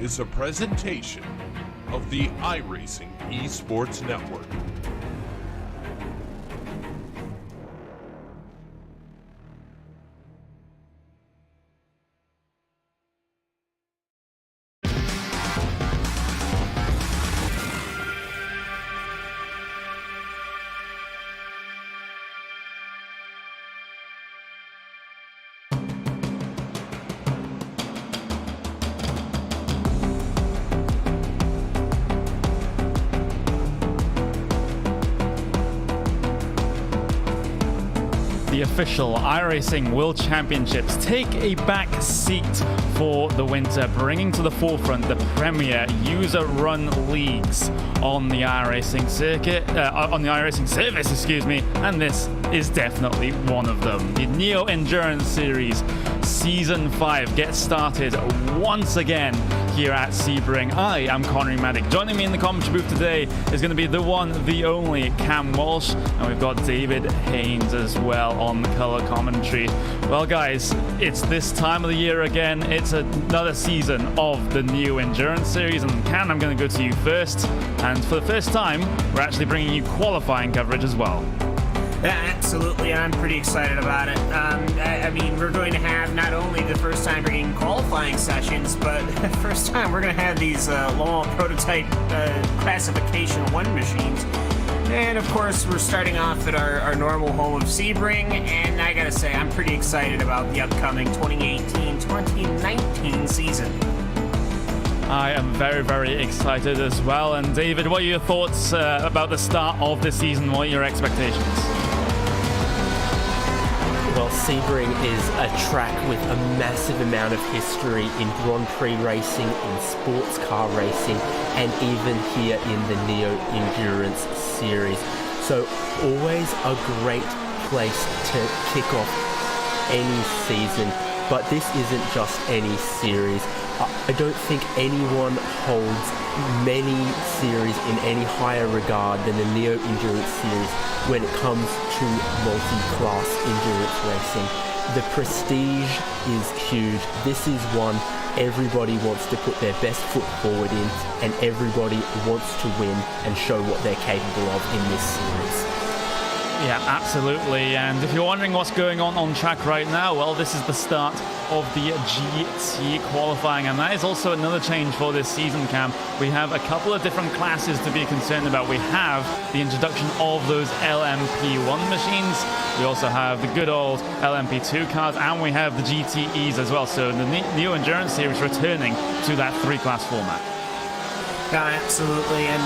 is a presentation of the iRacing Esports Network. The official iRacing World Championships take a back seat for the winter, bringing to the forefront the premier user-run leagues on the iRacing circuit, on the iRacing service, excuse me, and this is definitely one of them. The Neo Endurance Series Season 5 gets started once again here at Sebring. I am Connery Maddock. Joining me in the commentary booth today is going to be the one, the only Cam Walsh, and we've got David Haynes as well on the color commentary. Well, guys, it's this time of the year again. It's another season of the Neo Endurance Series, and Cam, I'm going to go to you first. And for the first time, we're actually bringing you qualifying coverage as well. Yeah, absolutely. I'm pretty excited about it. I mean, we're going to have not only the first time bringing qualifying sessions, but the first time we're going to have these long prototype classification 1 machines. And of course, we're starting off at our normal home of Sebring, and I gotta say, I'm pretty excited about the upcoming 2018-2019 season. I am very, very excited as well. And David, what are your thoughts about the start of the season? What are your expectations? Well, Sebring is a track with a massive amount of history in Grand Prix racing, in sports car racing, and even here in the Neo Endurance Series. So always a great place to kick off any season. But this isn't just any series. I don't think anyone holds many series in any higher regard than the Neo Endurance Series when it comes to multi-class endurance racing. The prestige is huge. This is one everybody wants to put their best foot forward in, and everybody wants to win and show what they're capable of in this series. Yeah, absolutely. And if you're wondering what's going on track right now, well, this is the start of the GT qualifying, and that is also another change for this season, Cam. We have a couple of different classes to be concerned about. We have the introduction of those LMP1 machines. We also have the good old LMP2 cars, and we have the GTEs as well. So the Neo Endurance Series returning to that 3-class format. Yeah, absolutely, and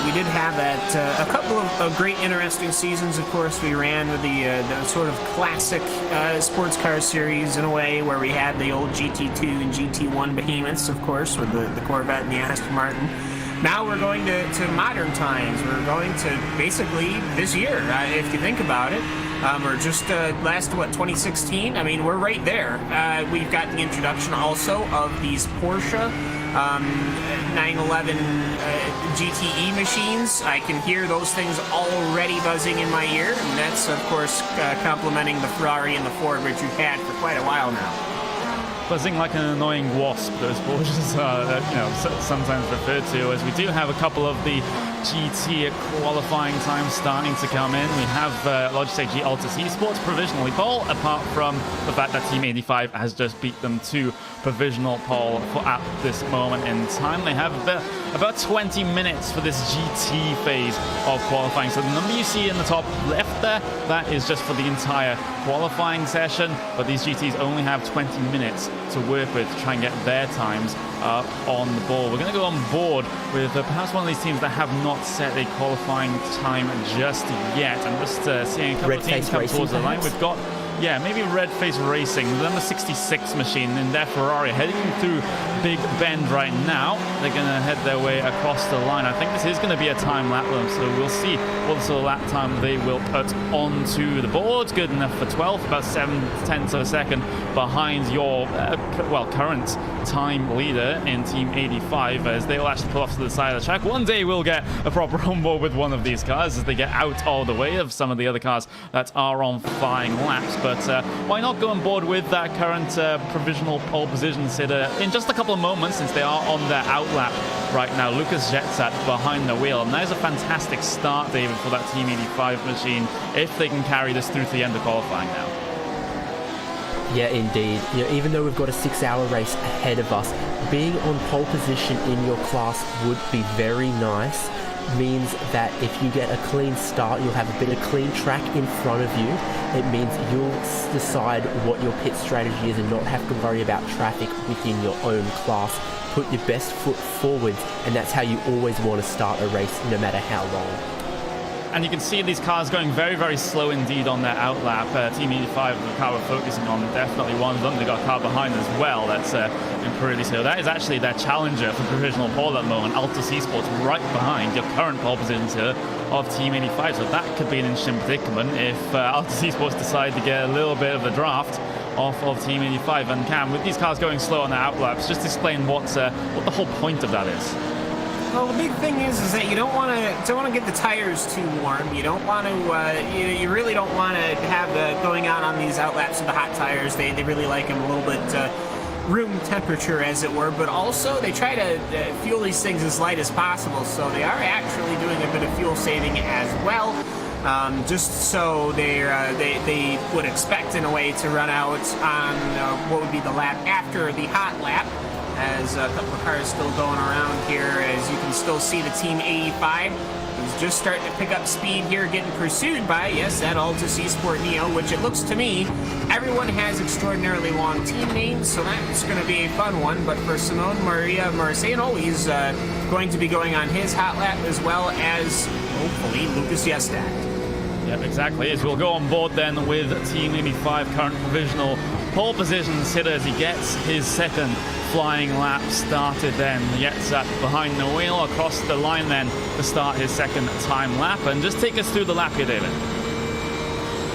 we did have that a couple of great, interesting seasons. Of course, we ran with the sort of classic sports car series in a way, where we had the old GT2 and GT1 behemoths, of course, with the Corvette and the Aston Martin. Now we're going to modern times. We're going to basically this year, if you think about it. Or just last, 2016? I mean, we're right there. We've got the introduction also of these Porsche 911 GTE machines. I can hear those things already buzzing in my ear, and that's, of course, complementing the Ferrari and the Ford, which we've had for quite a while now. Buzzing like an annoying wasp, those Porsches are sometimes referred to, as we do have a couple of the GT qualifying times starting to come in. We have Logitech G Altus Esports provisionally pole, apart from the fact that Team 85 has just beat them to provisional pole at this moment in time. They have about 20 minutes for this GT phase of qualifying. So the number you see in the top left there, that is just for the entire qualifying session, but these GTs only have 20 minutes to work with to try and get their times on the board. We're going to go on board with perhaps one of these teams that have not set a qualifying time just yet. I'm just seeing a couple of teams come towards the line. We've got, yeah, maybe Red Face Racing, the number 66 machine in their Ferrari, heading through Big Bend right now. They're going to head their way across the line. I think this is going to be a time lap run, so we'll see what sort of lap time they will put onto the board. Good enough for 12th, about 7/10 of a second behind your, current time leader in Team 85, as they will actually pull off to the side of the track. One day we'll get a proper onboard with one of these cars as they get out of the way of some of the other cars that are on flying laps. But but why not go on board with that current provisional pole position sitter in just a couple of moments, since they are on their outlap right now. Lucas Jetsat behind the wheel, and that is a fantastic start, David, for that Team 85 machine, if they can carry this through to the end of qualifying now. Yeah, indeed. Even though we've got a 6-hour race ahead of us, being on pole position in your class would be very nice. Means that if you get a clean start, you'll have a bit of clean track in front of you. It means you'll decide what your pit strategy is and not have to worry about traffic within your own class. Put your best foot forward, and that's how you always want to start a race, no matter how long. And you can see these cars going very, very slow indeed on their outlap. Team 85, the car we're focusing on, definitely one of them. They've got a car behind as well that's pretty slow. That is actually their challenger for provisional pole at the moment. Altus Esports right behind your current pole position here of Team 85. So that could be an interesting predicament if Altus Esports decide to get a little bit of the draft off of Team 85. And Cam, with these cars going slow on their outlaps, just explain what the whole point of that is. Well, the big thing is that you don't want to get the tires too warm. You don't want to. You really don't want to have going on these outlaps with the hot tires. They really like them a little bit room temperature, as it were. But also they try to fuel these things as light as possible. So they are actually doing a bit of fuel saving as well. Just so they would expect in a way to run out on what would be the lap after the hot lap. As a couple of cars still going around here, as you can still see the Team 85 is just starting to pick up speed here, getting pursued by, yes, that Altus Esport Neo, which it looks to me, everyone has extraordinarily long team names, so that's going to be a fun one. But for Simone Maria Marciano, he's going to be going on his hot lap, as well as, hopefully, Lucas Jestak. Yep, exactly. As we'll go on board then with Team 85 current provisional pole position sitter as he gets his second flying lap started then. Yetzat behind the wheel across the line then to start his second time lap. And just take us through the lap here, David.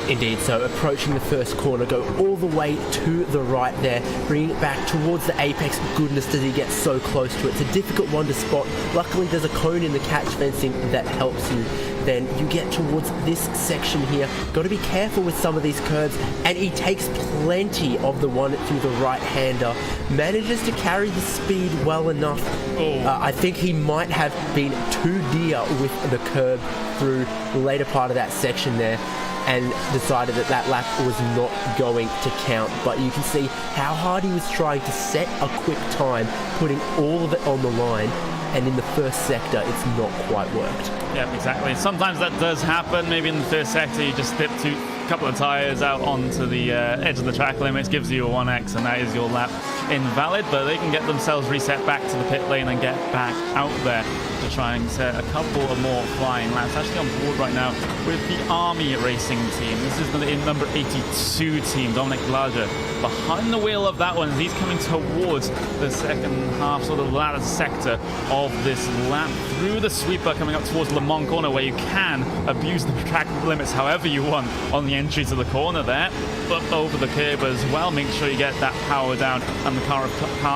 Indeed, so approaching the first corner, go all the way to the right there, bringing it back towards the apex. Goodness, does he get so close to it. It's a difficult one to spot. Luckily, there's a cone in the catch fencing that helps you. Then you get towards this section here. Got to be careful with some of these curves, and he takes plenty of the one through the right-hander. Manages to carry the speed well enough. I think he might have been too dear with the curb through the later part of that section there, and decided that lap was not going to count. But you can see how hard he was trying to set a quick time, putting all of it on the line, and in the first sector it's not quite worked. Yeah, exactly. Sometimes that does happen. Maybe in the first sector you just dip a couple of tires out onto the edge of the track limits, gives you a 1x, and that is your lap invalid. But they can get themselves reset back to the pit lane and get back out there to try and set a couple of more flying laps. Actually on board right now with the Army Racing team. This is the number 82 team, Dominic Glager behind the wheel of that one as he's coming towards the second half, sort of the latter sector of this lap, through the sweeper coming up towards Le Mans corner, where you can abuse the track limits however you want on the entry to the corner there, but over the curb as well. Make sure you get that power down and the car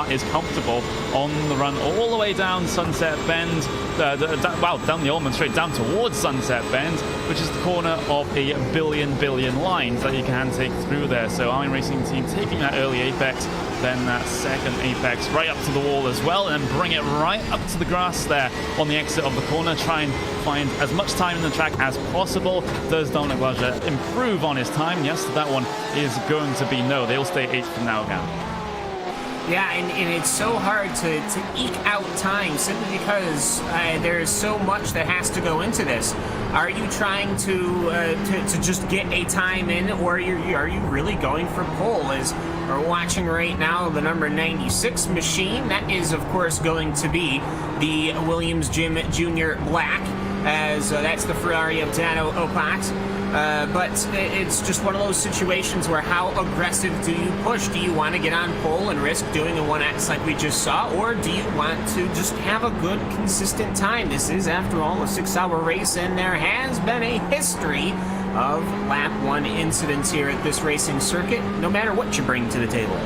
is comfortable on the run all the way down Sunset Bend, down the Allman Straight, down towards Sunset Bend, which is the corner of a billion lines that you can take through there. So Army Racing team taking that early apex, then that second apex right up to the wall as well, and bring it right up to the grass there on the exit of the corner. Try and find as much time in the track as possible. Does Dominic Glager improve on his time? Yes, that one is going to be no. They'll stay 8th from now on. Yeah, and it's so hard to eke out time simply because there's so much that has to go into this. Are you trying to just get a time in, or are you really going for pole? As we're watching right now, the number 96 machine, that is of course going to be the Williams Jim Jr. Black, as that's the Ferrari of Dano Opat. But it's just one of those situations where how aggressive do you push? Do you want to get on pole and risk doing a 1x like we just saw, or do you want to just have a good, consistent time? This is, after all, a 6-hour race, and there has been a history of lap 1 incidents here at this racing circuit, no matter what you bring to the table.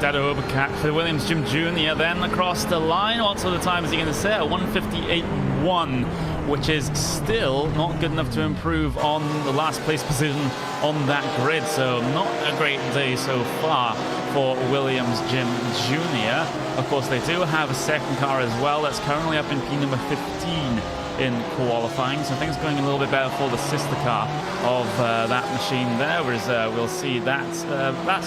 Dado Obercat for Williams Jim Jr. then across the line. What sort of time is he going to set? 1:58.1 which is still not good enough to improve on the last place position on that grid. So not a great day so far for Williams Jim Jr. Of course, they do have a second car as well that's currently up in P number 15 in qualifying, so things going a little bit better for the sister car of that machine there, whereas we'll see that's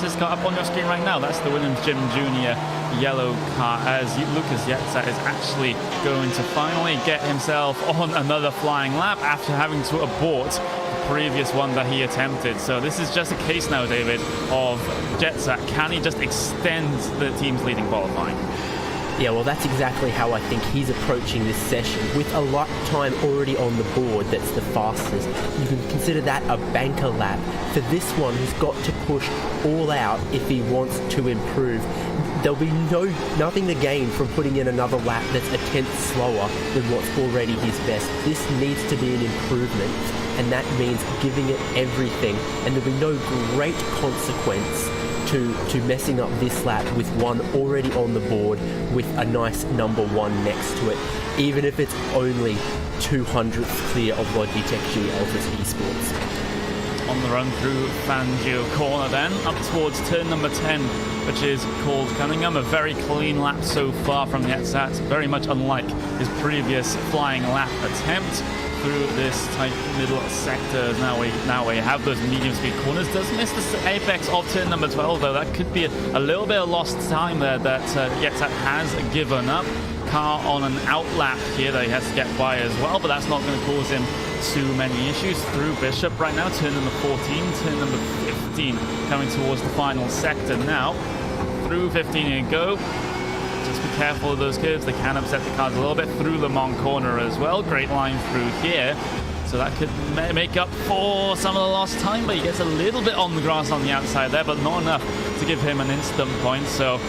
his car up on your screen right now. That's the Williams Jim Jr. yellow car, as Lucas Yetza is actually going to finally get himself on another flying lap after having to abort the previous one that he attempted. So this is just a case now, David, of Yetza. Can he just extend the team's leading qualifying? Yeah, well, that's exactly how I think he's approaching this session. With a lap time already on the board that's the fastest, you can consider that a banker lap. For this one, he's got to push all out if he wants to improve. There'll be nothing to gain from putting in another lap that's a tenth slower than what's already his best. This needs to be an improvement, and that means giving it everything, and there'll be no great consequence to messing up this lap with one already on the board with a nice number one next to it, even if it's only 200th clear of Logitech G Ultra's Esports. On the run through Fangio corner then, up towards turn number 10, which is called Cunningham. A very clean lap so far from Yetza, very much unlike his previous flying lap attempt through this tight middle sector. Now we have those medium speed corners. Does miss the apex of turn number 12 though. That could be a little bit of lost time there that Yetza has given up. Car on an out lap here that he has to get by as well, but that's not going to cause him too many issues. Through Bishop right now, turn number 14, turn number 15 coming towards the final sector now. Through 15 you go. Just be careful of those curves. They can upset the cars a little bit. Through the Mont corner as well. Great line through here. So that could make up for some of the lost time, but he gets a little bit on the grass on the outside there, but not enough to give him an instant point. So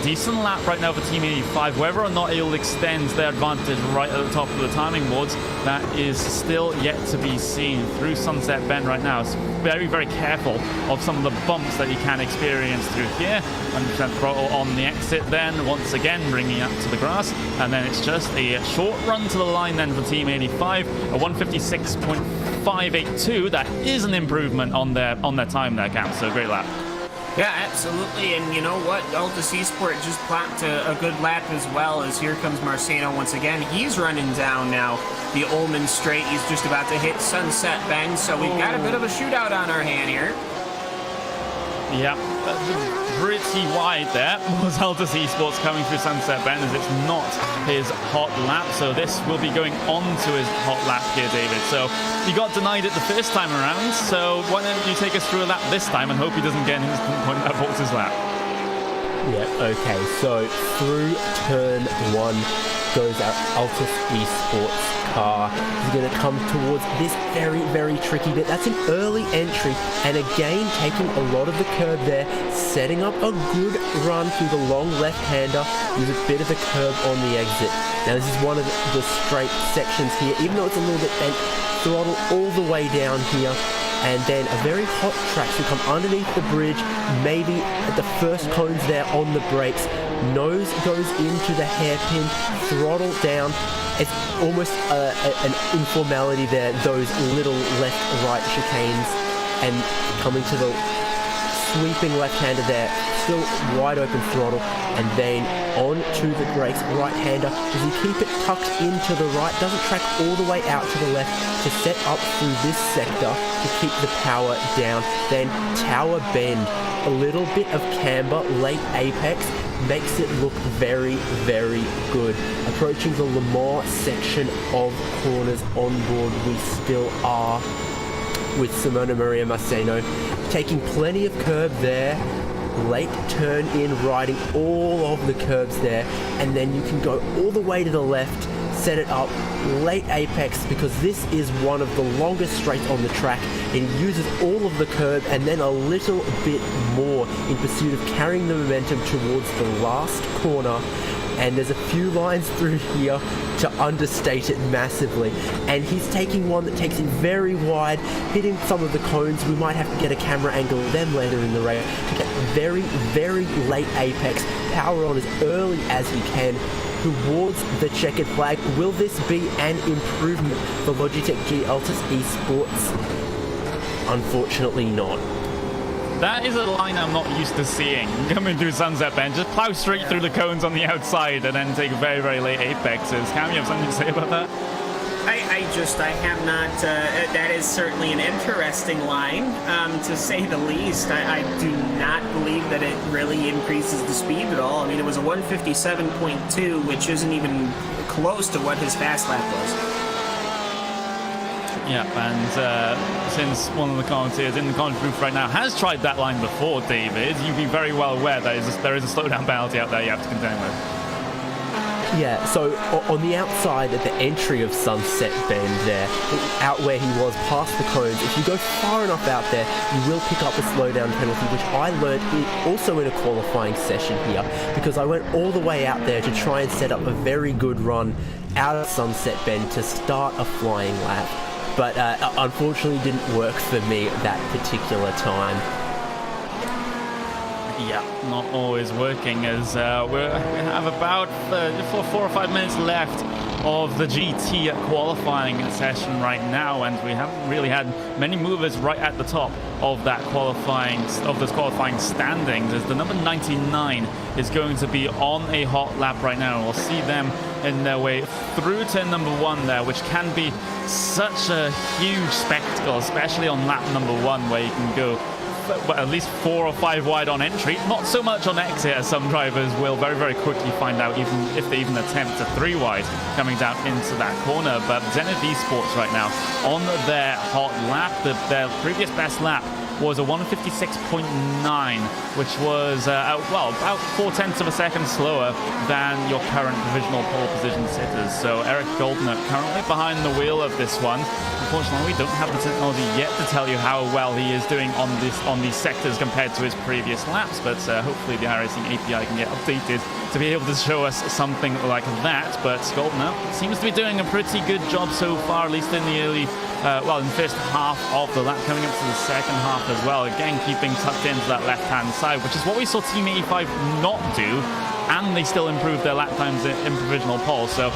decent lap right now for Team 85. Whether or not he'll extend their advantage right at the top of the timing boards, that is still yet to be seen. Through Sunset Bend right now, it's very, very careful of some of the bumps that he can experience through here. 100% throttle on the exit then, once again bringing up to the grass, and then it's just a short run to the line then for Team 85, a 156.582. That is an improvement on their time there, Cam, so great lap. Yeah, absolutely, and you know what? Altus Esport just clocked a good lap as well, as here comes Marceno once again. He's running down now the Ullman Straight. He's just about to hit Sunset Bend, so we've got a bit of a shootout on our hand here. Yeah, pretty wide there was Altus Esports coming through Sunset Bend, as it's not his hot lap, so this will be going on to his hot lap here, David. So he got denied it the first time around, so why don't you take us through a lap this time and hope he doesn't get an instant point that faults his lap. Yeah, okay, so through turn 1 goes our Altus Esports car. He's going to come towards this very, very tricky bit. That's an early entry, and again taking a lot of the curb there, setting up a good run through the long left-hander with a bit of a curb on the exit. Now this is one of the straight sections here, even though it's a little bit bent, throttle all the way down here, and then a very hot track to come underneath the bridge, maybe at the first cones there on the brakes. Nose goes into the hairpin, throttle down. It's almost an informality there, those little left-right chicanes, and coming to the sweeping left-hander there, still wide open throttle, and then on to the brakes, right-hander. Does he keep it tucked into the right? Doesn't track all the way out to the left to set up through this sector to keep the power down. Then Tower Bend, a little bit of camber, late apex, makes it look very, very good. Approaching the Le Mans section of corners on board, we still are with Simona Maria Marceno, taking plenty of curb there, late turn in, riding all of the curbs there, and then you can go all the way to the left, set it up, late apex, because this is one of the longest straights on the track. It uses all of the curb and then a little bit more in pursuit of carrying the momentum towards the last corner. And there's a few lines through here to understate it massively. And he's taking one that takes him very wide, hitting some of the cones. We might have to get a camera angle of them later in the race to get very, very late apex, power on as early as he can. towards the checkered flag. Will this be an improvement for Logitech G Altus Esports? Unfortunately not. That is a line I'm not used to seeing coming through Sunset Bend. Just plow straight through the cones on the outside and then take very, very late apexes. Cam, you have something to say about that? I have not, that is certainly an interesting line, to say the least. I do not believe that it really increases the speed at all. I mean, it was a 157.2, which isn't even close to what his fast lap was. Yeah, and since one of the commentators in the comment booth right now has tried that line before, David, you'd be very well aware that there is a slowdown penalty out there you have to contend with. Yeah, so on the outside at the entry of Sunset Bend there, out where he was past the cones, if you go far enough out there, you will pick up a slowdown penalty, which I learned also in a qualifying session here, because I went all the way out there to try and set up a very good run out of Sunset Bend to start a flying lap. But unfortunately didn't work for me that particular time. Yeah, not always working, as we have about 4 or 5 minutes left of the GT qualifying session right now, and we haven't really had many movers right at the top of that qualifying standings, as the number 99 is going to be on a hot lap right now. We'll see them in their way through to number 1 there, which can be such a huge spectacle, especially on lap number 1, where you can go at least 4 or 5 wide on entry, not so much on exit, as some drivers will very, very quickly find out, even if they even attempt a 3 wide coming down into that corner. But Zenith Esports right now on their hot lap, their previous best lap was a 156.9, which was about 0.4 of a second slower than your current provisional pole position sitters. So Eric Goldner currently behind the wheel of this one. Unfortunately, we don't have the technology yet to tell you how well he is doing on these sectors compared to his previous laps, but hopefully the iRacing API can get updated to be able to show us something like that. But Goldner seems to be doing a pretty good job so far, at least in the early, in the first half of the lap, coming up to the second half as well. Again, keeping tucked into that left-hand side, which is what we saw Team 85 not do, and they still improved their lap times in provisional pole. So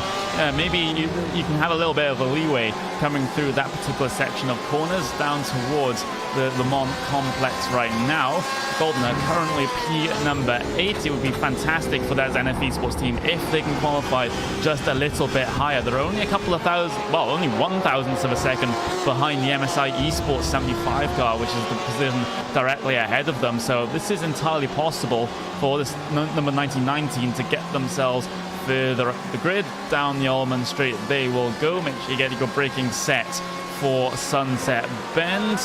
maybe you can have a little bit of a leeway coming through that particular section of corners down towards the Le Mans complex right now. Goldner currently P number 8. It would be fantastic for that Zenith Esports team if they can qualify just a little bit higher. They're only a couple of only 1,000ths of a second behind the MSI Esports 75 car, which is the position directly ahead of them. So this is entirely possible for this number 99 team to get themselves further up the grid. Down the Allman Straight they will go. Make sure you get your braking set for Sunset Bend.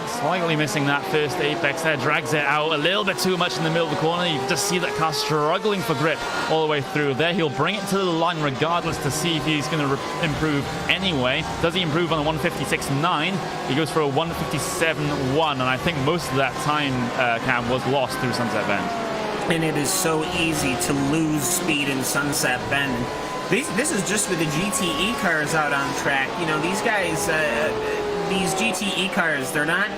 Slightly missing that first apex there, drags it out a little bit too much in the middle of the corner. You can just see that car struggling for grip all the way through there. He'll bring it to the line regardless to see if he's going to improve anyway. Does he improve on a 156.9? He goes for a 157.1, and I think most of that time, Cam, was lost through Sunset Bend. And it is so easy to lose speed in Sunset Bend. This is just with the GTE cars out on track. You know, these guys, these GTE cars, they're not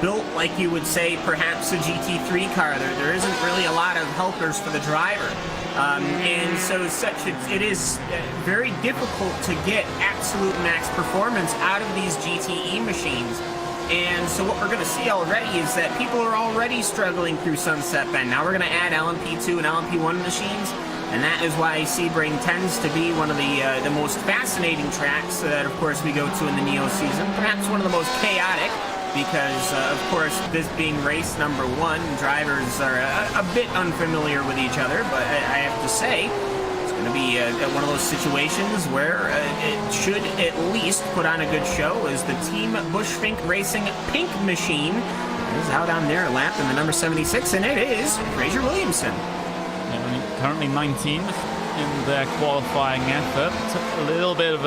built like you would say perhaps a GT3 car. There isn't really a lot of helpers for the driver. And so it is very difficult to get absolute max performance out of these GTE machines. And so what we're going to see already is that people are already struggling through Sunset Bend. Now we're going to add LMP2 and LMP1 machines, and that is why Sebring tends to be one of the most fascinating tracks that, of course, we go to in the Neo season. Perhaps one of the most chaotic, because, of course, this being race number 1, drivers are a bit unfamiliar with each other, but I have to say, going to be one of those situations where it should at least put on a good show, as the Team Bushfink Racing Pink Machine is out on their lap in the number 76, and it is Fraser Williamson. Currently 19th in their qualifying effort. Took a little bit of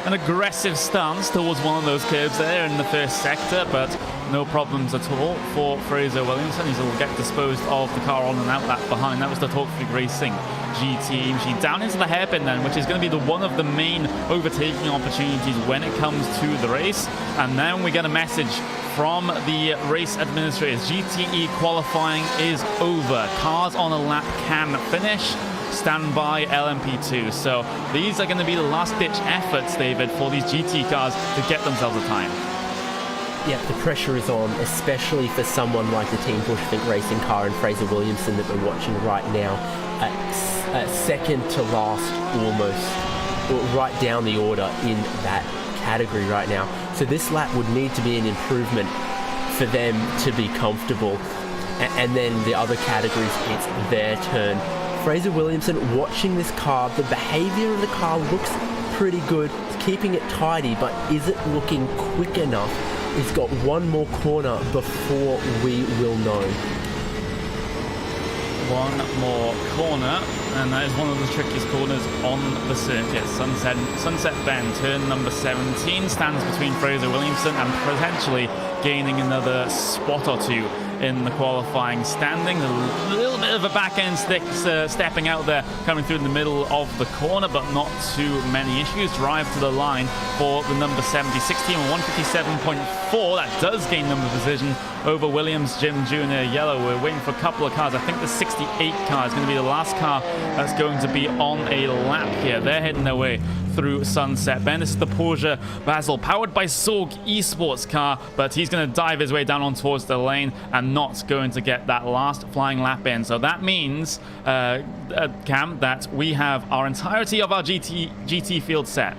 an aggressive stance towards one of those curves there in the first sector, but no problems at all for Fraser Williamson. He'll get disposed of the car on and out lap behind. That was the Talkfreak Racing GT machine. Down into the hairpin then, which is going to be one of the main overtaking opportunities when it comes to the race. And then we get a message from the race administrators. GTE qualifying is over. Cars on a lap can finish. standby LMP2. So these are going to be the last-ditch efforts, David, for these GT cars to get themselves a time. Yeah, the pressure is on, especially for someone like the Team Bushfink Racing car and Fraser Williamson that we're watching right now. Second to last almost, or right down the order in that category right now. So this lap would need to be an improvement for them to be comfortable. And then the other categories, it's their turn. Fraser Williamson watching this car, the behavior of the car looks pretty good. It's keeping it tidy, but is it looking quick enough? He's got one more corner before we will know. One more corner, and that is one of the trickiest corners on the circuit. Sunset Bend, turn number 17, stands between Fraser Williamson and potentially gaining another spot or two in the qualifying standing. A little bit of a back end stick stepping out there, coming through in the middle of the corner, but not too many issues. Drive to the line for the number 70, 16 157.4. That does gain number position over Williams, Jim Jr. Yellow. We're waiting for a couple of cars. I think the 68 car is going to be the last car that's going to be on a lap here. They're heading their way through Sunset Bend. This is the Porsche Basel, powered by Sorg esports car, but he's going to dive his way down on towards the lane and not going to get that last flying lap in. So that means, Cam, that we have our entirety of our GT field set.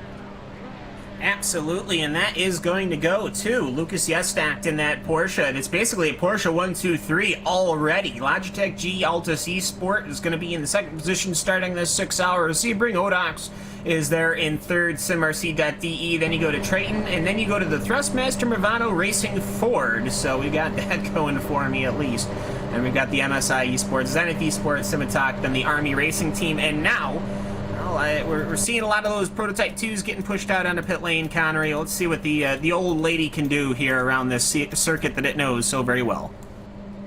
Absolutely, and that is going to go to Lucas Yestact in that Porsche. It's basically a Porsche 1-2-3 already. Logitech G Altus eSport is going to be in the second position starting this 6 hour. Sebring Odox is there in third, SimRC.de. Then you go to Triton, and then you go to the Thrustmaster Movado Racing Ford. So we got that going for me at least. And we've got the MSI eSports, Zenith eSports, Simitalk, then the Army Racing Team, and now we're seeing a lot of those Prototype 2s getting pushed out onto pit lane, Connery. Let's see what the old lady can do here around this circuit that it knows so very well.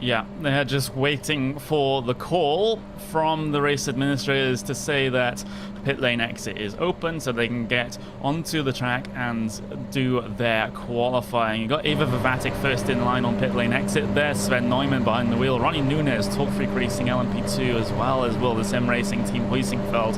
Yeah, they're just waiting for the call from the race administrators to say that pit lane exit is open so they can get onto the track and do their qualifying. You got Ava Vivatic first in line on pit lane exit there, Sven Neumann behind the wheel, Ronnie Nunez, Talk Freak Racing LMP2, as well as Will the Sim Racing Team Huizingfeld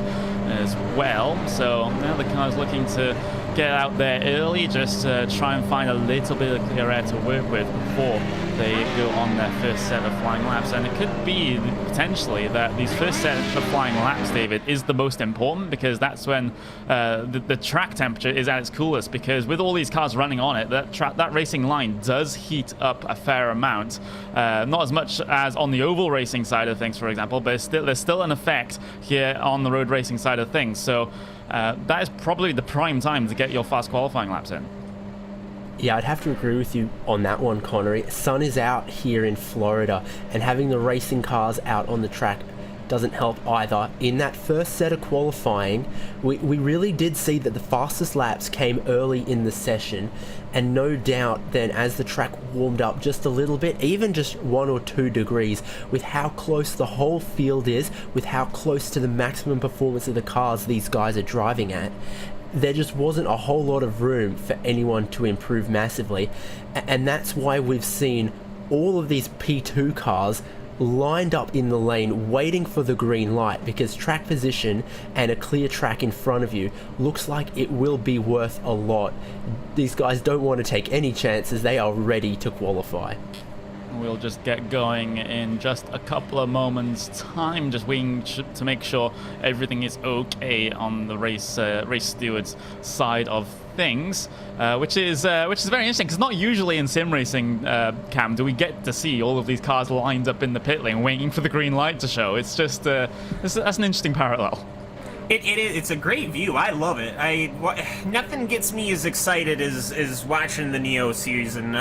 as well. So now the car's looking to get out there early, just try and find a little bit of clear air to work with before they go on their first set of flying laps. And it could be potentially that these first set of flying laps, David, is the most important, because that's when the track temperature is at its coolest, because with all these cars running on it, that racing line does heat up a fair amount. Not as much as on the oval racing side of things, for example, but there's still an effect here on the road racing side of things. So that is probably the prime time to get your fast qualifying laps in. Yeah, I'd have to agree with you on that one, Connery. Sun is out here in Florida, and having the racing cars out on the track doesn't help either. In that first set of qualifying, we really did see that the fastest laps came early in the session, and no doubt then as the track warmed up just a little bit, even just 1 or 2 degrees, with how close the whole field is, with how close to the maximum performance of the cars these guys are driving at, there just wasn't a whole lot of room for anyone to improve massively. And that's why we've seen all of these P2 cars lined up in the lane waiting for the green light, because track position and a clear track in front of you looks like it will be worth a lot. These guys don't want to take any chances. They are ready to qualify. We'll just get going in just a couple of moments' time, just waiting to make sure everything is okay on the race stewards side of things, which is very interesting, because not usually in sim racing, Cam, do we get to see all of these cars lined up in the pit lane waiting for the green light to show. It's just that's an interesting parallel. It's a great view. I love it. Nothing gets me as excited as watching the Neo series and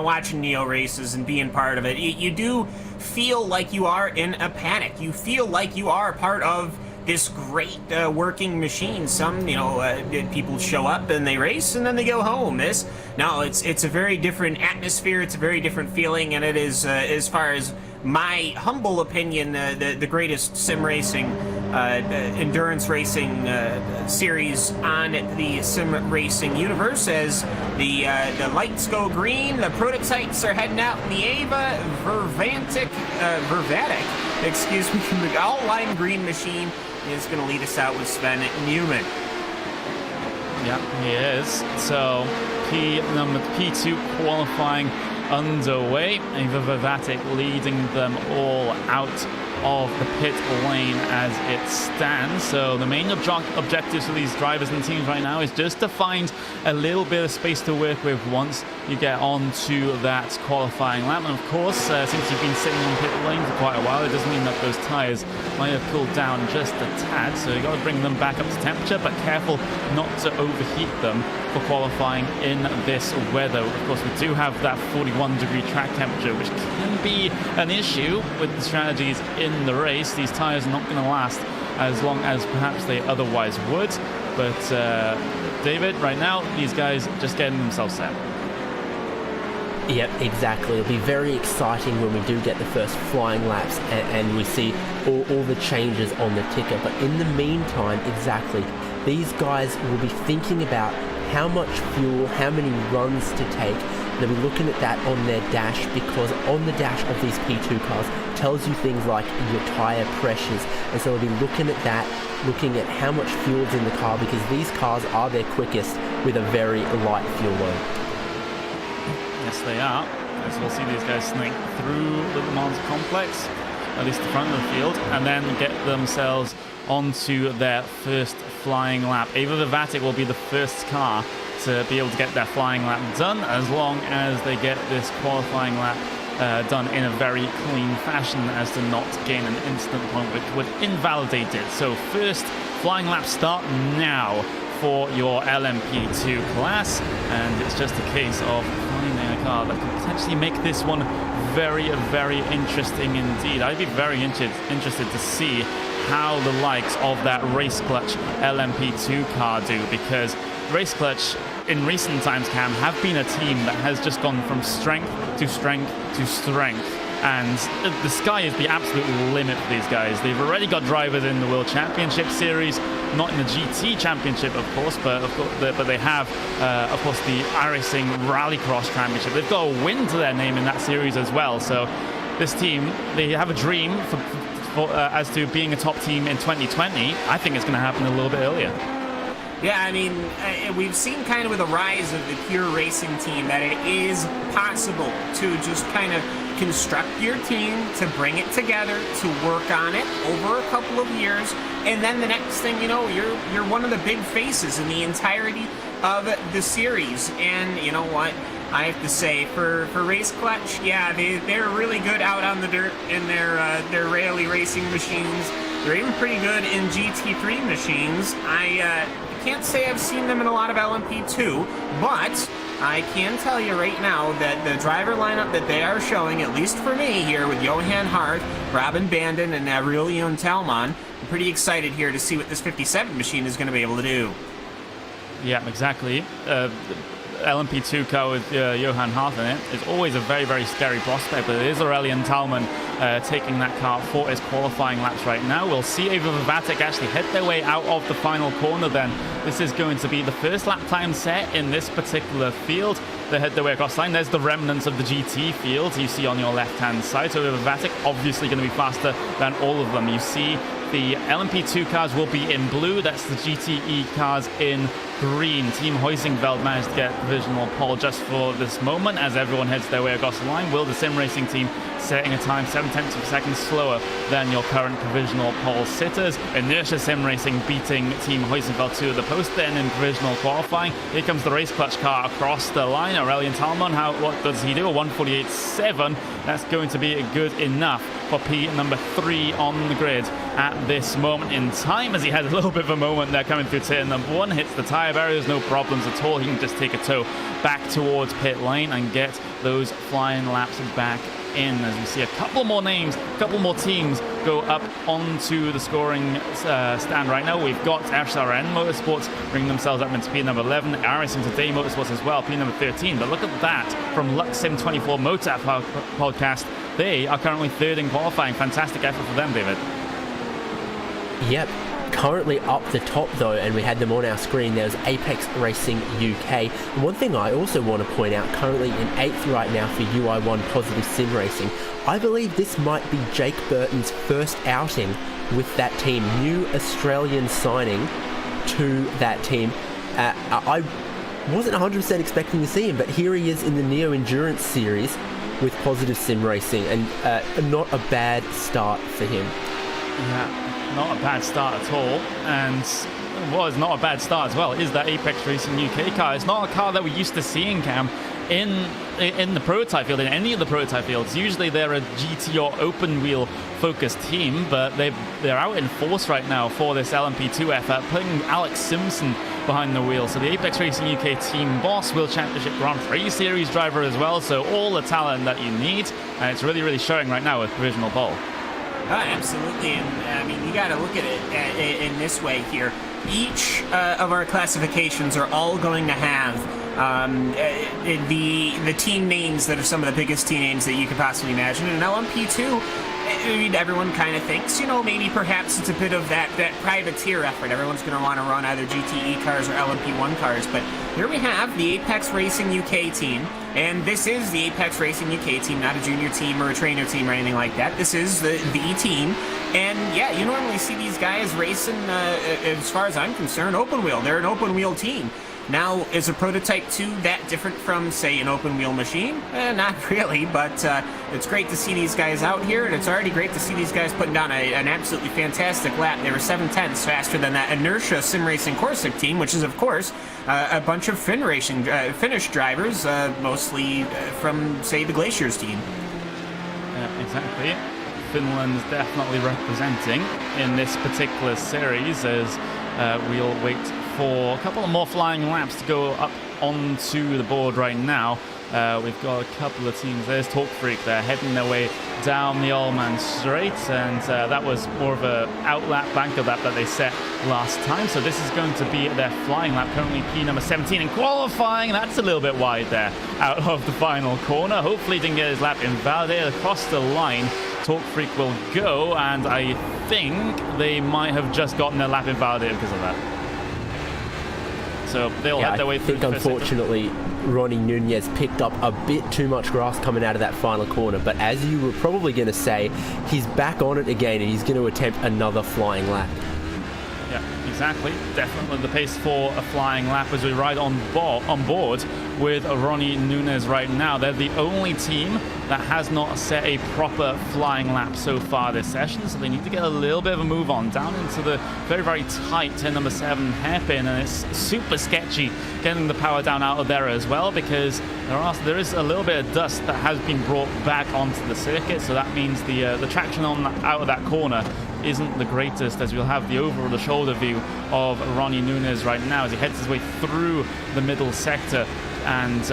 watching Neo races and being part of it. You do feel like you are in a panic. You feel like you are part of this great working machine. Some people show up and they race and then they go home. It's a very different atmosphere. It's a very different feeling, and it is, as far as my humble opinion, the greatest sim racing, endurance racing series on the sim racing universe. As the lights go green, the prototypes are heading out in the Ava Vervatic excuse me, the all lime green machine is going to lead us out with Sven Newman. Yeah, he is. So P2 qualifying underway. Eva Vavatic leading them all out of the pit lane as it stands. So the main objectives for these drivers and teams right now is just to find a little bit of space to work with once you get onto that qualifying lap. And of course, since you've been sitting on pit lane for quite a while, it does mean that those tires might have cooled down just a tad. So you got to bring them back up to temperature, but careful not to overheat them for qualifying in this weather. Of course, we do have that 41-degree track temperature, which can be an issue with the strategies in the race. These tires are not going to last as long as perhaps they otherwise would. But David, right now, these guys just getting themselves set. Yep, exactly. It'll be very exciting when we do get the first flying laps and we see all the changes on the ticker. But in the meantime, exactly, these guys will be thinking about how much fuel, how many runs to take. They'll be looking at that on their dash, because on the dash of these P2 cars tells you things like your tyre pressures. And so they'll be looking at that, looking at how much fuel's in the car, because these cars are their quickest with a very light fuel load. Yes, they are. As we'll see these guys snake through the Le Mans complex, at least the front of the field, and then get themselves onto their first flying lap. Ava Vavatic will be the first car to be able to get their flying lap done, as long as they get this qualifying lap done in a very clean fashion as to not gain an instant point, which would invalidate it. So first flying lap start now for your LMP2 class, and it's just a case of finding a car that could potentially make this one very, very interesting indeed. I'd be very interested to see how the likes of that Race Clutch LMP2 car do, because Race Clutch in recent times, Cam, have been a team that has just gone from strength to strength to strength. And the sky is the absolute limit for these guys. They've already got drivers in the World Championship Series, not in the GT Championship, of course, but they have, of course, the iRacing Rallycross Championship. They've got a win to their name in that series as well. So this team, they have a dream as to being a top team in 2020. I think it's going to happen a little bit earlier. Yeah, I mean, we've seen kind of with the rise of the pure racing team that it is possible to just kind of construct your team, to bring it together, to work on it over a couple of years, and then the next thing you know, you're one of the big faces in the entirety of the series. And you know what? I have to say, for Race Clutch, yeah, they're really good out on the dirt in their rally racing machines. They're even pretty good in GT3 machines. I can't say I've seen them in a lot of LMP2, but I can tell you right now that the driver lineup that they are showing, at least for me here with Johan Hart, Robin Bandon, and Aurelion Talman, I'm pretty excited here to see what this 57 machine is going to be able to do. Yeah, exactly. LMP2 car with Johan Hart in it is always a very, very scary prospect, but it is Aurelion Talman taking that car for his qualifying laps right now. We'll see Ava Vavatic actually head their way out of the final corner then. This is going to be the first lap time set in this particular field. They head their way across the line. There's the remnants of the GT field you see on your left-hand side. So Ava Vavatic obviously going to be faster than all of them. You see the LMP2 cars will be in blue. That's the GTE cars in green. Team Huizinveld managed to get provisional pole just for this moment as everyone heads their way across the line. Will the sim racing team setting a time 7/10 of a second slower than your current provisional pole sitters. Inertia Sim Racing beating Team Huizinveld to the post then in provisional qualifying. Here comes the Race Clutch car across the line. Aurelion Talman, what does he do? A 1:48.7. That's going to be good enough for P number 3 on the grid at this moment in time, as he has a little bit of a moment there coming through turn number 1, hits the tyre barriers, no problems at all. He can just take a tow back towards pit lane and get those flying laps back in, as we see a couple more names, a couple more teams go up onto the scoring stand right now. We've got RN Motorsports bringing themselves up into P number 11, iRacing Today Motorsports as well, P number 13. But look at that from LuxSim24 Motor Podcast. They are currently third in qualifying. Fantastic effort for them, David. Yep. Currently up the top though, and we had them on our screen, there's Apex Racing UK. And one thing I also want to point out, currently in 8th right now for UI1 Positive Sim Racing, I believe this might be Jake Burton's first outing with that team. New Australian signing to that team. I wasn't 100% expecting to see him, but here he is in the Neo Endurance Series with Positive Sim Racing, and not a bad start for him. Yeah, not a bad start at all. And what is not a bad start as well is that Apex Racing UK car. It's not a car that we're used to seeing, Cam, in the prototype field, in any of the prototype fields. Usually they're a GT or open wheel focused team, but they're out in force right now for this LMP2 effort, putting Alex Simpson behind the wheel. So the Apex Racing UK team boss, World Championship Grand Prix Series driver as well. So all the talent that you need, and it's really, really showing right now with provisional pole. Absolutely, and I mean, you got to look at it in this way here. Each of our classifications are all going to have the team names that are some of the biggest team names that you could possibly imagine. And LMP2, I mean, everyone kind of thinks, maybe perhaps it's a bit of that privateer effort. Everyone's going to want to run either GTE cars or LMP1 cars, but here we have the Apex Racing UK team, and this is the Apex Racing UK team, not a junior team or a trainer team or anything like that. This is the team, and yeah, you normally see these guys racing, as far as I'm concerned, open wheel. They're an open wheel team. Now, is a Prototype 2 that different from, say, an open-wheel machine? Not really, but it's great to see these guys out here, and it's already great to see these guys putting down an absolutely fantastic lap. They were 7/10 faster than that Inertia Sim Racing Corsic team, which is, of course, a bunch of Finnish drivers, mostly from, say, the Glaciers team. Yeah, exactly. Finland's definitely representing in this particular series as we'll wait for a couple of more flying laps to go up onto the board right now. We've got a couple of teams. There's Talk Freak. They're heading their way down the Allman Straight, and that was more of a outlap banker lap that they set last time. So this is going to be their flying lap. Currently P number 17 in qualifying. That's a little bit wide there out of the final corner. Hopefully he didn't get his lap invalidated across the line. Talk Freak will go, and I think they might have just gotten their lap invalidated because of that. So they'll head their way through. I think, unfortunately, Ronnie Nunez picked up a bit too much grass coming out of that final corner. But as you were probably going to say, he's back on it again, and he's going to attempt another flying lap. Yeah, exactly. Definitely the pace for a flying lap as we ride on board with Ronnie Nunez right now. They're the only team that has not set a proper flying lap so far this session, so they need to get a little bit of a move on down into the very, very tight turn number 7 hairpin, and it's super sketchy getting the power down out of there as well, because there is a little bit of dust that has been brought back onto the circuit, so that means the traction out of that corner isn't the greatest, as we'll have the over-the-shoulder view of Ronnie Nunez right now as he heads his way through the middle sector, and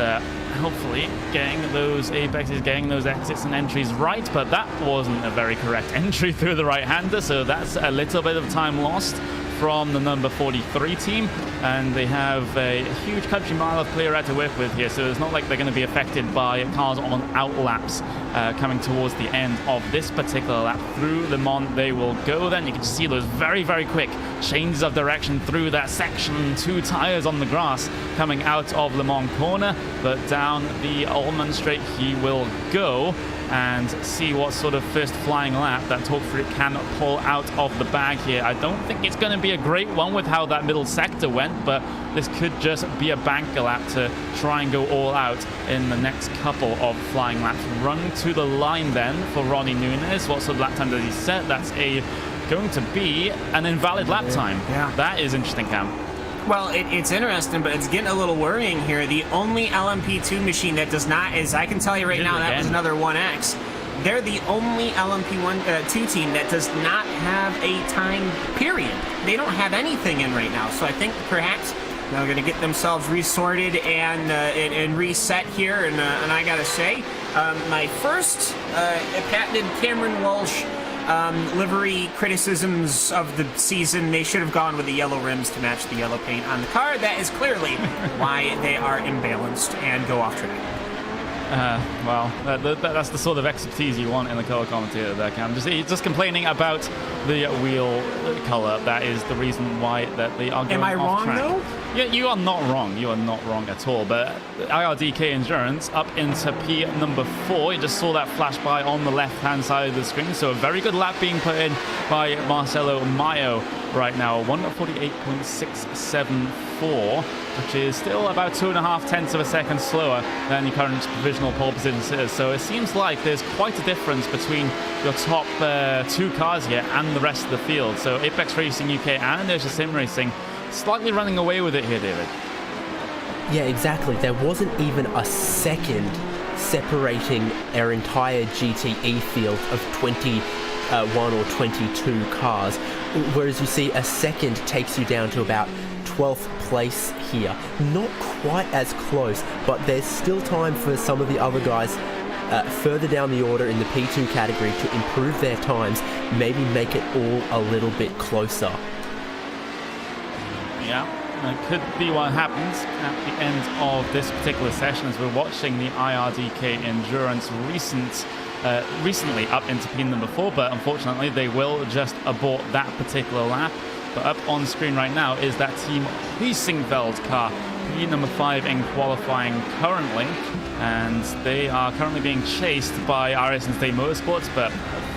hopefully getting those apexes, getting those exits and entries right, but that wasn't a very correct entry through the right-hander, so that's a little bit of time lost from the number 43 team, and they have a huge country mile of clear out to work with here, so it's not like they're going to be affected by cars on outlaps coming towards the end of this particular lap. Through Le Mans they will go then. You can see those very, very quick changes of direction through that section, 2 tires on the grass coming out of Le Mans corner, but down the Allman Straight he will go and see what sort of first flying lap that Talk Freak can pull out of the bag here. I don't think it's going to be a great one with how that middle sector went, but this could just be a banker lap to try and go all out in the next couple of flying laps. Run to the line then for Ronnie Nunez. What sort of lap time does he set? That's going to be an invalid lap time. Yeah. That is interesting, Cam. Well, it's interesting, but it's getting a little worrying here. The only LMP2 machine that does not, as I can tell you right now, that was another 1X. They're the only LMP2 team that does not have a time period. They don't have anything in right now, so I think perhaps they're going to get themselves resorted and reset here. And I got to say, my first patented Cameron Walsh livery criticisms of the season, they should have gone with the yellow rims to match the yellow paint on the car. That is clearly why they are imbalanced and go off track. Well, that's the sort of expertise you want in the color commentator there, Cam. Just complaining about the wheel color. That is the reason why that they are going Am I off wrong, track. though? Yeah, you are not wrong. You are not wrong at all. But IRDK Endurance up into P number 4. You just saw that flash by on the left-hand side of the screen. So a very good lap being put in by Marcelo Mayo right now. 1:48.674, which is still about 2.5 tenths of a second slower than your current provisional pole position is. So it seems like there's quite a difference between your top 2 cars here and the rest of the field. So Apex Racing UK and Inertia Sim Racing slightly running away with it here, David. Yeah, exactly. There wasn't even a second separating our entire GTE field of 21 or 22 cars, whereas you see a second takes you down to about 12th place here. Not quite as close, but there's still time for some of the other guys further down the order in the P2 category to improve their times, maybe make it all a little bit closer. Yeah, that could be what happens at the end of this particular session as we're watching the IRDK Endurance recently up into P number 4, but unfortunately they will just abort that particular lap. But up on screen right now is that Team Huisingveld car, P number 5 in qualifying currently, and they are currently being chased by RS and State Motorsports, but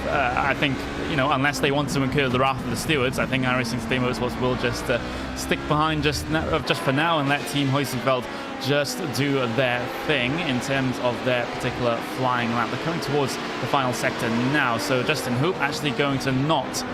I think, unless they want to incur the wrath of the stewards, I think iRacing State Motorsports will just stick behind just for now and let Team Huisingveld just do their thing in terms of their particular flying lap. They're coming towards the final sector now, so Justin Hoop actually going to not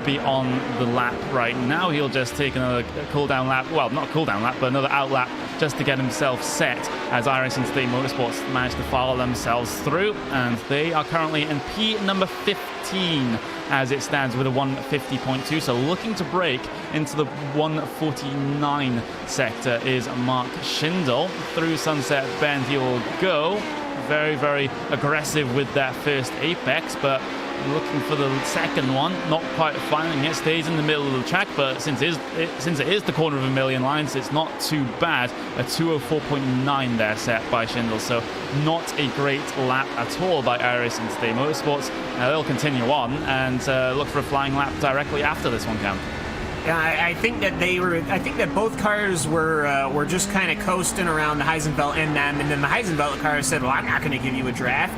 be on the lap right now. He'll just take another cool-down lap, well, not a cool-down lap, but another out lap just to get himself set as iRacing State Motorsports managed to follow themselves through, and they are currently in P number 15 as it stands with a 150.2, so looking to break into the 149 sector is Mark Schindel. Through Sunset Bend he will go, very, very aggressive with that first apex, but looking for the second one, not quite finding it. Stays in the middle of the track, but since it is the corner of a million lines, it's not too bad. A 204.9 there set by Schindel, so not a great lap at all by iRacing State Motorsports. Now they'll continue on and look for a flying lap directly after this one, Cam. Yeah, I think that both cars were just kind of coasting around the Heisenfeld and then the Heisenfeld car said, "Well, I'm not going to give you a draft,"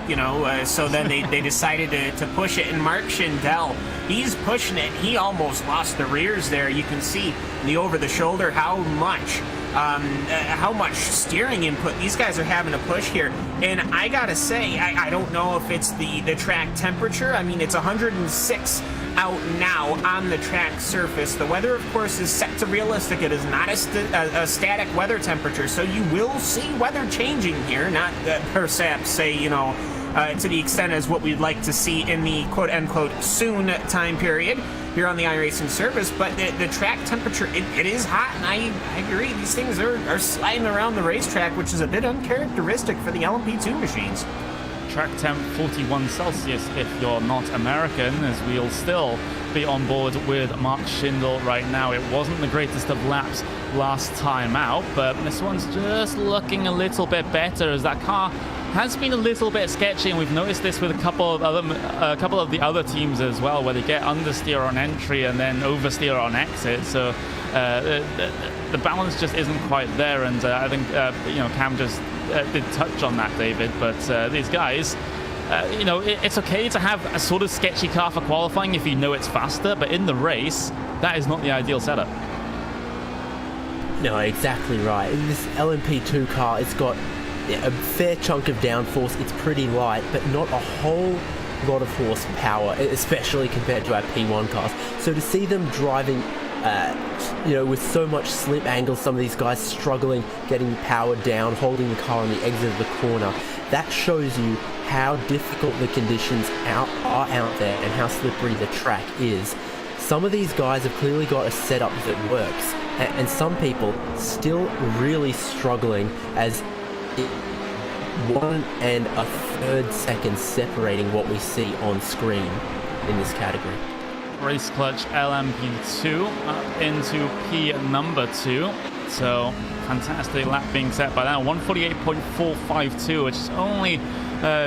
So then they decided to push it, and Mark Schindel, he's pushing it. He almost lost the rears there. You can see the over the shoulder how much steering input these guys are having to push here. And I gotta say, I don't know if it's the track temperature. I mean, it's 106 out now on the track surface. The weather, of course, is set to realistic. It is not a static weather temperature, so you will see weather changing here, not perhaps say, to the extent as what we'd like to see in the quote-unquote soon time period here on the iRacing surface, but the track temperature, it is hot, and I agree, these things are sliding around the racetrack, which is a bit uncharacteristic for the LMP2 machines. Track temp 41 Celsius if you're not American, as we'll still be on board with Mark Schindel right now. It wasn't the greatest of laps last time out, but this one's just looking a little bit better as that car has been a little bit sketchy, and we've noticed this with a couple of the other teams as well, where they get understeer on entry and then oversteer on exit. So the balance just isn't quite there, and I think Cam just did touch on that, David. But these guys, it's okay to have a sort of sketchy car for qualifying if you know it's faster, but in the race, that is not the ideal setup. No, exactly right. This LMP2 car, it's got a fair chunk of downforce. It's pretty light, but not a whole lot of horsepower, especially compared to our P1 cars. So to see them driving, with so much slip angle, some of these guys struggling, getting power down, holding the car on the exit of the corner, that shows you how difficult the conditions are out there and how slippery the track is. Some of these guys have clearly got a setup that works, and some people still really struggling as 1 1/3 seconds separating what we see on screen in this category. Race clutch LMP2 up into P number 2. So fantastic lap being set by now. 148.452, which is only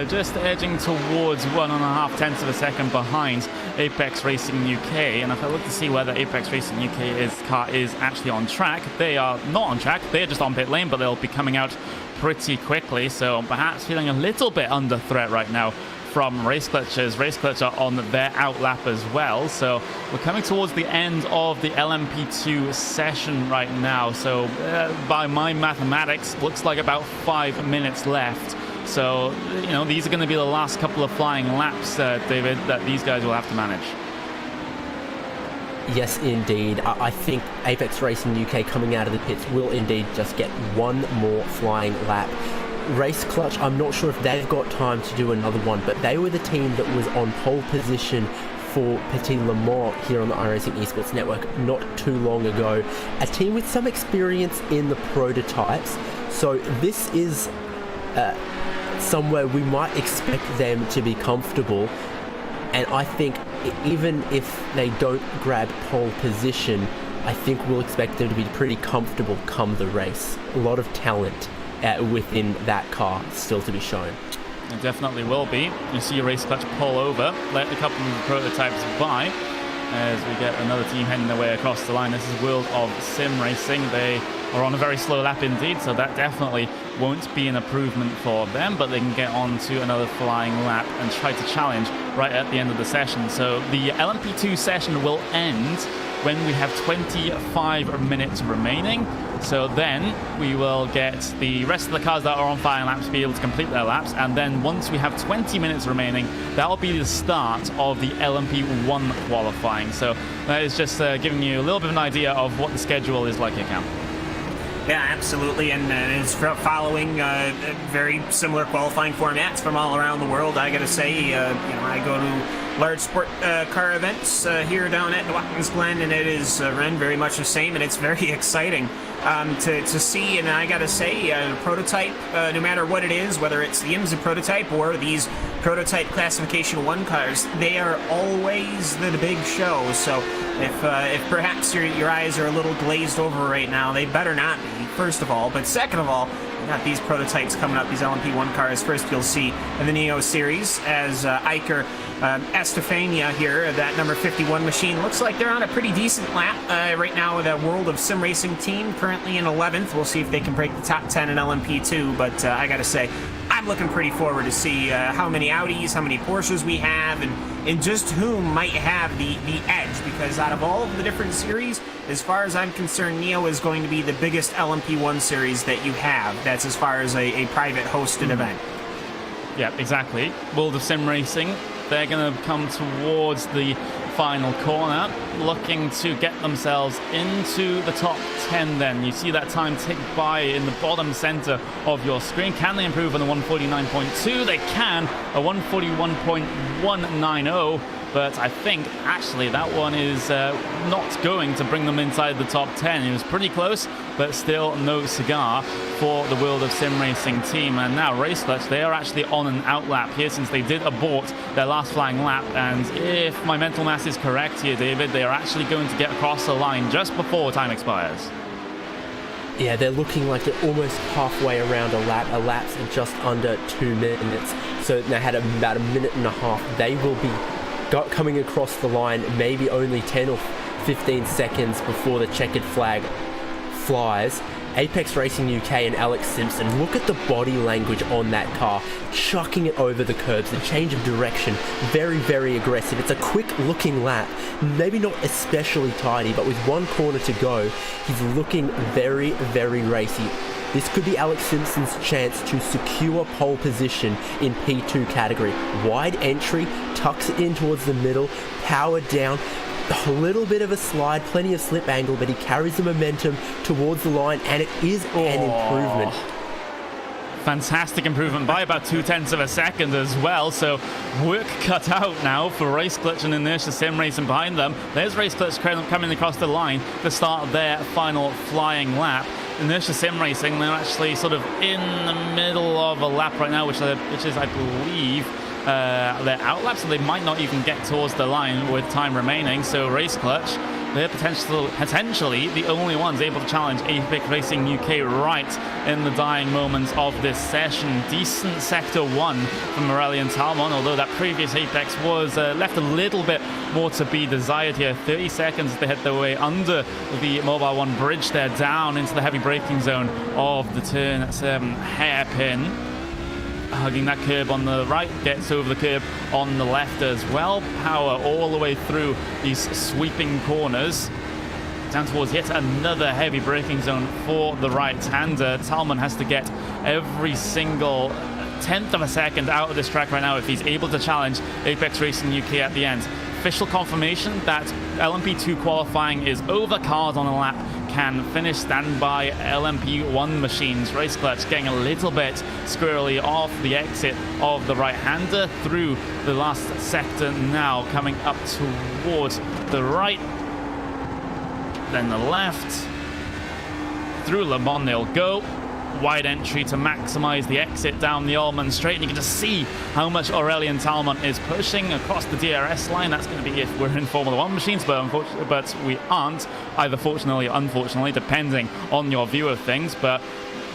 just edging towards 1.5 tenths of a second behind Apex Racing UK. And if I look to see whether Apex Racing UK's car is actually on track, they are not on track. They're just on pit lane, but they'll be coming out pretty quickly. So perhaps feeling a little bit under threat right now from RaceClutch, Race Clutch are on their outlap as well. So we're coming towards the end of the LMP2 session right now. So by my mathematics, looks like about 5 minutes left. So, you know, these are going to be the last couple of flying laps, David, that these guys will have to manage. Yes, indeed. I think Apex Racing UK coming out of the pits will indeed just get one more flying lap. Race Clutch, I'm not sure if they've got time to do another one, but they were the team that was on pole position for Petit Le Mans here on the iRacing Esports Network not too long ago. A team with some experience in the prototypes, so this is somewhere we might expect them to be comfortable. And I think even if they don't grab pole position, I think we'll expect them to be pretty comfortable come the race. A lot of talent within that car still to be shown. It definitely will be. You see Race Clutch pull over, let a couple of prototypes by as we get another team heading their way across the line. This is World of Sim Racing. They are on a very slow lap indeed, so that definitely won't be an improvement for them, but they can get on to another flying lap and try to challenge right at the end of the session. So the LMP2 session will end when we have 25 minutes remaining. So then we will get the rest of the cars that are on flying laps be able to complete their laps, and then once we have 20 minutes remaining, that'll be the start of the LMP1 qualifying. So that is just giving you a little bit of an idea of what the schedule is like here, Cam. Yeah, absolutely, and it's following very similar qualifying formats from all around the world. I gotta say, you know, I go to large sport car events here down at Watkins Glen, and it is run very much the same, and it's very exciting to see. And I gotta say, prototype, no matter what it is, whether it's the IMSA prototype or these prototype classification 1 cars, they are always the big show. So if perhaps your eyes are a little glazed over right now, they better not be, first of all. But second of all, we got these prototypes coming up, these LMP1 cars. First, you'll see in the Neo Series as Iker Estefania here, that number 51 machine. Looks like they're on a pretty decent lap right now with a World of Sim Racing team, currently in 11th. We'll see if they can break the top 10 in LMP2, but I gotta say, I'm looking pretty forward to see how many Audis, how many Porsches we have, and just whom might have the edge, because out of all of the different series, as far as I'm concerned, Neo is going to be the biggest LMP1 series that you have. That's as far as a private hosted event. Yeah, exactly. World of Sim Racing, they're going to come towards the final corner, looking to get themselves into the top 10 then. You see that time tick by in the bottom center of your screen. Can they improve on the 149.2? They can, a 141.190. But I think actually that one is not going to bring them inside the top 10. It was pretty close, but still no cigar for the World of Sim Racing team. And now Race Clutch, they are actually on an outlap here since they did abort their last flying lap. And if my mental math is correct here, David, they are actually going to get across the line just before time expires. Yeah, they're looking like they're almost halfway around a lap. A lap's in just under 2 minutes. So they had about a minute and a half. They will be coming across the line maybe only 10 or 15 seconds before the checkered flag flies. Apex Racing UK and Alex Simpson, look at the body language on that car, chucking it over the curbs, the change of direction, very, very aggressive. It's a quick looking lap, maybe not especially tidy, but with 1 corner to go, he's looking very, very racy. This could be Alex Simpson's chance to secure pole position in P2 category. Wide entry, tucks it in towards the middle, power down, a little bit of a slide, plenty of slip angle, but he carries the momentum towards the line, and it is an improvement. Fantastic improvement by about 0.2 of a second as well. So work cut out now for Race Clutch and Inertia Sim Racing behind them. There's Race Clutch coming across the line to start their final flying lap. Inertia Sim Racing, they're actually sort of in the middle of a lap right now, which is, I believe, their outlap, so they might not even get towards the line with time remaining. So Race Clutch, they're potentially the only ones able to challenge Apex Racing UK right in the dying moments of this session. Decent Sector 1 from Aurelian Talmon, although that previous Apex was left a little bit more to be desired here. 30 seconds as they head their way under the Mobile 1 bridge there, down into the heavy braking zone of the turn 7 hairpin. Hugging that curb on the right, gets over the curb on the left as well. Power all the way through these sweeping corners. Down towards yet another heavy braking zone for the right-hander. Talmon has to get every single tenth of a second out of this track right now if he's able to challenge Apex Racing UK at the end. Official confirmation that LMP2 qualifying is over. Cars on the lap can finish standby LMP1 machines. Race Clutch getting a little bit squirrely off the exit of the right-hander through the last sector now, coming up towards the right, then the left. Through Le Mans they'll go. Wide entry to maximize the exit down the Allman Straight, and you can just see how much Aurelian Talmon is pushing across the DRS line. That's going to be if we're in Formula 1 machines, but we aren't, either fortunately or unfortunately, depending on your view of things. But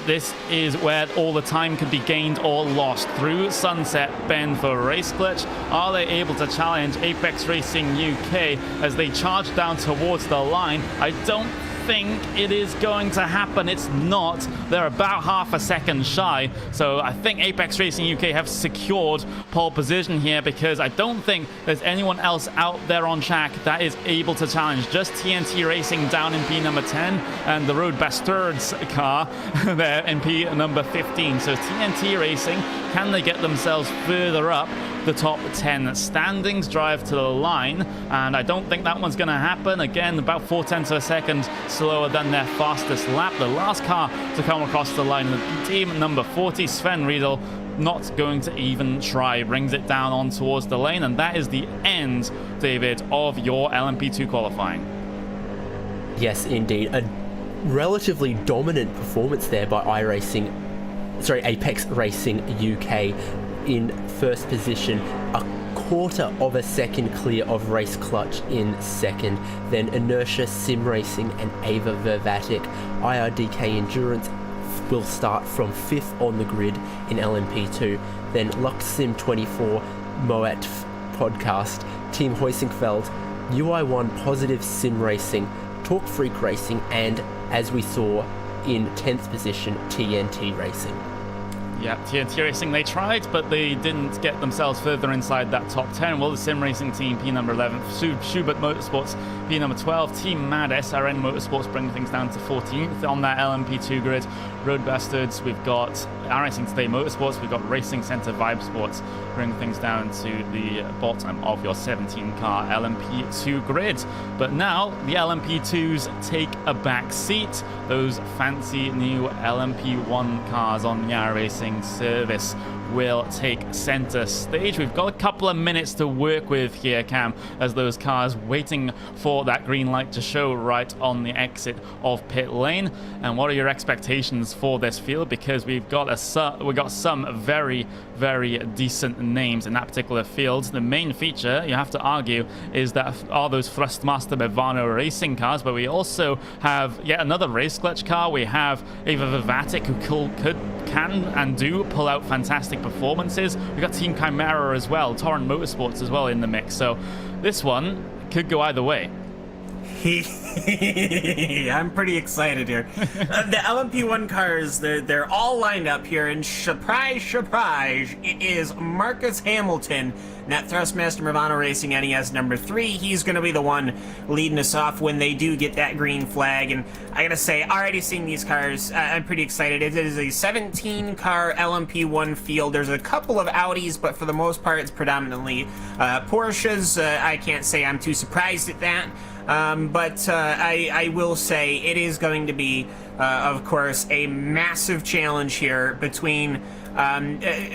this is where all the time can be gained or lost. Through Sunset Bend for Race Clutch. Are they able to challenge Apex Racing UK as they charge down towards the line? I don't think it is going to happen. It's not. They're about half a second shy, so I think Apex Racing UK have secured pole position here, because I don't think there's anyone else out there on track that is able to challenge. Just TNT Racing down in P number 10 and the Road Bastards car there in P number 15. So TNT Racing, can they get themselves further up the top 10 standings, drive to the line? And I don't think that one's going to happen. Again, about 0.4 of a second slower than their fastest lap. The last car to come across the line, the team number 40, Sven Riedel, not going to even try. Brings it down on towards the lane, and that is the end, David, of your LMP2 qualifying. Yes, indeed. A relatively dominant performance there by Apex Racing UK in first position, a quarter of a second clear of Race Clutch in second, then Inertia Sim Racing and Ava Vervatic. IRDK Endurance will start from 5th on the grid in LMP2, then Lux Sim 24, Moet Podcast, Team Hoisingfeld, UI1 Positive Sim Racing, Talk Freak Racing, and as we saw in 10th position, TNT Racing. Yeah, TNT Racing, they tried, but they didn't get themselves further inside that top 10. Well, the Sim Racing team, P number 11, Schubert Motorsports, P number 12, Team Mad SRN Motorsports bring things down to 14th on that LMP2 grid. Road Bastards, we've got Racing Today Motorsports, we've got Racing Center Vibe Sports, bring things down to the bottom of your 17-car LMP2 grid. But now, the LMP2s take a back seat. Those fancy new LMP1 cars on the iRacing service will take center stage. We've got a couple of minutes to work with here, Cam, as those cars waiting for that green light to show right on the exit of pit lane. And what are your expectations for this field? Because we've got some very, very decent names in that particular field. The main feature, you have to argue, is that are those Thrustmaster Bevano racing cars, but we also have yet another Race Clutch car. We have Ava Vivatic, who can and do pull out fantastic performances. We've got Team Chimera as well, Torrent Motorsports as well in the mix. So this one could go either way. I'm pretty excited here. The LMP1 cars, they're all lined up here, and surprise, surprise, it is Marcus Hamilton, that Thrustmaster Movano Racing NES number 3. He's going to be the one leading us off when they do get that green flag. And I gotta say, already seeing these cars, I'm pretty excited. It is a 17-car LMP1 field. There's a couple of Audis, but for the most part, it's predominantly Porsches. I can't say I'm too surprised at that. But I will say it is going to be, of course, a massive challenge here between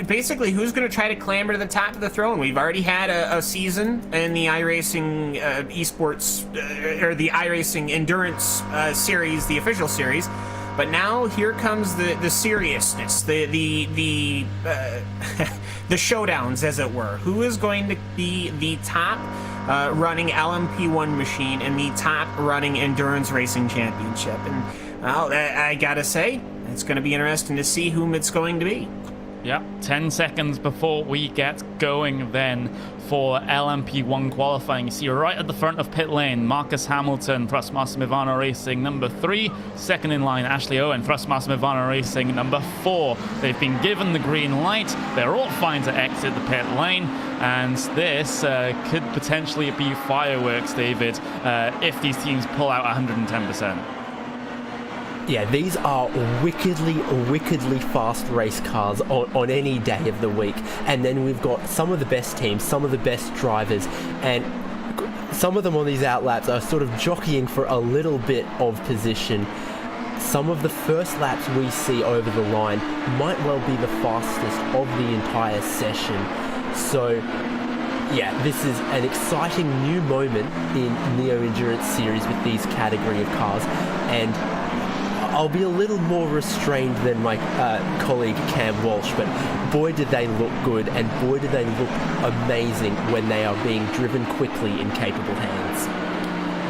basically who's going to try to clamber to the top of the throne. We've already had a season in the iRacing esports, or the iRacing Endurance series, the official series. But now here comes the seriousness, the the showdowns, as it were. Who is going to be the top running LMP1 machine and the top running endurance racing championship? And well, I gotta say, it's going to be interesting to see whom it's going to be. Yeah, 10 seconds before we get going then for LMP1 qualifying. You see right at the front of pit lane, Marcus Hamilton, Thrustmaster Movano Racing, number 3. Second in line, Ashley Owen, Thrustmaster Movano Racing, number 4. They've been given the green light. They're all fine to exit the pit lane. And this could potentially be fireworks, David, if these teams pull out 110%. Yeah, these are wickedly fast race cars on any day of the week. And then we've got some of the best teams, some of the best drivers, and some of them on these outlaps are sort of jockeying for a little bit of position. Some of the first laps we see over the line might well be the fastest of the entire session. So yeah, this is an exciting new moment in Neo Endurance Series with these category of cars, and I'll be a little more restrained than my colleague Cam Walsh, but boy did they look good, and boy did they look amazing when they are being driven quickly in capable hands.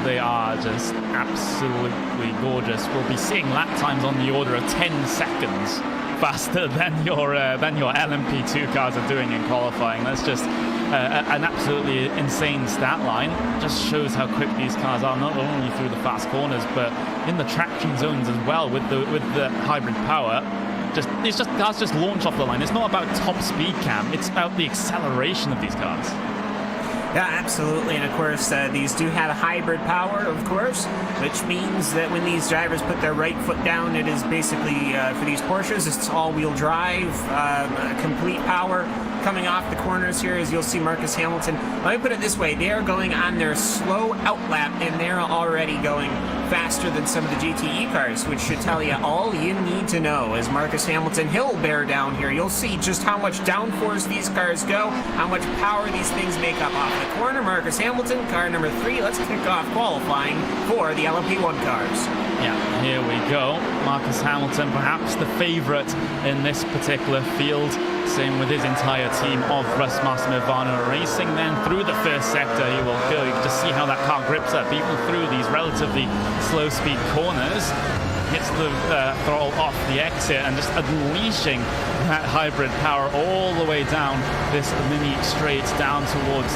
They are just absolutely gorgeous. We'll be seeing lap times on the order of 10 seconds faster than your LMP2 cars are doing in qualifying. That's just an absolutely insane stat line. Just shows how quick these cars are, not only through the fast corners, but in the traction zones as well with the hybrid power. Cars just launch off the line. It's not about top speed, Cam. It's about the acceleration of these cars. Yeah, absolutely. And of course, these do have hybrid power, of course, which means that when these drivers put their right foot down, it is basically, for these Porsches, it's all-wheel drive, complete power coming off the corners here, as you'll see Marcus Hamilton. Let me put it this way. They are going on their slow outlap, and they're already going faster than some of the GTE cars, which should tell you all you need to know. As Marcus Hamilton, he'll bear down here. You'll see just how much downforce these cars go, how much power these things make up off the corner. Marcus Hamilton, car number 3. Let's kick off qualifying for the LMP1 cars. Yeah, here we go. Marcus Hamilton, perhaps the favorite in this particular field. Same with his entire team of Thrustmaster Movano Racing. Then through the first sector he will go. You can just see how that car grips up even through these relatively slow speed corners. Hits the throttle off the exit and just unleashing that hybrid power all the way down this mini straight down towards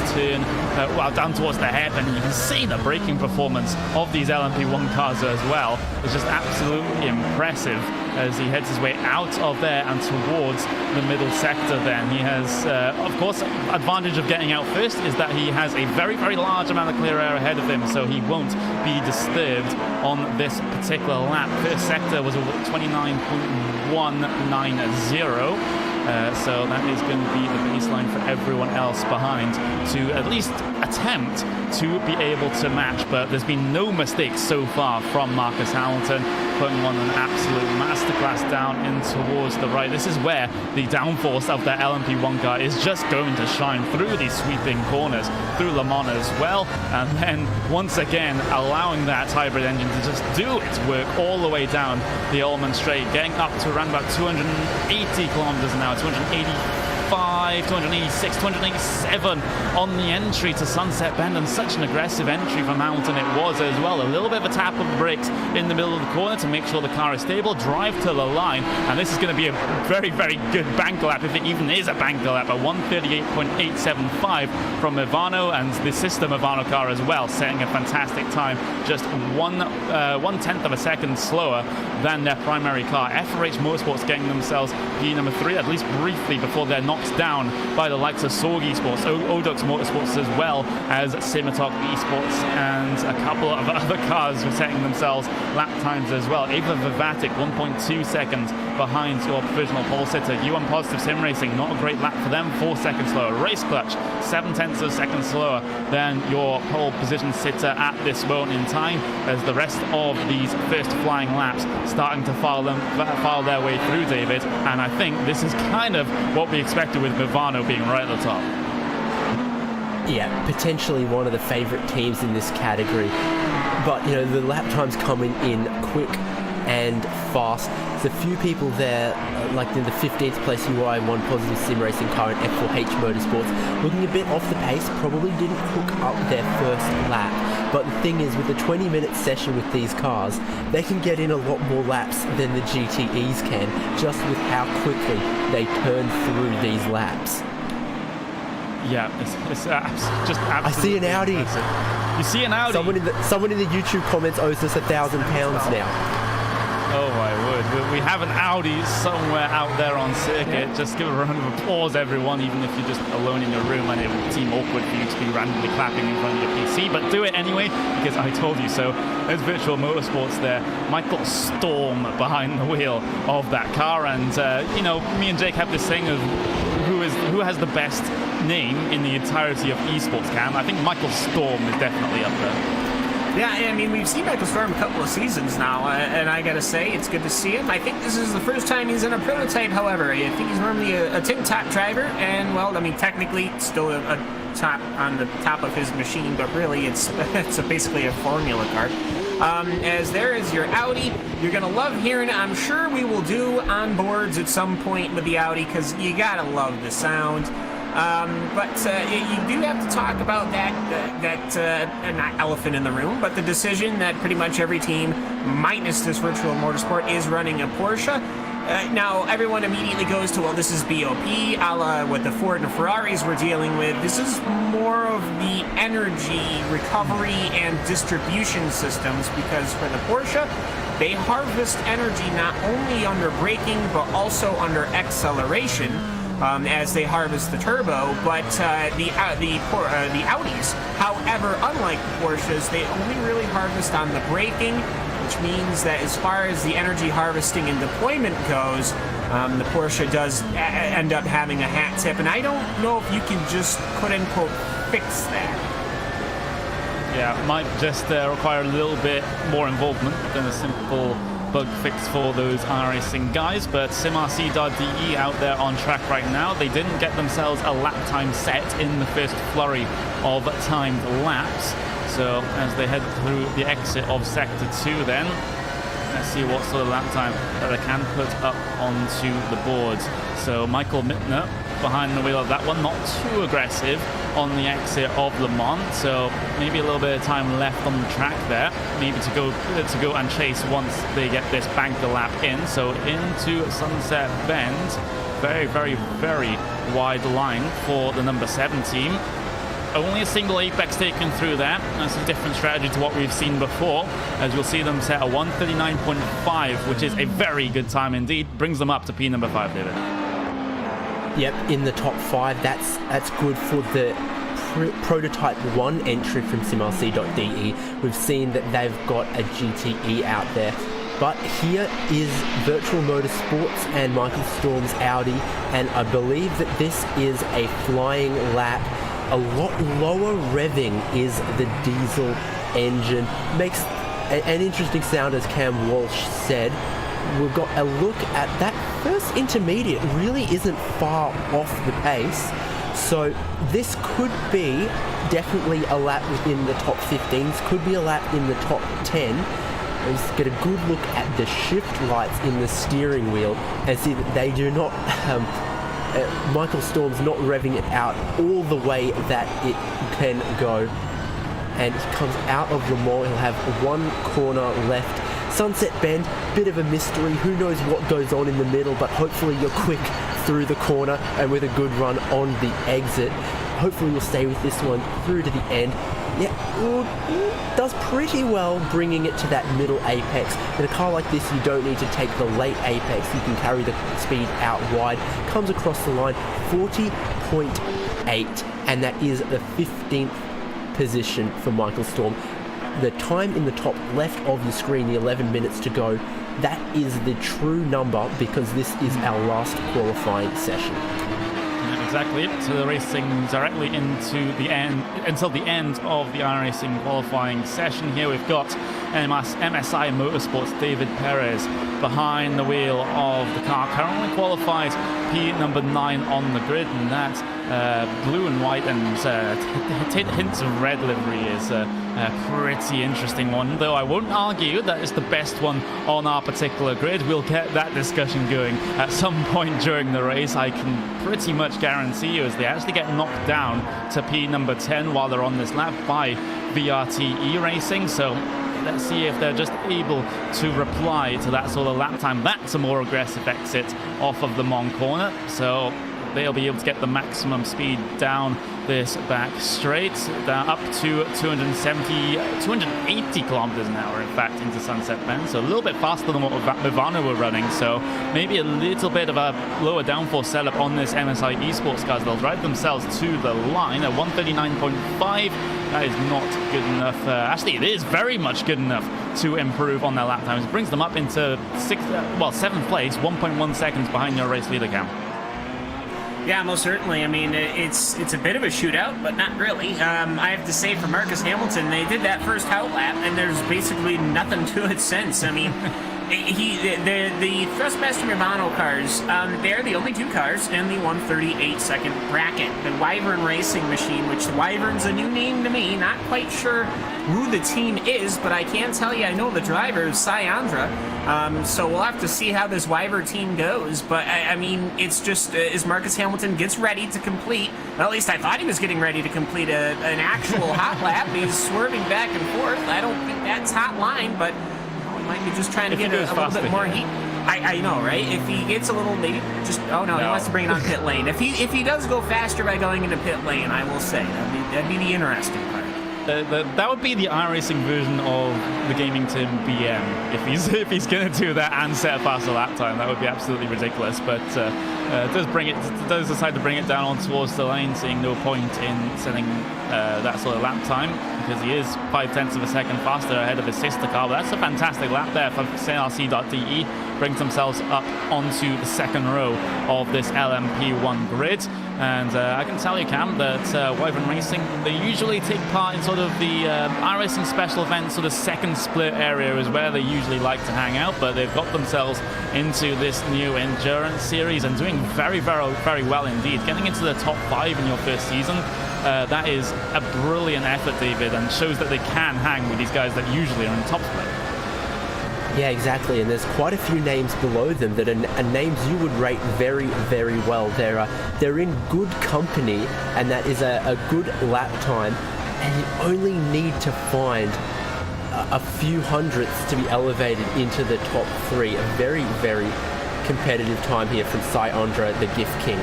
down towards the hairpin. And you can see the braking performance of these LMP1 cars as well. It's just absolutely impressive as he heads his way out of there and towards the middle sector. Then he has, of course, advantage of getting out first is that he has a very, very large amount of clear air ahead of him, so he won't be disturbed on this particular lap. First sector was a 29.190. So that is going to be the baseline for everyone else behind to at least attempt to be able to match. But there's been no mistakes so far from Marcus Hamilton, putting on an absolute masterclass down in towards the right. This is where the downforce of that LMP1 car is just going to shine through these sweeping corners, through Le Mans as well, and then once again allowing that hybrid engine to just do its work all the way down the Ullman Straight, getting up to around about 280 kilometers an hour, 285, 286, 287 on the entry to Sunset Bend, and such an aggressive entry from Hamilton it was as well. A little bit of a tap of the brakes in the middle of the corner to make sure the car is stable, drive to the line, and this is going to be a very, very good bank lap, if it even is a bank lap, at 138.875 from Movano, and the sister Movano car as well, setting a fantastic time, just 1/10 of a second slower than their primary car. FRH Motorsports getting themselves P number 3, at least briefly, before they're knocked down by the likes of Sorg Esports, Odux Motorsports, as well as Simatok Esports, and a couple of other cars were setting themselves lap times as well. Ava Vivatic, 1.2 seconds behind your provisional pole sitter. U1 Positive Sim Racing, not a great lap for them, 4 seconds slower. Race Clutch, 0.7 of a second slower than your pole position sitter at this moment in time, as the rest of these first flying laps starting to file their way through, David. And I think this is kind of what we expected with Movano being right at the top. Yeah, potentially one of the favorite teams in this category. But, you know, the lap times coming in quick and fast. There's a few people there, like in the 15th place UI1 Positive Sim Racing car in F4H Motorsports, looking a bit off the pace, probably didn't hook up their first lap. But the thing is, with a 20-minute session with these cars, they can get in a lot more laps than the GTEs can, just with how quickly they turn through these laps. Yeah, it's just absolutely I see an Audi. impressive. You see an Audi? Someone in the YouTube comments owes us £1,000 now. Oh my word, we have an Audi somewhere out there on circuit. Just give a round of applause, everyone, even if you're just alone in your room and it would seem awkward for you to be randomly clapping in front of your PC. But do it anyway, because I told you so. There's Virtual Motorsports there. Michael Storm behind the wheel of that car. And, you know, me and Jake have this saying of who has the best name in the entirety of esports, Cam. I think Michael Storm is definitely up there. Yeah, I mean, we've seen Michael Storm a couple of seasons now, and I gotta say, it's good to see him. I think this is the first time he's in a prototype, however. I think he's normally a tip-top driver, and, well, I mean, technically, still a top on the top of his machine, but really, it's basically a formula car. As there is your Audi. You're gonna love hearing it. I'm sure we will do onboards at some point with the Audi, because you gotta love the sound. But you do have to talk about that not elephant in the room, but the decision that pretty much every team, minus this Virtual Motorsport, is running a Porsche. Now, everyone immediately goes to, well, this is BOP, a la what the Ford and Ferraris were dealing with. This is more of the energy recovery and distribution systems, because for the Porsche, they harvest energy not only under braking, but also under acceleration. As they harvest the turbo, but the Audis, however, unlike the Porsches, they only really harvest on the braking, which means that as far as the energy harvesting and deployment goes, the Porsche does end up having a hat tip, and I don't know if you can just, quote-unquote, fix that. Yeah, it might just require a little bit more involvement than a simple bug fix for those iRacing guys, but SimRC.de out there on track right now. They didn't get themselves a lap time set in the first flurry of timed laps, so as they head through the exit of Sector 2 then, let's see what sort of lap time that they can put up onto the boards. So Michael Mittner behind the wheel of that one, not too aggressive on the exit of Le Mans, so maybe a little bit of time left on the track there, maybe to go and chase once they get this banker lap in. So into Sunset Bend, very, very, very wide line for the number 7 team. Only a single apex taken through there. That's a different strategy to what we've seen before, as you'll see them set a 1:39.5, which is a very good time indeed. Brings them up to P number 5, David. Yep, in the top 5. That's good for the Prototype 1 entry from SimRC.de. We've seen that they've got a GTE out there. But here is Virtual Motorsports and Michael Storm's Audi, and I believe that this is a flying lap. A lot lower revving is the diesel engine. Makes an interesting sound, as Cam Walsh said. We've got a look at that first intermediate, really isn't far off the pace. So this could be definitely a lap within the top 15s, could be a lap in the top 10. Let's get a good look at the shift lights in the steering wheel and see that they do not... Michael Storm's not revving it out all the way that it can go. And he comes out of Le Mans, he'll have one corner left. Sunset Bend, bit of a mystery, who knows what goes on in the middle, but hopefully you're quick through the corner and with a good run on the exit. Hopefully you'll stay with this one through to the end. Yeah, does pretty well bringing it to that middle apex. In a car like this, you don't need to take the late apex. You can carry the speed out wide. Comes across the line, 40.8, and that is the 15th position for Michael Storm. The time in the top left of your screen, the 11 minutes to go, that is the true number, because this is our last qualifying session. Exactly. So they're racing directly into the end, until the end of the iRacing qualifying session. Here we've got MSI Motorsports David Perez behind the wheel of the car, currently qualified P number 9 on the grid, and that blue and white and hints of red livery is a pretty interesting one, though I won't argue that it's the best one on our particular grid. We'll get that discussion going at some point during the race. I can pretty much guarantee you, as they actually get knocked down to P number 10 while they're on this lap by VRT Racing. So let's see if they're just able to reply to that sort of lap time. That's a more aggressive exit off of the Mon corner, so they'll be able to get the maximum speed down this back straight, down up to 280 kilometers an hour, in fact, into Sunset Bend. So a little bit faster than what Movano were running. So maybe a little bit of a lower downforce setup on this MSI esports cars. They'll drive themselves to the line at 139.5. That is not good enough. Actually, it is very much good enough to improve on their lap times. It brings them up into 7th place, 1.1 seconds behind your race leader, Cam. Yeah, most certainly. I mean, it's a bit of a shootout, but not really. I have to say, for Marcus Hamilton, they did that first out lap, and there's basically nothing to it since. I mean, the Thrustmaster Movano cars, they're the only 2 cars in the 138-second bracket. The Wyvern Racing Machine, which the Wyvern's a new name to me, not quite sure who the team is, but I can tell you I know the driver is Syandra. So we'll have to see how this Wyvern team goes. But, I mean, it's just as Marcus Hamilton gets ready to complete, well, at least I thought he was getting ready to complete an actual hot lap. He's swerving back and forth. I don't think that's hot line, but he might be just trying to get a little bit more heat. I know, right? If he gets a little, maybe just, oh no, he wants to bring it on pit lane. If he does go faster by going into pit lane, I will say, that'd be the interesting part. That would be the iRacing version of the gaming team BM. If he's going to do that and set a faster lap time, that would be absolutely ridiculous. But does decide to bring it down on towards the lane, seeing no point in setting that sort of lap time, because he is 0.5 of a second faster ahead of his sister car. But that's a fantastic lap there for CRC.de. Brings themselves up onto the 2nd row of this LMP1 grid. And I can tell you, Cam, that Wyvern Racing, they usually take part in sort of the iRacing special event, sort of 2nd split area is where they usually like to hang out, but they've got themselves into this new endurance series and doing very, very, very well indeed. Getting into the top 5 in your first season, that is a brilliant effort, David, and shows that they can hang with these guys that usually are in top split. Yeah, exactly, and there's quite a few names below them that are names you would rate very, very well. They're in good company, and that is a good lap time, and you only need to find a few hundredths to be elevated into the top 3. A very, very competitive time here from Syandra, the Gift King.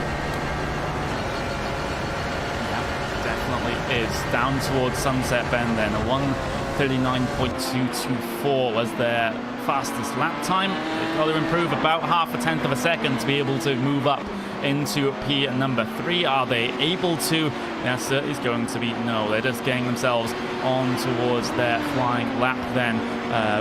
Yeah, definitely is. Down towards Sunset Bend then, a 139.224 was their fastest lap time. They've got to improve about 0.5 of a second to be able to move up into P number 3. Are they able to? The answer is going to be no. They're just getting themselves on towards their flying lap then.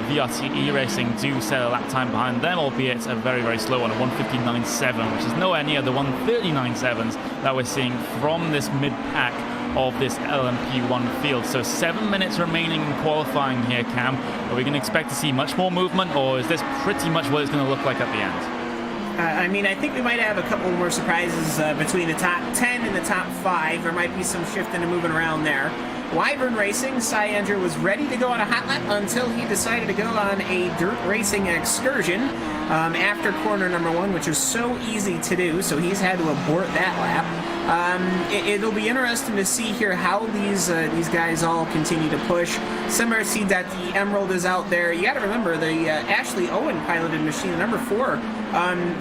VRT Racing do set a lap time behind them, albeit a very, very slow one, a 159.7, which is nowhere near the 139.7s that we're seeing from this mid-pack of this LMP1 field. So 7 minutes remaining in qualifying here, Cam. Are we going to expect to see much more movement, or is this pretty much what it's going to look like at the end? I mean, I think we might have a couple more surprises between the top 10 and the top 5. There might be some shifting and moving around there. Wyvern Racing, Syandra was ready to go on a hot lap until he decided to go on a dirt racing excursion after corner number 1, which is so easy to do, so he's had to abort that lap. It'll be interesting to see here how these guys all continue to push. SimRC.de Emerald is out there. You got to remember the Ashley Owen piloted machine, number 4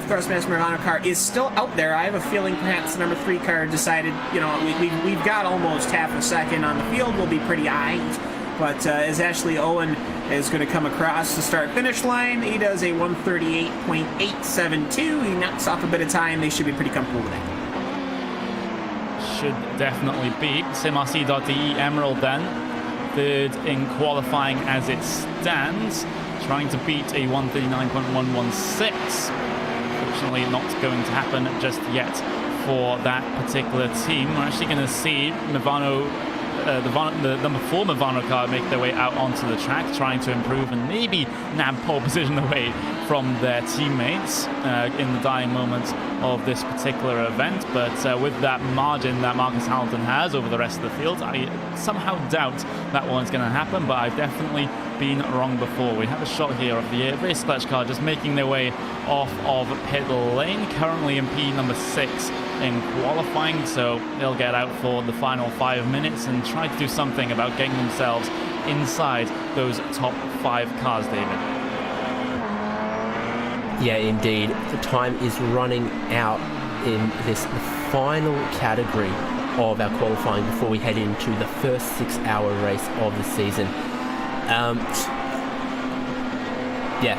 Thrustmaster Movano car, is still out there. I have a feeling perhaps the number 3 car decided, you know, we've got almost 0.5 seconds on the field. We'll be pretty high. But as Ashley Owen is going to come across the start-finish line, he does a 138.872. He knocks off a bit of time. They should be pretty comfortable with that. Should definitely be. SimRC.de Emerald then, 3rd in qualifying as it stands, trying to beat a 139.116. Fortunately, not going to happen just yet for that particular team. We're actually going to see Movano the number 4 Movano car make their way out onto the track, trying to improve and maybe nab pole position away from their teammates in the dying moments of this particular event. But with that margin that Marcus Hamilton has over the rest of the field, I somehow doubt that one's going to happen, but I've definitely been wrong before. We have a shot here of the race clutch car just making their way off of pit lane, currently in P number 6 in qualifying, so they'll get out for the final 5 minutes and try to do something about getting themselves inside those top 5 cars, David. Yeah, indeed. The time is running out in this final category of our qualifying before we head into the first 6-hour race of the season. Yeah.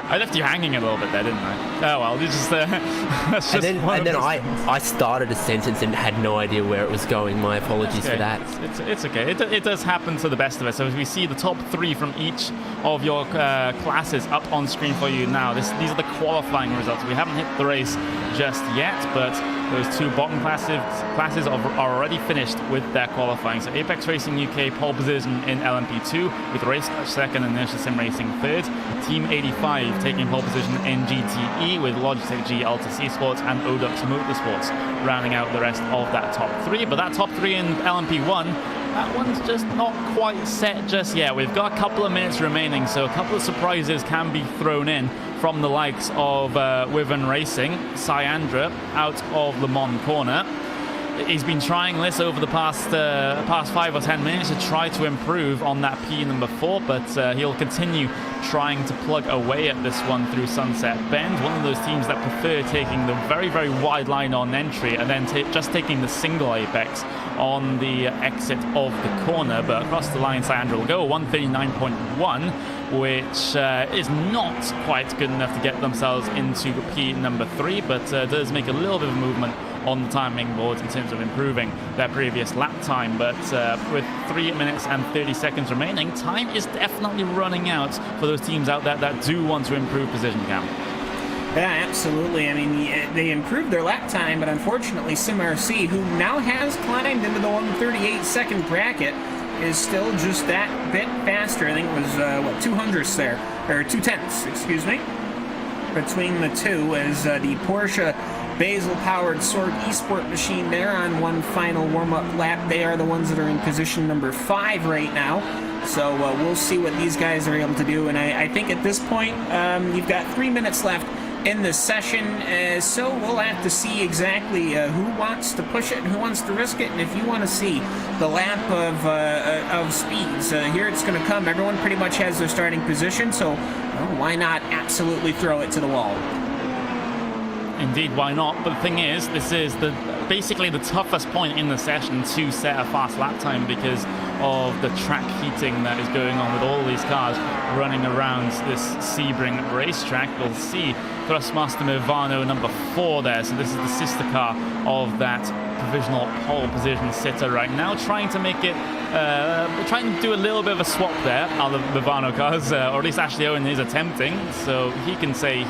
I left you hanging a little bit there, didn't I? Oh well, you just that's just and then I started a sentence and had no idea where it was going. My apologies for that. It's okay. It does happen to the best of us. So as we see the top 3 from each of your classes up on screen for you now. These are the qualifying results. We haven't hit the race just yet, but those 2 bottom classes are already finished with their qualifying. So Apex Racing UK pole position in LMP2 with Race Clutch second and Inertia Sim Racing third. Team 85 taking pole position in GTE with Logitech G Alta C Sports and Odux Motorsports rounding out the rest of that top 3. But that top 3 in LMP1, that one's just not quite set just yet. We've got a couple of minutes remaining, so a couple of surprises can be thrown in from the likes of Wiven Racing, Syandra out of Le Mans corner. He's been trying this over the past 5 or 10 minutes to try to improve on that P number 4, but he'll continue trying to plug away at this one through Sunset Bend. One of those teams that prefer taking the very, very wide line on entry and then just taking the single apex on the exit of the corner. But across the line, Syandra will go 139.1, which is not quite good enough to get themselves into P number 3, but does make a little bit of movement on the timing boards in terms of improving their previous lap time. But with 3 minutes and 30 seconds remaining, time is definitely running out for those teams out there that do want to improve position, Cam. Yeah, absolutely. I mean, they improved their lap time, but unfortunately SimRC, who now has climbed into the 138-second bracket, is still just that bit faster. I think it was, 2 hundredths there, or 2 tenths, excuse me, between the two, as the Porsche Basel-powered Sword Esport machine there on one final warm-up lap. They are the ones that are in position number 5 right now. So we'll see what these guys are able to do. And I think at this point, you've got 3 minutes left in the session, so we'll have to see exactly who wants to push it and who wants to risk it. And if you want to see the lap of speeds, here it's going to come. Everyone pretty much has their starting position, so why not absolutely throw it to the wall? Indeed, why not? But the thing is, this is basically the toughest point in the session to set a fast lap time because of the track heating that is going on with all these cars running around this Sebring racetrack. We'll see Thrustmaster Movano number 4 there. So this is the sister car of that provisional pole position sitter right now, trying to make it, trying to do a little bit of a swap there out of the Movano cars, or at least Ashley Owen is attempting, so he can say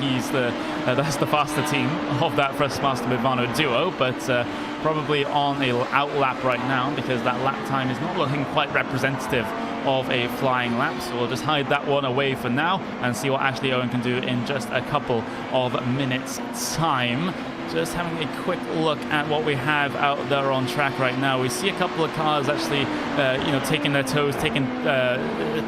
that's the faster team of that Thrustmaster Movano duo, but probably on a out lap right now because that lap time is not looking quite representative of a flying lap. So we'll just hide that one away for now and see what Ashley Owen can do in just a couple of minutes time. Just having a quick look at what we have out there on track right now. We see a couple of cars actually, taking their toes, taking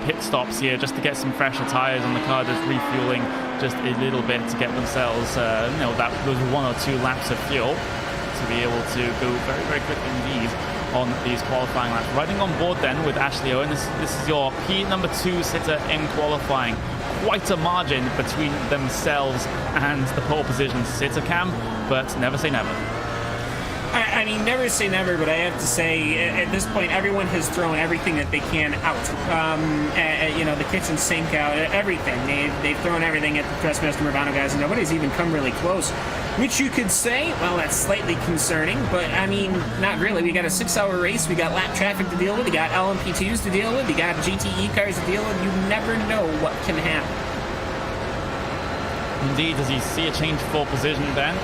pit stops here just to get some fresher tires on the car, just refueling just a little bit to get themselves, those 1 or 2 laps of fuel to be able to go very, very quick indeed on these qualifying laps. Riding on board then with Ashley Owen, this is your P number 2 sitter in qualifying. Quite a margin between themselves and the pole position sitter, Cam, but never say never. I mean, never say never, but I have to say, at this point, everyone has thrown everything that they can out. The kitchen sink out, everything. They've thrown everything at the Thrustmaster Movano guys, and nobody's even come really close. Which you could say, well, that's slightly concerning, but I mean, not really. We got a 6-hour race, we got lap traffic to deal with, we got LMP2s to deal with, we got GTE cars to deal with. You never know what can happen. Indeed, as you see a change for position then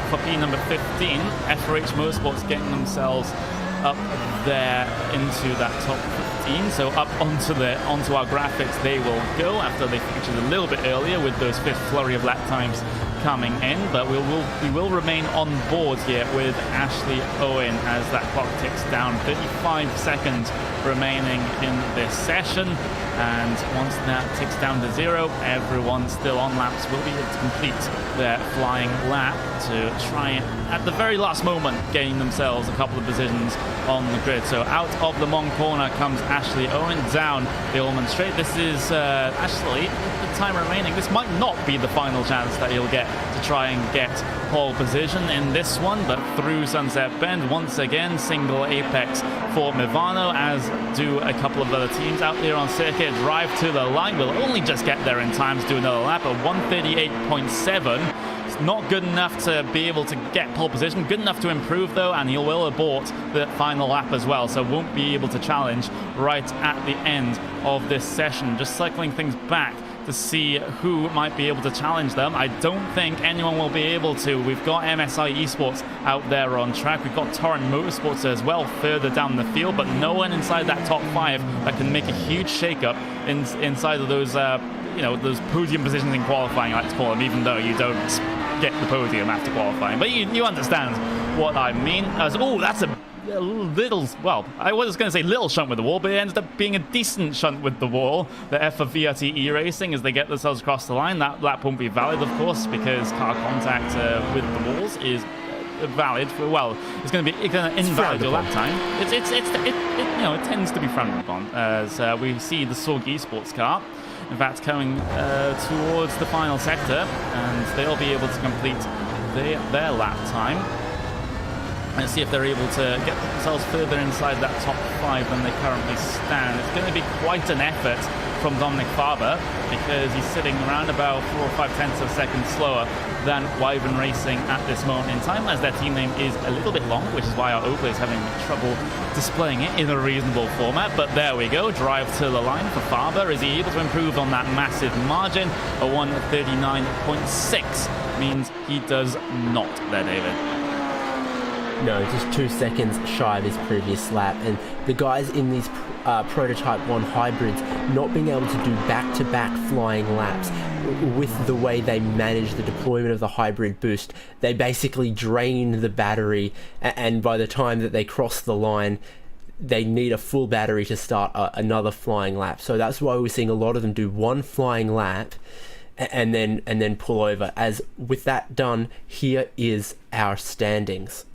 for P number 15, FRH Motorsports getting themselves up there into that top 15. So up onto our graphics they will go after they featured a little bit earlier with those fifth flurry of lap times coming in, but we will remain on board here with Ashley Owen as that clock ticks down. 35 seconds remaining in this session, and once that ticks down to 0, everyone still on laps will be able to complete their flying lap to try and, at the very last moment, gain themselves a couple of positions on the grid. So out of the Mon corner comes Ashley Owen down the Ullman Straight. This is Ashley, the time remaining. This might not be the final chance that he'll get to try and get pole position in this one, but through Sunset Bend, once again, single apex for Mivano, as do a couple of other teams out there on circuit. Drive to the line, will only just get there in time to do another lap at 138.7. It's not good enough to be able to get pole position, good enough to improve though, and he will abort the final lap as well, so won't be able to challenge right at the end of this session. Just cycling things back to see who might be able to challenge them. I don't think anyone will be able to. We've got MSI Esports out there on track. We've got Torrent Motorsports as well further down the field, but no one inside that top 5 that can make a huge shake-up inside of those, those podium positions in qualifying, I like to call them, even though you don't get the podium after qualifying. But you understand what I mean. That's a little, well, I was going to say little shunt with the wall, but it ended up being a decent shunt with the wall. The F of VRT E-Racing as they get themselves across the line. That lap won't be valid, of course, because car contact with the walls is valid for, well, it's going to invalid your lap time. It tends to be frowned upon as we see the Sorg Esports car, in fact, coming towards the final sector, and they'll be able to complete their lap time. And see if they're able to get themselves further inside that top 5 than they currently stand. It's going to be quite an effort from Dominic Farber, because he's sitting around about 4 or 5 tenths of a second slower than Wyvern Racing at this moment in time, as their team name is a little bit long, which is why our Oakley is having trouble displaying it in a reasonable format. But there we go, drive to the line for Farber. Is he able to improve on that massive margin? A 139.6 means he does not there, David. No, just 2 seconds shy of his previous lap, and the guys in these Prototype 1 hybrids not being able to do back-to-back flying laps with the way they manage the deployment of the hybrid boost. They basically drain the battery, and by the time that they cross the line, they need a full battery to start another flying lap. So that's why we're seeing a lot of them do one flying lap and then pull over. As with that done, here is our standings.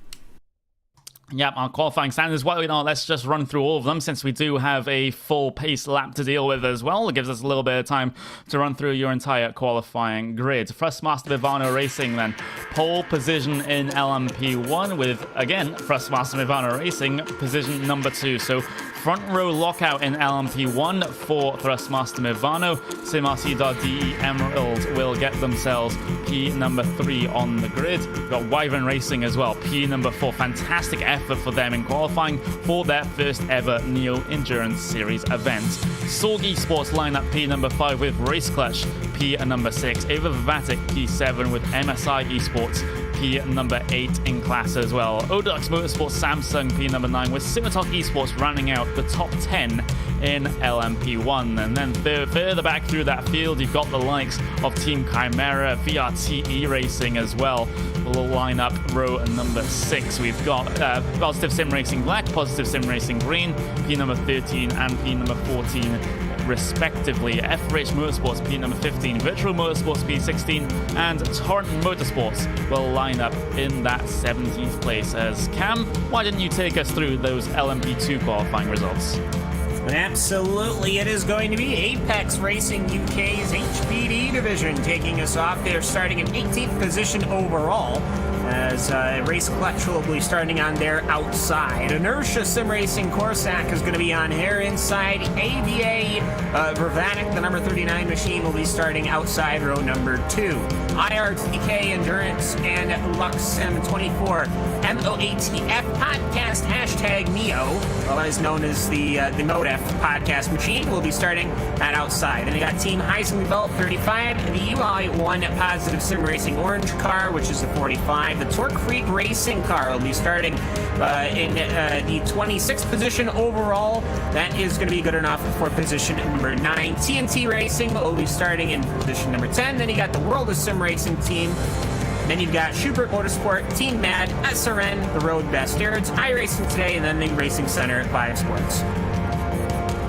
Yep, our qualifying standards. Well, let's just run through all of them, since we do have a full pace lap to deal with as well. It gives us a little bit of time to run through your entire qualifying grid. Thrustmaster Mivano Racing then. Pole position in LMP1 with, again, Thrustmaster Mivano Racing, position number 2. So front row lockout in LMP1 for Thrustmaster Mivano. SimRC.de Emerald will get themselves P number 3 on the grid. We've got Wyvern Racing as well, P number 4. Fantastic effort for them in qualifying for their first ever Neo Endurance Series event. Sorg Esports lineup P number 5 with Race Clutch P number 6. Ava Vavatic P7 with MSI Esports P number 8 in class as well. Odux Motorsports Samsung P number 9 with Simitok Esports rounding out the top 10 in LMP1. And then further back through that field, you've got the likes of Team Chimera, VRT E-Racing as well. We'll line up row number 6. We've got Positive Sim Racing Black, Positive Sim Racing Green, P number 13 and P number 14 respectively. FRH Motorsports P number 15, Virtual Motorsports P16, and Torrent Motorsports will line up in that 17th place. As Cam, why didn't you take us through those LMP2 qualifying results? Absolutely, it is going to be Apex Racing UK's HPD division taking us off. They're starting in 18th position overall, as Race Clutch will be starting on their outside. Inertia Sim Racing Corsac is going to be on here inside. AVA Vervatic, the number 39 machine, will be starting outside row number 2. IRTK Endurance and Lux Sim 24 MOATF Podcast #Neo, otherwise known as the ModeF podcast machine, will be starting at outside. And they got Team Heisenfeld 35, the UI1 Positive Sim Racing Orange car, which is the 45, the Torque Freak racing car will be starting in the 26th position overall. That is going to be good enough for position number 9. TNT Racing will be starting in position number 10. Then you got the World of Sim Racing team. Then you've got Schubert Motorsport, Team Mad, SRN, the Road Bastards, iRacing Today, and then the Racing Center at 5 Sports.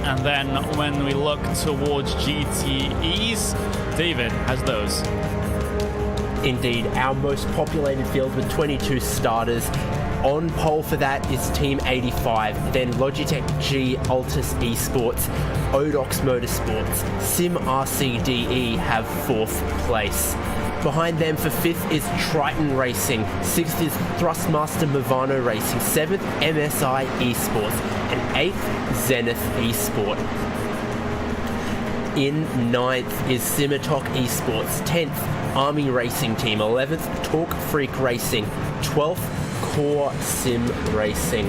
And then when we look towards GTEs, David has those. Indeed, our most populated field with 22 starters. On pole for that is Team 85, then Logitech G Altus Esports, Odox Motorsports, Sim RCDE have 4th place. Behind them for 5th is Triton Racing, 6th is Thrustmaster Movano Racing, 7th MSI Esports, and 8th Zenith Esport. In 9th is Simitok Esports, 10th Army Racing Team, 11th Torque Freak Racing, 12th Core Sim Racing.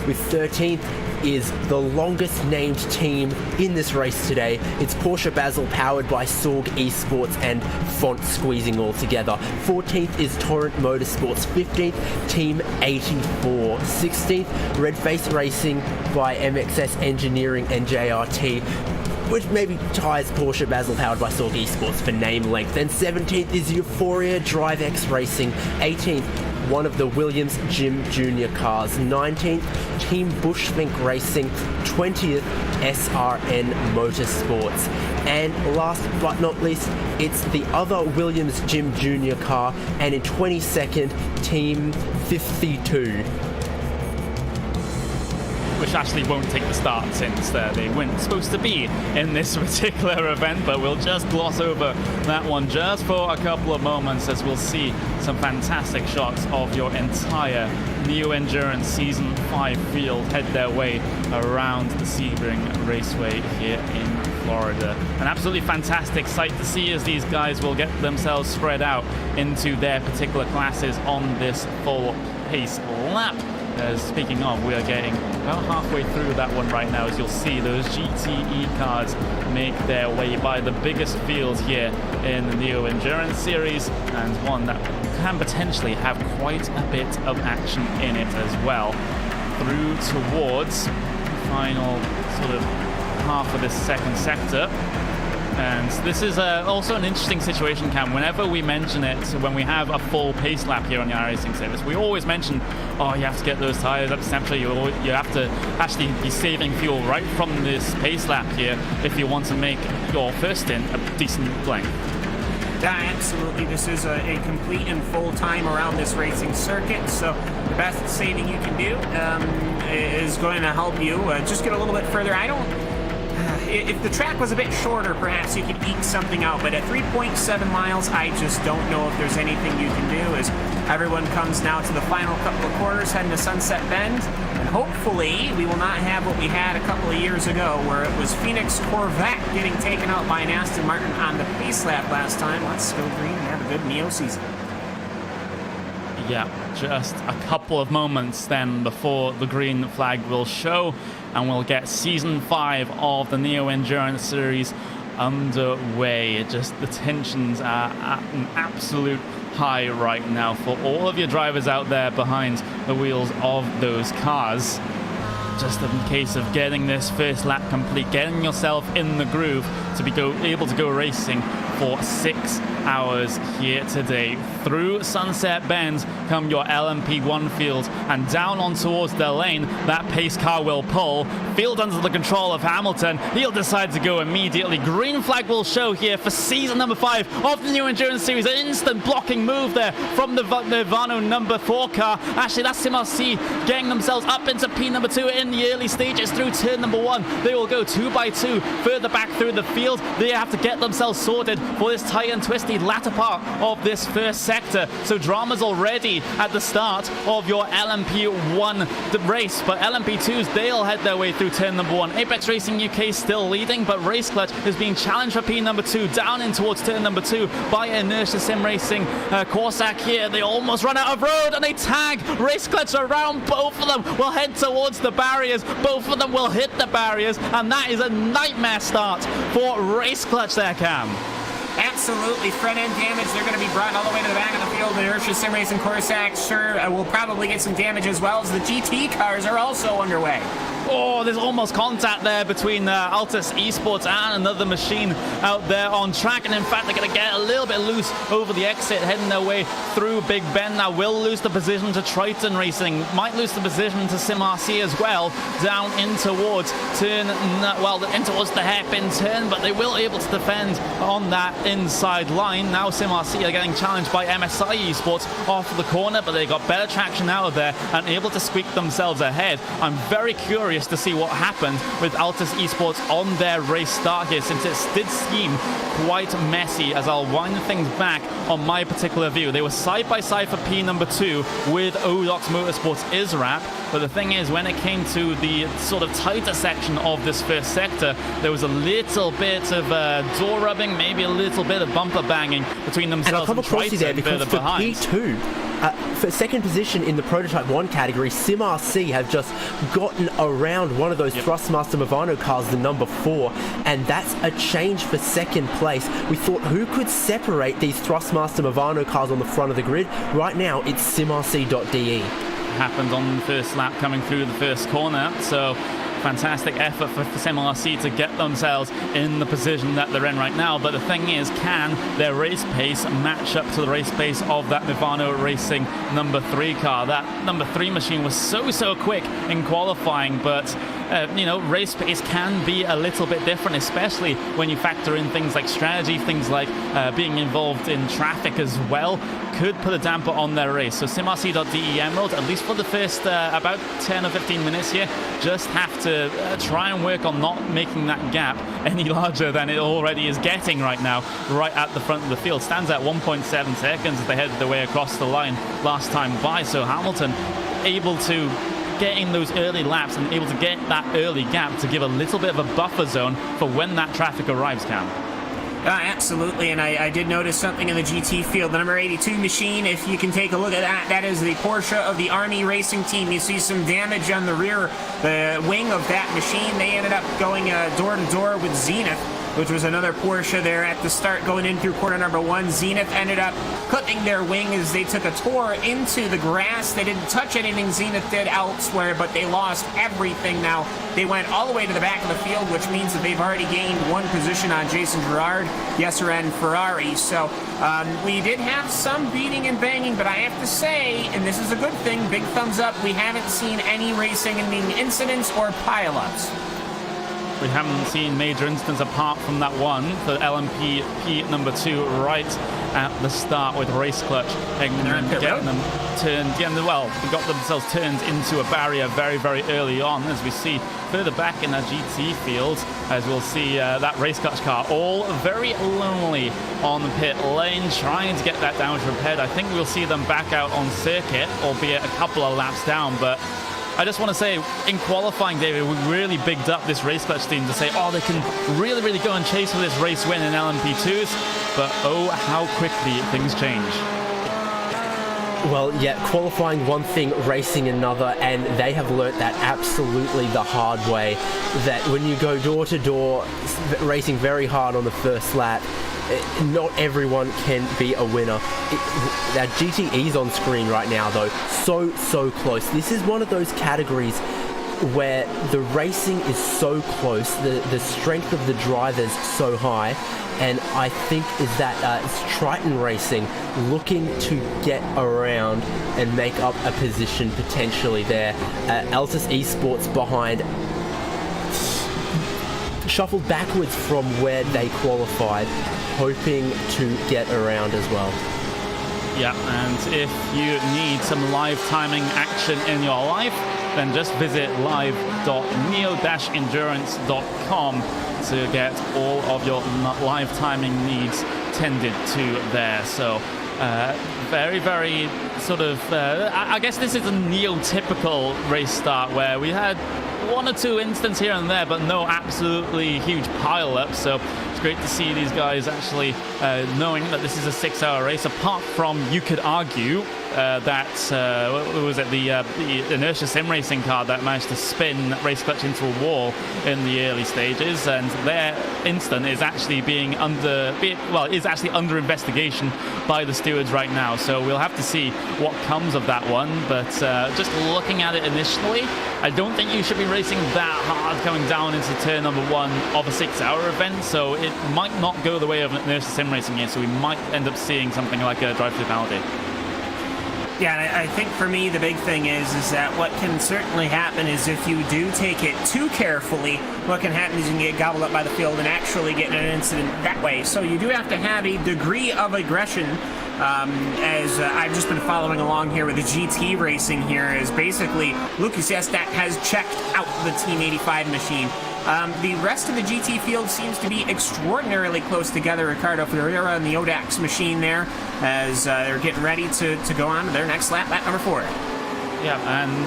With 13th is the longest named team in this race today. It's Porsche Basel powered by Sorg Esports and Font Squeezing all together. 14th is Torrent Motorsports. 15th Team 84. 16th Redface Racing by MXS Engineering and JRT, which maybe ties Porsche Basel powered by Sorg Esports for name length. Then 17th is Euphoria Drive X Racing. 18th, one of the Williams Jim Jr. cars. 19th, Team Bushfink Racing. 20th, SRN Motorsports. And last but not least, it's the other Williams Jim Jr. car, and in 22nd, Team 52. Which actually won't take the start since they weren't supposed to be in this particular event, but we'll just gloss over that one just for a couple of moments as we'll see some fantastic shots of your entire Neo Endurance Season 5 field head their way around the Sebring Raceway here in Florida. An absolutely fantastic sight to see as these guys will get themselves spread out into their particular classes on this full pace lap. Speaking of, we are getting about halfway through that one right now, as you'll see those GTE cars make their way by the biggest field here in the Neo Endurance Series, and one that can potentially have quite a bit of action in it as well. Through towards the final sort of half of this second sector. And this is also an interesting situation, Cam. Whenever we mention it, so when we have a full pace lap here on the iRacing service, we always mention, oh, you have to get those tires up to temperature. You have to actually be saving fuel right from this pace lap here if you want to make your first stint a decent length. Yeah, absolutely. This is a complete and full time around this racing circuit, so the best saving you can do is going to help you just get a little bit further. If the track was a bit shorter, perhaps you could eke something out, but at 3.7 miles, I just don't know if there's anything you can do, as everyone comes now to the final couple of quarters heading to Sunset Bend, and hopefully we will not have what we had a couple of years ago, where it was Phoenix Corvette getting taken out by an Aston Martin on the pace lap last time. Let's go green and have a good Neo season. Yeah, just a couple of moments then before the green flag will show, and we'll get Season 5 of the Neo Endurance Series underway. Just the tensions are at an absolute high right now for all of your drivers out there behind the wheels of those cars. Just in case of getting this first lap complete, getting yourself in the groove to be able to go racing for 6 hours here today. Through Sunset Bend come your LMP1 field, and down on towards the lane that pace car will pull. Field under the control of Hamilton. He'll decide to go immediately. Green flag will show here for season number 5 of the New Endurance Series. An instant blocking move there from the Nirvana number 4 car. Actually, that's SimRC getting themselves up into P number 2 in the early stages through turn number 1. They will go 2 by 2 further back through the field. They have to get themselves sorted for this tight and twisty latter part of this first sector. So drama's already at the start of your LMP1 race, but LMP2s, they'll head their way through turn number 1. Apex Racing UK still leading, but Race Clutch is being challenged for P number 2 down in towards turn number 2 by Inertia Sim Racing. Corsac here, they almost run out of road and they tag Race Clutch around. Both of them will head towards the barriers. Both of them will hit the barriers, and that is a nightmare start for Race Clutch there, Cam. Absolutely. Front end damage. They're going to be brought all the way to the back of the field. Inertia Sim Racing Corsac will probably get some damage as well, as the GT cars are also underway. Oh, there's almost contact there between Altus Esports and another machine out there on track. And in fact, they're going to get a little bit loose over the exit, heading their way through Big Ben. Now will lose the position to Triton Racing. Might lose the position to SimRC as well, down in towards in towards the hairpin turn. But they will able to defend on that inside line. Now SimRC are getting challenged by MSI Esports off the corner, but they got better traction out of there and able to squeak themselves ahead. I'm very curious to see what happened with Altus Esports on their race start here, since it did seem quite messy, as I'll wind things back on my particular view. They were side by side for P number 2 with Odox Motorsports ISRAP, but the thing is, when it came to the sort of tighter section of this first sector, there was a little bit of door rubbing, maybe a little bit of bumper banging between themselves and Triton there, because further for behind. P2, for second position in the Prototype 1 category, SimRC have just gotten around one of those Thrustmaster Movano cars, the number 4, and that's a change for second place. We thought, who could separate these Thrustmaster Movano cars on the front of the grid? Right now, it's SimRC.de. Happened on the first lap coming through the first corner, so fantastic effort for SimRC to get themselves in the position that they're in right now. But the thing is, can their race pace match up to the race pace of that Movano Racing number 3 car? That number 3 machine was so quick in qualifying, but race pace can be a little bit different, especially when you factor in things like strategy, things like being involved in traffic as well, could put a damper on their race. So SimRC.de Emerald, at least for the first about 10 or 15 minutes here, just have to try and work on not making that gap any larger than it already is getting right now, right at the front of the field. Stands at 1.7 seconds as they headed their way across the line last time by. So Hamilton able to get in those early laps and able to get that early gap to give a little bit of a buffer zone for when that traffic arrives, Cam. Absolutely, and I did notice something in the GT field. The number 82 machine, if you can take a look at that, that is the Porsche of the Army Racing Team. You see some damage on the rear, the wing of that machine. They ended up going door to door with Zenith, which was another Porsche there at the start going in through corner number 1. Zenith ended up clipping their wing as they took a tour into the grass. They didn't touch anything Zenith did elsewhere, but they lost everything. Now, they went all the way to the back of the field, which means that they've already gained one position on Jason Gerard, Yeser, and Ferrari. So we did have some beating and banging, but I have to say, and this is a good thing, big thumbs up, we haven't seen any racing incidents or pileups. We haven't seen major incidents apart from that one for LMP P number 2 right at the start with race clutch and getting them turned. They got themselves turned into a barrier very early on, as we see further back in that GT field, as we'll see that race clutch car all very lonely on the pit lane, trying to get that damage repaired. I think we'll see them back out on circuit, albeit a couple of laps down, but I just want to say, in qualifying, David, we really bigged up this race clutch team to say, oh, they can really go and chase for this race win in LMP2s, but oh, how quickly things change. Well, yeah, qualifying one thing, racing another, and they have learnt that absolutely the hard way, that when you go door to door, racing very hard on the first lap, not everyone can be a winner. That GTE's on screen right now, though, so close. This is one of those categories where the racing is so close, the strength of the drivers so high, and I think is that it's Triton Racing looking to get around and make up a position potentially there. Altus Esports behind, shuffled backwards from where they qualified, hoping to get around as well. Yeah, and if you need some live timing action in your life, then just visit live.neo-endurance.com to get all of your live timing needs tended to there. So very sort of, I guess this is a neo-typical race start where we had one or two incidents here and there, but no absolutely huge pile-ups. So it's great to see these guys actually knowing that this is a 6-hour race. Apart from, you could argue that what was it, the inertia sim racing car that managed to spin Race Clutch into a wall in the early stages, and their instant is actually actually under investigation by the stewards right now. So we'll have to see what comes of that one. But just looking at it initially, I don't think you should be racing that hard coming down into turn number 1 of a 6-hour event. So it might not go the way of an inertia sim racing here. So we might end up seeing something like a drive-through penalty. Yeah, and I think for me the big thing is that what can certainly happen is if you do take it too carefully, what can happen is you can get gobbled up by the field and actually get in an incident that way. So you do have to have a degree of aggression. As I've just been following along here with the GT racing here, is basically Lucas Estat has checked out the Team 85 machine. The rest of the GT field seems to be extraordinarily close together. Ricardo Ferreira and the Odax machine there, as they're getting ready to go on to their next lap number 4. Yeah, and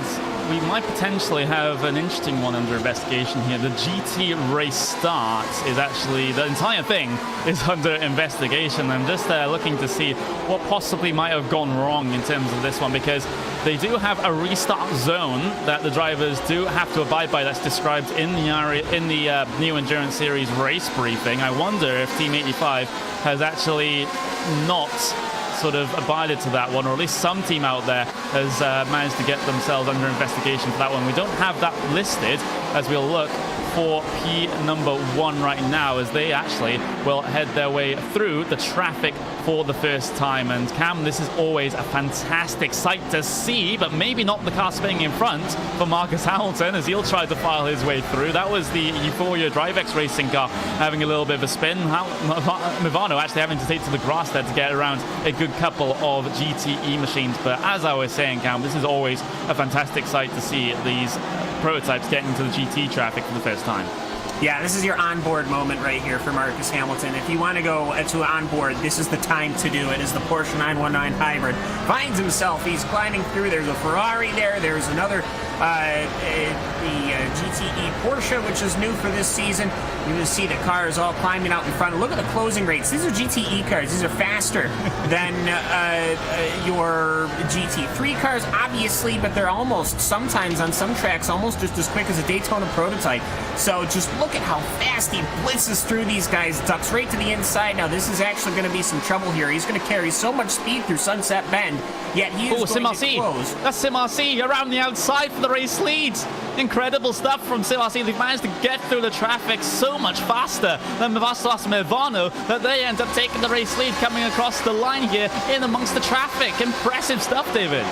we might potentially have an interesting one under investigation here. The GT race start is actually, the entire thing is under investigation. I'm just looking to see what possibly might have gone wrong in terms of this one, because they do have a restart zone that the drivers do have to abide by. That's described in the Neo Endurance Series race briefing. I wonder if Team 85 has actually not sort of abided to that one, or at least some team out there has managed to get themselves under investigation for that one. We don't have that listed as we'll look for P number 1 right now, as they actually will head their way through the traffic for the first time. And Cam, this is always a fantastic sight to see, but maybe not the car spinning in front for Marcus Hamilton as he'll try to file his way through. That was the Euphoria DriveX racing car having a little bit of a spin. Movano actually having to take to the grass there to get around a good couple of GTE machines. But as I was saying, Cam, this is always a fantastic sight to see these prototypes getting into the GT traffic for the first time. Yeah, this is your onboard moment right here for Marcus Hamilton. If you want to go to onboard, this is the time to do it, as the Porsche 919 Hybrid finds himself. He's climbing through. There's a Ferrari there. There's another, the GTE Porsche, which is new for this season. You can see the cars all climbing out in front. Look at the closing rates. These are GTE cars. These are faster than your GT3 cars, obviously, but they're almost, sometimes on some tracks, almost just as quick as a Daytona prototype. So just look at how fast he blitzes through these guys, ducks right to the inside. Now this is actually going to be some trouble here. He's going to carry so much speed through Sunset Bend, yet he is going to close. That's Sim RC around the outside for the race leads. Incredible stuff from Sim RC. They've managed to get through the traffic so much faster than Mavastas Movano that they end up taking the race lead, coming across the line here in amongst the traffic. Impressive stuff, David.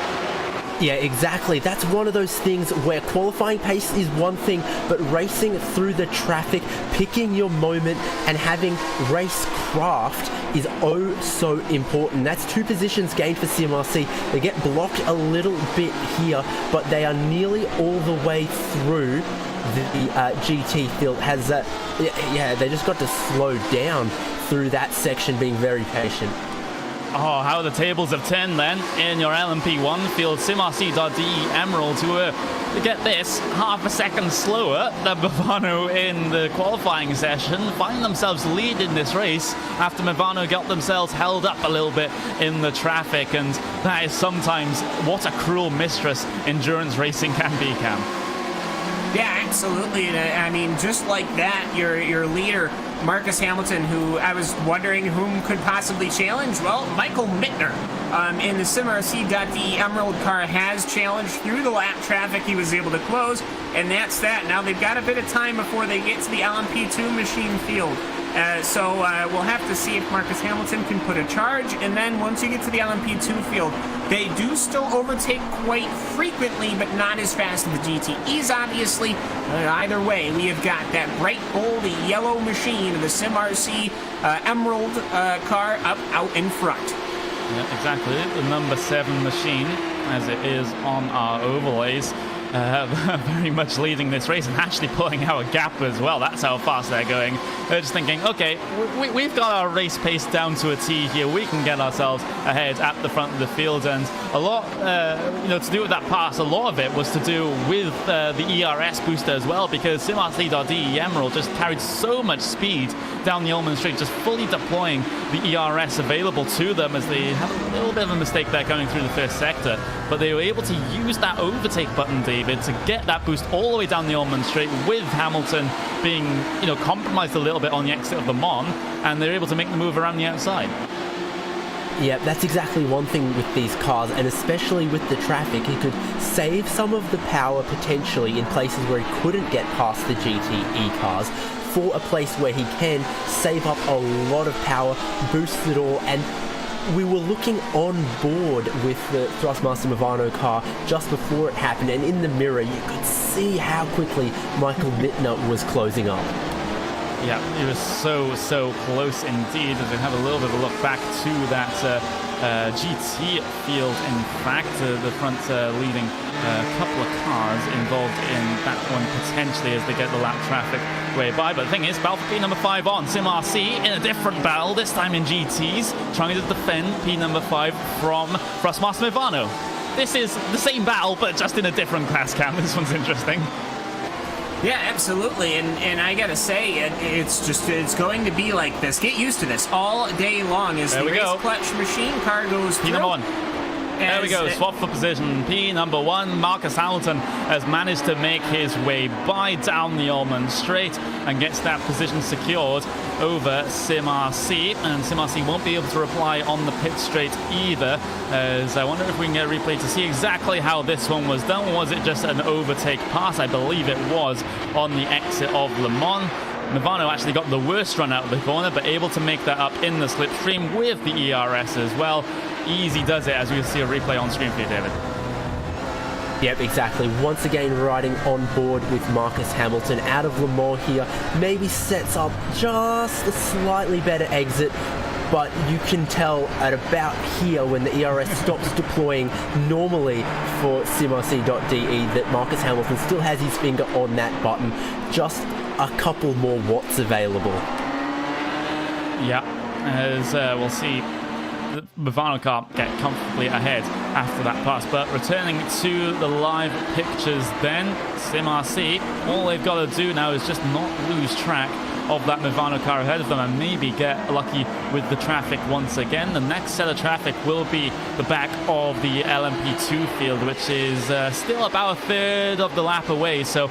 Yeah, exactly. That's one of those things where qualifying pace is one thing, but racing through the traffic, picking your moment, and having race craft is oh so important. That's 2 positions gained for CMRC. They get blocked a little bit here, but they are nearly all the way through the GT field. They just got to slow down through that section, being very patient. Oh, how the tables have turned then in your LMP1 field. SimRC.de Emerald, who were, get this, half a second slower than Movano in the qualifying session, find themselves leading this race after Movano got themselves held up a little bit in the traffic. And that is sometimes what a cruel mistress endurance racing can be, Cam. Yeah, absolutely. I mean, just like that, your leader, Marcus Hamilton, who I was wondering whom could possibly challenge. Well, Michael Mittner in the SimRC.de Emerald car has challenged through the lap traffic. He was able to close, and that's that. Now they've got a bit of time before they get to the LMP2 machine field. So we'll have to see if Marcus Hamilton can put a charge, and then once you get to the LMP2 field, they do still overtake quite frequently, but not as fast as the GTEs, obviously. Either way, we have got that bright, bold, yellow machine of the SimRC Emerald car up out in front. Yeah, exactly. The number 7 machine, as it is on our overlays. very much leading this race and actually pulling out a gap as well. That's how fast they're going. They're just thinking, okay, we've got our race pace down to a T here. We can get ourselves ahead at the front of the field. And a lot, to do with that pass, a lot of it was to do with the ERS booster as well, because SimRC.de Emerald just carried so much speed down the Ullman Straight, just fully deploying the ERS available to them, as they had a little bit of a mistake there going through the first sector. But they were able to use that overtake button, David, to get that boost all the way down the Ullman Straight, with Hamilton being, compromised a little bit on the exit of the Mon, and they're able to make the move around the outside. Yeah, that's exactly one thing with these cars, and especially with the traffic, he could save some of the power potentially in places where he couldn't get past the GTE cars, for a place where he can save up a lot of power, boost it all. And we were looking on board with the Thrustmaster Movano car just before it happened, and in the mirror you could see how quickly Michael Mittner was closing up. Yeah, it was so close indeed. As we have a little bit of a look back to that GT field, in fact, the front leading couple of cars involved in that one potentially as they get the lap traffic way by. But the thing is, battle for P number 5 on. SimRC in a different battle, this time in GTs, trying to defend P number 5 from Thrustmaster Movano. This is the same battle, but just in a different class cam. This one's interesting. Yeah, absolutely, and I gotta say, it's going to be like this. Get used to this all day long as the race clutch machine car goes through. P number 1. There we go, swap for position. P number 1, Marcus Hamilton, has managed to make his way by down the Ullman Straight and gets that position secured over SimRC. And SimRC won't be able to reply on the pit straight either, as I wonder if we can get a replay to see exactly how this one was done. Or was it just an overtake pass? I believe it was on the exit of Le Mans. Movano actually got the worst run out of the corner, but able to make that up in the slipstream with the ERS as well. Easy does it, as we'll see a replay on screen for you, David. Yep, exactly. Once again, riding on board with Marcus Hamilton out of Le Mans here. Maybe sets up just a slightly better exit, but you can tell at about here when the ERS stops deploying normally for SimRC.de that Marcus Hamilton still has his finger on that button. Just a couple more watts available. Yeah, as we'll see the Movano car get comfortably ahead after that pass. But returning to the live pictures then, SimRC, all they've got to do now is just not lose track of that Movano car ahead of them and maybe get lucky with the traffic once again. The next set of traffic will be the back of the LMP2 field, which is still about a third of the lap away, so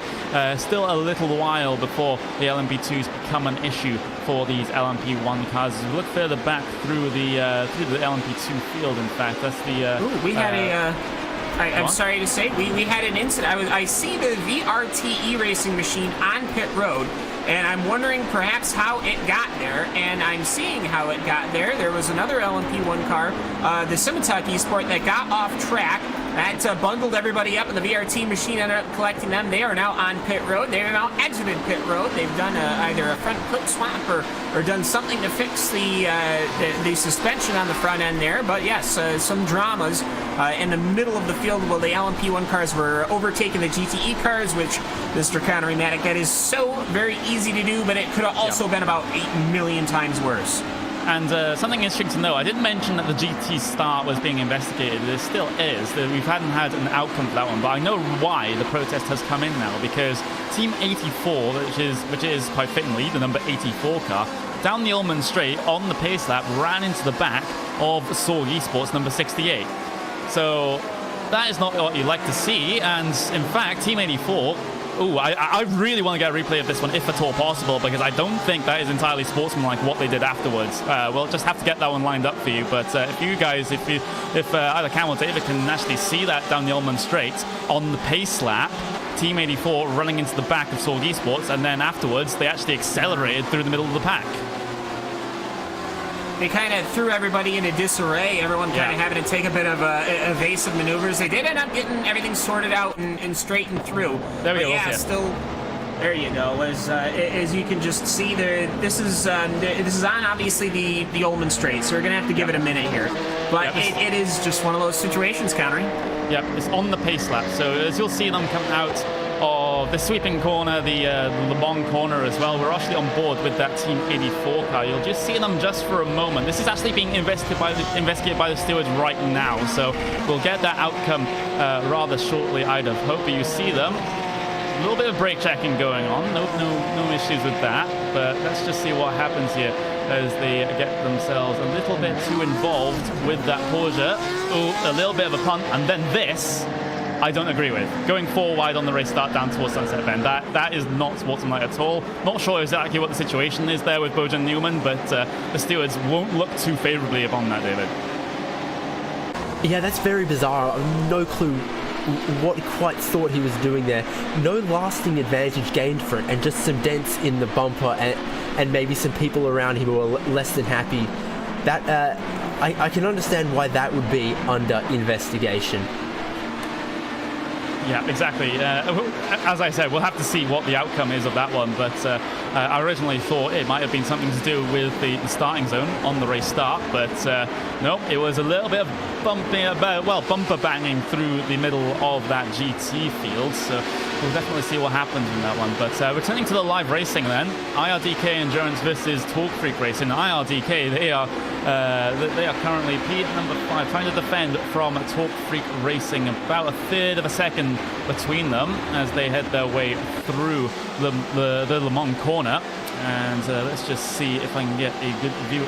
still a little while before the LMP2s become an issue for these LMP1 cars. As we look further back through the LMP2 field, in fact, that's the... we had I'm sorry to say, we had an incident. I see the VRTE racing machine on pit road, and I'm wondering perhaps how it got there, and I'm seeing how it got there. There was another LMP1 car, the Simatuck Esport, that got off track. That bundled everybody up, and the VRT machine ended up collecting them. They are now on pit road. They are now exited pit road. They've done either a front clip swap or done something to fix the suspension on the front end there. But yes, some dramas in the middle of the field while the LMP1 cars were overtaking the GTE cars, which, Mr. Connery-Matic, that is so very easy to do, but it could have also been about 8 million times worse. And something interesting to know, I didn't mention that the GT start was being investigated. There still is. We hadn't had an outcome for that one, but I know why the protest has come in now, because Team 84, which is quite fittingly the number 84 car, down the Ullman Straight on the pace lap ran into the back of Sorg Esports number 68. So that is not what you like to see, and in fact, Team 84... Ooh, I really want to get a replay of this one, if at all possible, because I don't think that is entirely sportsmanlike what they did afterwards. We'll just have to get that one lined up for you. But if you guys, if either Cam or David can actually see that down the Ullman Straight on the pace lap, Team 84 running into the back of Sorg Esports, and then afterwards they actually accelerated through the middle of the pack. They kind of threw everybody into disarray, everyone kind of having to take a bit of evasive maneuvers. They did end up getting everything sorted out and straightened through. There we go. Yeah, still, there you go. As you can just see, this is on obviously the Ullman Straight, so we're going to have to give it a minute here. But it is just one of those situations, Connery. Yep, it's on the pace lap. So as you'll see them come out of the sweeping corner, the Le Mans corner as well, we're actually on board with that Team 84 car. You'll just see them just for a moment. This is actually being investigated by the stewards right now, so we'll get that outcome rather shortly, I'd have hoped. But you see them. A little bit of brake checking going on. No issues with that. But let's just see what happens here as they get themselves a little bit too involved with that Porsche. Oh, a little bit of a punt, and then this I don't agree with. Going 4 wide on the race start down towards Sunset Bend, that is not sportsmanlike at all. Not sure exactly what the situation is there with Bojan Newman, but the stewards won't look too favourably upon that, David. Yeah, that's very bizarre. No clue what he quite thought he was doing there. No lasting advantage gained for it, and just some dents in the bumper and maybe some people around him who are less than happy. That I can understand why that would be under investigation. Yeah, exactly. As I said, we'll have to see what the outcome is of that one, but I originally thought it might have been something to do with the starting zone on the race start, but no, it was a little bit of bumper banging through the middle of that GT field, so we'll definitely see what happens in that one. But returning to the live racing then, IRDK Endurance versus Talk Freak Racing. IRDK, they are currently P number 5, trying to defend from Talk Freak Racing, about a third of a second between them as they head their way through the Le Mans corner. And let's just see if I can get a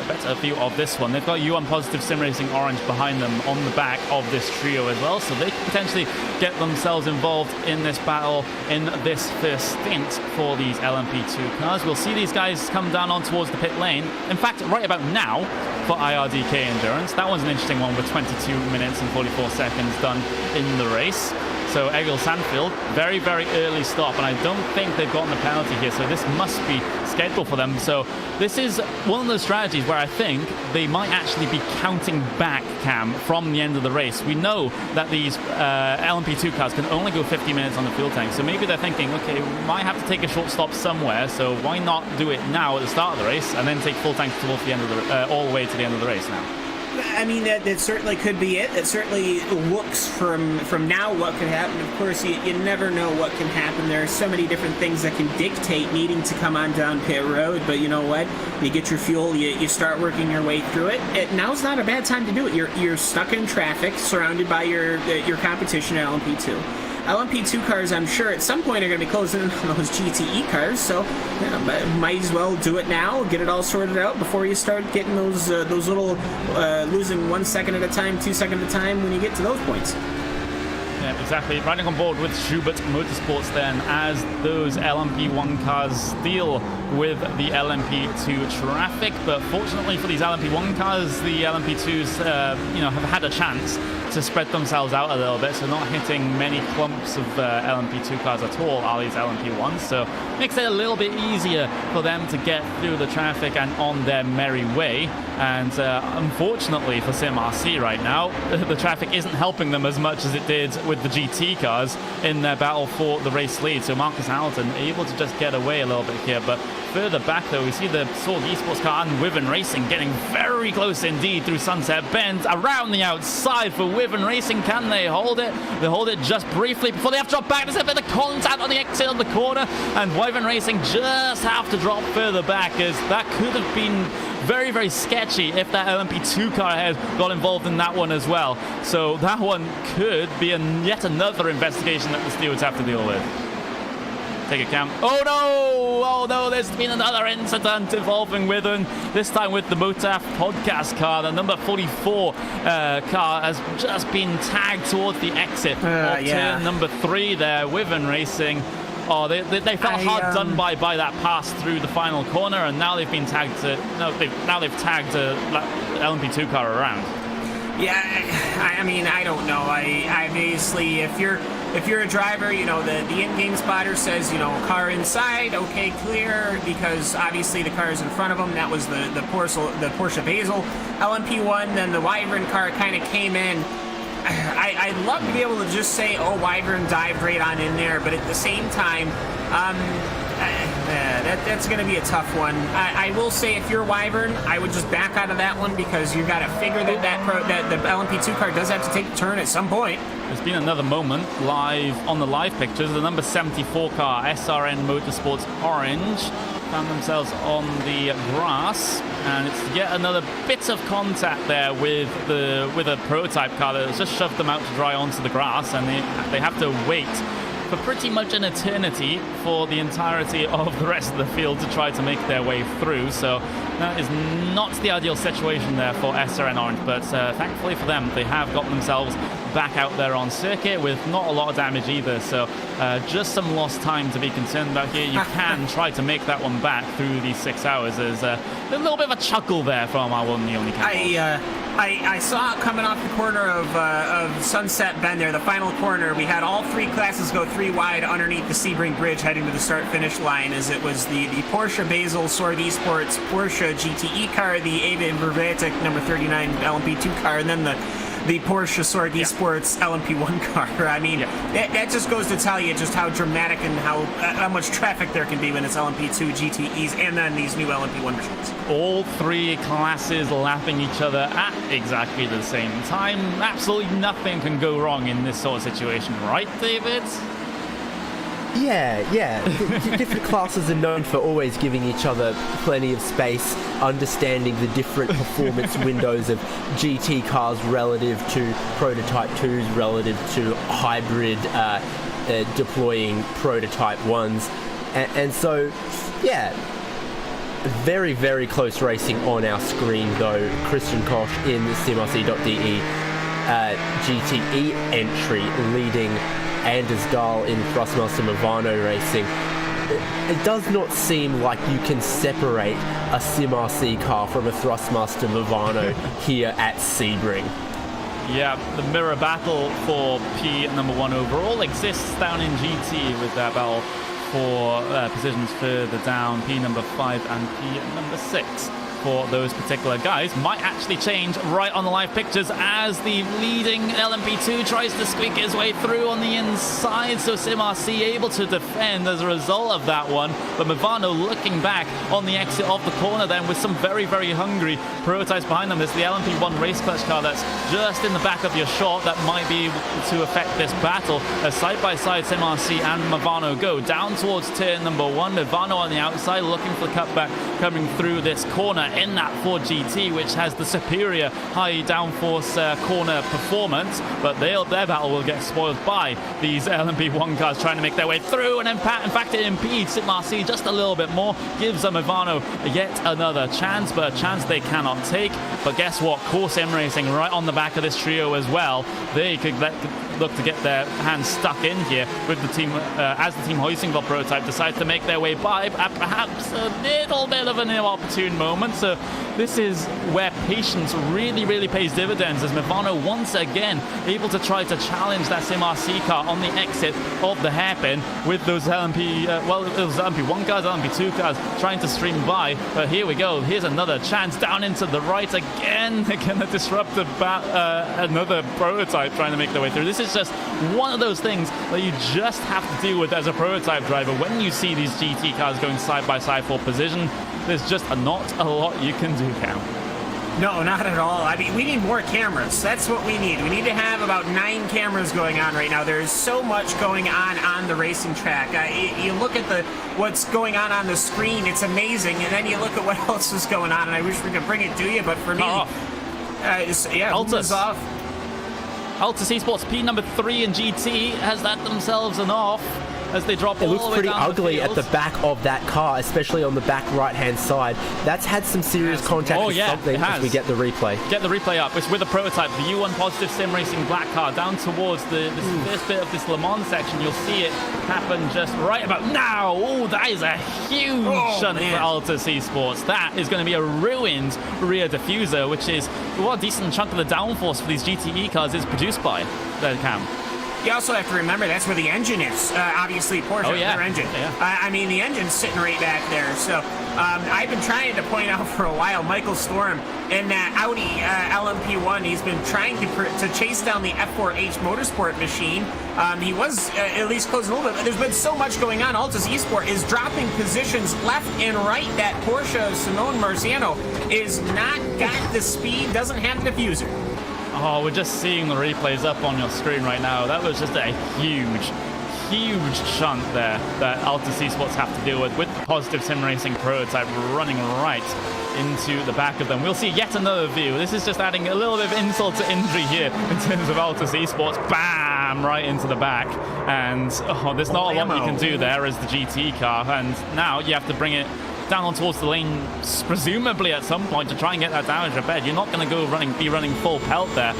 better view of this one. They've got U1 Positive Sim Racing Orange behind them on the back of this trio as well, so they can potentially get themselves involved in this battle in this first stint for these LMP2 cars. We'll see these guys come down on towards the pit lane. In fact, right about now for IRDK Endurance. That one's an interesting one with 22 minutes and 44 seconds done in the race. So Egil Sandfield, very, very early stop, and I don't think they've gotten a penalty here, so this must be scheduled for them. So this is one of those strategies where I think they might actually be counting back, Cam, from the end of the race. We know that these LMP2 cars can only go 50 minutes on the fuel tank, so maybe they're thinking, okay, we might have to take a short stop somewhere, so why not do it now at the start of the race and then take full tanks towards the end of the all the way to the end of the race now. I mean, that certainly could be it. It certainly looks from now what could happen. Of course, you never know what can happen. There are so many different things that can dictate needing to come on down pit road, but you know what? You get your fuel, you start working your way through it. Now's not a bad time to do it. You're stuck in traffic, surrounded by your competition at LMP2. LMP2 cars, I'm sure, at some point are going to be closing in on those GTE cars, so might as well do it now, get it all sorted out before you start getting those little losing 1 second at a time, 2 seconds at a time when you get to those points. Yeah, exactly. Riding on board with Schubert Motorsports then, as those LMP1 cars deal with the LMP2 traffic. But fortunately for these LMP1 cars, the LMP2s have had a chance to spread themselves out a little bit, so not hitting many clumps of LMP2 cars at all are these LMP1s, so makes it a little bit easier for them to get through the traffic and on their merry way. And unfortunately for SimRC right now, the traffic isn't helping them as much as it did with the GT cars in their battle for the race lead. So Marcus Hamilton able to just get away a little bit here, but further back though, we see the Sorg Esports car and Wyvern Racing getting very close indeed through Sunset Bend, around the outside for Wyvern Racing. Can they hold it? They hold it just briefly before they have to drop back. There's a bit of contact on the exit of the corner, and Wyvern Racing just have to drop further back, as that could have been very, very sketchy if that LMP2 car ahead got involved in that one as well. So that one could be yet another investigation that the stewards have to deal with. Take a Cam. Oh no, there's been another incident involving Wyvern, this time with the Motaf podcast car. The number 44 car has just been tagged towards the exit of turn number 3 there. Wyvern Racing, they felt hard done by that pass through the final corner, and now they've been tagged they've tagged LMP2 car around. Yeah, I mean, I don't know. I obviously, if you're a driver, the in-game spotter says, car inside, okay, clear, because obviously the car is in front of them. That was the Porsche Basel LMP1. Then the Wyvern car kind of came in. I'd love to be able to just say, Wyvern dived right on in there, but at the same time, That's going to be a tough one. I will say, if you're Wyvern, I would just back out of that one, because you got to figure that the LMP2 car does have to take a turn at some point. There's been another moment live on the live pictures. The number 74 car, SRN Motorsports Orange, found themselves on the grass, and it's yet another bit of contact there with a prototype car that has just shoved them out to dry onto the grass, and they have to wait for pretty much an eternity for the entirety of the rest of the field to try to make their way through. So that is not the ideal situation there for SRN Orange, but thankfully for them, they have gotten themselves back out there on circuit with not a lot of damage either. So just some lost time to be concerned about here. You can try to make that one back through these 6 hours. There's a little bit of a chuckle there from our one and only Campbell. I saw it coming off the corner of Sunset Bend there, the final corner. We had all three classes go 3 wide underneath the Sebring Bridge heading to the start-finish line, as it was the Porsche Basel Sorg Esports Porsche GTE car, the Ava Vervetic number 39 LMP2 car, and then the Porsche Sorg Esports LMP1 car. I mean, that just goes to tell you just how dramatic and how much traffic there can be when it's LMP2 GTEs and then these new LMP1 machines. All three classes lapping each other at exactly the same time. Absolutely nothing can go wrong in this sort of situation, right, David? Yeah. Different classes are known for always giving each other plenty of space, understanding the different performance windows of GT cars relative to prototype 2s, relative to hybrid deploying prototype 1s. And so, yeah, very, very close racing on our screen, though. Christian Koch in the SimRC.de GTE entry leading Anders Dahl in Thrustmaster Movano racing. It does not seem like you can separate a SimRC car from a Thrustmaster Movano here at Sebring. Yeah, the mirror battle for P number 1 overall exists down in GT, with that battle for positions further down, P number 5 and P number 6. For those particular guys might actually change right on the live pictures as the leading LMP2 tries to squeak his way through on the inside, so SimRC able to defend as a result of that one. But Movano looking back on the exit of the corner then with some very, very hungry prototypes behind them. There's the LMP1 race clutch car that's just in the back of your shot that might be able to affect this battle. As side by side SimRC and Movano go down towards turn number 1. Movano on the outside looking for the cutback coming through this corner in that Ford GT, which has the superior high downforce corner performance, but their battle will get spoiled by these LMP1 cars trying to make their way through, and in fact it impedes SimRC just a little bit more, gives Movano yet another chance, but a chance they cannot take. But guess what? Core Sim Racing right on the back of this trio as well. They could look to get their hands stuck in here with the team as the team hoisting the prototype decides to make their way by at perhaps a little bit of an inopportune moment. So this is where patience really, really pays dividends, as Movano once again able to try to challenge that SimRC car on the exit of the hairpin with those those LMP1 cars, LMP2 cars trying to stream by. But here we go. Here's another chance down into the right again. They're going to disrupt another prototype trying to make their way through. This is just one of those things that you just have to deal with as a prototype driver when you see these GT cars going side by side for position. There's just not a lot you can do, Cam. No, not at all. I mean, we need more cameras. That's what we need. We need to have about 9 cameras going on right now. There's so much going on the racing track. You look at what's going on the screen, it's amazing, and then you look at what else is going on, and I wish we could bring it to you, but for me, Altus off. Altus Esports P number 3 in GT has that themselves an off as they drop all the way down. It looks pretty ugly at the back of that car, especially on the back right-hand side. That's had some serious contact with something as we get the replay. Get the replay up. It's with a prototype, the U1 Positive Sim Racing black car, down towards this first bit of this Le Mans section. You'll see it happen just right about now. Oh, that is a huge shunt for Altus Esports. That is going to be a ruined rear diffuser, which is what a decent chunk of the downforce for these GTE cars is produced by. There, Cam. You also have to remember that's where the engine is. Obviously, Porsche, their engine. Yeah. I mean, the engine's sitting right back there. So I've been trying to point out for a while, Michael Storm in that Audi LMP1, he's been trying to chase down the F4H Motorsport machine. He was at least close a little bit, but there's been so much going on. Altus Esport is dropping positions left and right. That Porsche Simone Marciano is not got the speed, doesn't have the diffuser. Oh, we're just seeing the replays up on your screen right now. That was just a huge shunt there that Altus Esports have to deal with the positive sim racing prototype running right into the back of them. We'll see yet another view. This is just adding a little bit of insult to injury here in terms of Altus Esports. Bam! Right into the back. And there's not a lot you can do there as the GT car. And now you have to bring it down towards the lane, presumably at some point, to try and get that damage repaired. You're not going to be running full pelt there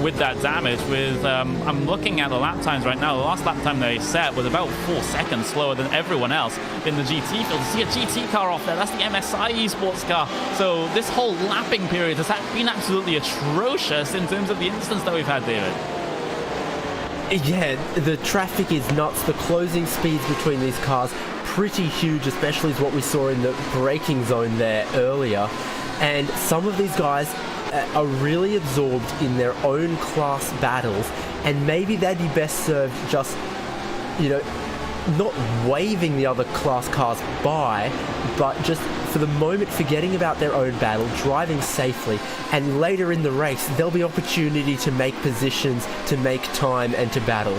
with that damage. I'm looking at the lap times right now. The last lap time they set was about 4 seconds slower than everyone else in the GT field. To see a GT car off there, that's the MSI Esports car. So this whole lapping period has been absolutely atrocious in terms of the instance that we've had, David. Yeah, the traffic is nuts. The closing speeds between these cars pretty huge, especially as what we saw in the braking zone there earlier. And some of these guys are really absorbed in their own class battles, and maybe they'd be best served just, not waving the other class cars by, but just for the moment forgetting about their own battle, driving safely, and later in the race there'll be opportunity to make positions, to make time, and to battle.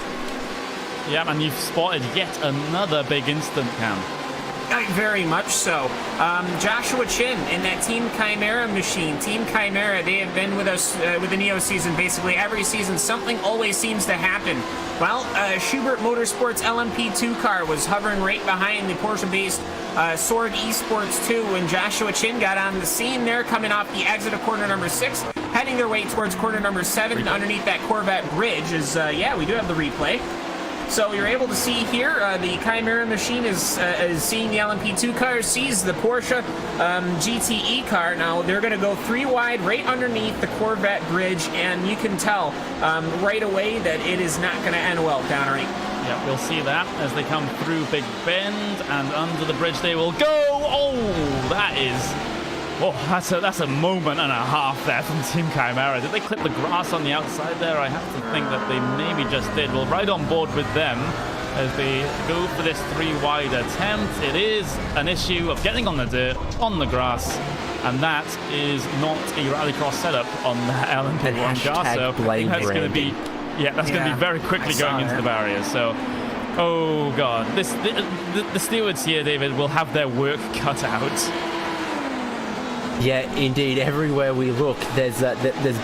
Yeah, and you've spotted yet another big instant, Cam. Very much so. Joshua Chin in that Team Chimera machine. Team Chimera, they have been with us with the Neo season basically every season. Something always seems to happen. Well, Schubert Motorsports LMP2 car was hovering right behind the Porsche-based Sorg Esports 2 when Joshua Chin got on the scene. They're coming off the exit of corner number 6, heading their way towards corner number 7 underneath that Corvette bridge. We do have the replay. So you're able to see here, the Chimera machine is seeing the LMP2 car, sees the Porsche GTE car. Now they're going to go 3 wide right underneath the Corvette bridge, and you can tell right away that it is not going to end well, Connery. Yeah, we'll see that as they come through Big Bend, and under the bridge they will go. That's a moment and a half there from Team Chimera. Did they clip the grass on the outside there? I have to think that they maybe just did. Well, right on board with them as they go for this 3 wide attempt. It is an issue of getting on the dirt, on the grass, and that is not a rallycross setup on the LMP1 car. So I think that's going to be, going to be very quickly going into the barriers. So, oh god, the stewards here, David, will have their work cut out. Yeah, indeed. Everywhere we look, there's a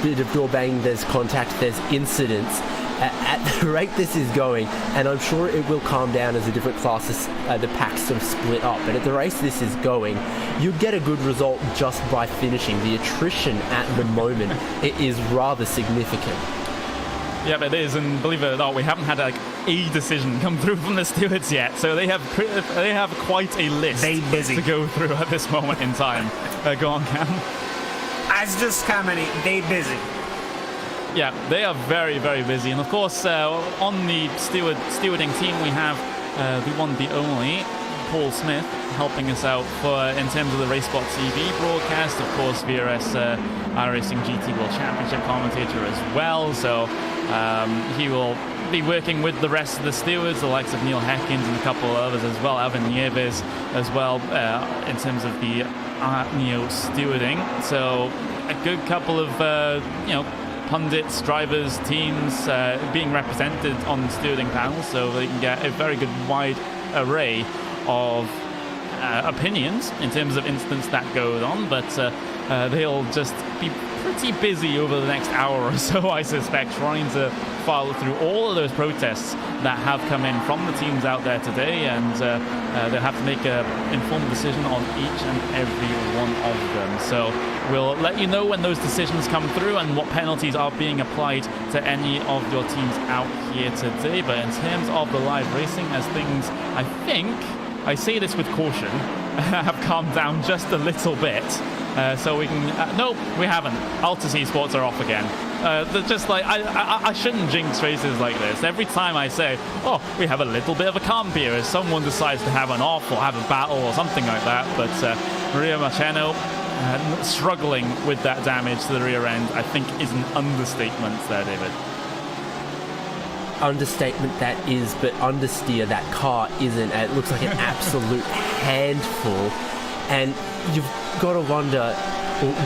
bit of door banging, there's contact, there's incidents. At the rate this is going, and I'm sure it will calm down as the different classes, the packs sort of split up, but at the race this is going, you'd get a good result just by finishing. The attrition at the moment, it is rather significant. Yeah, it is, and believe it or not, we haven't had a decision come through from the stewards yet, so they have quite a list to go through at this moment in time. Go on, Cam. I was just commenting, they busy. Yeah, they are very, very busy, and of course, on the stewarding team, we have the one, the only, Paul Smith, helping us out in terms of the RaceSpot TV broadcast, of course, VRS iRacing GT World Championship commentator as well. So he will be working with the rest of the stewards, the likes of Neil Heckins and a couple of others as well, Alvin Nieves as well, in terms of the Neo stewarding. So a good couple of pundits, drivers, teams being represented on the stewarding panel, so they can get a very good wide array of opinions in terms of instance that goes on, but they'll just be pretty busy over the next hour or so, I suspect, trying to follow through all of those protests that have come in from the teams out there today, and they'll have to make an informed decision on each and every one of them. So we'll let you know when those decisions come through and what penalties are being applied to any of your teams out here today. But in terms of the live racing, as things, I think, I say this with caution, have calmed down just a little bit. So we can... no, we haven't. Altus Esports are off again. Just like I shouldn't jinx races like this. Every time I say, oh, we have a little bit of a comp here, as someone decides to have an off or have a battle or something like that. But Maria Marcheno struggling with that damage to the rear end, I think, is an understatement there, David. Understatement that is, but understeer that car isn't. It looks like an absolute handful, and you've got to wonder,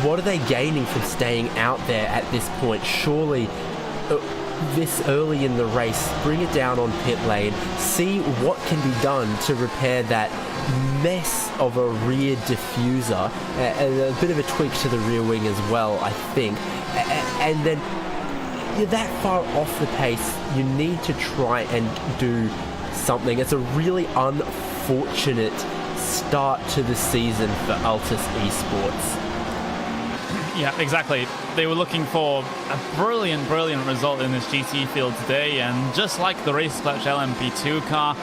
what are they gaining from staying out there at this point? Surely this early in the race, bring it down on pit lane, see what can be done to repair that mess of a rear diffuser, and a bit of a tweak to the rear wing as well, I think, and then you're that far off the pace, you need to try and do something. It's a really unfortunate start to the season for Altus Esports. Yeah, exactly. They were looking for a brilliant result in this GT field today, and just like the Race Clutch LMP2 car,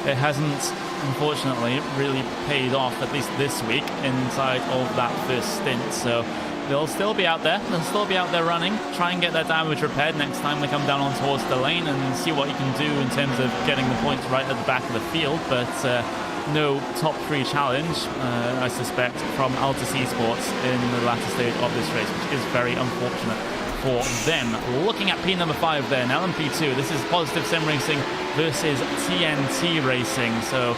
it hasn't, unfortunately, really paid off, at least this week, inside of that first stint. So they'll still be out there. They'll still be out there running. Try and get that damage repaired next time they come down on towards the lane, and see what you can do in terms of getting the points right at the back of the field. But no top 3 challenge, I suspect, from Altus Esports in the latter stage of this race, which is very unfortunate for them. Looking at P number 5 then, LMP2. This is Positive Sim Racing versus TNT Racing. So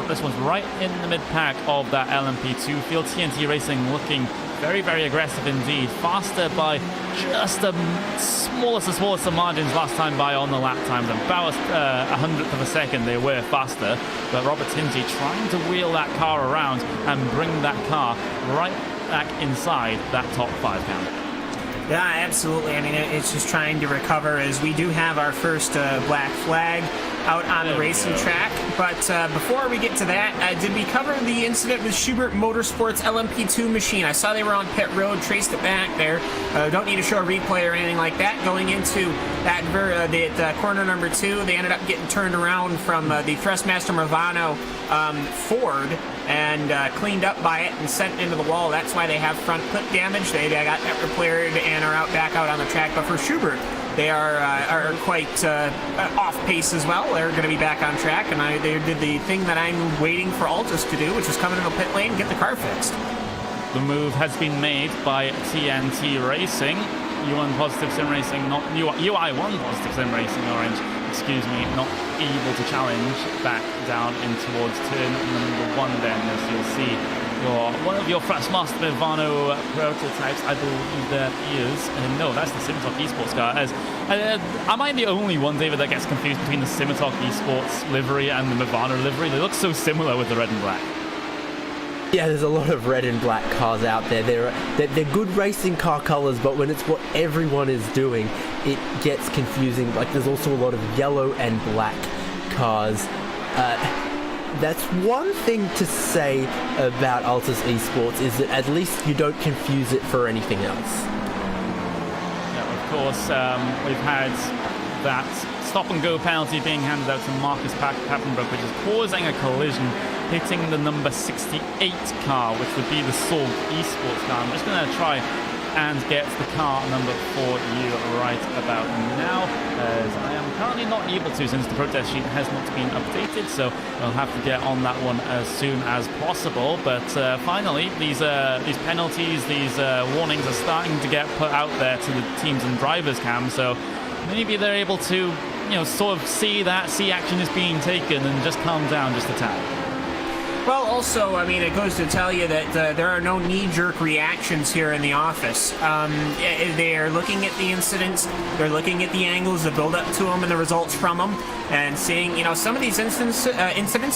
this one's right in the mid-pack of that LMP2 field. TNT Racing looking very aggressive indeed. Faster by just the smallest of margins last time by on the lap times. About a hundredth of a second they were faster. But Robert Tinsley trying to wheel that car around and bring that car right back inside that top 5 count. Yeah, absolutely. I mean, it's just trying to recover, as we do have our first black flag out on the racing track. But before we get to that, did we cover the incident with Schubert Motorsports LMP2 machine? I saw they were on pit road, traced it back there. Don't need to show a replay or anything like that. Going into that corner number 2, they ended up getting turned around from the Thrustmaster Movano Ford and cleaned up by it and sent into the wall. That's why they have front clip damage. They got that repaired and are back out on the track. But for Schubert, they are quite off pace as well. They're going to be back on track, and they did the thing that I'm waiting for Altus to do, which is come into the pit lane and get the car fixed. The move has been made by TNT Racing. UI1 Positive Sim Racing, not UI1 Positive Sim Racing Orange, excuse me, not able to challenge back down in towards turn number 1 then, as you'll see. One of your Thrustmaster Movano prototypes, I believe that is. No, that's the Simitalk Esports car. Am I the only one, David, that gets confused between the Simitalk Esports livery and the Movano livery? They look so similar with the red and black. Yeah, there's a lot of red and black cars out there. They're good racing car colors, but when it's what everyone is doing, it gets confusing. Like, there's also a lot of yellow and black cars. That's one thing to say about Altus Esports, is that at least you don't confuse it for anything else. Yeah, of course, we've had that stop-and-go penalty being handed out to Marcus Pappenbrook, which is causing a collision, hitting the number 68 car, which would be the Sorg Esports car. I'm just going to try and get the car number for you right about now, as I am currently not able to, since the protest sheet has not been updated, so I'll have to get on that one as soon as possible. But finally, these penalties, these warnings are starting to get put out there to the teams and drivers' cam, so maybe they're able to, sort of see action is being taken and just calm down just a tad. Well, also, I mean, it goes to tell you that there are no knee-jerk reactions here in the office. They are looking at the incidents, they're looking at the angles, the build-up to them, and the results from them, and seeing, some of these incidents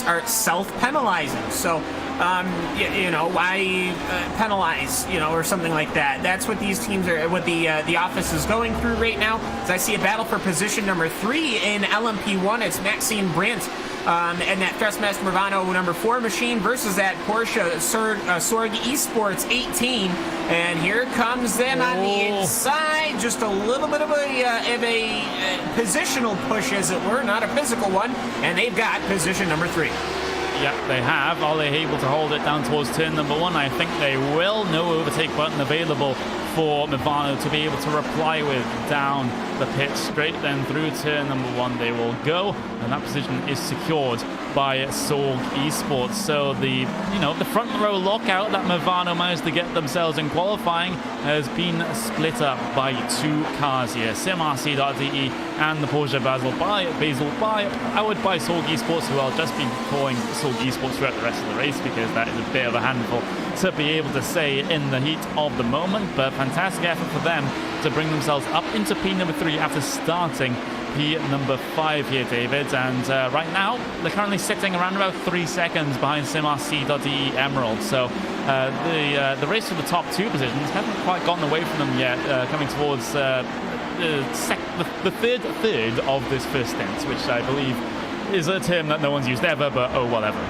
are self-penalizing. So, why penalize, or something like that? That's what these teams are, what the office is going through right now. As I see a battle for position number 3 in LMP1, it's Maxime Brandt. And that Thrustmaster Movano number 4 machine versus that Porsche Sorg Esports 18. And here comes them on the inside. Just a little bit of a positional push, as it were, not a physical one. And they've got position number 3. Yeah, they have. Are they able to hold it down towards turn number 1? I think they will. No overtake button available for Movano to be able to reply with down the pit straight. Then through turn number 1 they will go, and that position is secured by Sorg Esports. So the front row lockout that Movano managed to get themselves in qualifying has been split up by 2 cars here. SimRC.de and the Porsche Basel by powered by Sorg Esports, who I'll just be calling Sorg Esports throughout the rest of the race because that is a bit of a handful to be able to say in the heat of the moment. But fantastic effort for them to bring themselves up into P number 3 after starting P number 5 here, David. And right now they're currently sitting around about 3 seconds behind SimRC.de Emerald. So the race for the top 2 positions hasn't quite gotten away from them yet, coming towards the third of this first stint, which I believe is a term that no one's used ever, but oh, whatever.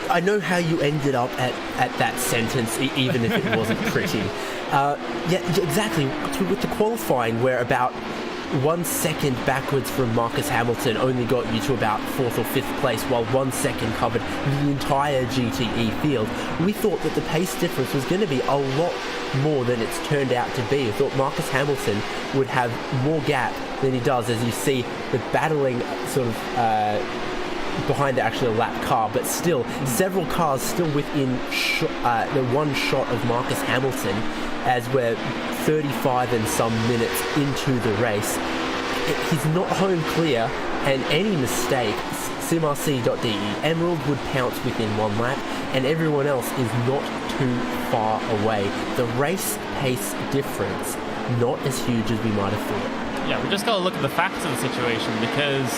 I know how you ended up at that sentence, even if it wasn't pretty. Yeah, exactly. With the qualifying, we're about 1 second backwards from Marcus Hamilton only got you to about 4th or 5th place, while 1 second covered the entire GTE field. We thought that the pace difference was going to be a lot more than it's turned out to be. I thought Marcus Hamilton would have more gap than he does, as you see the battling sort of behind actually a lap car, but still several cars still within the one shot of Marcus Hamilton as we're 35 and some minutes into the race. He's not home clear, and any mistake, SimRC.de Emerald would pounce within 1 lap, and everyone else is not too far away. The race pace difference not as huge as we might have thought. Yeah, we just got to look at the facts of the situation, because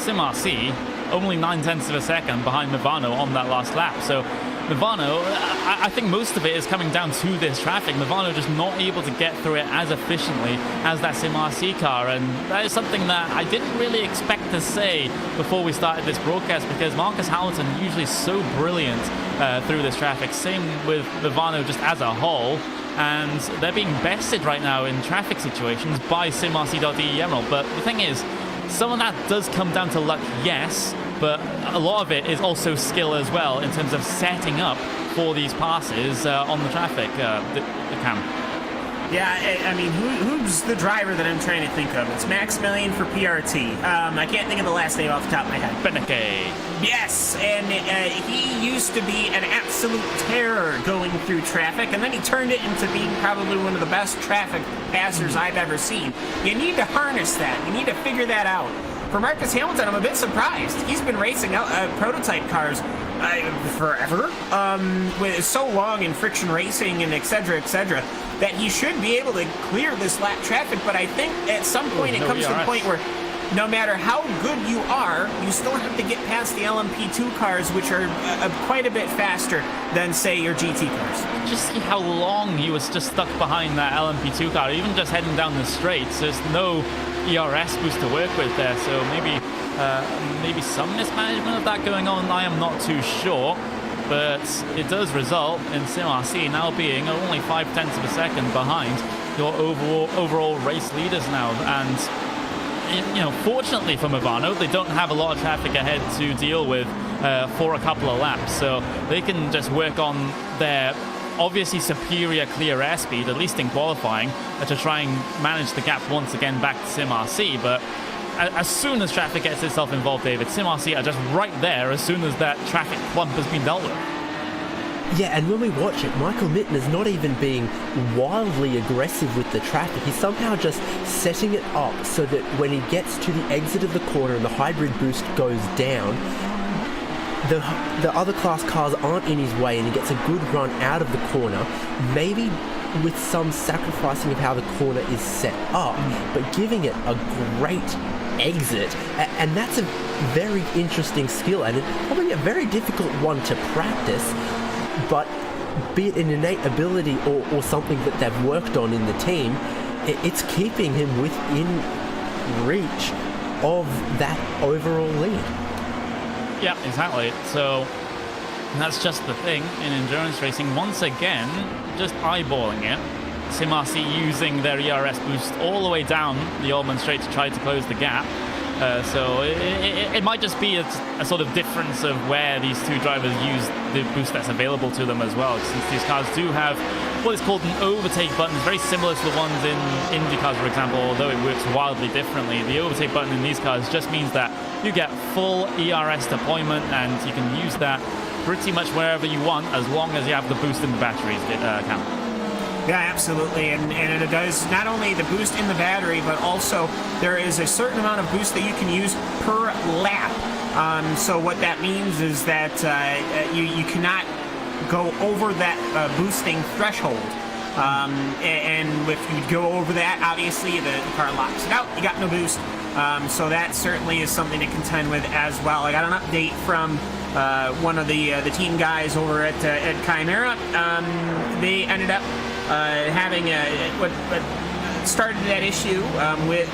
SimRC only 9/10 of a second behind Movano on that last lap. So Movano, I think most of it is coming down to this traffic. Movano just not able to get through it as efficiently as that SimRC car, and that is something that I didn't really expect to say before we started this broadcast, because Marcus Hamilton usually so brilliant through this traffic. Same with Movano just as a whole, and they're being bested right now in traffic situations by SimRC.de Emerald. But the thing is, some of that does come down to luck, yes, but a lot of it is also skill as well in terms of setting up for these passes on the traffic, the cam. Yeah, I mean, who's the driver that I'm trying to think of? It's Maximilian for PRT. I can't think of the last name off the top of my head. Beneke. Yes, and he used to be an absolute terror going through traffic, and then he turned it into being probably one of the best traffic passers I've ever seen. You need to harness that. You need to figure that out. For Marcus Hamilton, I'm a bit surprised. He's been racing prototype cars forever, with so long in friction racing and et cetera, that he should be able to clear this lap traffic. But I think at some point it comes to the point where no matter how good you are, you still have to get past the LMP2 cars, which are quite a bit faster than, say, your GT cars. Just see how long he was just stuck behind that LMP2 car, even just heading down the straights. There's no ERS boost to work with there, so maybe some mismanagement of that going on. I am not too sure, but it does result in SimRC now being only 5/10 of a second behind your overall race leaders now. And fortunately for Movano, they don't have a lot of traffic ahead to deal with for a couple of laps, so they can just work on their obviously superior clear airspeed, at least in qualifying, to try and manage the gap once again back to SimRC. But as soon as traffic gets itself involved, David, SimRC are just right there as soon as that traffic clump has been dealt with. Yeah, and when we watch it, Michael Mitten is not even being wildly aggressive with the traffic. He's somehow just setting it up so that when he gets to the exit of the corner and the hybrid boost goes down, the other class cars aren't in his way, and he gets a good run out of the corner, maybe with some sacrificing of how the corner is set up, but giving it a great exit. And that's a very interesting skill, and probably a very difficult one to practice, but be it an innate ability or something that they've worked on in the team, it's keeping him within reach of that overall lead. Yeah, exactly. So that's just the thing in endurance racing. Once again, just eyeballing it, SimRC using their ERS boost all the way down the Oldman Straight to try to close the gap. So it might just be a sort of difference of where these two drivers use the boost that's available to them as well, since these cars do have what is called an overtake button, very similar to the ones in Indy cars, for example, although it works wildly differently. The overtake button in these cars just means that you get full ERS deployment, and you can use that pretty much wherever you want, as long as you have the boost in the batteries count. Yeah, absolutely, and it does not only the boost in the battery, but also there is a certain amount of boost that you can use per lap. So what that means is that you cannot go over that boosting threshold. And if you go over that, obviously the car locks it out. You got no boost. So that certainly is something to contend with as well. I got an update from one of the team guys over at Chimera. They ended up having what started that issue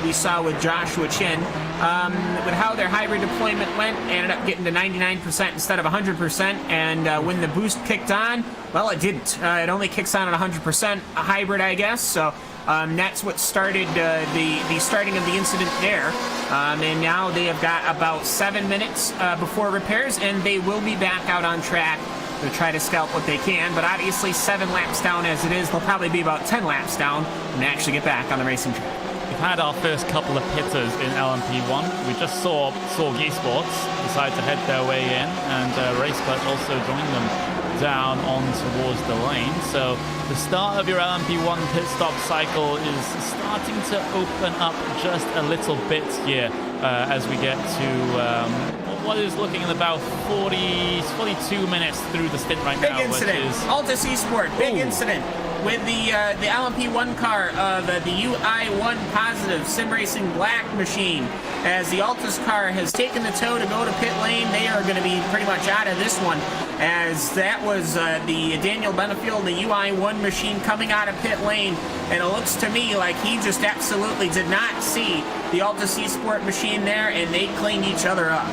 we saw with Joshua Chin, with how their hybrid deployment went. Ended up getting to 99% instead of 100%, and when the boost kicked on, well, it didn't. It only kicks on at 100% hybrid, I guess. So that's what started the starting of the incident there. And now they have got about 7 minutes before repairs, and they will be back out on track to try to scalp what they can. But obviously 7 laps down as it is, they'll probably be about 10 laps down and actually get back on the racing track. We've had our first couple of hitters in LMP1. We just saw Esports decide to head their way in, and RaceSpot also joined them down on towards the lane. So the start of your LMP1 pit stop cycle is starting to open up just a little bit here as we get to what is looking at about 42 minutes through the stint right now. Big incident. Which is Altus Esport, big incident with the LMP1 car of the UI1 positive Sim Racing Black machine. As the Altus car has taken the tow to go to pit lane, they are going to be pretty much out of this one, as that was the Daniel Benefield, the UI1 machine, coming out of pit lane, and it looks to me like he just absolutely did not see the Altus Esport machine there, and they cleaned each other up.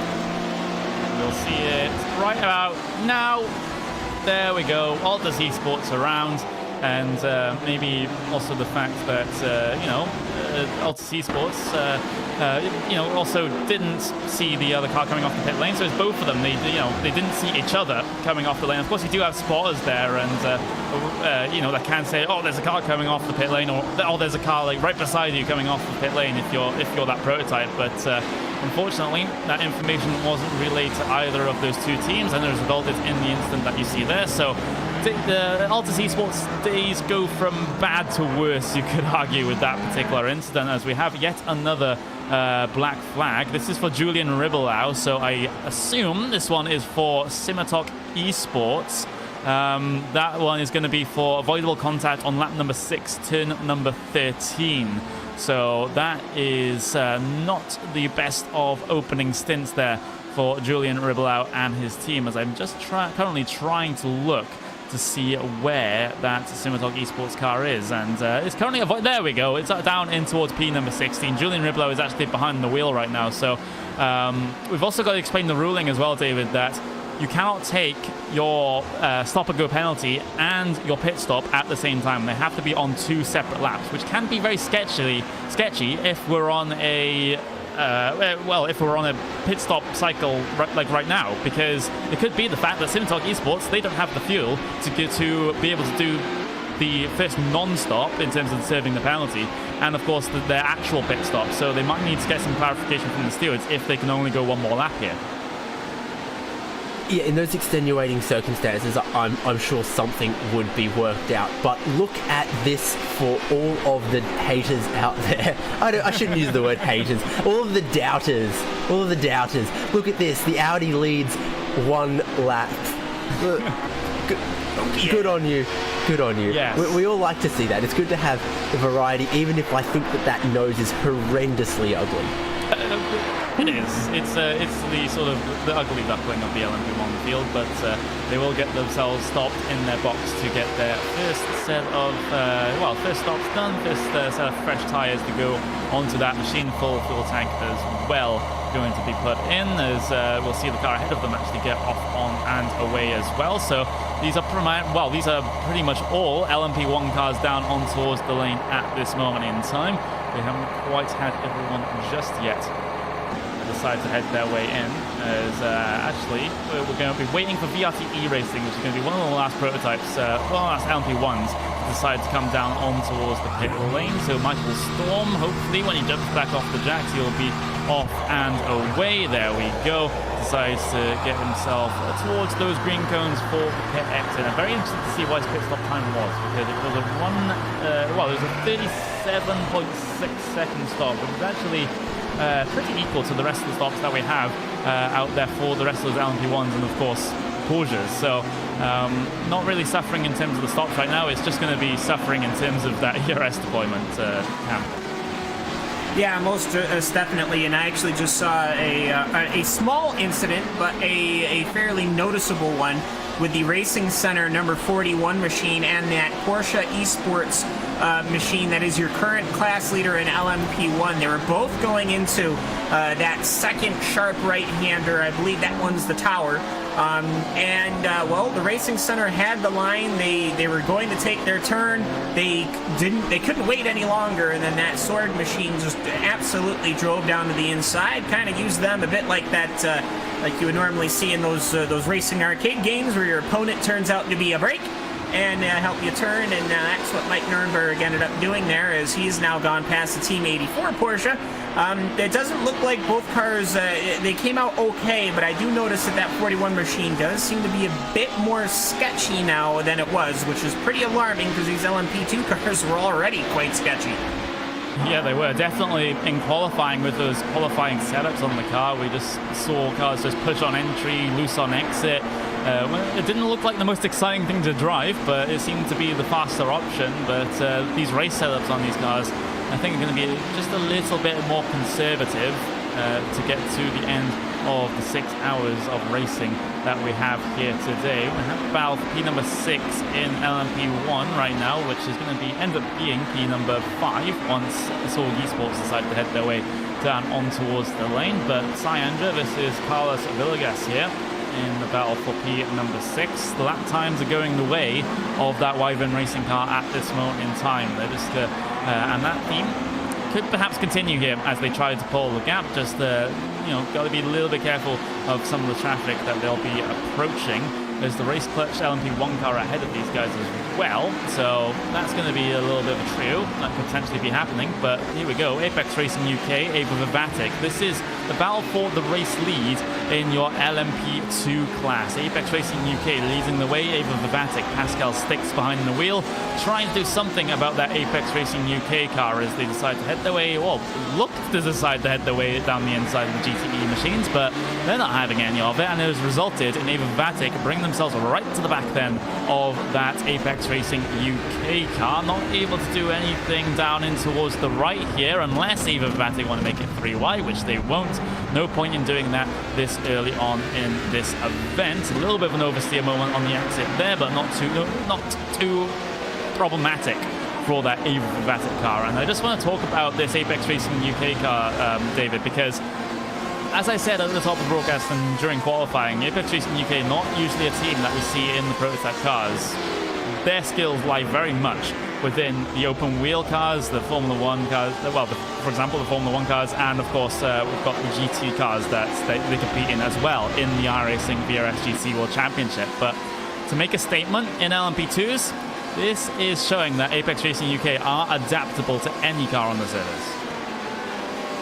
We'll see it right about now. There we go. Altus Esports around, and maybe also the fact that Altus Esports also didn't see the other car coming off the pit lane. So it's both of them. They didn't see each other coming off the lane. Of course, you do have spotters there, and that can say, oh, there's a car coming off the pit lane, or oh, there's a car like right beside you coming off the pit lane if you're that prototype. But unfortunately, that information wasn't relayed to either of those two teams, and it resulted in the incident that you see there. So the Altus Esports days go from bad to worse, you could argue, with that particular incident, as we have yet another black flag. This is for Julian Ribelau, so I assume this one is for Simatok Esports. That one is going to be for avoidable contact on lap number 6, turn number 13. So that is not the best of opening stints there for Julian Ribelau and his team, as I'm just currently trying to look to see where that Simatok Esports car is, and it's currently there we go, it's down in towards P number 16. Julian Ribelau is actually behind the wheel right now. So we've also got to explain the ruling as well, David, that you cannot take your stop and go penalty and your pit stop at the same time. They have to be on 2 separate laps, which can be very sketchy if we're on a if we're on a pit stop cycle right now, because it could be the fact that Simatok Esports, they don't have the fuel to be able to do the first non-stop in terms of serving the penalty, and of course their actual pit stop. So they might need to get some clarification from the stewards if they can only go one more lap here. Yeah, in those extenuating circumstances, I'm sure something would be worked out. But look at this for all of the haters out there. I shouldn't use the word haters. All of the doubters. Look at this. The Audi leads 1 lap. Good on you. Yes. We all like to see that. It's good to have variety, even if I think that nose is horrendously ugly. It is. It's the sort of the ugly duckling of the LMP1 field, but they will get themselves stopped in their box to get their first set of first stops done, first set of fresh tyres to go onto that machine. Full fuel tank as well going to be put in, as we'll see the car ahead of them actually get off on and away as well. So these are pretty much all LMP1 cars down on towards the lane at this moment in time. We haven't quite had everyone just yet. decide to head their way in. As actually, we're going to be waiting for VRTE Racing, which is going to be one of the last prototypes, one of the last LMP1s, to decide to come down on towards the pit lane. So Michael Storm, hopefully when he jumps back off the jacks, he'll be off and away. There we go. Decides to get himself towards those green cones for the pit exit. I'm very interested to see what his pit stop time was, because it was it was a 37.6 second stop, which is actually pretty equal to the rest of the stops that we have out there for the rest of those LMP1s and of course Porsches. So not really suffering in terms of the stops right now. It's just going to be suffering in terms of that ERS deployment camp. Yeah, most definitely, and I actually just saw a small incident, but a fairly noticeable one with the Racing Center number 41 machine and that Porsche Esports machine that is your current class leader in LMP1. They were both going into that second sharp right-hander. I believe that one's the tower. Well, the Racing Center had the line. They were going to take their turn. They couldn't wait any longer, and then that sword machine just absolutely drove down to the inside. Kind of used them a bit like that, like you would normally see in those racing arcade games where your opponent turns out to be a brake and help you turn, and that's what Mike Nurnberg ended up doing there, as he's now gone past the Team 84 Porsche. It doesn't look like both cars, they came out okay, but I do notice that 41 machine does seem to be a bit more sketchy now than it was, which is pretty alarming because these LMP2 cars were already quite sketchy. Yeah, they were. Definitely in qualifying with those qualifying setups on the car, we just saw cars just push on entry, loose on exit. It didn't look like the most exciting thing to drive, but it seemed to be the faster option. But these race setups on these cars, I think, are going to be just a little bit more conservative to get to the end of the 6 hours of racing that we have here today. We have about P number 6 in LMP1 right now, which is going to end up being P number 5 once Sorg Esports decide to head their way down on towards the lane. But Syandra versus Carlos Villegas here in the battle for P number 6. The lap times are going the way of that Wyvern racing car at this moment in time. They're just and that theme could perhaps continue here as they try to pull the gap. Just got to be a little bit careful of some of the traffic that they'll be approaching. There's the Race Clutch LMP1 car ahead of these guys as well, so that's going to be a little bit of a trio that could potentially be happening. But here we go, Apex Racing UK, Ava Vivatic. This is the battle for the race lead in your LMP2 class. Apex Racing UK leading the way, Ava Vivatic. Pascal Sticks behind the wheel, trying to do something about that Apex Racing UK car as they decide to head their way, or look to decide to head their way down the inside of the GTE machines, but they're not having any of it, and it has resulted in Ava Vivatic bringing themselves right to the back then of that Apex Racing UK car. Not able to do anything down in towards the right here unless Ava Vivatic want to make it 3 wide, which they won't. No point in doing that this early on in this event. A little bit of an oversteer moment on the exit there, but not too problematic for that Ava Vivatic car. And I just want to talk about this Apex Racing UK car, David, because as I said at the top of the broadcast and during qualifying, Apex Racing UK not usually a team that we see in the prototype cars. Their skills lie very much within the open wheel cars, the Formula 1 cars, for example, the Formula 1 cars, and of course we've got the GT cars that they compete in as well in the iRacing VRS GT World Championship. But to make a statement in LMP2s, this is showing that Apex Racing UK are adaptable to any car on the service.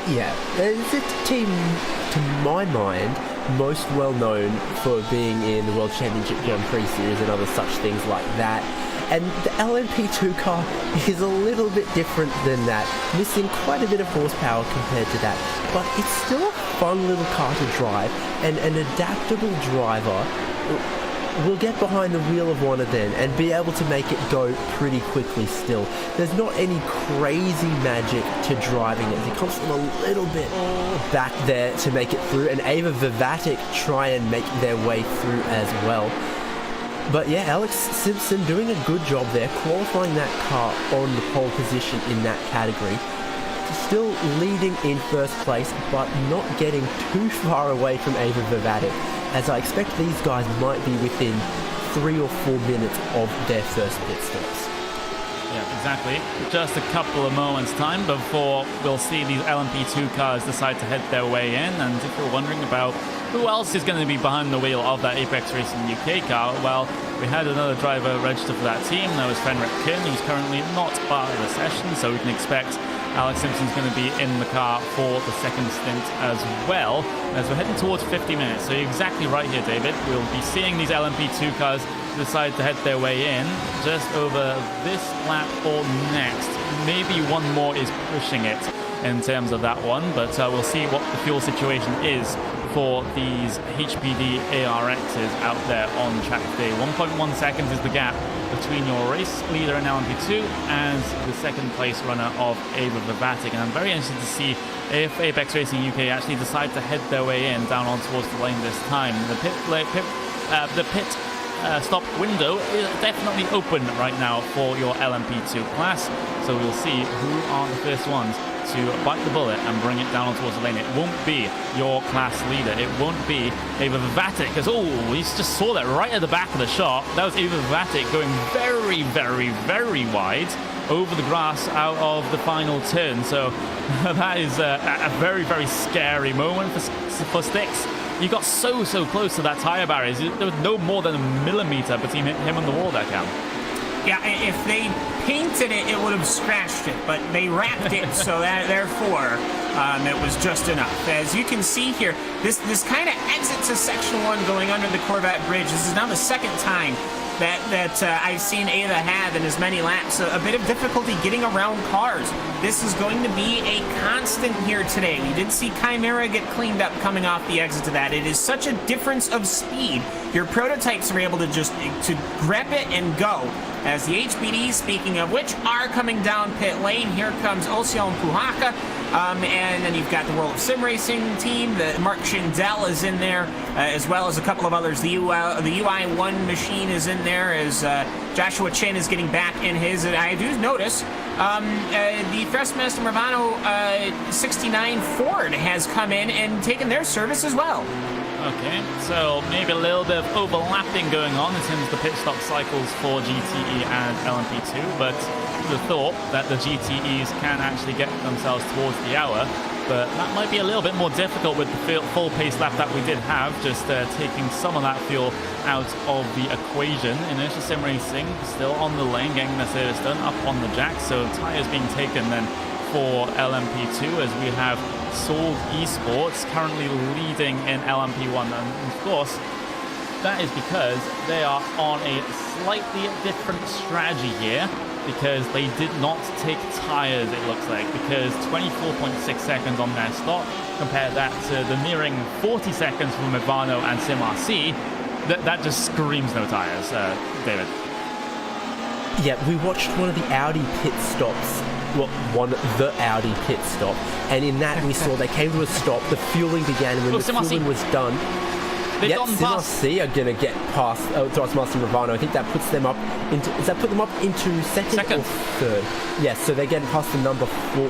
Yeah, it's a team, to my mind, most well known for being in the World Championship Grand Prix Series and other such things like that. And the LMP2 car is a little bit different than that, missing quite a bit of horsepower compared to that. But it's still a fun little car to drive, and an adaptable driver will get behind the wheel of one of them and be able to make it go pretty quickly still. There's not any crazy magic to driving it. It comes from a little bit back there to make it through, and Ava Vivatic try and make their way through as well. But yeah, Alex Simpson doing a good job there, qualifying that car on the pole position in that category. Still leading in first place, but not getting too far away from Ava Vivatic, as I expect these guys might be within 3 or 4 minutes of their first pit stops. Yeah, exactly. Just a couple of moments' time before we'll see these LMP2 cars decide to head their way in. And if you're wondering about who else is going to be behind the wheel of that Apex Racing UK car, well, we had another driver register for that team. That was Fenric Kim, who's currently not part of the session, so we can expect Alex Simpson's going to be in the car for the second stint as well, as we're heading towards 50 minutes. So you're exactly right here, David. We'll be seeing these LMP2 cars decide to head their way in just over this lap or next. Maybe one more is pushing it in terms of that one, but we'll see what the fuel situation is for these HPD ARXs out there on track today. 1.1 seconds is the gap between your race leader in LMP2 and the second place runner of Ava Vivatic. And I'm very interested to see if Apex Racing UK actually decide to head their way in down on towards the lane this time. The pit stop window is definitely open right now for your LMP2 class, so we'll see who are the first ones to bite the bullet and bring it down towards the lane. It won't be your class leader. It won't be Ava Vivatic, because, we just saw that right at the back of the shot. That was Ava Vivatic going very, very, very wide over the grass out of the final turn. So that is a very, very scary moment for Styx. You got so close to that tyre barrier. There was no more than a millimetre between him and the wall there, Cam. Yeah, if they painted it, it would have scratched it, but they wrapped it, so that, therefore it was just enough. As you can see here, this kind of exits to Section 1 going under the Corvette Bridge. This is now the second time that I've seen Ava have in as many laps a bit of difficulty getting around cars. This is going to be a constant here today. We did see Chimera get cleaned up coming off the exit to that. It is such a difference of speed. Your prototypes are able to just to grab it and go. As the HBDs, speaking of which, are coming down pit lane. Here comes Osiel Puhaka. And then you've got the World of Sim Racing team. Mark Schindel is in there, as well as a couple of others. The UI1 machine is in there, as Joshua Chin is getting back in his. And I do notice the Thrustmaster Movano 69 Ford has come in and taken their service as well. Okay, so maybe a little bit of overlapping going on in terms of the pit stop cycles for GTE and LMP2, but the thought that the GTEs can actually get themselves towards the hour, but that might be a little bit more difficult with the full pace lap that we did have, just taking some of that fuel out of the equation. Inertia Sim Racing still on the lane, getting the service done up on the jack, so tyres being taken then for LMP2, as we have Sold Esports currently leading in LMP1, and of course that is because they are on a slightly different strategy here, because they did not take tires, it looks like, because 24.6 seconds on their stop, compare that to the nearing 40 seconds from Ivano and SimRC. That just screams no tires, David. Yeah, we watched one of the Audi pit stops. Well, the Audi pit stop, and in that we saw they came to a stop, the fueling began, and when the fueling was done, SimRC are going to get past Thrustmaster Ravano. I think that puts them up into, does that put them up into second or third? Yes, so they're getting past the number 4.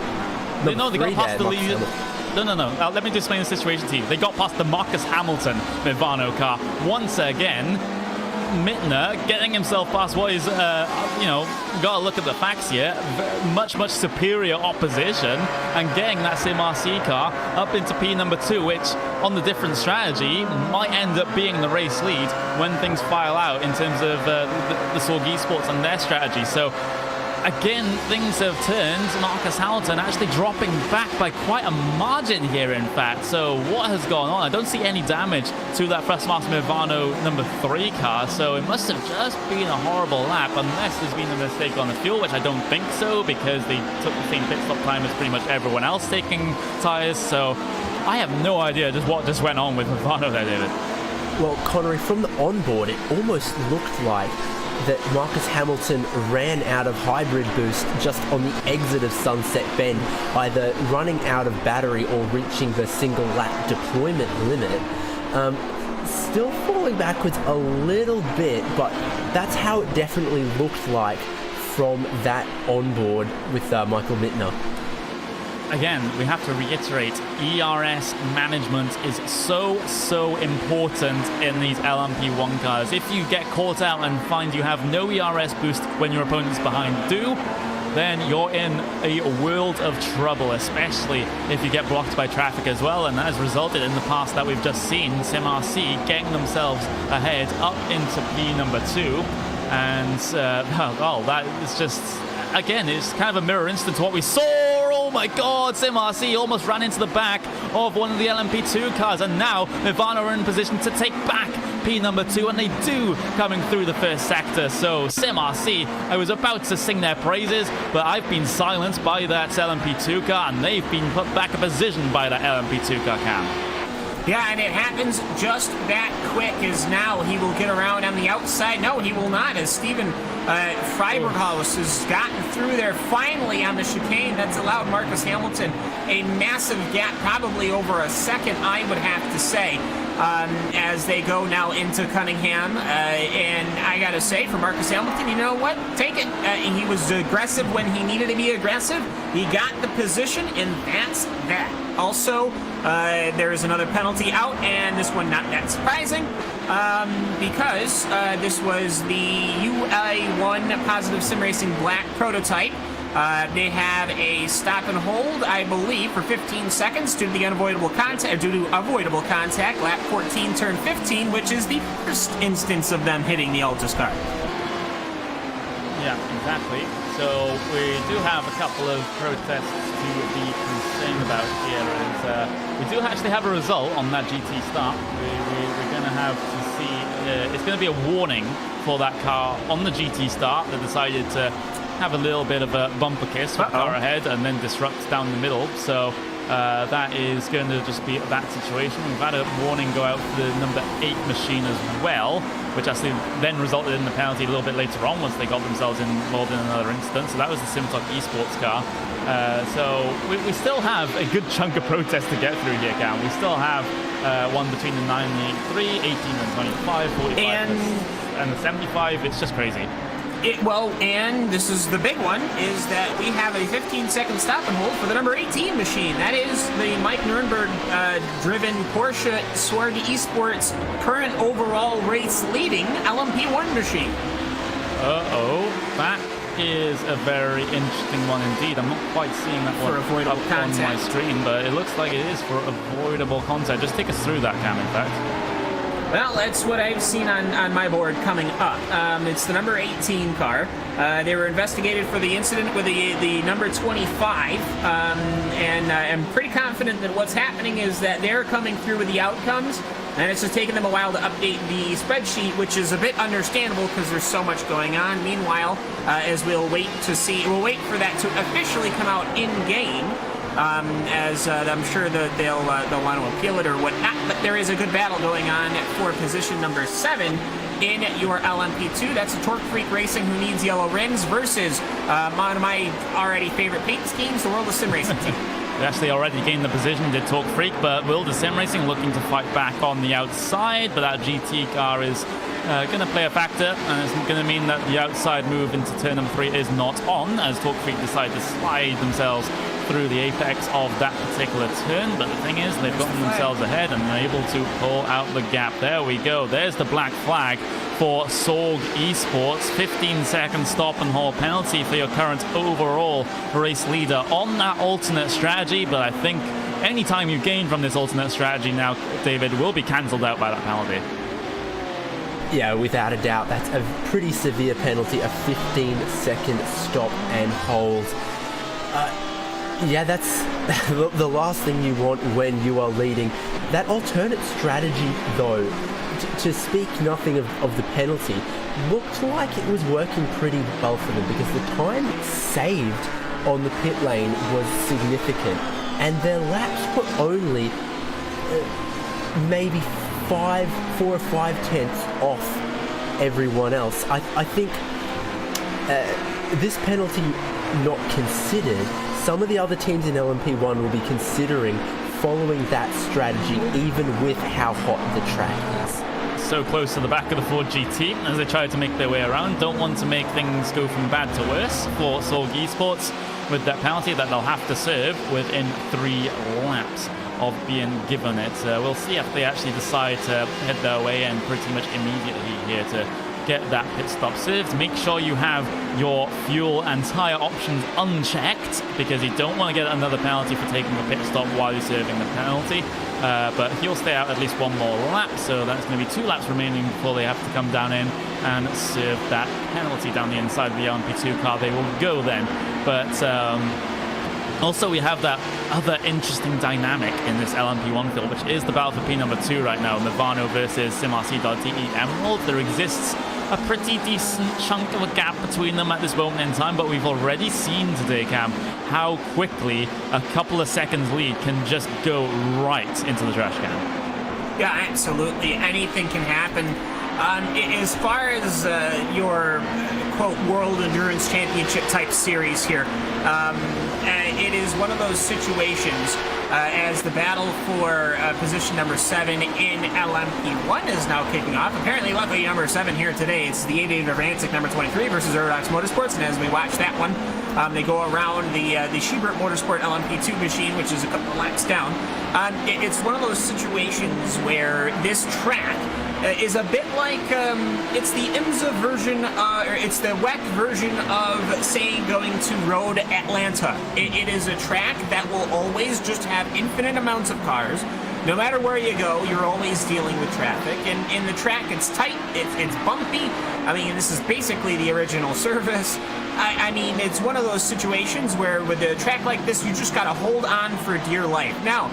They got past the lead. No. Let me just explain the situation to you. They got past the Marcus Hamilton Movano car once again. Mittner getting himself past what is, got to look at the facts here, much superior opposition, and getting that SimRC car up into P number 2, which on the different strategy might end up being the race lead when things file out in terms of the Sorg Esports and their strategy. So again, things have turned. Marcus Hamilton actually dropping back by quite a margin here, in fact. So what has gone on? I don't see any damage to that Thrustmaster Movano number 3 car, so it must have just been a horrible lap, unless there's been a mistake on the fuel, which I don't think so, because they took the same pit stop time as pretty much everyone else taking tires. So I have no idea just what just went on with Movano there, David. Well, Connery, from the onboard, it almost looked like that Marcus Hamilton ran out of hybrid boost just on the exit of Sunset Bend, either running out of battery or reaching the single lap deployment limit. Still falling backwards a little bit, but that's how it definitely looked like from that onboard with Michael Mittner. again, we have to reiterate, ERS management is so important in these LMP1 cars. If you get caught out and find you have no ERS boost when your opponent's behind then you're in a world of trouble, especially if you get blocked by traffic as well. And that has resulted in the past that we've just seen SimRC getting themselves ahead up into P number 2. And, well, that is just, again, it's kind of a mirror instance to what we saw. Oh my god, SimRC almost ran into the back of one of the LMP2 cars, and now Nirvana are in position to take back P number 2, and they do, coming through the first sector. So SimRC, I was about to sing their praises, but I've been silenced by that LMP2 car, and they've been put back in position by that LMP2 car, Cam. Yeah, and it happens just that quick, as now he will get around on the outside. No, he will not, as Steven Freiberghaus has gotten through there finally on the chicane. That's allowed Marcus Hamilton a massive gap, probably over a second, I would have to say, as they go now into Cunningham. And I got to say, for Marcus Hamilton, you know what? Take it. He was aggressive when he needed to be aggressive. He got the position, and that's that. Also, there is another penalty out, and this one not that surprising, because this was the UI1 Positive Sim Racing Black prototype. They have a stop and hold, I believe, for 15 seconds due to the avoidable contact, lap 14, turn 15, which is the first instance of them hitting the Altus car. Yeah, exactly. So we do have a couple of protests to be concerned about here, and we do actually have a result on that GT start. We're going to have to see, it's going to be a warning for that car on the GT start that decided to have a little bit of a bumper kiss with the car ahead and then disrupt down the middle. So that is going to just be that situation. We've had a warning go out for the number 8 machine as well, which actually then resulted in the penalty a little bit later on once they got themselves involved in another instance. So that was the SimTalk Esports car. So we still have a good chunk of protest to get through here, Cam. We still have one between the 9 and the 8, 18 and 25, 45 and the 75. It's just crazy. And this is the big one, is that we have a 15-second stop and hold for the number 18 machine. That is the Mike Nurnberg-driven Porsche Swerve Esports current overall race leading LMP1 machine. That is a very interesting one indeed. I'm not quite seeing that one up on my screen, but it looks like it is for avoidable contact. Just take us through that, Cam, in fact. Well, that's what I've seen on my board coming up. It's the number 18 car. They were investigated for the incident with the number 25, and I'm pretty confident that what's happening is that they're coming through with the outcomes, and it's just taking them a while to update the spreadsheet, which is a bit understandable because there's so much going on. Meanwhile, as we'll wait for that to officially come out in-game, as I'm sure that they'll want to appeal it or whatnot, but there is a good battle going on for position number 7 in your LMP2. That's a Torque Freak Racing, who needs yellow rims, versus one of my already favorite paint schemes, the World of Sim Racing team. They actually already gained the position, did Torque Freak, but World of Sim Racing looking to fight back on the outside, but that GT car is going to play a factor, and it's going to mean that the outside move into turn number 3 is not on, as Torque Freak decide to slide themselves through the apex of that particular turn. But the thing is, they've gotten themselves ahead and they're able to pull out the gap. There we go. There's the black flag for Sorg Esports. 15-second stop and hold penalty for your current overall race leader on that alternate strategy. But I think any time you gain from this alternate strategy now, David, will be cancelled out by that penalty. Yeah, without a doubt, that's a pretty severe penalty, a 15-second stop and hold. Yeah, that's the last thing you want when you are leading. That alternate strategy, though, to speak nothing of the penalty, looked like it was working pretty well for them, because the time saved on the pit lane was significant, and their laps were only maybe 4 or 5 tenths off everyone else. I think this penalty not considered, some of the other teams in LMP1 will be considering following that strategy, even with how hot the track is. So close to the back of the Ford GT as they try to make their way around. Don't want to make things go from bad to worse for Sorg Esports. with that penalty that they'll have to serve within 3 laps of being given it. We'll see if they actually decide to head their way in pretty much immediately here to get that pit stop served. Make sure you have your fuel and tire options unchecked, because you don't want to get another penalty for taking a pit stop while you're serving the penalty. But he'll stay out at least 1 more lap, so that's going to be 2 laps remaining before they have to come down in and serve that penalty down the inside of the LMP2 car. They will go then. But also, we have that other interesting dynamic in this LMP1 field, which is the battle for P2 right now, Nirvana versus SimRC.de Emerald. There exists a pretty decent chunk of a gap between them at this moment in time, but we've already seen today, Cam, how quickly a couple of seconds lead can just go right into the trash can. Yeah, absolutely. Anything can happen. As far as your quote World Endurance Championship type series here, it is one of those situations as the battle for position number 7 in LMP1 is now kicking off. Apparently, luckily, number 7 here today, it's the Aviator Vancic number 23 versus Eurodox Motorsports, and as we watch that one, they go around the Schubert Motorsport LMP2 machine, which is a couple of laps down. It's one of those situations where this track is a bit like it's the IMSA version, or it's the WEC version of, say, going to Road Atlanta. It is a track that will always just have infinite amounts of cars. No matter where you go, you're always dealing with traffic. And in the track, it's tight, it's bumpy. I mean, this is basically the original service. I mean, it's one of those situations where with a track like this, you just got to hold on for dear life. Now,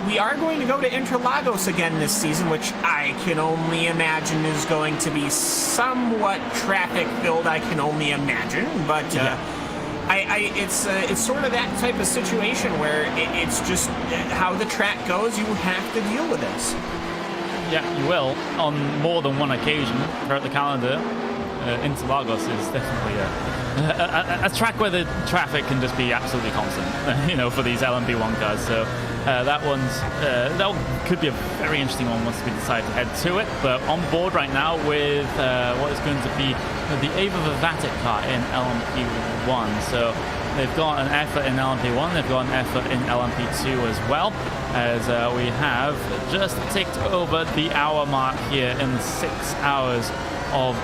we are going to go to Interlagos again this season, which I can only imagine is going to be somewhat traffic-filled, I can only imagine. But it's sort of that type of situation where it's just how the track goes. You have to deal with this. Yeah, you will on more than one occasion throughout the calendar. Interlagos is definitely a track where the traffic can just be absolutely constant, for these LMP1 cars. So that could be a very interesting one once we decide to head to it. But on board right now with what is going to be the Ava Vivatic car in LMP1. So they've got an effort in LMP1, they've got an effort in LMP2 as well, as we have just ticked over the hour mark here in the 6 hours of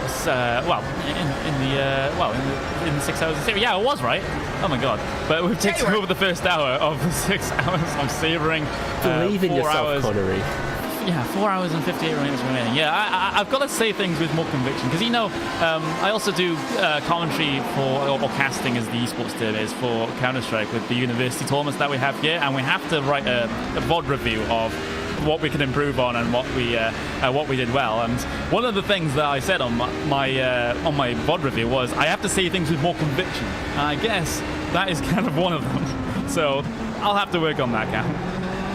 in the 6 hours of Sebring. Yeah, it was right. Oh my god! But we've taken over the first hour of the 6 hours of Sebring. Believe in yourself, Connery. Yeah, 4 hours and 58 minutes remaining. Yeah, I've got to say things with more conviction, because I also do commentary or casting, as the esports term is, for Counter-Strike with the university tournaments that we have here, and we have to write a VOD review of what we can improve on and what we did well. And one of the things that I said on my VOD review was I have to say things with more conviction. And I guess that is kind of one of them. So I'll have to work on that, Cam.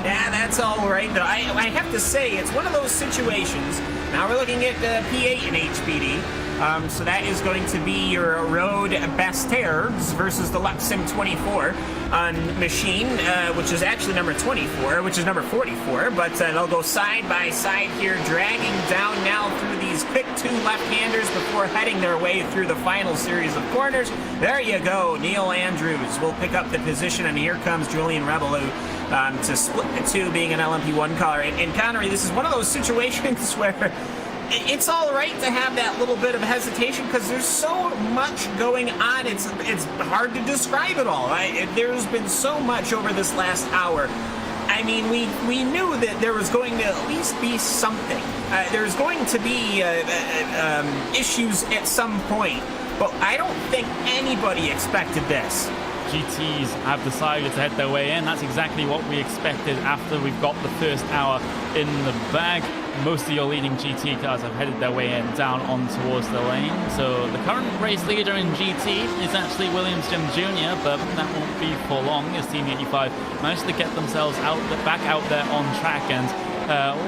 Yeah, that's all right, though. I have to say, it's one of those situations. Now we're looking at P8 and HPD. So that is going to be your Road Bastards versus the Luxim 24 machine, which is actually number 24, which is number 44. But they'll go side by side here, dragging down now through these quick 2 left-handers before heading their way through the final series of corners. There you go. Neil Andrews will pick up the position, and here comes Julian Rebelou to split the 2, being an LMP1 car. And Connery, this is one of those situations where it's all right to have that little bit of hesitation, because there's so much going on. It's hard to describe it all. There's been so much over this last hour. I mean, we knew that there was going to at least be something. There's going to be issues at some point, but I don't think anybody expected this. GTs have decided to head their way in. That's exactly what we expected after we've got the first hour in the bag. Most of your leading GT cars have headed their way in down on towards the lane. So the current race leader in GT is actually Williams Jim Jr., but that won't be for long, as Team 85 managed to get themselves back out there on track. And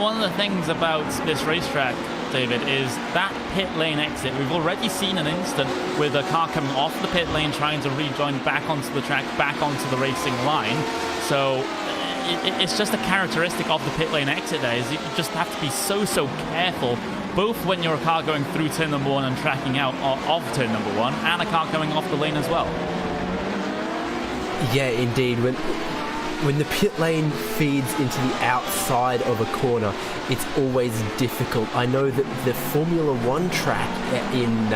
one of the things about this racetrack, David, is that pit lane exit. We've already seen an instant with a car coming off the pit lane trying to rejoin back onto the track, back onto the racing line. So it's just a characteristic of the pit lane exit there, is you just have to be so careful, both when you're a car going through turn number 1 and tracking out of turn number 1, and a car coming off the lane as well. Yeah, indeed. When the pit lane feeds into the outside of a corner, it's always difficult. I know that the Formula One track in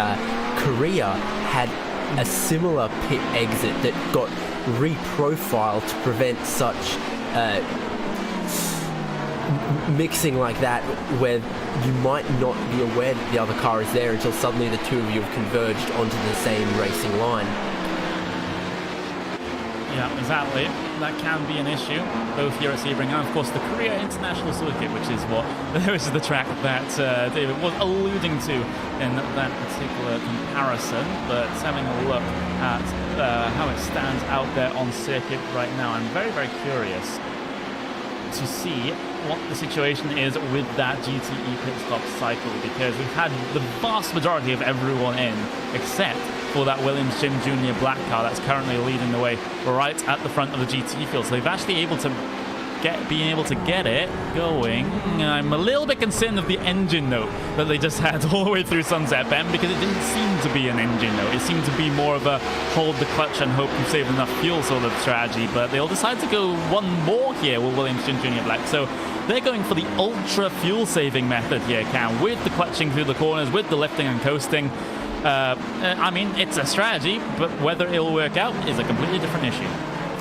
Korea had a similar pit exit that got reprofiled to prevent such mixing like that, where you might not be aware that the other car is there until suddenly the two of you have converged onto the same racing line. Yeah, exactly. That can be an issue, both here at Sebring and, of course, the Korea International Circuit, which is the track that David was alluding to in that particular comparison. But having a look at how it stands out there on circuit right now, I'm very, very curious to see what the situation is with that GTE pit stop cycle, because we've had the vast majority of everyone in, except for that Williams Jim Jr. black car that's currently leading the way right at the front of the GT field. So they've actually being able to get it going. I'm a little bit concerned of the engine note that they just had all the way through Sunset Bend, because it didn't seem to be an engine note. It seemed to be more of a hold the clutch and hope you save enough fuel sort of strategy, but they'll decide to go one more here with Williams Jim Jr. Black. So they're going for the ultra fuel saving method here, Cam, with the clutching through the corners, with the lifting and coasting. I mean, it's a strategy, but whether it'll work out is a completely different issue.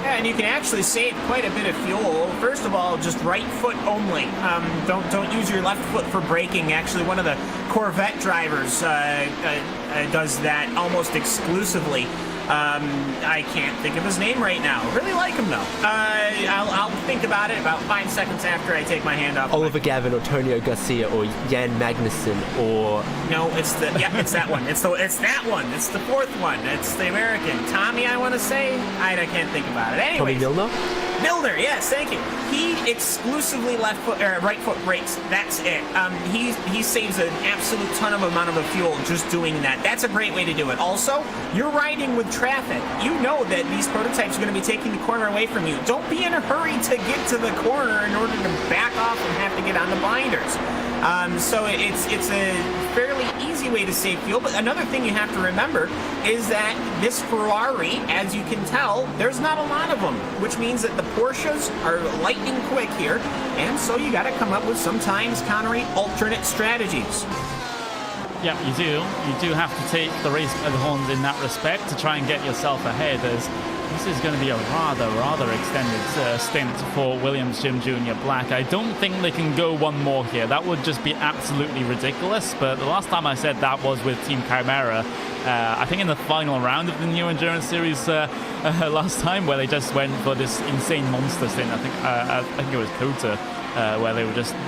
Yeah, and you can actually save quite a bit of fuel. First of all, just right foot only. Don't use your left foot for braking. Actually, one of the Corvette drivers does that almost exclusively. I can't think of his name right now. Really like him though. I'll think about it about 5 seconds after I take my hand off. Oliver Gavin, or Antonio Garcia, or Jan Magnussen, or no, it's that one. It's that one. It's the fourth one. It's the American Tommy. I want to say I can't think about it. Anyway, Tommy Milner. Milner, yes, thank you. He exclusively right foot brakes. That's it. He saves an absolute ton of amount of fuel just doing that. That's a great way to do it. Also, you're riding with traffic. You know that these prototypes are going to be taking the corner away from you. Don't be in a hurry to get to the corner in order to back off and have to get on the binders. So it's a fairly easy way to save fuel. But another thing you have to remember is that this Ferrari, as you can tell, there's not a lot of them, which means that the Porsches are lightning quick here, and so you got to come up with sometimes countering alternate strategies. Yeah, you do. You do have to take the race by the horns in that respect to try and get yourself ahead, as this is going to be a rather extended stint for Williams Jim Jr. Black. I don't think they can go one more here. That would just be absolutely ridiculous. But the last time I said that was with Team Chimera. I think in the final round of the New Endurance Series last time, where they just went for this insane monster stint. I think it was Kota. Where they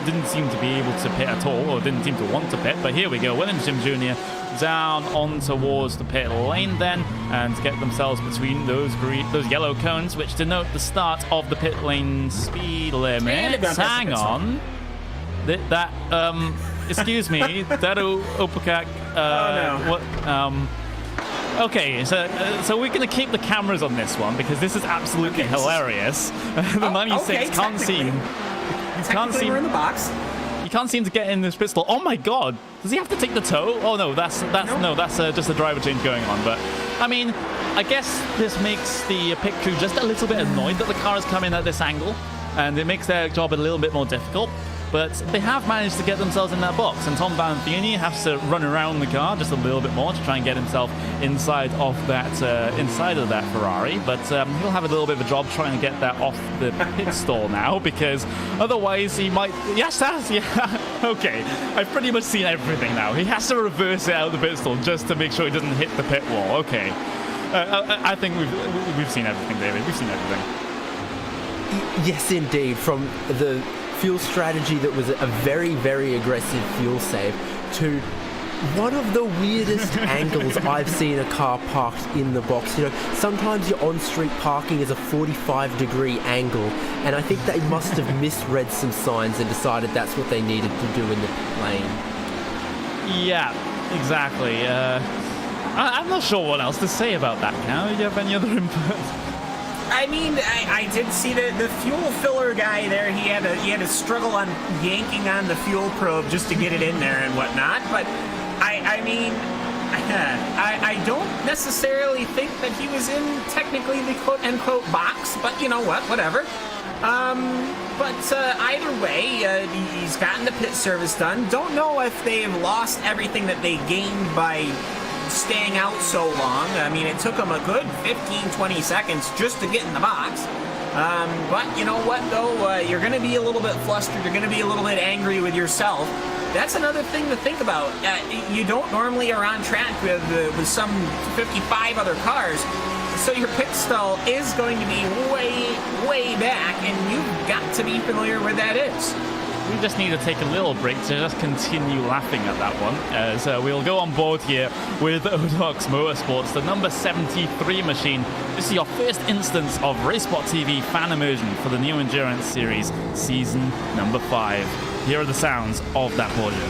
didn't seem to be able to pit at all, or didn't seem to want to pit. But here we go, Williams Jim Jr. down on towards the pit lane then, and get themselves between those yellow cones, which denote the start of the pit lane speed limit. Hang on. Excuse me, Daru Opakak. Okay, so we're going to keep the cameras on this one, because this is absolutely hilarious. The 96 can't seem... Technically, we're in the box. You can't seem to get in this pistol. Oh my god! Does he have to take the toe? Oh no, that's just a driver change going on. But I mean, I guess this makes the pit crew just a little bit annoyed that the car is coming at this angle, and it makes their job a little bit more difficult. But they have managed to get themselves in that box, and Tom Van Thiene has to run around the car just a little bit more to try and get himself inside of that Ferrari. But he'll have a little bit of a job trying to get that off the pit stall now, because otherwise he might... Yes, yeah, okay. I've pretty much seen everything now. He has to reverse it out of the pit stall just to make sure he doesn't hit the pit wall. Okay. I think we've seen everything, David. We've seen everything. Yes, indeed. From the fuel strategy that was a very, very aggressive fuel save to one of the weirdest angles I've seen a car parked in the box. You know, sometimes your on-street parking is a 45-degree angle, and I think they must have misread some signs and decided that's what they needed to do in the lane. Yeah, exactly. I'm not sure what else to say about that now. Do you have any other input? I mean, I did see the fuel filler guy there. He had to struggle on yanking on the fuel probe just to get it in there and whatnot. But I mean, I don't necessarily think that he was in technically the quote-unquote box, but you know what, whatever. But either way, he's gotten the pit service done. Don't know if they've lost everything that they gained by staying out so long. I mean, it took them a good 15-20 seconds just to get in the box. But you know what, though? You're going to be a little bit flustered. You're going to be a little bit angry with yourself. That's another thing to think about. You don't normally are on track with some 55 other cars, so your pit stall is going to be way back, and you've got to be familiar where that is. We just need to take a little break to just continue laughing at that one, as we'll go on board here with Odox Motorsports, the number 73 machine. This is your first instance of RaceSpot TV fan immersion for the Neo Endurance Series, season number 5. Here are the sounds of that podium.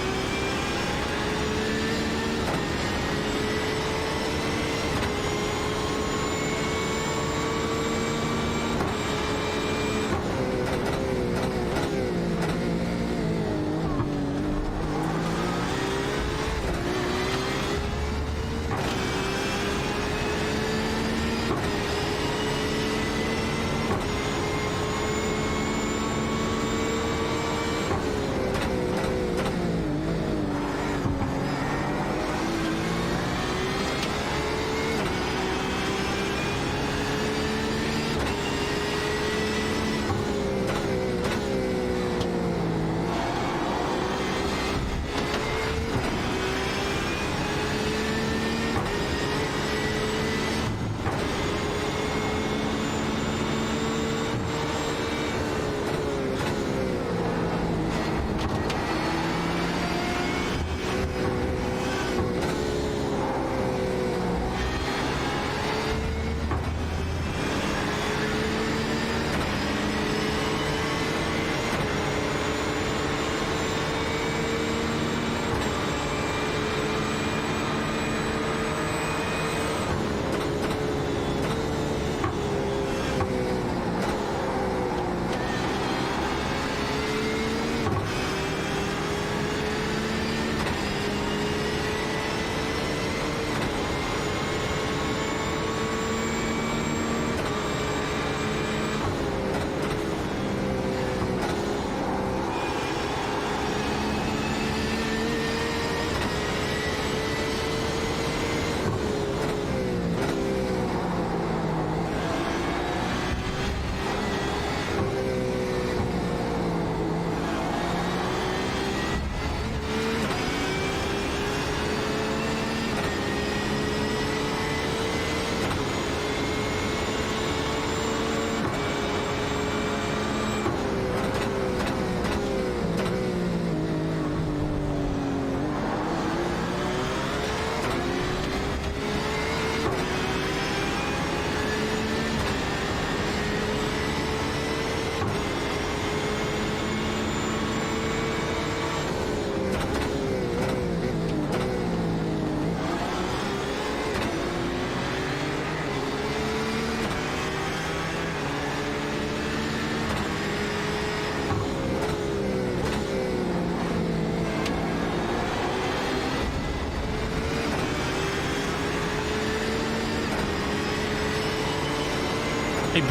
A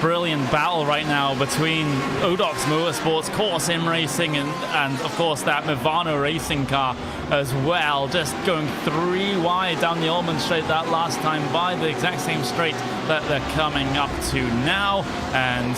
brilliant battle right now between Odox Motorsports, Core Sim Racing, and of course that Movano racing car as well. Just going 3 wide down the Allman Straight that last time by, the exact same straight that they're coming up to now. And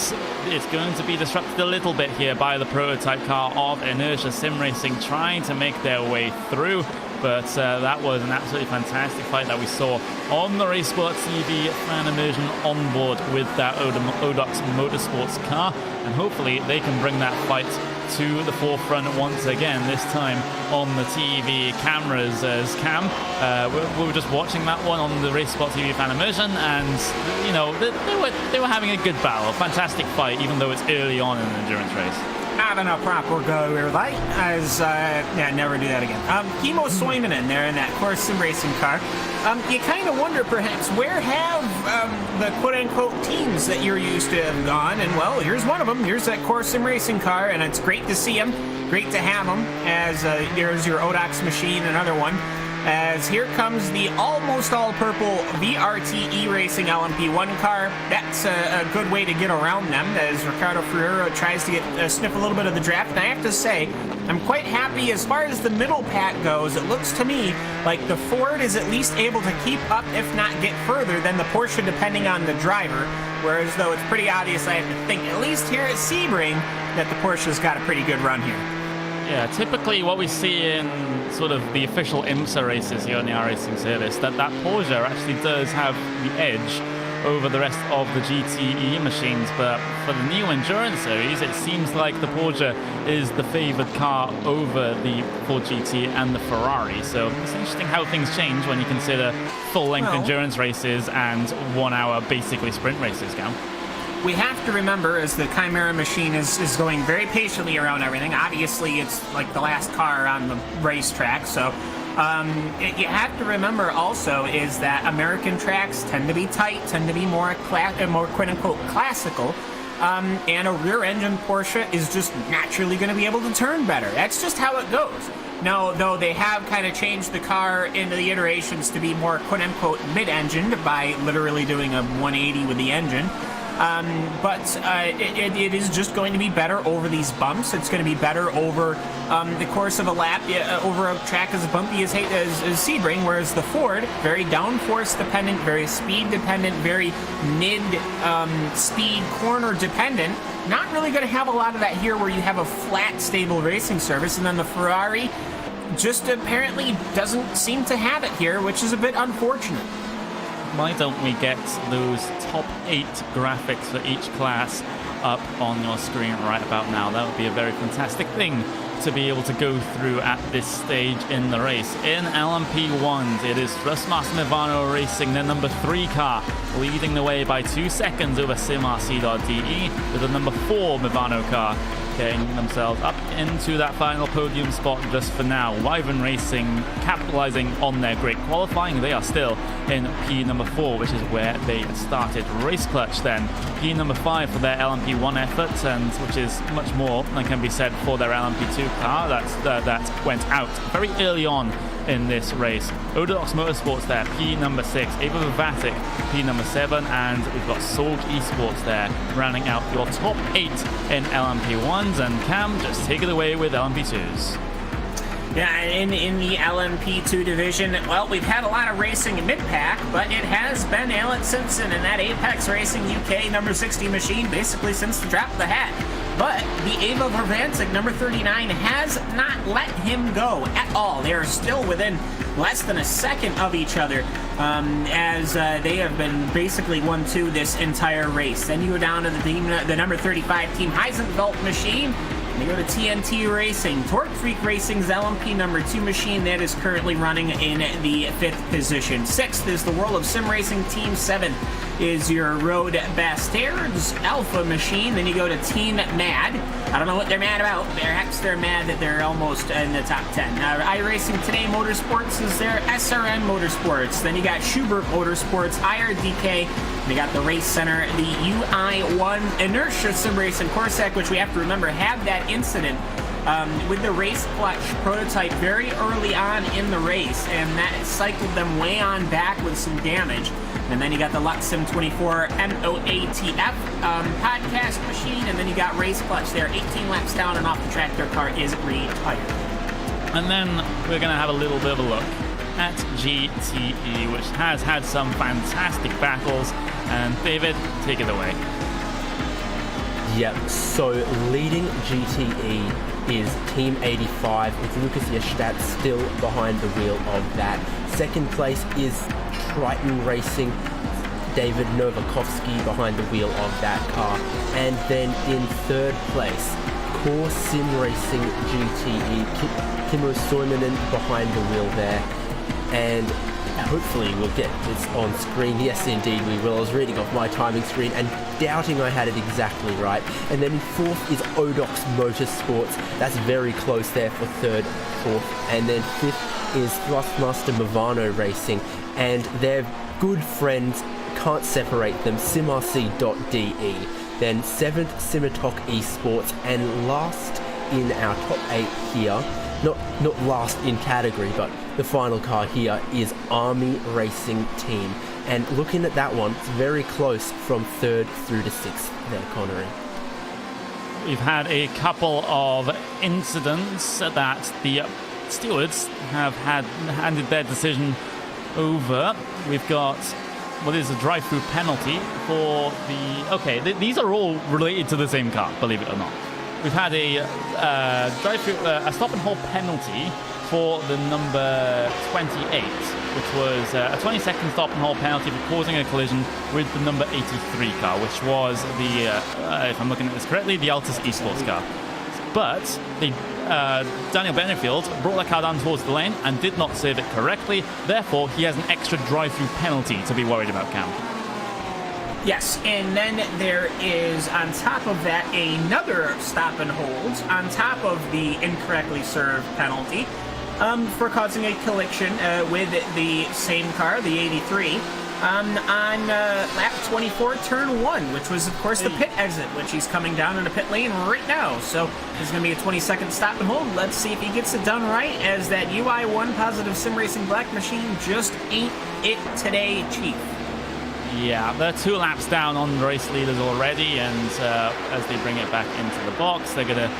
it's going to be disrupted a little bit here by the prototype car of Inertia Sim Racing trying to make their way through. But that was an absolutely fantastic fight that we saw on the RaceSpot TV fan immersion on board with that Odox Motorsports car. And hopefully they can bring that fight to the forefront once again, this time on the TV cameras. As Cam, we were just watching that one on the RaceSpot TV fan immersion, and you know they were having a good battle, fantastic fight, even though it's early on in an endurance race. Having a proper go here, like, as, never do that again. Kimo Soimonen there in that Core Sim Racing car. You kind of wonder, perhaps, where have the quote-unquote teams that you're used to have gone? And, well, here's one of them. Here's that Core Sim Racing car, and it's great to see him. Great to have him, as there's your Odox machine, another one. as here comes the almost all-purple VRT E-Racing LMP1 car. That's a good way to get around them, as Ricardo Ferreira tries to sniff a little bit of the draft. And I have to say, I'm quite happy as far as the middle pack goes. It looks to me like the Ford is at least able to keep up, if not get further, than the Porsche, depending on the driver. Whereas, though, it's pretty obvious, I have to think, at least here at Sebring, that the Porsche's got a pretty good run here. Yeah, typically what we see in sort of the official IMSA races here on the iRacing service, that Porsche actually does have the edge over the rest of the GTE machines, but for the new Endurance Series, it seems like the Porsche is the favored car over the Ford GT and the Ferrari. So it's interesting how things change when you consider full-length endurance races and 1 hour basically sprint races, Cal. We have to remember, as the Chimera machine is going very patiently around everything, obviously it's like the last car on the racetrack, so you have to remember also is that American tracks tend to be tight, tend to be more quote-unquote classical, and a rear-engine Porsche is just naturally going to be able to turn better. That's just how it goes. Now, though they have kind of changed the car into the iterations to be more quote-unquote mid-engined by literally doing a 180 with the engine, but it is just going to be better over these bumps. It's going to be better over the course of a lap, over a track as bumpy as Sebring, whereas the Ford, very downforce dependent, very speed dependent, very mid-speed corner dependent. Not really going to have a lot of that here where you have a flat, stable racing surface, and then the Ferrari just apparently doesn't seem to have it here, which is a bit unfortunate. Why don't we get those top 8 graphics for each class up on your screen right about now? That would be a very fantastic thing to be able to go through at this stage in the race. In LMP1s, it is Thrustmaster Movano Racing, their number 3 car, leading the way by 2 seconds over SimRC.de, with the number 4 Movano car getting themselves up into that final podium spot just for now. Wyvern Racing capitalizing on their great qualifying. They are still in P number 4, which is where they started. Race Clutch then, P number 5 for their LMP1 effort, and which is much more than can be said for their LMP2 car that went out very early on in this race. Orthodox Motorsports there, P number 6, Ava Vatic, P number 7, and we've got Sorg Esports there, rounding out your top 8 in LMP1s, and Cam, just take it away with LMP2s. Yeah, in the LMP2 division, well, we've had a lot of racing in mid-pack, but it has been Alex Simpson and that Apex Racing UK number 60 machine basically since the drop of the hat. But the Ava Vervancic, number 39, has not let him go at all. They are still within less than a second of each other, as they have been basically 1-2 this entire race. Then you go down to the number 35 Team Heisenfeld machine. They go to TNT Racing, Torque Freak Racing's LMP number 2 machine that is currently running in the 5th position. 6th is the World of Sim Racing Team 7 is your Road Bastards Alpha machine. Then you go to Team Mad. I don't know what they're mad about. Perhaps they're mad that they're almost in the top 10. iRacing Today Motorsports is their SRN Motorsports. Then you got Schubert Motorsports, IRDK. They got the Race Center, the UI1 Inertia Sim Racing Corsac, which we have to remember had that incident with the Race Clutch prototype very early on in the race, and that cycled them way on back with some damage. And then you got the Luxim 24 MOATF podcast machine, and then you got Race Clutch there, 18 laps down and off the track. Their car is retired. And then we're going to have a little bit of a look at GTE, which has had some fantastic battles. And David, take it away. Yep, so leading GTE is Team 85 with Lucas Yestadt still behind the wheel of that. Second place is Triton Racing, David Novakovsky behind the wheel of that car. And then in third place, Core Sim Racing GTE, Kimmo Soimonen behind the wheel there. And hopefully we'll get this on screen. Yes, indeed we will. I was reading off my timing screen and doubting I had it exactly right. And then in fourth is Odox Motorsports. That's very close there for third, fourth. And then fifth is Thrustmaster Movano Racing. And their good friends, can't separate them, SimRC.de. Then seventh, Simitok Esports. And last in our top 8 here not last in category, but the final car here is Army Racing Team. And looking at that one, it's very close from 3rd through to 6th there, Connery. We've had a couple of incidents that the stewards have handed their decision over. We've got what is a drive-through penalty for the... Okay, these are all related to the same car, believe it or not. We've had a a stop-and-hold penalty for the number 28, which was a 20-second stop-and-hold penalty for causing a collision with the number 83 car, which was the, if I'm looking at this correctly, the Altus Esports car. But Daniel Benefield brought that car down towards the lane and did not save it correctly. Therefore, he has an extra drive-through penalty to be worried about, Cam. Yes, and then there is, on top of that, another stop and hold on top of the incorrectly served penalty for causing a collision with the same car, the 83, on lap 24, turn 1, which was, of course, the pit exit, which he's coming down in the pit lane right now. So there's going to be a 20-second stop and hold. Let's see if he gets it done right, as that UI1 positive sim racing black machine just ain't it today, Chief. Yeah, they're 2 laps down on the race leaders already, and as they bring it back into the box, they're going to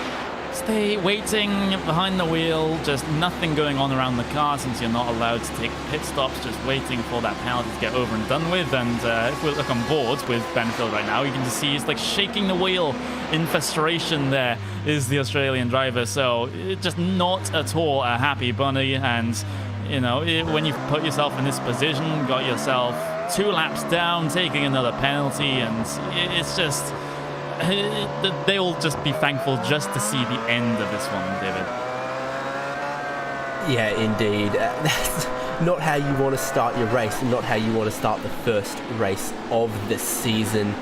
stay waiting behind the wheel, just nothing going on around the car since you're not allowed to take pit stops, just waiting for that penalty to get over and done with. And if we look on board with Benefield right now, you can just see he's like shaking the wheel in frustration. There is the Australian driver, so just not at all a happy bunny. And you know, when you put yourself in this position, got yourself 2 laps down, taking another penalty, and it's just... They'll just be thankful just to see the end of this one, David. Yeah, indeed. That's not how you want to start your race, and not how you want to start the first race of the season.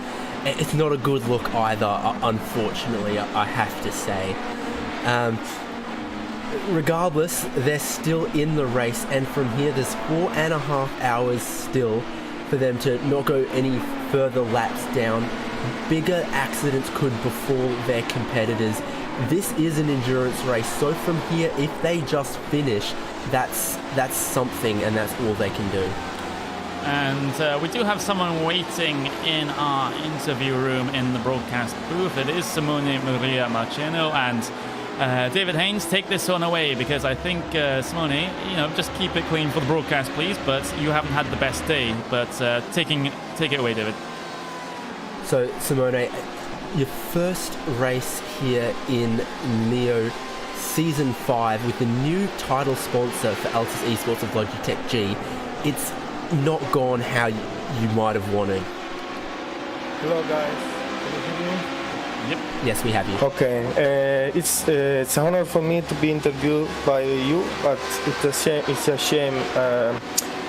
It's not a good look either, unfortunately, I have to say. Regardless, they're still in the race, and from here there's 4.5 hours still for them to not go any further laps down. Bigger accidents could befall their competitors. This is an endurance race, so from here, if they just finish, that's something, and that's all they can do. And we do have someone waiting in our interview room in the broadcast booth. It is Simone Maria Marceno, and David Haynes, take this one away, because I think, Simone, you know, just keep it clean for the broadcast, please, but you haven't had the best day. But take it away, David. So, Simone, your first race here in Neo Season 5 with the new title sponsor for Altus Esports of Logitech G, it's not gone how you might have wanted. Hello guys, can you hear me? Yep. Yes, we have you. Okay, it's an honor for me to be interviewed by you, but it's a shame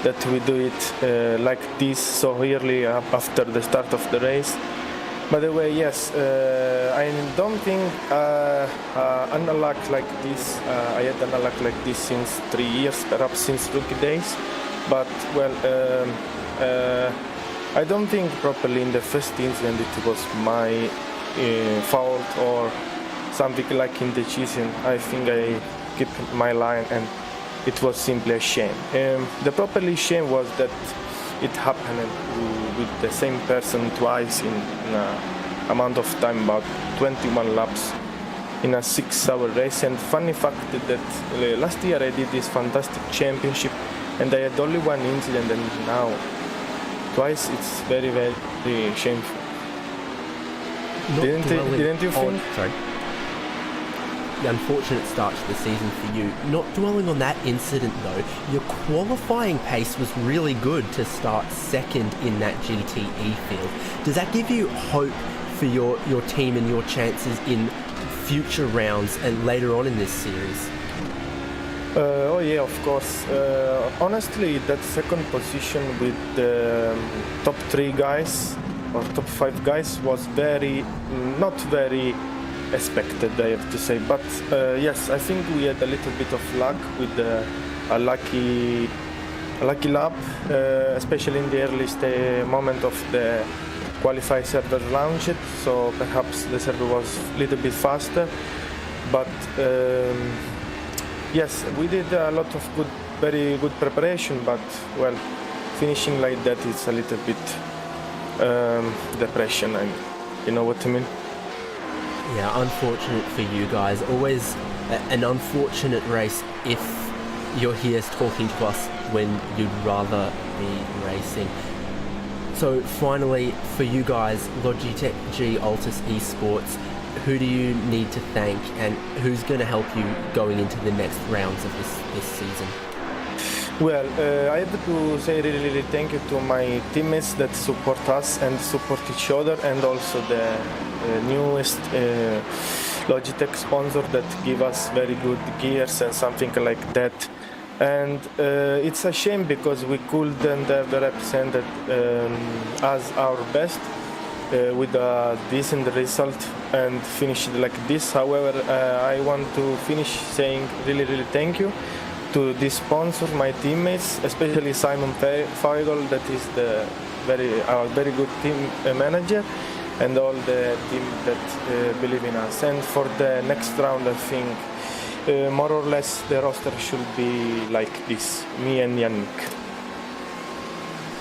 that we do it like this so early after the start of the race. By the way, yes, I don't think an unlock like this, I had an unlock like this since 3 years, perhaps since rookie days. But, well, I don't think properly in the first incident it was my fault or something like in the season. I think I kept my line and it was simply a shame. The properly shame was that it happened with the same person twice in an amount of time, about 21 laps in a 6-hour race. And funny fact that last year I did this fantastic championship and I had only one incident, and now twice. It's very, very shameful. Didn't you think? Sorry. The unfortunate start to the season for you. Not dwelling on that incident though, your qualifying pace was really good to start second in that GTE field. Does that give you hope for your team and your chances in future rounds and later on in this series? Oh yeah, of course. Honestly, that second position with the top 3 guys or top 5 guys was not very expected, I have to say. But yes, I think we had a little bit of luck with a lucky lap, especially in the earliest moment of the qualify server launched. So perhaps the server was a little bit faster. But yes, we did a lot of very good preparation, but well, finishing like that is a little bit depression, and you know what I mean. Yeah, unfortunate for you guys. Always an unfortunate race if you're here talking to us when you'd rather be racing. So finally, for you guys, Logitech G Altus Esports, who do you need to thank, and who's going to help you going into the next rounds of this season? Well, I have to say really thank you to my teammates that support us and support each other, and also the newest Logitech sponsor that give us very good gears and something like that. And it's a shame because we couldn't have represented as our best with a decent result and finish like this. However, I want to finish saying really thank you to this sponsor, my teammates, especially Simon Feigl, that is our very good team manager, and all the team that believe in us. And for the next round, I think more or less the roster should be like this, me and Yannick.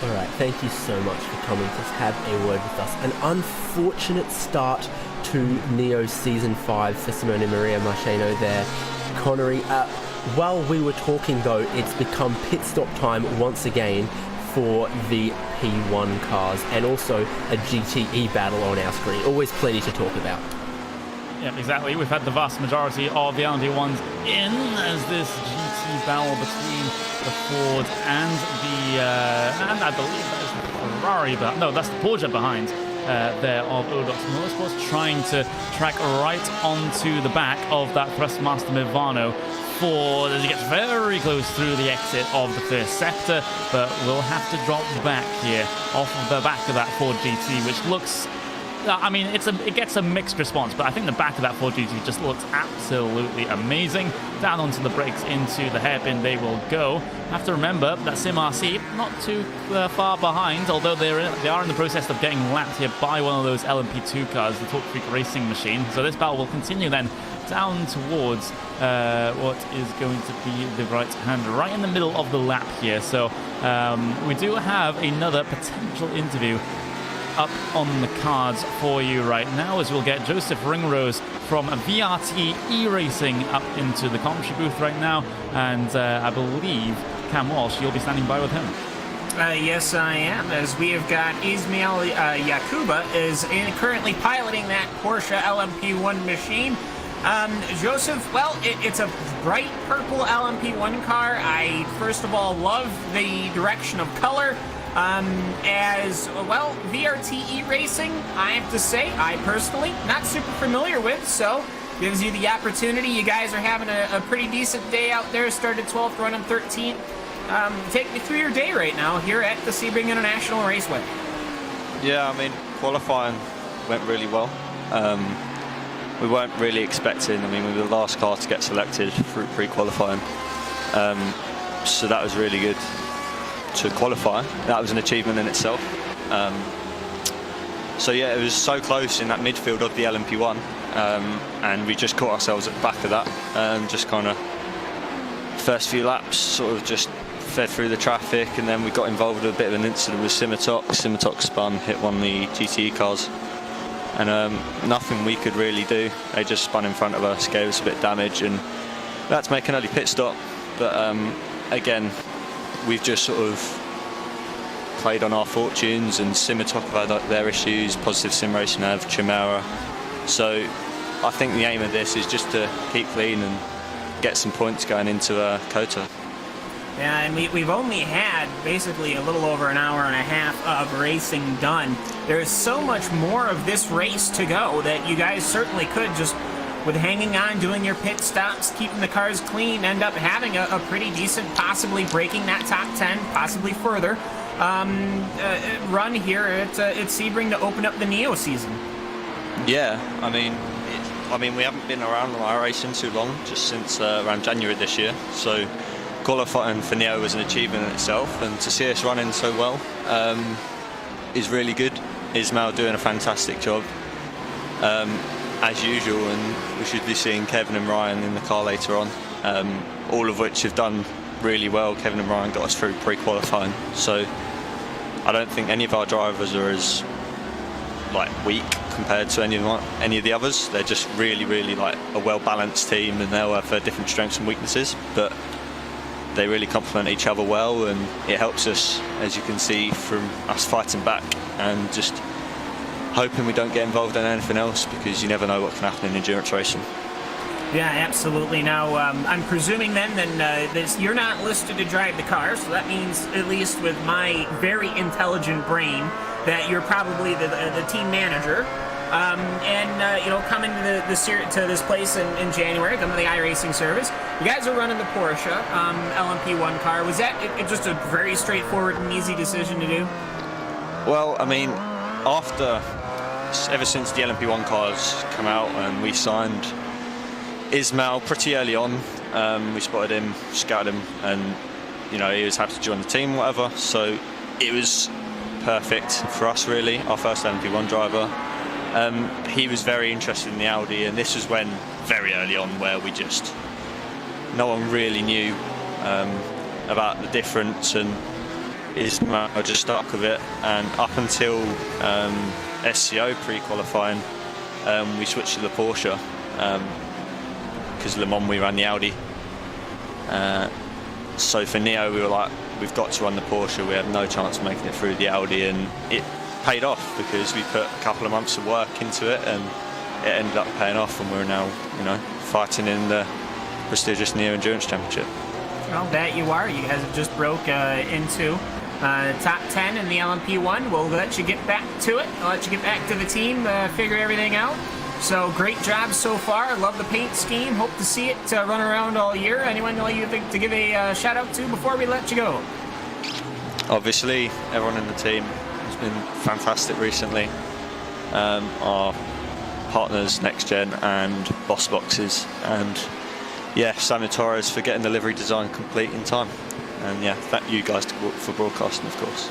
All right, thank you so much for coming to have a word with us. An unfortunate start to Neo Season 5 for Simone Maria Marcheno there. Connery, while we were talking though, it's become pit stop time once again for the P1 cars, and also a GTE battle on our screen. Always plenty to talk about. Yeah, exactly. We've had the vast majority of the LMP1s in as this GT battle between the Ford and the, and I believe that's the Ferrari, but no, that's the Porsche behind there of Odox Motorsports, trying to track right onto the back of that Thrustmaster Movano. Ford as he gets very close through the exit of the first sector, but will have to drop back here off of the back of that Ford GT, which looks, I mean, it gets a mixed response, but I think the back of that Ford GT just looks absolutely amazing. Down onto the brakes, into the hairpin they will go. Have to remember that Sim RC not too far behind, although they are in the process of getting lapped here by one of those LMP2 cars, the Torque Freak Racing machine. So this battle will continue then down towards what is going to be the right hand, right in the middle of the lap here. So we do have another potential interview up on the cards for you right now, as we'll get Joseph Ringrose from VRT E-Racing up into the commentary booth right now, and I believe Cam Walsh, you'll be standing by with him. Yes, I am, as we have got Ismail Yakuba is currently piloting that Porsche LMP1 machine. Joseph, well, it's a bright purple LMP1 car. I, first of all, love the direction of color. As well, VRT E-Racing, I have to say, I personally not super familiar with, so gives you the opportunity. You guys are having a pretty decent day out there. Started 12th, running 13th. Take me through your day right now here at the Sebring International Raceway. Yeah, I mean, qualifying went really well. We weren't really expecting, I mean, we were the last car to get selected through pre-qualifying. So that was really good to qualify. That was an achievement in itself. So yeah, it was so close in that midfield of the LMP1, and we just caught ourselves at the back of that. Just kind of first few laps sort of just fed through the traffic, and then we got involved with a bit of an incident with Simotok spun, hit one of the GTE cars, and nothing we could really do. They just spun in front of us, gave us a bit of damage, and we had to make an early pit stop. But again, we've just sort of played on our fortunes, and Simotok have had their issues, Positive Sim Racing have, Chimera. So I think the aim of this is just to keep clean and get some points going into Kota. Yeah, and we've only had basically a little over an hour and a half of racing done. There's so much more of this race to go that you guys certainly could just, with hanging on, doing your pit stops, keeping the cars clean, end up having a pretty decent, possibly breaking that top 10, possibly further, run here at Sebring to open up the Neo season. Yeah, I mean, we haven't been around iRacing too long, just since around January this year. So qualifying for Neo was an achievement in itself, and to see us running so well is really good. Ismail doing a fantastic job. As usual, and we should be seeing Kevin and Ryan in the car later on. all of which have done really well. Kevin and Ryan got us through pre-qualifying, so I don't think any of our drivers are as weak compared to any of the others. They're just really a well-balanced team, and they all have their different strengths and weaknesses, but they really complement each other well, and it helps us, as you can see, from us fighting back and just hoping we don't get involved in anything else, because you never know what can happen in endurance racing. Yeah, absolutely. Now, I'm presuming then you're not listed to drive the car, so that means, at least with my very intelligent brain, that you're probably the team manager. Coming to this place in January, coming to the iRacing service, you guys are running the Porsche LMP1 car. Was that just a very straightforward and easy decision to do? Well, I mean, ever since the LMP1 cars come out and we signed Ismail pretty early on, we spotted him, scouted him, and he was happy to join the team, whatever. So it was perfect for us, really, our first LMP1 driver. He was very interested in the Audi, and this was when, very early on, where no one really knew about the difference, and Ismail just stuck with it. And up until SCO pre-qualifying, we switched to the Porsche, because Le Mans we ran the Audi. So for Neo, we were like, we've got to run the Porsche. We have no chance of making it through the Audi, and it paid off because we put a couple of months of work into it, and it ended up paying off, and we're now, fighting in the prestigious Neo Endurance Championship. Well, that you are. You guys have just broke into top 10 in the LMP1. We'll let you get back to it. I'll let you get back to the team, figure everything out. So great job so far. Love the paint scheme. Hope to see it run around all year. Anyone you think to give a shout out to before we let you go? Obviously, everyone in the team has been fantastic recently. Our partners, Next Gen and Boss Boxes, and Samuel Torres for getting the livery design complete in time. And thank you guys for broadcasting, of course.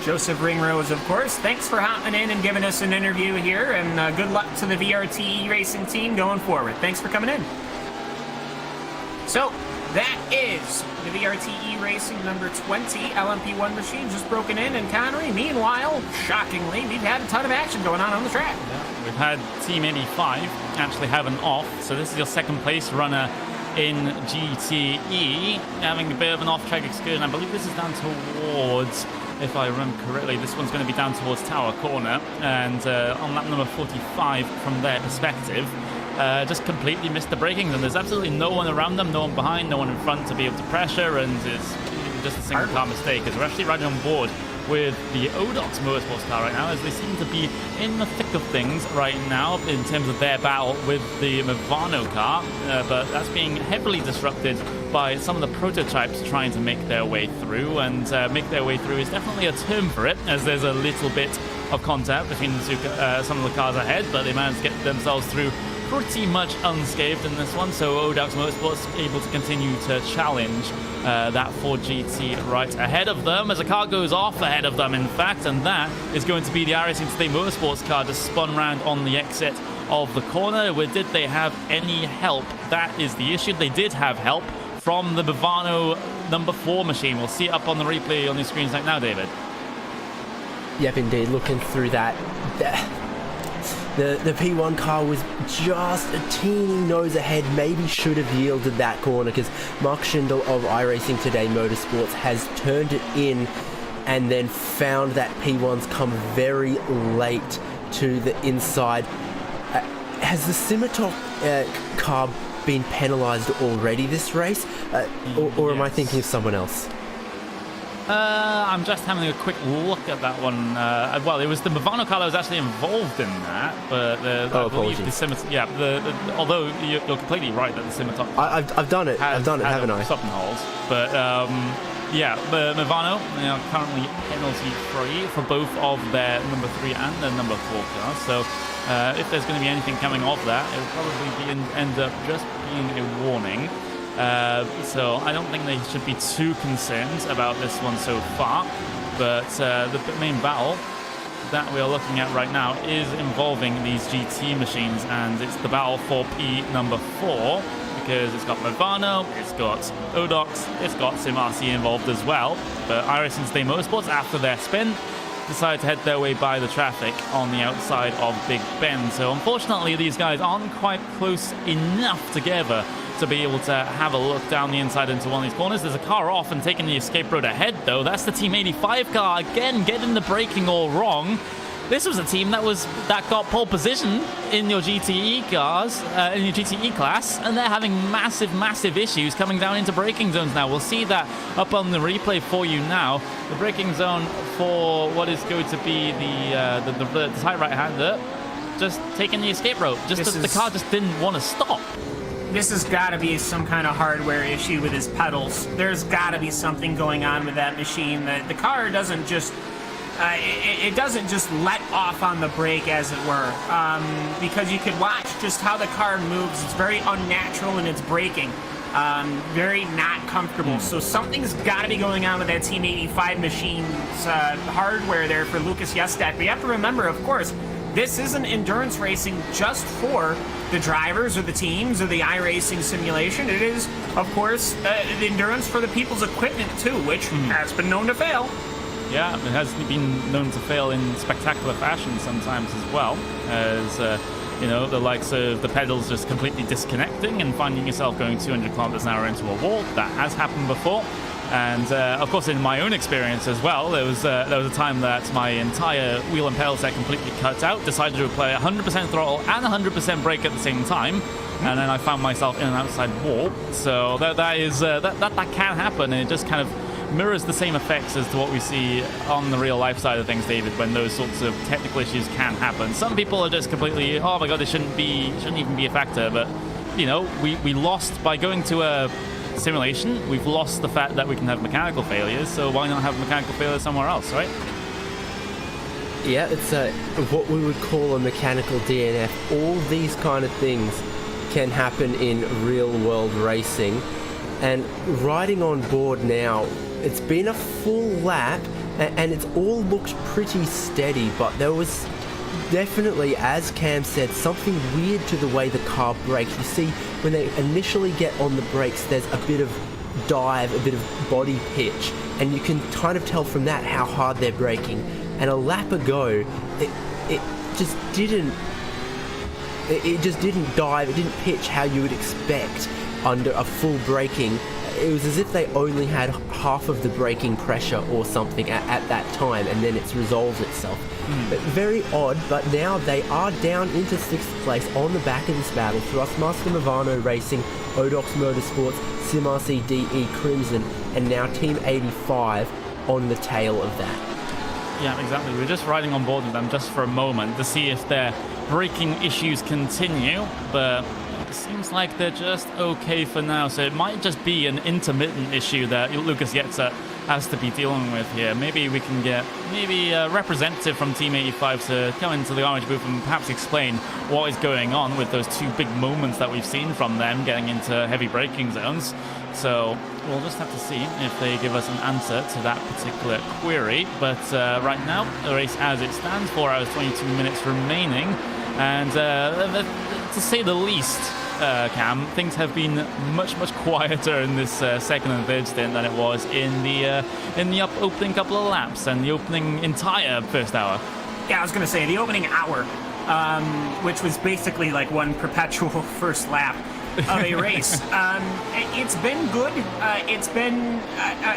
Joseph Ringrose, of course. Thanks for hopping in and giving us an interview here, and good luck to the VRT racing team going forward. Thanks for coming in. So, that is the VRT Racing number 20 LMP1 machine just broken in, and Connery, meanwhile, shockingly, we've had a ton of action going on the track. Yeah, we've had Team 85 actually have an off, so this is your second place runner in GTE, having a bit of an off-track excursion. I believe this is down towards, if I remember correctly, this one's going to be down towards Tower Corner, and on lap number 45 from their perspective, just completely missed the braking, and there's absolutely no one around them, no one behind, no one in front to be able to pressure, and it's just a single car mistake, as we're actually riding on board with the Odox Motorsports car right now, as they seem to be in the thick of things right now in terms of their battle with the Movano car, but that's being heavily disrupted by some of the prototypes trying to make their way through, and make their way through is definitely a term for it, as there's a little bit of contact between the two, some of the cars ahead, but they managed to get themselves through pretty much unscathed in this one, so Odox Motorsports able to continue to challenge that Ford GT right ahead of them, as a car goes off ahead of them, in fact, and that is going to be the iRacing Today Motorsports car just spun round on the exit of the corner. Did they have any help? That is the issue. They did have help from the Movano number 4 machine. We'll see it up on the replay on your screens right now, David. Yep, indeed. Looking through that, the P1 car was just a teeny nose ahead, maybe should have yielded that corner, because Mark Schindel of iRacing Today Motorsports has turned it in and then found that P1's come very late to the inside. Has the Scimitar car been penalised already this race, or am I thinking of someone else? I'm just having a quick look at that one. Well, it was the Movano car that was actually involved in that, but I believe the Scimitar. Although you're completely right that the Scimitar. I've done it. I've done it, haven't I? Stop and hold. But the Movano are currently penalty free for both of their number 3 and their number 4 cars. So if there's going to be anything coming off that, it'll probably end up just being a warning. So I don't think they should be too concerned about this one so far, but the main battle that we are looking at right now is involving these GT machines, and it's the battle for P number 4, because it's got Movano, it's got Odox, it's got SimRC involved as well. But iRacing Today Motorsports, after their spin, decided to head their way by the traffic on the outside of Big Ben. So unfortunately, these guys aren't quite close enough together to be able to have a look down the inside into one of these corners. There's a car off and taking the escape road ahead, though. That's the Team 85 car, again, getting the braking all wrong. This was a team that got pole position in your GTE cars, in your GTE class, and they're having massive issues coming down into braking zones now. We'll see that up on the replay for you now. The braking zone for what is going to be the tight right-hander, just taking the escape road. The car just didn't want to stop. This has got to be some kind of hardware issue with his pedals. There's got to be something going on with that machine. The car doesn't just... it doesn't just let off on the brake, as it were, because you could watch just how the car moves. It's very unnatural in its braking, very not comfortable. So something's got to be going on with that Team 85 machine's hardware there for Lucas Yestak. But you have to remember, of course, this isn't endurance racing just for the drivers or the teams or the iRacing simulation. It is, of course, the endurance for the people's equipment too, which has been known to fail. Yeah, it has been known to fail in spectacular fashion sometimes as well, as the likes of the pedals just completely disconnecting and finding yourself going 200 kilometers an hour into a wall. That has happened before. And of course, in my own experience as well, there was a time that my entire wheel and pedal set completely cut out, decided to apply 100% throttle and 100% brake at the same time, and then I found myself in an outside wall. So that can happen, and it just kind of mirrors the same effects as to what we see on the real life side of things, David, when those sorts of technical issues can happen. Some people are just completely, oh my god, it shouldn't even be a factor. But we lost by going to a simulation. We've lost the fact that we can have mechanical failures, so why not have mechanical failures somewhere else, right? Yeah, it's what we would call a mechanical DNF. All these kind of things can happen in real world racing, and riding on board now, it's been a full lap and it's all looked pretty steady, but there was definitely, as Cam said, something weird to the way the car brakes. You see, when they initially get on the brakes, there's a bit of dive, a bit of body pitch, and you can kind of tell from that how hard they're braking. And a lap ago, it just didn't dive, it didn't pitch how you would expect under a full braking. It was as if they only had half of the braking pressure or something at that time, and then it's resolved itself. But very odd, but now they are down into 6th place on the back of this battle. Thrustmaster Movano Racing, Odox Motorsports, SimRC DE Crimson, and now Team 85 on the tail of that. Yeah, exactly. We're just riding on board with them just for a moment to see if their braking issues continue, but it seems like they're just okay for now, so it might just be an intermittent issue that Lucas Yetzer has to be dealing with here. Maybe we can get a representative from Team 85 to come into the orange booth and perhaps explain what is going on with those two big moments that we've seen from them getting into heavy braking zones. So we'll just have to see if they give us an answer to that particular query. But right now, the race as it stands, 4 hours 22 minutes remaining, and to say the least, Cam, things have been much quieter in this second and third stint than it was in the opening couple of laps and the opening entire first hour. Yeah, I was going to say the opening hour, which was basically like one perpetual first lap of a race. It's been good. It's been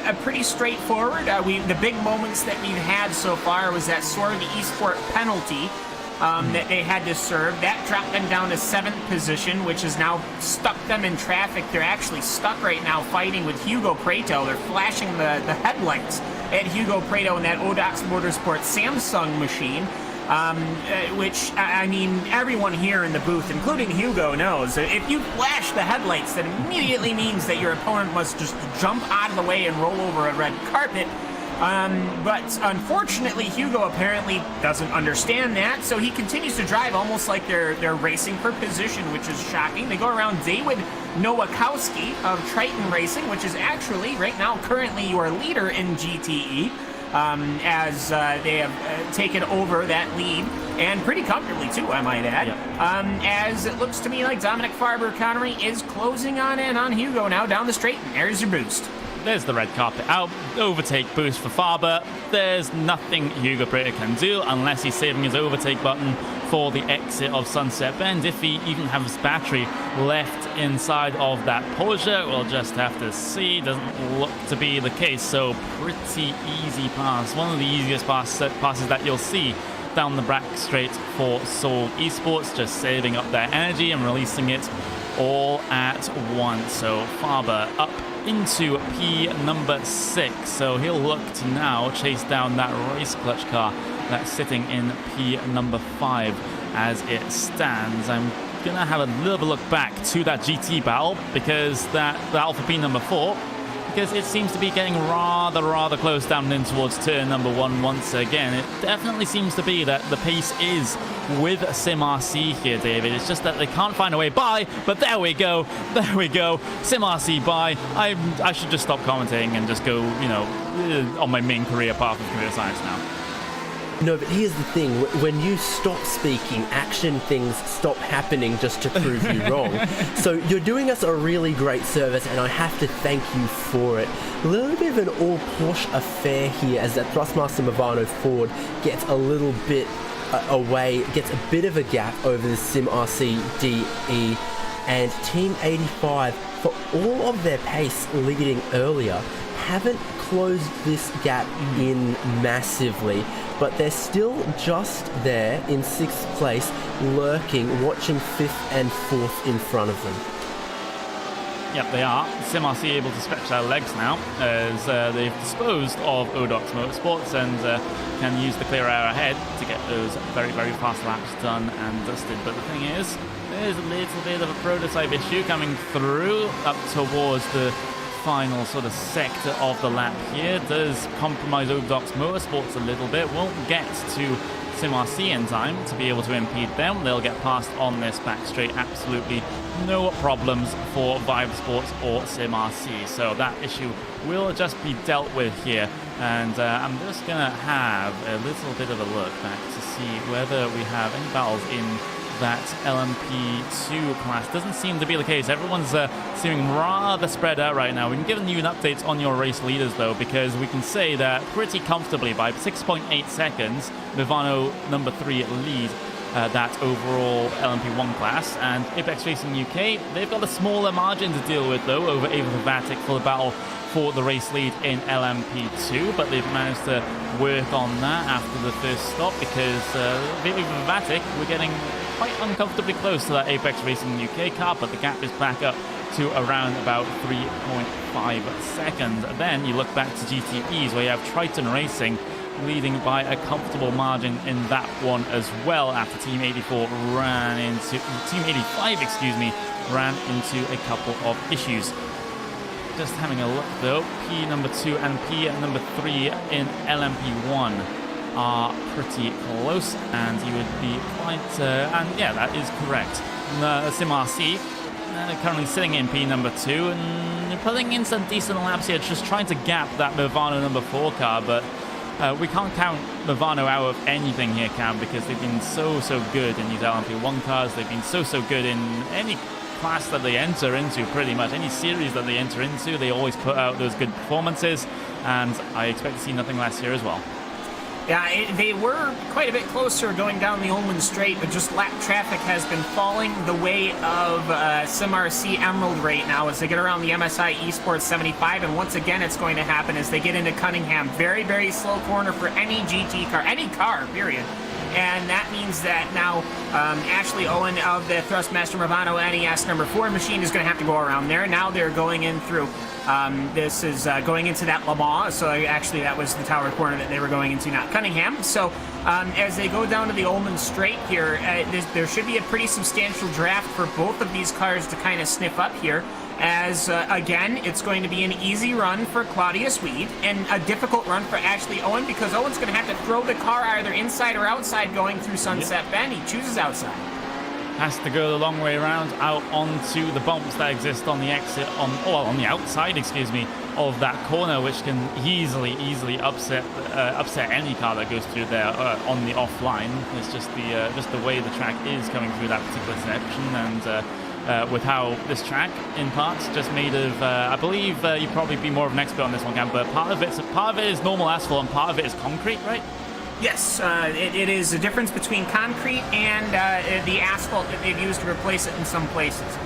a pretty straightforward. The big moments that we've had so far was that Sorg Esport penalty that they had to serve. That dropped them down to 7th position, which has now stuck them in traffic. They're actually stuck right now fighting with Hugo Preto. They're flashing the headlights at Hugo Preto in that Odox Motorsport Samsung machine, which, I mean, everyone here in the booth, including Hugo, knows if you flash the headlights, that immediately means that your opponent must just jump out of the way and roll over a red carpet. But unfortunately, Hugo apparently doesn't understand that, so he continues to drive almost like they're racing for position, which is shocking. They go around David Nowakowski of Triton Racing, which is actually, right now, currently your leader in GTE, as they have taken over that lead, and pretty comfortably, too, I might add. as it looks to me like Dominic Farber-Connery is closing on in on Hugo now down the straight, and there's your boost. There's the red carpet out. Overtake boost for Farber. There's nothing Hugo Prater can do unless he's saving his overtake button for the exit of Sunset Bend. If he even has battery left inside of that Porsche, we'll just have to see. Doesn't look to be the case, so pretty easy pass. One of the easiest passes that you'll see down the back straight for Seoul Esports, just saving up their energy and releasing it all at once. So Farber up into P number 6, so he'll look to now chase down that race clutch car that's sitting in P number 5 as it stands. I'm gonna have a little bit look back to that GT battle, because that Alpha P number 4, because it seems to be getting rather close down in towards turn number 1 once again. It definitely seems to be that the pace is with SimRC here, David. It's just that they can't find a way by, but there we go. SimRC by. I should just stop commentating and just go, on my main career path of computer science now. No, but here's the thing. When you stop speaking, action things stop happening just to prove you wrong. So you're doing us a really great service, and I have to thank you for it. A little bit of an all-Porsche affair here as that Thrustmaster Movano Ford gets a little bit away, gets a bit of a gap over the SimRC DE, and Team 85, for all of their pace leading earlier, haven't closed this gap in massively, but they're still just there in 6th place, lurking, watching 5th and 4th in front of them. Yep, they are. SimRC able to stretch their legs now as they've disposed of Odox Motorsports and can use the clear air ahead to get those very fast laps done and dusted. But the thing is, there's a little bit of a prototype issue coming through up towards the final sort of sector of the lap here. Does compromise Odox Motorsports a little bit. Won't get to SimRC in time to be able to impede them. They'll get past on this back straight. Absolutely no problems for Vibe Sports or SimRC. So that issue will just be dealt with here. And I'm just going to have a little bit of a look back to see whether we have any battles in that LMP2 class. Doesn't seem to be the case. Everyone's seeming rather spread out right now. We've given you an update on your race leaders, though, because we can say that pretty comfortably by 6.8 seconds, Movano number 3 lead that overall LMP1 class. And Apex Racing UK, they've got a smaller margin to deal with, though, over Ava Vatic for the battle for the race lead in LMP2, but they've managed to work on that after the first stop, because Ava Vatic, we're getting quite uncomfortably close to that Apex Racing UK car, but the gap is back up to around about 3.5 seconds. Then you look back to GTEs, where you have Triton Racing leading by a comfortable margin in that one as well, after Team 85 ran into a couple of issues. Just having a look though, P number 2 and P number 3 in LMP1 are pretty close, and you would be quite, and yeah, that is correct. SimRC currently sitting in P number 2 and pulling in some decent laps here, just trying to gap that Movano number 4 car, but we can't count Movano out of anything here, Cam, because they've been so good in these LMP1 cars. They've been so good in any class that they enter into, pretty much any series that they enter into. They always put out those good performances, and I expect to see nothing less here as well. Yeah, they were quite a bit closer going down the Ullman Straight, but just lap traffic has been falling the way of SimRC Emerald right now as they get around the MSI Esports 75, and once again it's going to happen as they get into Cunningham. Very slow corner for any GT car, any car, period. And that means that now Ashley Owen of the Thrustmaster Movano NES number 4 machine is going to have to go around there. Now they're going in through, this is going into that Le Mans, so actually that was the Tower corner that they were going into, not Cunningham. So as they go down to the Ullman Straight here, there should be a pretty substantial draft for both of these cars to kind of sniff up here. As, again, it's going to be an easy run for Claudius Weed and a difficult run for Ashley Owen, because Owen's going to have to throw the car either inside or outside going through Sunset Bend. He chooses outside. Has to go the long way around out onto the bumps that exist on the exit, on the outside, of that corner, which can easily upset any car that goes through there on the offline. It's just the way the track is coming through that particular section, and with how this track, in parts, just made of, I believe you'd probably be more of an expert on this one, Cam, but part of it is normal asphalt and part of it is concrete, right? Yes, it is a difference between concrete and the asphalt that they've used to replace it in some places.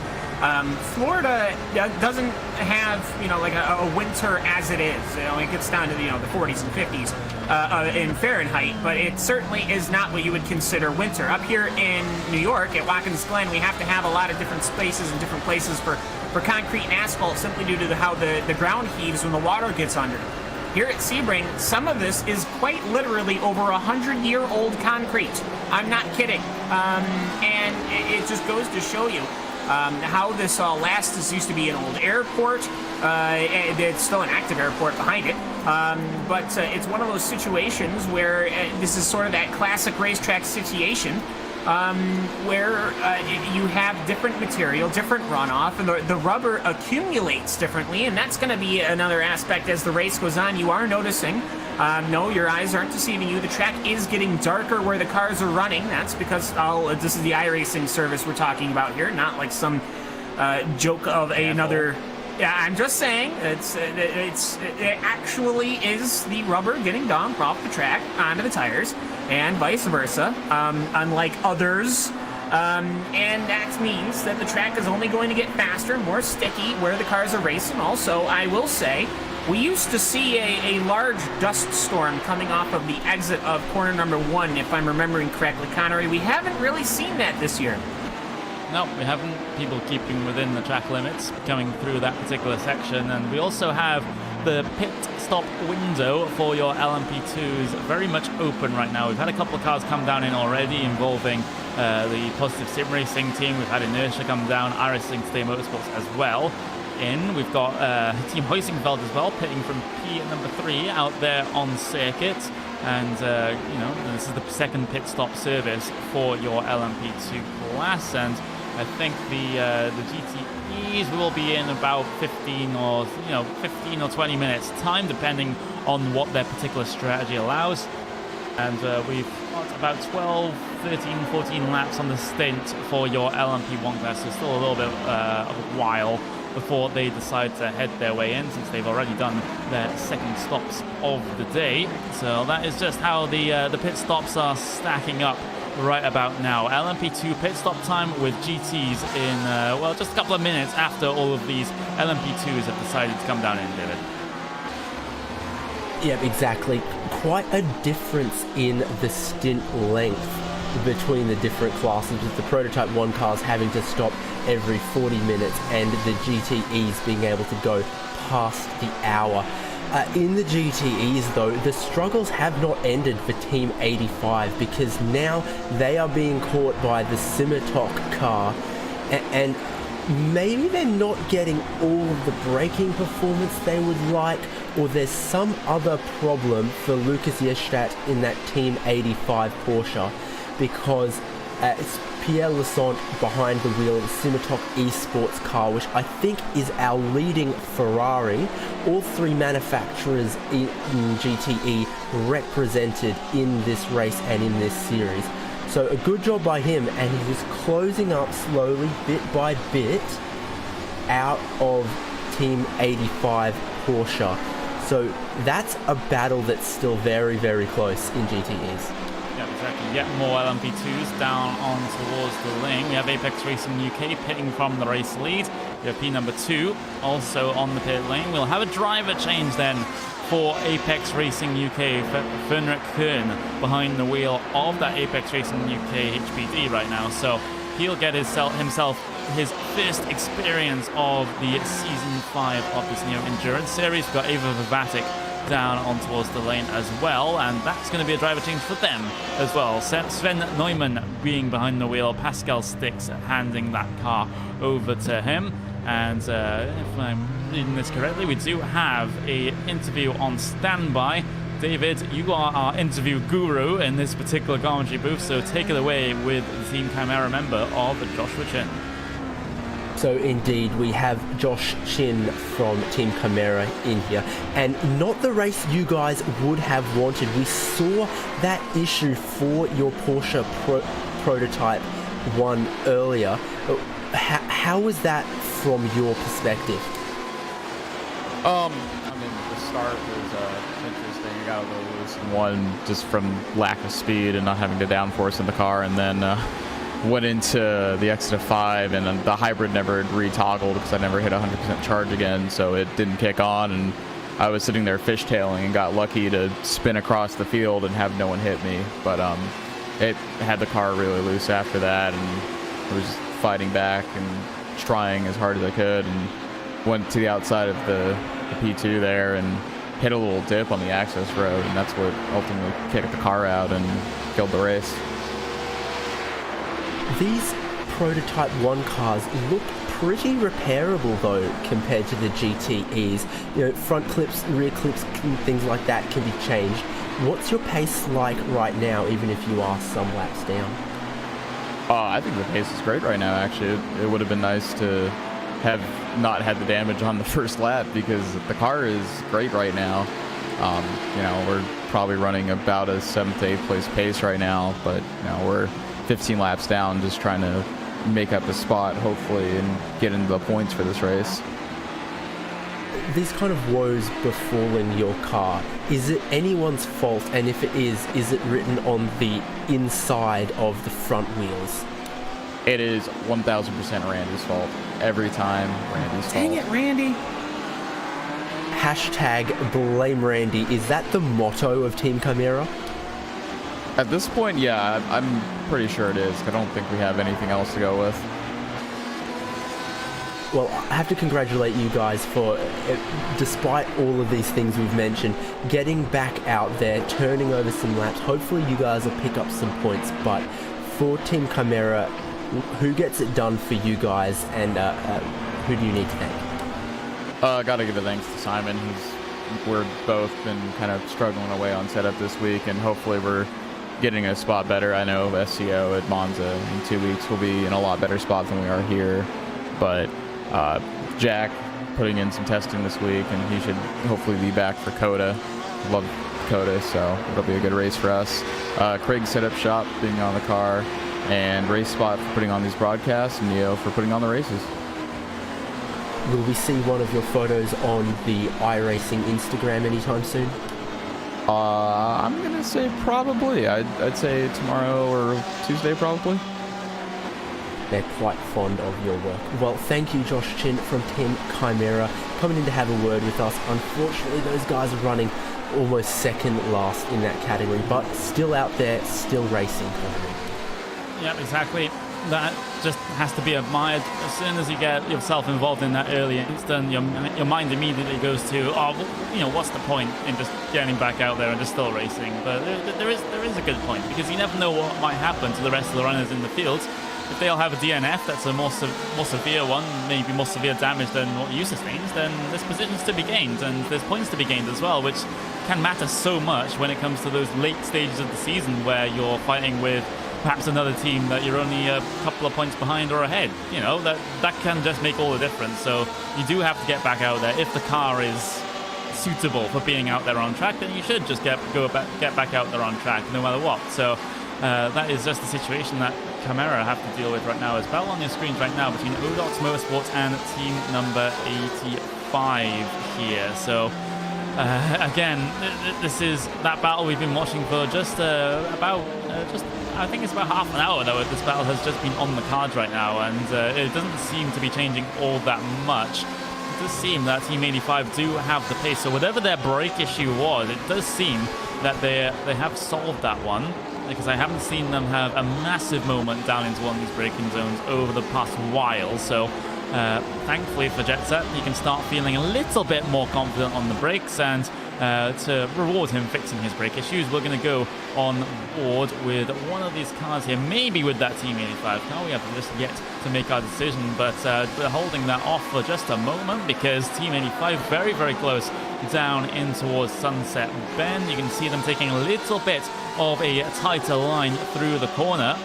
Florida doesn't have, like a winter as it is. It gets down to the 40s and 50s in Fahrenheit, but it certainly is not what you would consider winter. Up here in New York at Watkins Glen, we have to have a lot of different spaces and different places for concrete and asphalt simply due to how the ground heaves when the water gets under. Here at Sebring, some of this is quite literally over 100-year-old concrete. I'm not kidding. And it just goes to show you how this all lasts. This used to be an old airport. It's still an active airport behind it. But it's one of those situations where this is sort of that classic racetrack situation where you have different material, different runoff, and the rubber accumulates differently, and that's going to be another aspect as the race goes on. You are noticing, no, your eyes aren't deceiving you, the track is getting darker where the cars are running. That's because this is the iRacing service we're talking about here, not like some joke of another... Yeah, I'm just saying, it actually is the rubber getting dumped off the track onto the tires, and vice versa, unlike others. And that means that the track is only going to get faster, more sticky where the cars are racing. Also, I will say, we used to see a large dust storm coming off of the exit of corner number 1, if I'm remembering correctly, Connery. We haven't really seen that this year. No, we haven't. People keeping within the track limits coming through that particular section, and we also have the pit stop window for your LMP2s very much open right now. We've had a couple of cars come down in already involving the Positive Sim Racing team. We've had Inertia come down, iRacing Today Motorsports as well. We've got Team Hoisingfeld as well, pitting from P number 3 out there on circuit. And, this is the second pit stop service for your LMP2 class. And I think the GTEs will be in about 15 or 20 minutes time, depending on what their particular strategy allows. And we've got about 12, 13, 14 laps on the stint for your LMP1 class. So still a little bit of a while before they decide to head their way in, since they've already done their second stops of the day. So that is just how the pit stops are stacking up right about now. LMP2 pit stop time with GTs in, just a couple of minutes after all of these LMP2s have decided to come down in, David. Yeah, exactly. Quite a difference in the stint length between the different classes, with the Prototype 1 cars having to stop every 40 minutes and the GTEs being able to go past the hour. In the GTEs though, the struggles have not ended for Team 85, because now they are being caught by the Simitok car, and maybe they're not getting all of the braking performance they would like, or there's some other problem for Lucas Yestadt in that Team 85 Porsche, because it's Pierre Lassant behind the wheel of the Simitok Esports car, which I think is our leading Ferrari. All three manufacturers in GTE represented in this race and in this series. So a good job by him, and he was closing up slowly, bit by bit, out of Team 85 Porsche. So that's a battle that's still very, very close in GTEs. Yeah, exactly. Yet more LMP2s down on towards the lane. We have Apex Racing UK pitting from the race lead. We have P number 2 also on the pit lane. We'll have a driver change then for Apex Racing UK. Fenrik Kern behind the wheel of that Apex Racing UK HPD right now. So he'll get himself his first experience of the Season 5 of this Neo Endurance Series. We've got Ava Vivatic down on towards the lane as well, and that's going to be a driver change for them as well. Sven Neumann being behind the wheel, Pascal Stix handing that car over to him. And if I'm reading this correctly, we do have an interview on standby. David, you are our interview guru in this particular commentary booth, so take it away with the Team Chimera member of Joshua Chin. So indeed, we have Josh Chin from Team Chimera in here, and not the race you guys would have wanted. We saw that issue for your Porsche Prototype 1 earlier. How was that from your perspective? I mean, the start was interesting. You got a little loose in one just from lack of speed and not having to downforce in the car, and then went into the exit of 5, and the hybrid never re-toggled because I never hit 100% charge again, so it didn't kick on, and I was sitting there fishtailing and got lucky to spin across the field and have no one hit me. But it had the car really loose after that, and I was just fighting back and trying as hard as I could, and went to the outside of the P2 there and hit a little dip on the access road, and that's what ultimately kicked the car out and killed the race. These Prototype 1 cars look pretty repairable though compared to the GTEs. You know, front clips, rear clips, things like that can be changed. What's your pace like right now, even if you are some laps down? I think the pace is great right now, actually. It would have been nice to have not had the damage on the first lap because the car is great right now. You know, we're probably running about a 7th to 8th place pace right now, but you know, we're 15 laps down, just trying to make up a spot, hopefully, and get into the points for this race. These kind of woes befalling your car, is it anyone's fault? And if it is it written on the inside of the front wheels? It is 1000% Randy's fault. Every time, Randy's fault. Dang it, Randy. Hashtag blame Randy. Is that the motto of Team Chimera? At this point, yeah, I'm pretty sure it is. I don't think we have anything else to go with. Well, I have to congratulate you guys for, despite all of these things we've mentioned, getting back out there, turning over some laps. Hopefully you guys will pick up some points, but for Team Chimera, who gets it done for you guys, and who do you need to thank? Gotta give a thanks to Simon. We're both been kind of struggling away on setup this week, and hopefully we're getting a spot better. I know SCO at Monza in 2 weeks will be in a lot better spot than we are here, but Jack putting in some testing this week, and he should hopefully be back for COTA. Love COTA, so it'll be a good race for us. Craig Setup Shop being on the car, and RaceSpot for putting on these broadcasts, and Neo for putting on the races. Will we see one of your photos on the iRacing Instagram anytime soon? I'm gonna say probably. I'd say tomorrow or Tuesday probably. They're quite fond of your work. Well, thank you, Josh Chin from Team Chimera, coming in to have a word with us. Unfortunately, those guys are running almost second last in that category, but still out there, still racing. Yeah, exactly. That just has to be admired. As soon as you get yourself involved in that early instant, your mind immediately goes to, oh, well, you know, what's the point in just getting back out there and just still racing? But there is a good point, because you never know what might happen to the rest of the runners in the field. If they'll have a DNF that's a more severe one, maybe more severe damage than what you sustained, then there's positions to be gained, and there's points to be gained as well, which can matter so much when it comes to those late stages of the season where you're fighting with perhaps another team that you're only a couple of points behind or ahead. You know, that can just make all the difference. So you do have to get back out there. If the car is suitable for being out there on track, then you should just get back out there on track no matter what. So that is just the situation that Chimera have to deal with right now. As well on your screens right now between Odox Motorsports and team number 85 here. So again, this is that battle we've been watching for just I think it's about half an hour though. This battle has just been on the cards right now, and it doesn't seem to be changing all that much. It does seem that Team 85 do have the pace, so whatever their brake issue was, it does seem that they have solved that one, because I haven't seen them have a massive moment down into one of these braking zones over the past while. So thankfully for Jet Set, he can start feeling a little bit more confident on the brakes, and to reward him fixing his brake issues, we're going to go on board with one of these cars here, maybe with that Team 85 car. We have just yet to make our decision, but we're holding that off for just a moment, because Team 85 very, very close down in towards Sunset Bend. You can see them taking a little bit of a tighter line through the corner.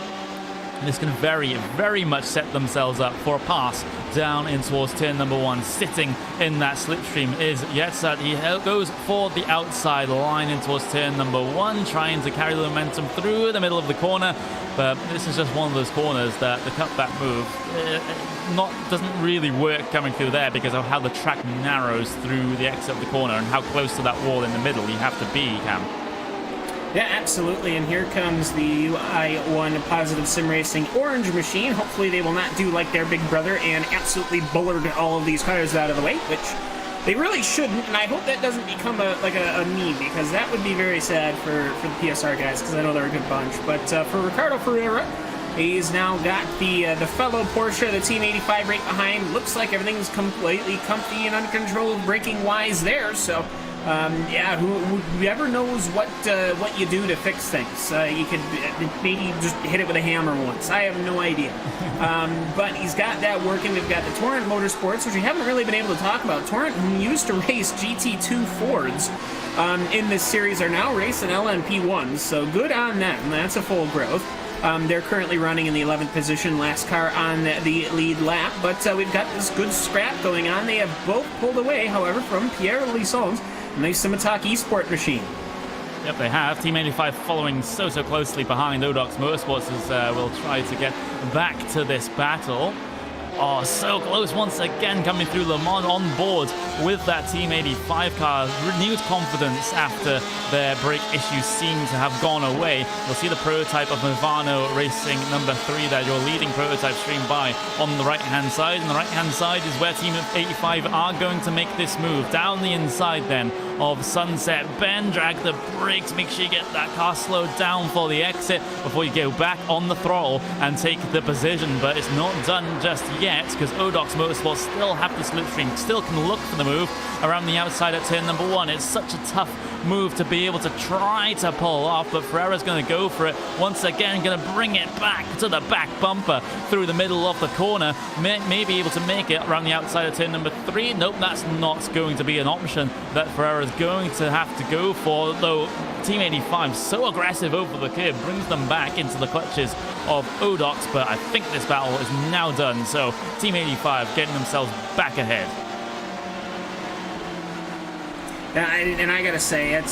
And this can very, very much set themselves up for a pass down in towards turn number 1. Sitting in that slipstream is Yetzat. He goes for the outside line in towards turn number 1, trying to carry the momentum through the middle of the corner. But this is just one of those corners that the cutback move doesn't really work coming through there because of how the track narrows through the exit of the corner and how close to that wall in the middle you have to be, Cam. Yeah, absolutely. And here comes the UI1 Positive Sim Racing orange machine. Hopefully they will not do like their big brother and absolutely bullard all of these cars out of the way, which they really shouldn't. And I hope that doesn't become a meme, because that would be very sad for the PSR guys, because I know they're a good bunch. But for Ricardo Ferreira, he's now got the fellow Porsche, the Team 85 right behind. Looks like everything's completely comfy and uncontrolled braking-wise there, so... yeah, whoever knows what you do to fix things. You could maybe just hit it with a hammer once. I have no idea. But he's got that working. We've got the Torrent Motorsports, which we haven't really been able to talk about. Torrent, who used to race GT2 Fords in this series, are now racing LMP1s, so good on them. That's a full growth. They're currently running in the 11th position, last car on the lead lap, but we've got this good scrap going on. They have both pulled away, however, from Pierre Lisson's nice Simataki Esport machine. Yep, they have. Team 85 following so closely behind Odox Motorsports as we'll try to get back to this battle. Oh, so close once again, coming through Le Mans on board with that Team 85 car. Renewed confidence after their brake issues seem to have gone away. You'll see the prototype of Movano Racing number 3 there, your leading prototype stream by on the right-hand side. And the right-hand side is where Team 85 are going to make this move. Down the inside then of Sunset. Ben, drag the brakes, make sure you get that car slowed down for the exit before you go back on the throttle and take the position. But it's not done just yet, because Odox Motorsports still have the slipstream, still can look for the move around the outside at turn number 1. It's such a tough move to be able to try to pull off, but Ferreira's going to go for it once again, going to bring it back to the back bumper through the middle of the corner. May be able to make it around the outside of turn number 3. Nope, that's not going to be an option that Ferreira's going to have to go for, though Team 85 so aggressive over the curb brings them back into the clutches of Odox, but I think this battle is now done, so Team 85 getting themselves back ahead. And I gotta say, it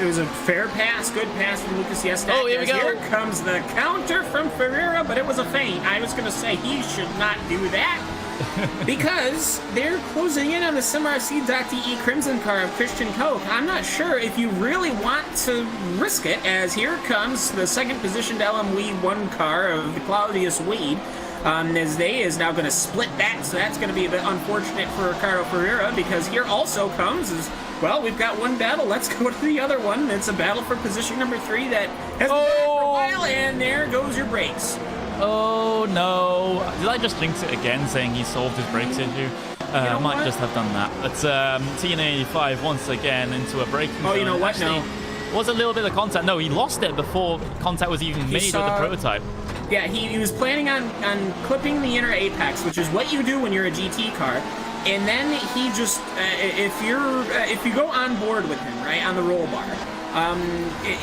was a fair pass, good pass from Lucas Yestak. Oh, here we go. Here comes the counter from Ferreira, but it was a feint. I was gonna say he should not do that, because they're closing in on the SimRC.de Crimson car of Christian Koch. I'm not sure if you really want to risk it, as here comes the second positioned LMW1 car of Claudius Weed. Nezde is now going to split that, so that's going to be a bit unfortunate for Ricardo Ferreira, because here also comes well, we've got one battle, let's go to the other one. It's a battle for position number 3 that has been there for a while, and there goes your brakes. Oh no, did I just jinx it again saying he solved his brakes issue? I might just have done that. But T85 once again into a braking zone. Oh, you know what? No. Was a little bit of contact. No, he lost it before contact was even made with the prototype. Yeah, he was planning on clipping the inner apex, which is what you do when you're a GT car. And then he just, if you go on board with him, right, on the roll bar,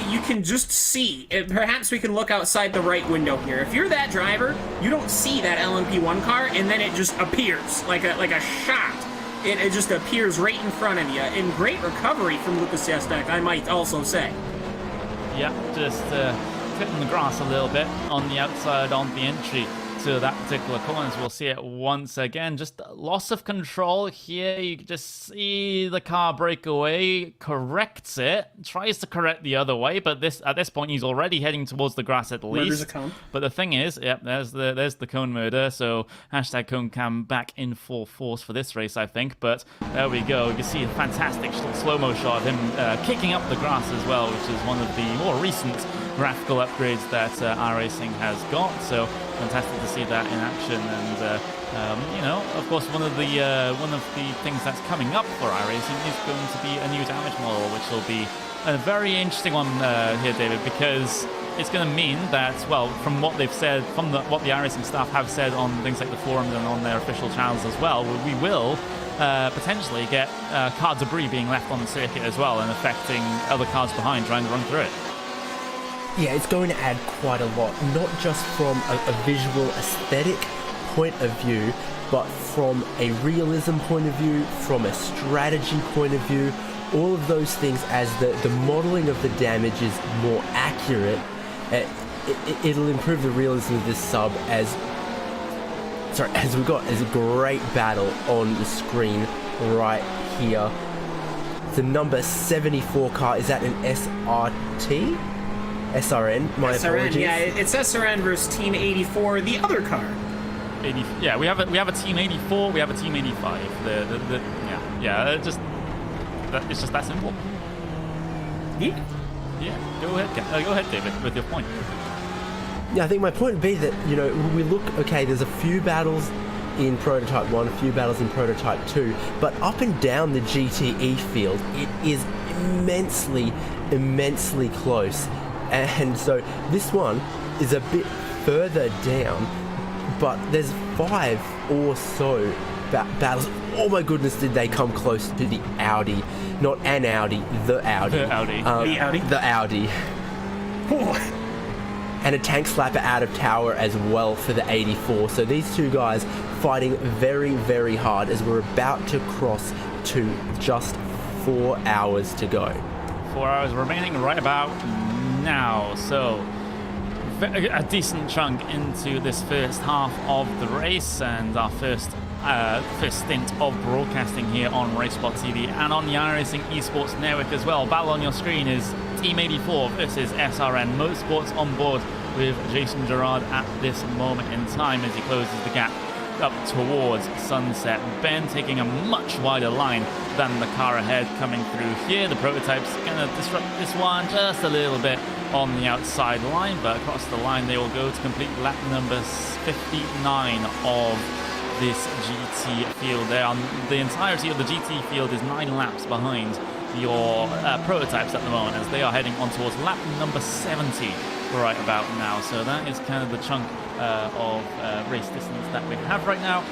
you can just see, perhaps we can look outside the right window here. If you're that driver, you don't see that LMP1 car, and then it just appears like a shot. It just appears right in front of you. In great recovery from Lucas Yestak, I might also say. Yeah, just cutting the grass a little bit on the outside on the entry to that particular corner, as we'll see it once again. Just loss of control here. You can just see the car break away, corrects it, tries to correct the other way, but at this point he's already heading towards the grass at least. Murders a cone. But the thing is, yep, there's the cone murder, so hashtag cone cam back in full force for this race, I think. But there we go. You can see a fantastic slow-mo shot of him kicking up the grass as well, which is one of the more recent graphical upgrades that iRacing has got. So fantastic to see that in action, and you know, of course, one of the things that's coming up for iRacing is going to be a new damage model, which will be a very interesting one here, David, because it's going to mean that, well, from what they've said, from what the iRacing staff have said on things like the forums and on their official channels as well, we will potentially get car debris being left on the circuit as well, and affecting other cars behind trying to run through it. Yeah, it's going to add quite a lot, not just from a visual aesthetic point of view, but from a realism point of view, from a strategy point of view, all of those things. As the modeling of the damage is more accurate, it'll improve the realism of this sub as we've got a great battle on the screen right here. The number 74 car, is that an SRT? SRN, my apologies. Yeah, it's SRN versus Team 84, the other car. Yeah, we have a Team 84, we have a Team 85. It's just that simple. Yeah. Yeah, go ahead, David, with your point. Yeah, I think my point would be that, we look, okay, there's a few battles in Prototype 1, a few battles in Prototype 2, but up and down the GTE field, it is immensely close. And so this one is a bit further down, but there's 5 or so battles. Oh my goodness, did they come close to the Audi? Not an Audi, the Audi. The Audi. The Audi? The Audi. And a tank slapper out of tower as well for the 84. So these two guys fighting very, very hard as we're about to cross to just 4 hours to go. 4 hours remaining right about now. So a decent chunk into this first half of the race, and our first stint of broadcasting here on RaceSpot TV and on the iRacing Esports Network as well. Battle on your screen is Team 84 versus SRN Motorsports on board with Jason Gerard at this moment in time as he closes the gap up towards Sunset Bend, taking a much wider line than the car ahead coming through here. The prototype's going to disrupt this one just a little bit on the outside line, but across the line they will go to complete lap number 59 of this GT field. There, the entirety of the GT field is 9 laps behind your prototypes at the moment, as they are heading on towards lap number 70 right about now. So that is kind of the chunk of race distance that we have right now.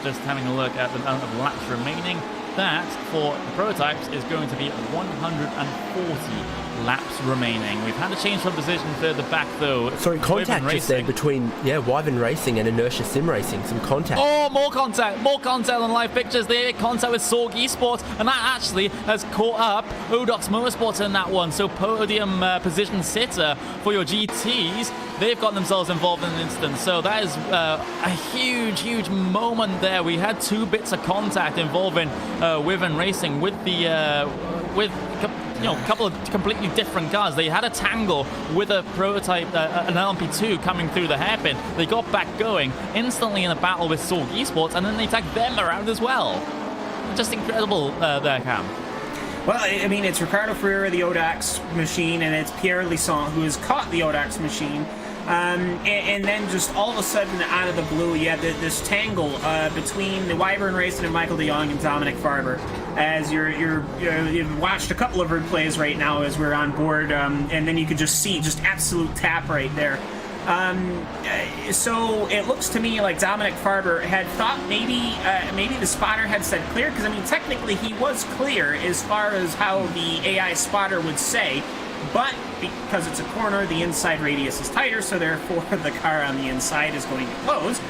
Just having a look at the amount of laps remaining. That, for the prototypes, is going to be 140 laps remaining. We've had a change from position further back, though. Sorry, contact just there between, Wyvern Racing and Inertia Sim Racing. Some contact. Oh, more contact on live pictures. They get contact with Sorg Esports, and that actually has caught up Odox Motorsports in that one. So podium position sitter for your GTs. They've got themselves involved in an instance. So that is a huge moment there. We had 2 bits of contact involving Wyvern Racing with the a couple of completely different cars. They had a tangle with a prototype, an LMP2 coming through the hairpin. They got back going instantly in a battle with Sorg Esports, and then they tagged them around as well. Just incredible there, Cam. Well, I mean, it's Ricardo Ferreira, the Odax machine, and it's Pierre Lisson who has caught the Odax machine. And then just all of a sudden, out of the blue, you had this tangle between the Wyvern Racing and Michael de Jong and Dominic Farber. As you've watched a couple of replays right now as we're on board, and then you could just see just absolute tap right there. So it looks to me like Dominic Farber had thought maybe the spotter had said clear, because I mean technically he was clear as far as how the AI spotter would say. But because it's a corner, the inside radius is tighter, so therefore the car on the inside is going to close.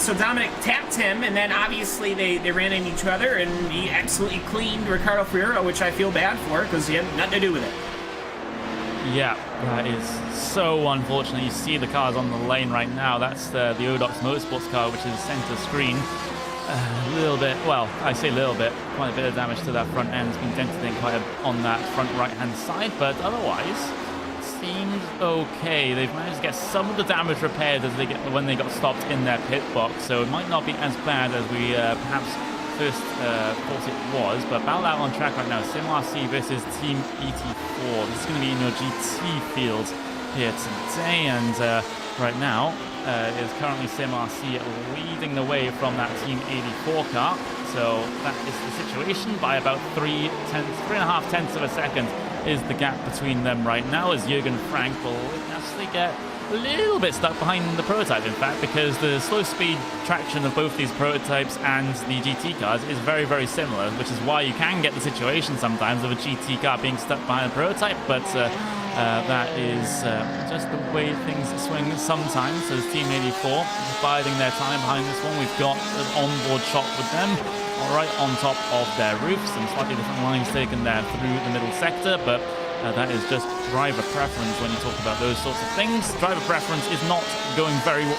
So Dominic tapped him, and then obviously they ran into each other, and he absolutely cleaned Ricardo Ferreira, which I feel bad for, because he had nothing to do with it. Yeah, that is so unfortunate. You see the cars on the lane right now. That's the Odox Motorsports car, which is center screen. A little bit, well, I say a little bit, quite a bit of damage to that front end. It's been dented in quite on that front right-hand side, but otherwise, it seems okay. They've managed to get some of the damage repaired as when they got stopped in their pit box, so it might not be as bad as we perhaps first thought it was. But battle out on track right now, SimRC versus Team 84. This is going to be in your GT field here today, and right now, is currently SimRC leading the way from that Team 84 car. So that is the situation. By about 3.5 tenths of a second is the gap between them right now, as Jürgen Frank will actually get a little bit stuck behind the prototype, in fact, because the slow speed traction of both these prototypes and the GT cars is very, very similar, which is why you can get the situation sometimes of a GT car being stuck behind a prototype, but That is just the way things swing sometimes. So Team 84 biding their time behind this one. We've got an onboard shot with them right on top of their roofs. Some slightly different lines taken there through the middle sector, but that is just driver preference when you talk about those sorts of things. Driver preference is not going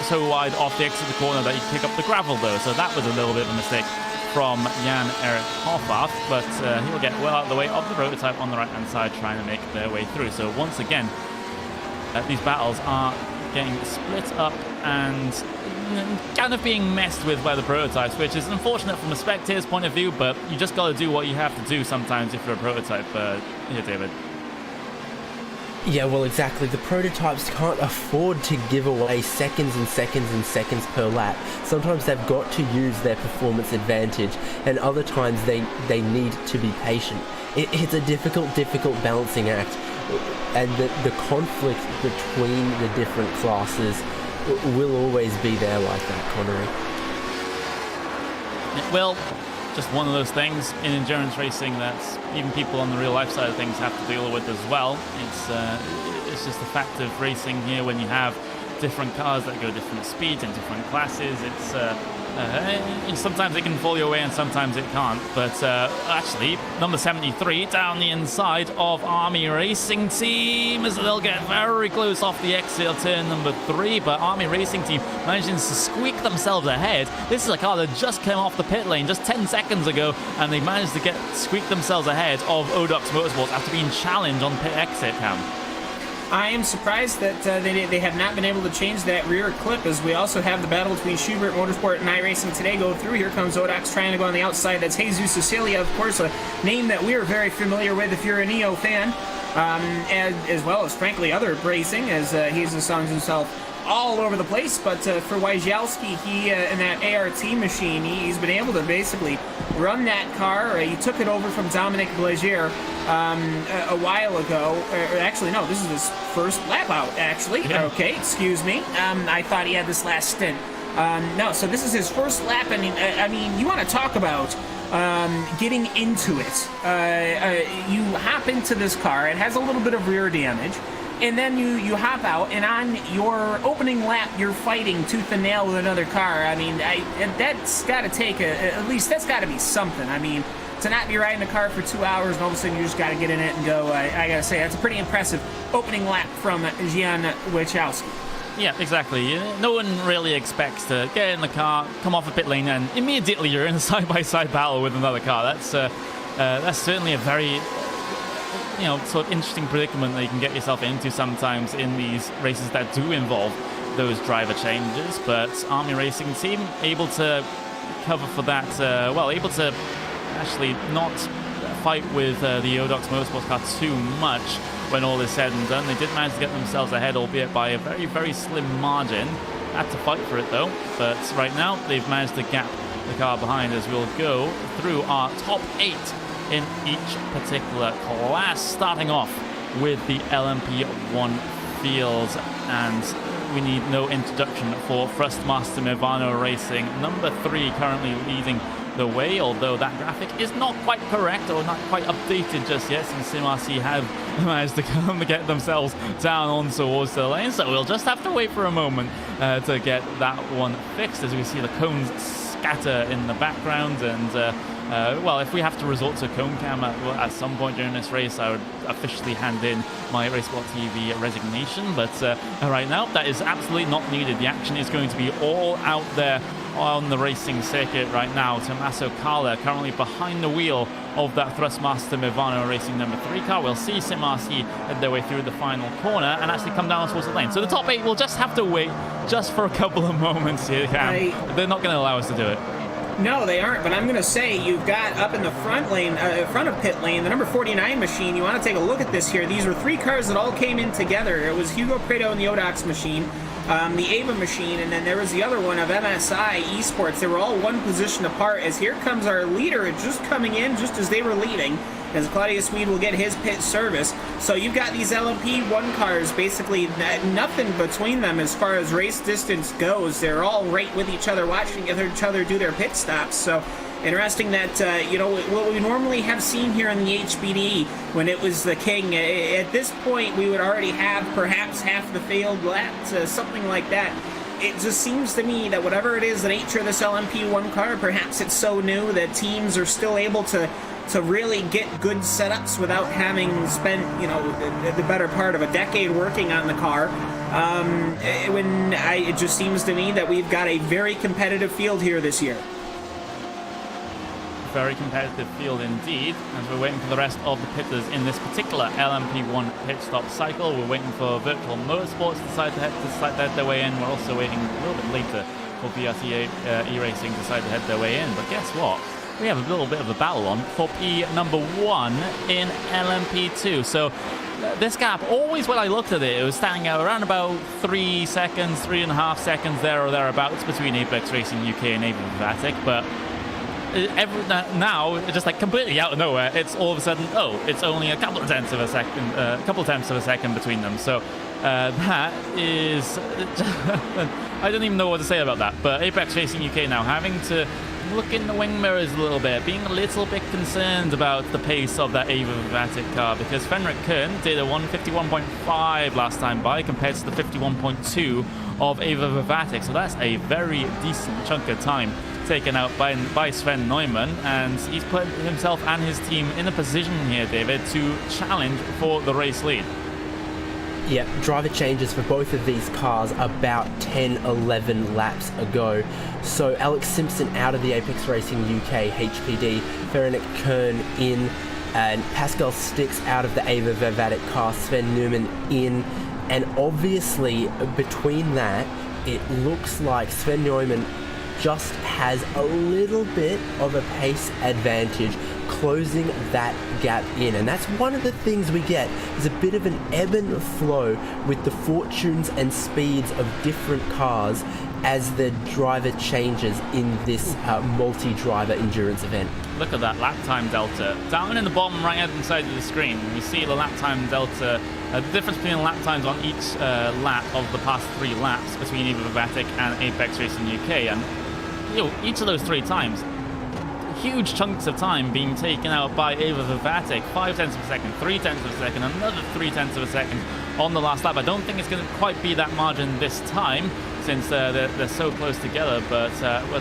so wide off the exit of the corner that you pick up the gravel, though. So that was a little bit of a mistake from Jan-Erik Hoffart, but he'll get well out of the way of the prototype on the right-hand side, trying to make their way through. So once again, these battles are getting split up and kind of being messed with by the prototypes, which is unfortunate from a spectator's point of view, but you just got to do what you have to do sometimes if you're a prototype. Here, David. Yeah, well, exactly. The prototypes can't afford to give away seconds and seconds and seconds per lap. Sometimes they've got to use their performance advantage, and other times they need to be patient. It's a difficult balancing act, and the conflict between the different classes will always be there like that, Connery. Well, just one of those things in endurance racing that even people on the real life side of things have to deal with as well. It's just the fact of racing here when you have different cars that go different speeds in different classes. Sometimes it can fall your way and sometimes it can't. But actually, number 73 down the inside of Army Racing Team as they'll get very close off the exit of turn number 3. But Army Racing Team managing to squeak themselves ahead. This is a car that just came off the pit lane just 10 seconds ago, and they managed to squeak themselves ahead of Odox Motorsports after being challenged on pit exit, Cam. I am surprised that they have not been able to change that rear clip, as we also have the battle between Schubert Motorsport and iRacing today go through. Here comes Odox trying to go on the outside. That's Jesus Cecilia, of course, a name that we're very familiar with if you're a Neo fan, as well as, frankly, other racing, as he's the songs himself all over the place. But for Wojciechowski, he in that ART machine, he's been able to basically run that car. He took it over from Dominic Blagier a while ago. Actually, no, this is his first lap out, actually. Yeah. Okay, excuse me. I thought he had this last stint. No, so this is his first lap, and I mean, you want to talk about getting into it. You hop into this car. It has a little bit of rear damage. And then you hop out, and on your opening lap, you're fighting tooth and nail with another car. I mean, that's got to take at least that's got to be something. I mean, to not be riding a car for 2 hours and all of a sudden you just got to get in it and go. I got to say, that's a pretty impressive opening lap from Jan Wojciechowski. Yeah, exactly. No one really expects to get in the car, come off a pit lane, and immediately you're in a side-by-side battle with another car. That's certainly a very sort of interesting predicament that you can get yourself into sometimes in these races that do involve those driver changes. But Army Racing Team able to cover for that, able to actually not fight with the Odox Motorsports car too much when all is said and done. They did manage to get themselves ahead, albeit by a very, very slim margin. Had to fight for it though, but right now they've managed to gap the car behind as we'll go through our top 8 in each particular class, starting off with the LMP1 fields, and we need no introduction for Thrustmaster Movano Racing. Number 3 currently leading the way, although that graphic is not quite correct or not quite updated just yet, since SimRC have managed to come to get themselves down on towards the lane, so we'll just have to wait for a moment to get that one fixed, as we see the cones scatter in the background. And if we have to resort to cone cam at some point during this race, I would officially hand in my RaceSpot TV resignation. But right now, that is absolutely not needed. The action is going to be all out there on the racing circuit right now. Tommaso Carla currently behind the wheel of that Thrustmaster Movano Racing number 3 car. We'll see SimRC head their way through the final corner and actually come down towards the lane. So the top 8 will just have to wait just for a couple of moments here, Cam. They're not going to allow us to do it. No, they aren't, but I'm going to say you've got up in the front lane, front of pit lane, the number 49 machine. You want to take a look at this here. These were 3 cars that all came in together. It was Hugo Prado and the Odox machine, the Ava machine, and then there was the other one of MSI Esports. They were all one position apart, as here comes our leader just coming in just as they were leading, as Claudius Weed will get his pit service. So you've got these LMP1 cars, basically nothing between them as far as race distance goes. They're all right with each other, watching each other do their pit stops. So Interesting that, what we normally have seen here in the HPD when it was the King, at this point we would already have perhaps half the failed laps, something like that. It just seems to me that whatever it is the nature of this LMP1 car, perhaps it's so new that teams are still able to really get good setups without having spent, the better part of a decade working on the car. It just seems to me that we've got a very competitive field here this year. Very competitive field indeed, as we're waiting for the rest of the pitters in this particular LMP1 pit stop cycle. We're waiting for Virtual Motorsports to decide to head their way in. We're also waiting a little bit later for VRT E-Racing to decide to head their way in. But guess what? We have a little bit of a battle on for P number 1 in LMP2. So this gap, always when I looked at it, it was standing out around about 3 seconds, 3.5 seconds there or thereabouts between Apex Racing UK and Ava Vatic. But now, just like completely out of nowhere, it's all of a sudden, it's only a couple of tenths of a second between them. So that is, I don't even know what to say about that. But Apex Racing UK now having to look in the wing mirrors a little bit, being a little bit concerned about the pace of that Ava Vatic car, because Fenric Kern did a 151.5 last time by compared to the 51.2 of Ava Vatic. So that's a very decent chunk of time taken out by Sven Neumann, and he's put himself and his team in a position here, David, to challenge for the race lead. Yeah, driver changes for both of these cars about 10-11 laps ago. So Alex Simpson out of the Apex Racing UK HPD, Fenric Kern in, and Pascal Stix out of the Ava Vatic car, Sven Neumann in, and obviously between that, it looks like Sven Neumann just has a little bit of a pace advantage closing that gap in, and that's one of the things we get is a bit of an ebb and flow with the fortunes and speeds of different cars as the driver changes in this multi-driver endurance event. Look at that lap time delta down in the bottom right hand side of the screen. We see the lap time delta, the difference between lap times on each lap of the past 3 laps between Ava Vatic and Apex Racing UK, and each of those 3 times, huge chunks of time being taken out by Ava Vatic. 0.5 of a second, 0.3 of a second, another 0.3 of a second on the last lap. I don't think it's going to quite be that margin this time, since they're so close together, but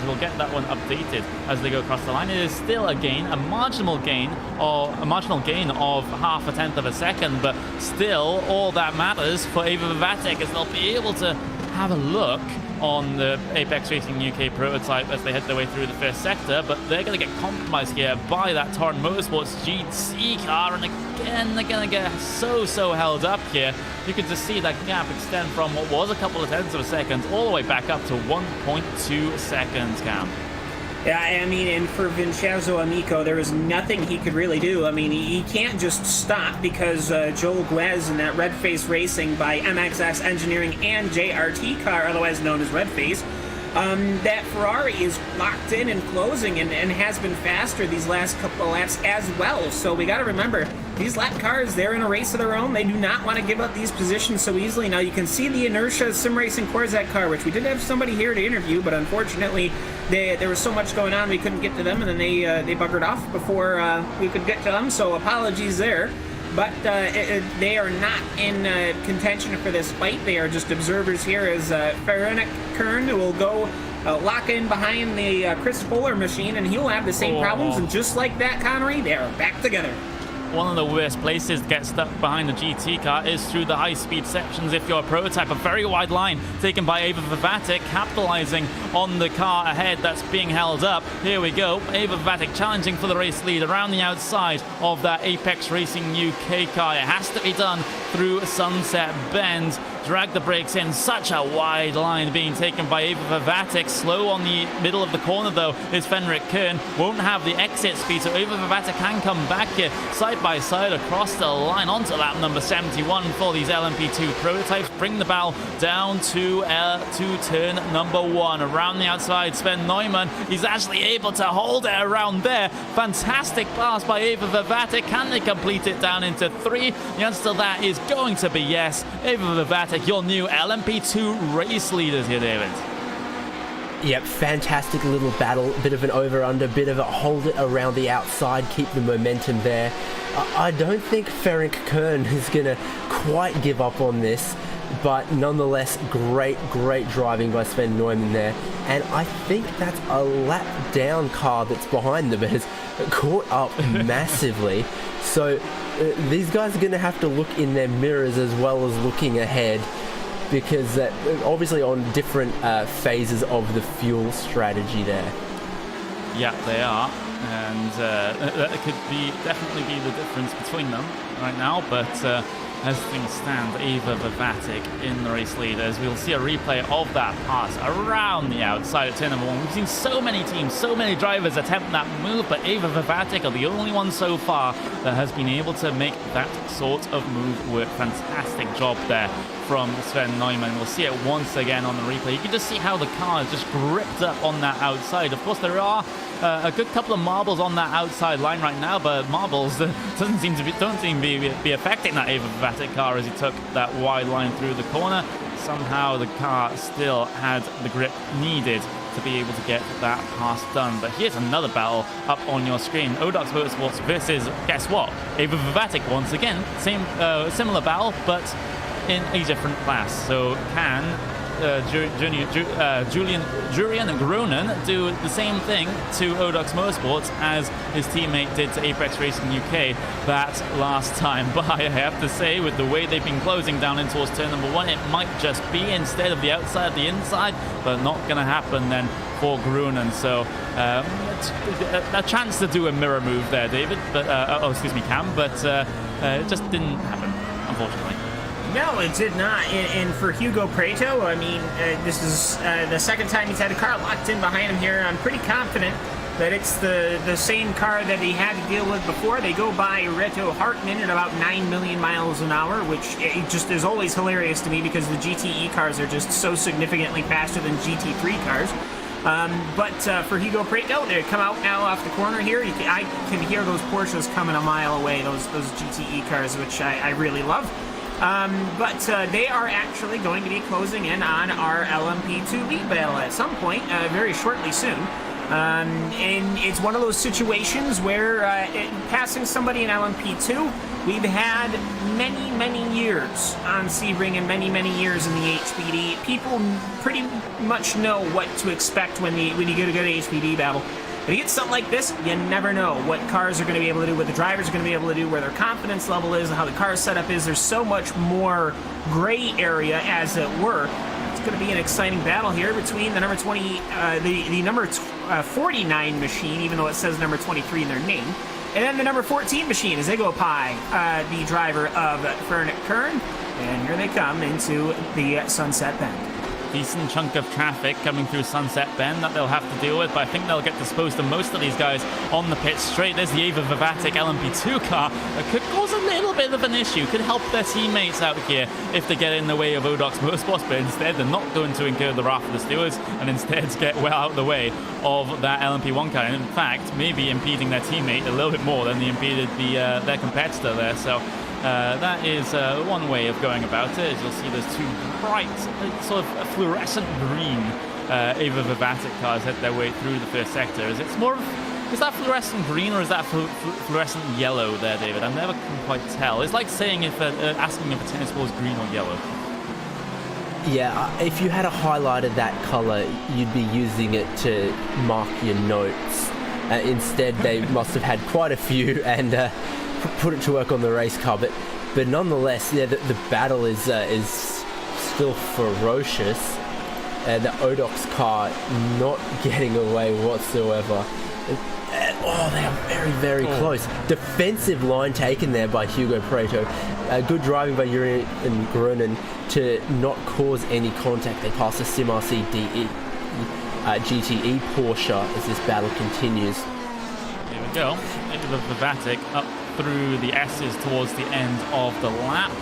we'll get that one updated as they go across the line. It is still a marginal gain of 0.5 of a second, but still all that matters for Ava Vatic is they'll be able to have a look on the Apex Racing UK prototype as they head their way through the first sector, but they're going to get compromised here by that Torrent Motorsports GT car, and again they're going to get so held up here. You can just see that gap extend from what was a couple of tenths of a second all the way back up to 1.2 seconds, Cam. Yeah, I mean, and for Vincenzo Amico, there was nothing he could really do. I mean, he can't just stop because Joel Guez and that Red Face Racing by MXX Engineering and JRT car, otherwise known as Red Face, that Ferrari is locked in and closing and has been faster these last couple of laps as well. So we got to remember, these lap cars, they're in a race of their own. They do not want to give up these positions so easily. Now you can see the inertia Sim Racing Corvette car, which we did have somebody here to interview, but unfortunately there was so much going on we couldn't get to them, and then they buggered off before we could get to them, so apologies there. But they are not in contention for this fight. They are just observers here as Fenric Kern will go lock in behind the Chris Fuller machine, and he'll have the same problems. And just like that, Connery, they are back together. One of the worst places to get stuck behind the GT car is through the high-speed sections if you're a prototype. A very wide line taken by Ava Vatic, capitalizing on the car ahead that's being held up. Here we go. Ava Vatic challenging for the race lead around the outside of that Apex Racing UK car. It has to be done through Sunset Bend. Drag the brakes in. Such a wide line being taken by Ava Vatic. Slow on the middle of the corner, though, is Fenric Kern. Won't have the exit speed, so Ava Vatic can come back here side by side across the line onto lap number 71 for these LMP2 prototypes. Bring the bow down to turn number 1. Around the outside, Sven Neumann. He's actually able to hold it around there. Fantastic pass by Ava Vatic. Can they complete it down into 3? The answer to that is going to be yes. Ava Vatic, your new LMP2 race leaders here, David. Yep, fantastic little battle, bit of an over-under, bit of a hold it around the outside, keep the momentum there. I don't think Ferenc Kern is going to quite give up on this, but nonetheless, great driving by Sven Neumann there. And I think that's a lap down car that's behind them. It has caught up massively. So these guys are going to have to look in their mirrors as well as looking ahead, because obviously on different phases of the fuel strategy there. Yeah, they are, and that could definitely be the difference between them right now, but as things stand, Ava Vavatic in the race lead, as we'll see a replay of that pass around the outside of turn number 1. We've seen so many teams, so many drivers attempt that move, but Ava Vavatic are the only one so far that has been able to make that sort of move work. Fantastic job there from Sven Neumann. We'll see it once again on the replay. You can just see how the car is just gripped up on that outside. Of course, there are a good couple of marbles on that outside line right now, but marbles don't seem to be affecting that Ava Vavatic car as he took that wide line through the corner. Somehow the car still had the grip needed to be able to get that pass done. But here's another battle up on your screen. Odox Motorsports versus, guess what? Ava Vavatic once again. Same similar battle, but in a different class. So can Julian Groenen do the same thing to Odox Motorsports as his teammate did to Apex Racing UK that last time? But I have to say, with the way they've been closing down in towards turn number 1, it might just be instead of the outside, the inside, but not going to happen then for Groenen. So a chance to do a mirror move there, David, but Cam, but it just didn't happen, unfortunately. No, it did not. And for Hugo Preto, I mean, this is the second time he's had a car locked in behind him here. I'm pretty confident that it's the same car that he had to deal with before. They go by Reto Hartmann at about 9 million miles an hour, which it just is always hilarious to me because the GTE cars are just so significantly faster than GT3 cars. But for Hugo Preto, they come out now off the corner here. I can hear those Porsches coming a mile away, those GTE cars, which I really love. But they are actually going to be closing in on our LMP2 lead battle at some point, very shortly soon. And it's one of those situations where passing somebody in LMP2, we've had many years on Sebring and many years in the HPD. People pretty much know what to expect when you get a good HPD battle. When you get something like this, you never know what cars are going to be able to do, what the drivers are going to be able to do, where their confidence level is, how the car setup is. There's so much more gray area, as it were. It's going to be an exciting battle here between the number 20, the number 49 machine, even though it says number 23 in their name, and then the number 14 machine is Egopai, the driver of Ferenc Kern. And here they come into the Sunset Bend. Decent chunk of traffic coming through Sunset Bend that they'll have to deal with, but I think they'll get disposed of most of these guys on the pit straight. There's the Ava Vavatic LMP2 car that could cause a little bit of an issue, could help their teammates out here if they get in the way of Odox Motorsports, but instead they're not going to incur the wrath of the stewards and instead get well out of the way of that LMP1 car, and in fact maybe impeding their teammate a little bit more than they impeded their competitor there. So that is one way of going about it. As you'll see, there's two bright, sort of fluorescent green Ava Vavatic cars head their way through the first sector. Is that fluorescent green or is that fluorescent yellow there, David? I never can quite tell. It's like saying asking if a tennis ball is green or yellow. Yeah, if you had highlighted that color, you'd be using it to mark your notes. Instead, they must have had quite a few and put it to work on the race car, but nonetheless, yeah, the battle is still ferocious, and the Odox car not getting away whatsoever. They are very close. Defensive line taken there by Hugo Preto. Good driving by Julian Groenen to not cause any contact. They pass the Sim RC GTE Porsche as this battle continues. Here we go. Ava Vavatic up through the S's towards the end of the lap.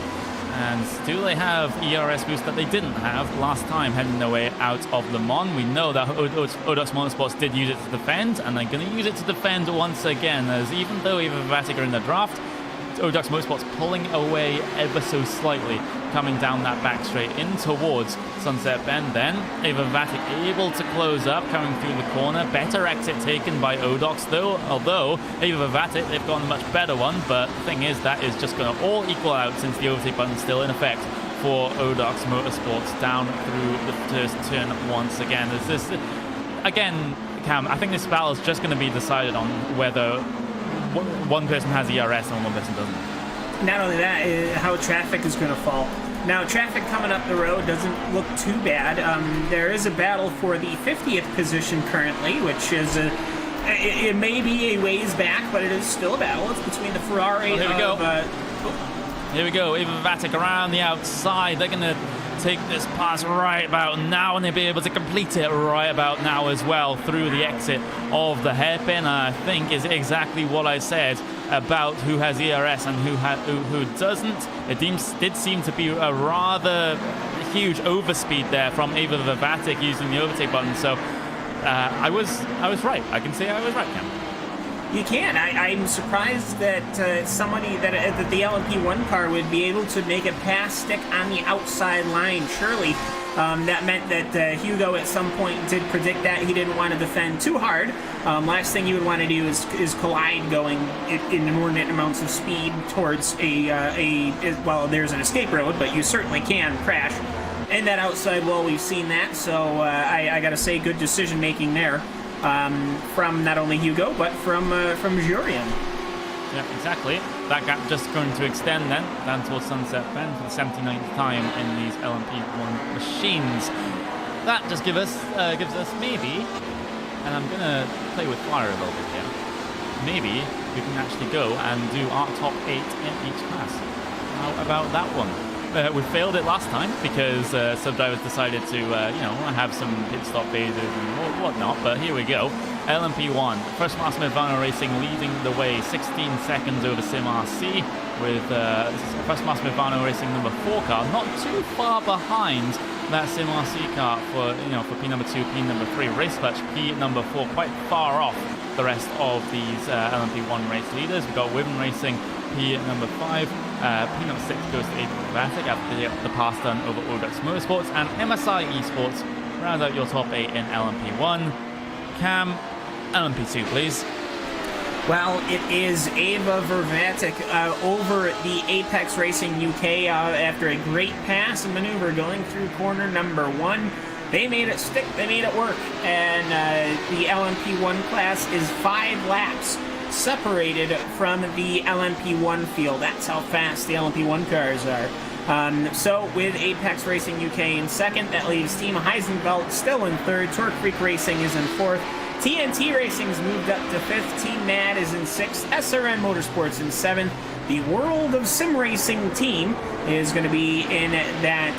And do they have ERS boost that they didn't have last time heading their way out of Le Mans? We know that Odox Motorsports did use it to defend, and they're going to use it to defend once again, as even though Ava Vavatic are in the draft, Odux Motorsports pulling away ever so slightly, coming down that back straight in towards Sunset Bend. Then Ava Vatic able to close up, coming through the corner. Better exit taken by Odux though, although Ava Vatic, they've got a much better one, but the thing is that is just going to all equal out since the overtake button's still in effect for Odux Motorsports down through the first turn once again. There's this, again, Cam, I think this battle is just going to be decided on whether one person has ERS and one person doesn't. Not only that, how traffic is going to fall. Now, traffic coming up the road doesn't look too bad. There is a battle for the 50th position currently, which is it may be a ways back, but it is still a battle. It's between the Ferrari Here we go. Ava Vatic around the outside. They're going to take this pass right about now, and they'll be able to complete it right about now as well through the exit of the hairpin. I think is exactly what I said about who has ERS and who doesn't. It did seem to be a rather huge overspeed there from Ava Vatic using the overtake button. So I was right. I can say I was right, Cam. You can. I'm surprised that somebody that the LMP1 car would be able to make a pass stick on the outside line. Surely that meant that Hugo at some point did predict that he didn't want to defend too hard. Last thing you would want to do is collide going in inordinate amounts of speed towards well, there's an escape road, but you certainly can crash in that outside wall. We've seen that, so I got to say, good decision making there. From not only Hugo, but from Jurian. Yeah, exactly. That gap just going to extend then down towards Sunset Bend for the 79th time in these LMP1 machines. That just gives us maybe, and I'm going to play with fire a little bit here, maybe we can actually go and do our top 8 in each class. How about that one? We failed it last time because sub-drivers decided to, have some pit stop phases and whatnot, but here we go. LMP1, First Master Movano Racing leading the way, 16 seconds over Sim RC, with First Master Movano Racing number 4 car not too far behind that Sim RC car for P number 2, P number 3, Race Clutch P number 4, quite far off the rest of these LMP1 race leaders. We've got Women Racing P number 5, P number 6 goes to Ava Vatic after the pass done over Odux Motorsports, and MSI Esports round out your top 8 in LMP1. Cam, LMP2 please. Well, it is Ava Vervatic over the Apex Racing UK after a great pass and maneuver going through corner number 1. They made it stick, they made it work, and the LMP1 class is 5 laps separated from the LMP1 field. That's how fast the LMP1 cars are. So with Apex Racing UK in second, that leaves Team Heisenfeld still in third. Torque Freak Racing is in fourth. TNT Racing's moved up to fifth. Team Mad is in sixth. SRN Motorsports in seventh. The World of Sim Racing team is going to be in that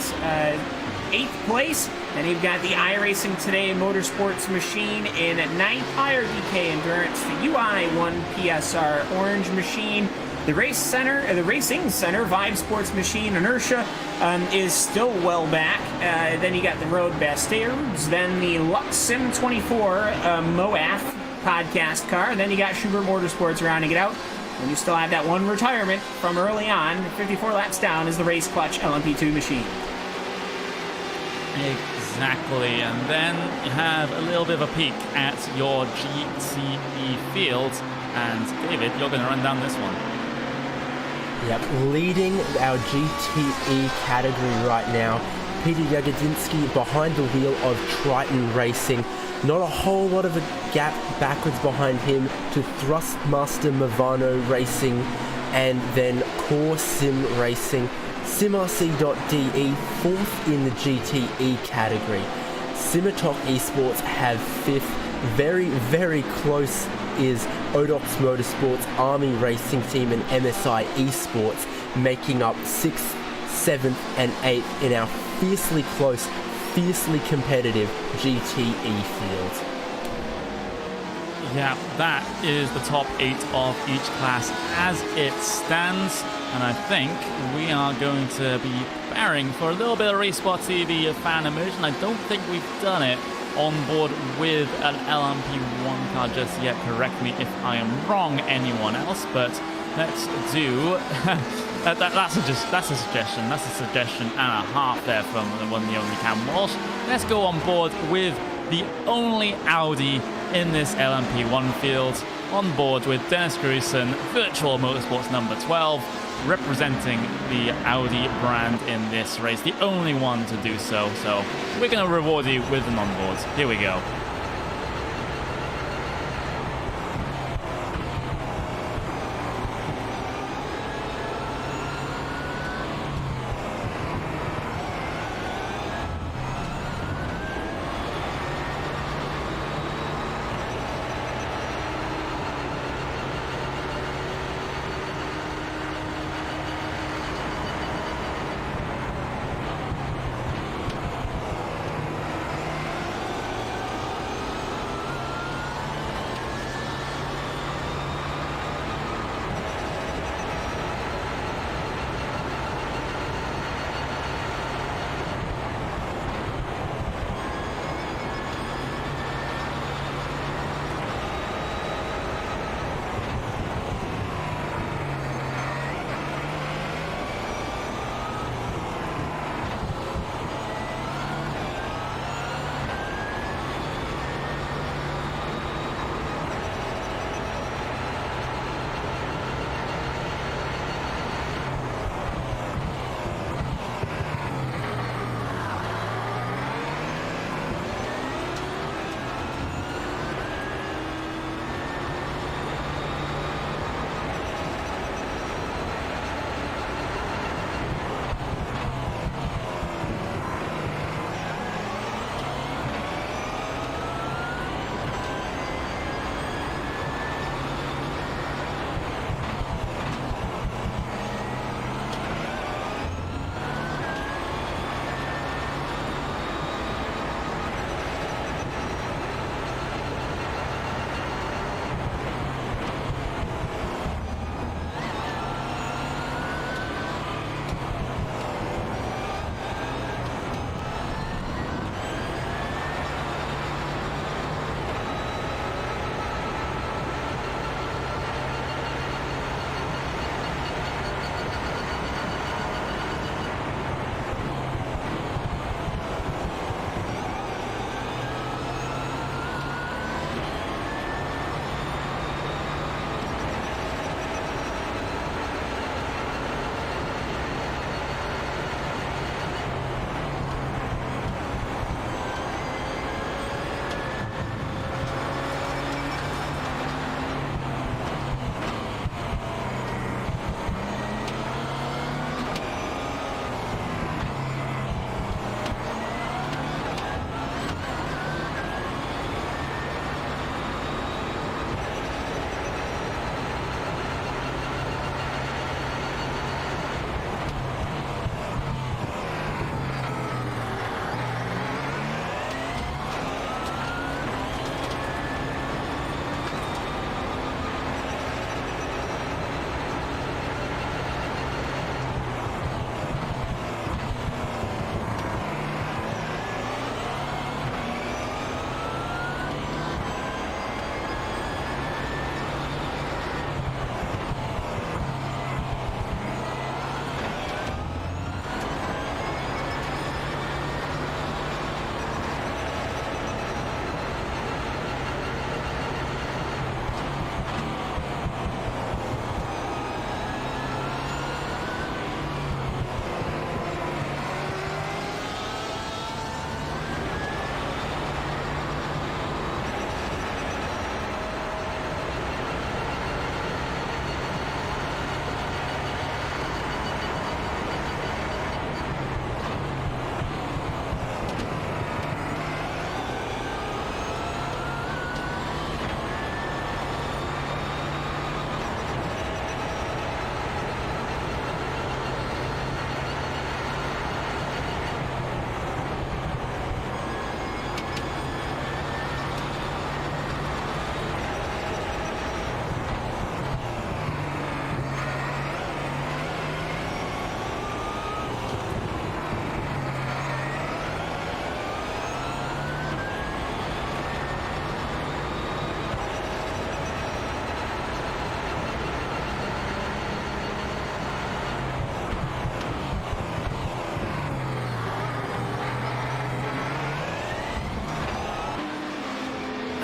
8th place. And you've got the iRacing Today Motorsports machine in 9th, IRDK Endurance, the UI1 PSR Orange machine, the Racing Center Vibe Sports machine Inertia is still well back. Then you got the Road Bastards, then the Lux Sim 24 Moaf podcast car, and then you got Schubert Motorsports rounding it out. And you still have that one retirement from early on, 54 laps down, is the Race Clutch LMP2 machine. Exactly, and then you have a little bit of a peek at your GTE field, and David, you're going to run down this one. Yep, leading our GTE category right now, Peter Jagodinsky behind the wheel of Triton Racing. Not a whole lot of a gap backwards behind him to Thrustmaster Movano Racing, and then Core Sim Racing. SimRC.de, fourth in the GTE category. Simitok Esports have fifth. Very, very close is Odux Motorsports, Army Racing Team, and MSI Esports, making up 6th, 7th, and 8th in our fiercely close, fiercely competitive GTE field. Yeah, that is the top 8 of each class as it stands, and I think we are going to be preparing for a little bit of RaceSpot TV fan immersion. I don't think we've done it on board with an LMP1 car just yet. Correct me if I am wrong, anyone else, but let's do. That's a suggestion. That's a suggestion and a half there from the one, the only Cam Walsh. Let's go on board with the only Audi in this LMP1 field. On board with Dennis Gruson, Virtual Motorsports number 12, representing the Audi brand in this race. The only one to do so. So we're going to reward you with an onboard. Here we go.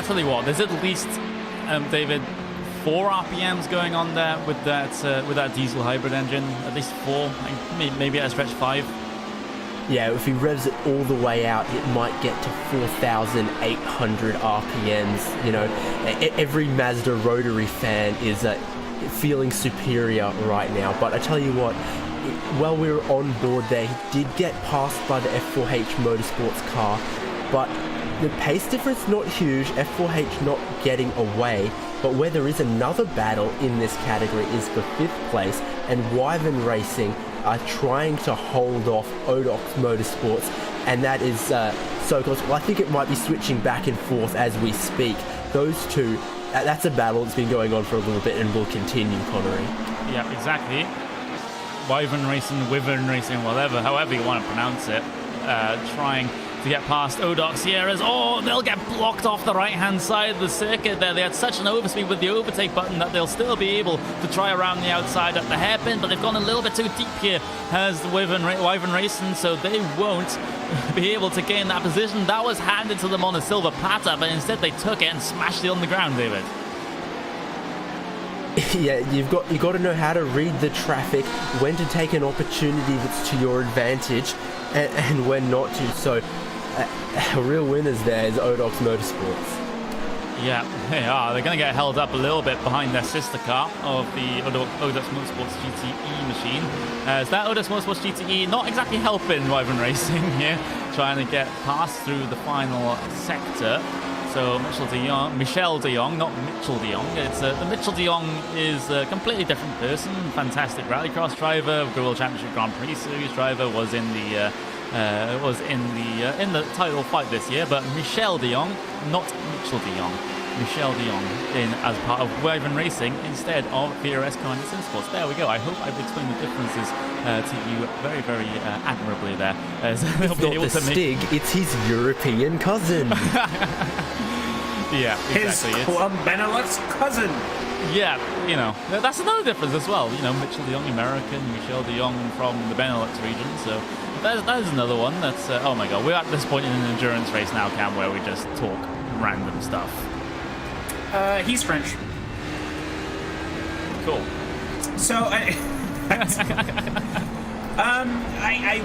tell you what, there's at least, David, 4 RPMs going on there with that diesel hybrid engine. At least 4, maybe at a stretch 5. Yeah, if he revs it all the way out, it might get to 4,800 RPMs. You know, every Mazda rotary fan is feeling superior right now. But I tell you what, while we were on board there, he did get passed by the F4H Motorsports car, but the pace difference not huge, F4H not getting away. But where there is another battle in this category is for 5th place, and Wyvern Racing are trying to hold off Odox Motorsports, and that is so close. Well, I think it might be switching back and forth as we speak. Those two, that's a battle that's been going on for a little bit and will continue, Connery. Yeah, exactly. Wyvern Racing, whatever, however you want to pronounce it, trying to get past Odox Sierras. Oh, they'll get blocked off the right-hand side of the circuit there. They had such an overspeed with the overtake button that they'll still be able to try around the outside at the hairpin, but they've gone a little bit too deep here as the Wyvern Racing, so they won't be able to gain that position. That was handed to them on a silver platter, but instead they took it and smashed it on the ground, David. Yeah, you've got to know how to read the traffic, when to take an opportunity that's to your advantage, and when not to. So, real winners there is Odox Motorsports. Yeah, they are. They're going to get held up a little bit behind their sister car of the Odox Motorsports GTE machine. As that Odox Motorsports GTE not exactly helping Wyvern Racing here, trying to get past through the final sector. So Michel de Jong, not Mitchell de Jong. It's the Mitchell de Jong is a completely different person. Fantastic rallycross driver, World Championship Grand Prix Series driver. Was in the title fight this year. But Michel de Jong, not Mitchell de Jong. Michel de Jong in as part of Wyvern Racing instead of VRS Car and Sim Sports. There we go. I hope I've explained the differences to you very, very admirably there. They'll be able to Stig, it's his European cousin. Yeah, exactly. His Club Benelux cousin. Yeah, you know, that's another difference as well. You know, Mitchell de Jong, American, Michel de Jong from the Benelux region. So there's another one. That's oh my God, we're at this point in an endurance race now, Cam, where we just talk random stuff. He's French. Cool. So I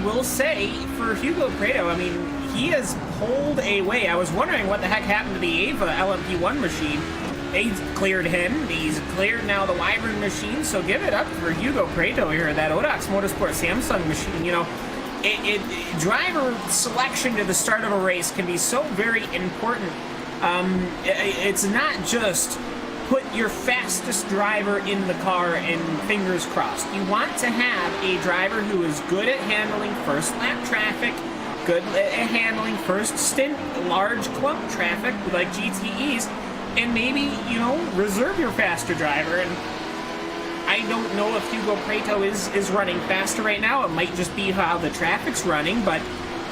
will say for Hugo Prado, I mean, he has pulled away. I was wondering what the heck happened to the Ava LMP1 machine. They cleared him. He's cleared now the Wyvern machine. So give it up for Hugo Prado here. That Odox Motorsport Samsung machine. You know, driver selection to the start of a race can be so very important. It's not just put your fastest driver in the car and fingers crossed. You want to have a driver who is good at handling first lap traffic, good at handling first stint, large clump traffic like GTEs, and maybe, you know, reserve your faster driver. And I don't know if Hugo Prado is running faster right now. It might just be how the traffic's running, but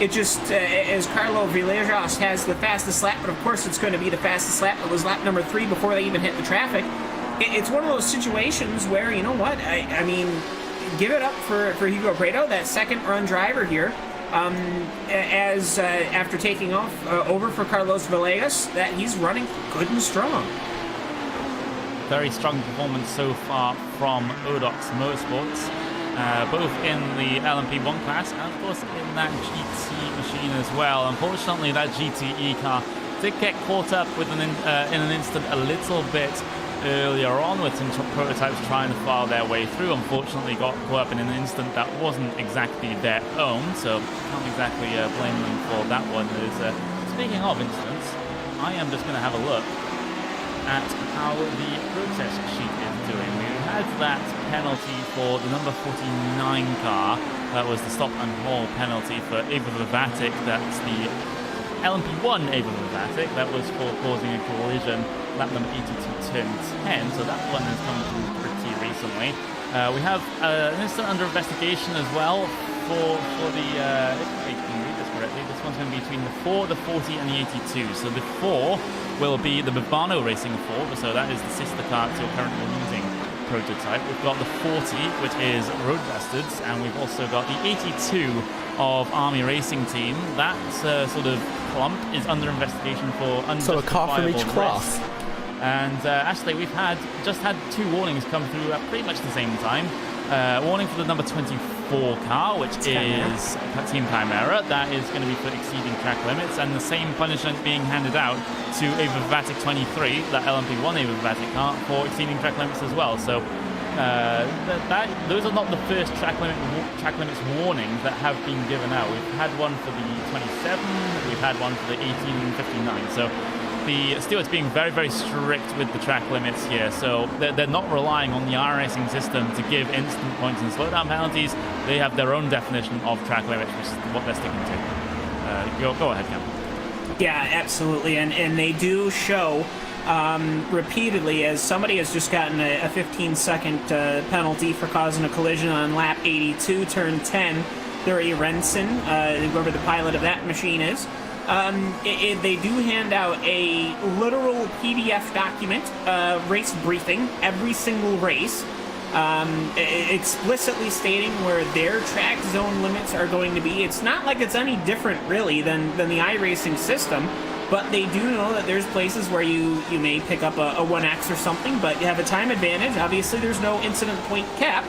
it just, as Carlo Villegas has the fastest lap, but of course it's going to be the fastest lap. It was lap number 3 before they even hit the traffic. It's one of those situations where, you know what, I mean, give it up for Hugo Prado, that second run driver here, after taking off over for Carlos Villegas, that he's running good and strong. Very strong performance so far from Odox Motorsports, both in the LMP1 class and of course in that GT machine as well. Unfortunately, that GTE car did get caught up with in an instant a little bit earlier on with some prototypes trying to file their way through. Unfortunately, got caught up in an instant that wasn't exactly their own, so can't exactly blame them for that one. Speaking of incidents, I am just going to have a look at how the process sheet is doing. We had that penalty for the number 49 car. That was the stop and haul penalty for Ava Vivatic. That's the LMP1 Ava Vivatic. That was for causing a collision, lap number 82, turn 10. So that one has come through pretty recently. We have an incident under investigation as well for the, if I can read this correctly, this one's going to be between the 4, the 40 and the 82. So the 4 will be the Bavano Racing 4, so that is the sister car to your currently using prototype. We've got the 40, which is Road Bastards, and we've also got the 82 of Army Racing Team. That sort of clump is under investigation for So a car from each unjustifiable class. risk. And actually, we've just had 2 warnings come through at pretty much the same time. Warning for the number 24 car, which is Team Chimera. That is going to be for exceeding track limits, and the same punishment being handed out to Ava Vatic 23, that LMP1 Ava Vatic car, for exceeding track limits as well. So those are not the first track limits warnings that have been given out. We've had one for the 27, we've had one for the 1859. So the stewards being very, very strict with the track limits here. So they're not relying on the iRacing system to give instant points and slowdown penalties. They have their own definition of track limits, which is what they're sticking to. Go ahead, Cam. Yeah, absolutely, and they do show repeatedly, as somebody has just gotten a 15-second penalty for causing a collision on lap 82, turn 10. Thuri Renson, whoever the pilot of that machine is. They do hand out a literal PDF document, race briefing, every single race, explicitly stating where their track zone limits are going to be. It's not like it's any different, really, than the iRacing system, but they do know that there's places where you may pick up a 1x or something, but you have a time advantage. Obviously, there's no incident point cap.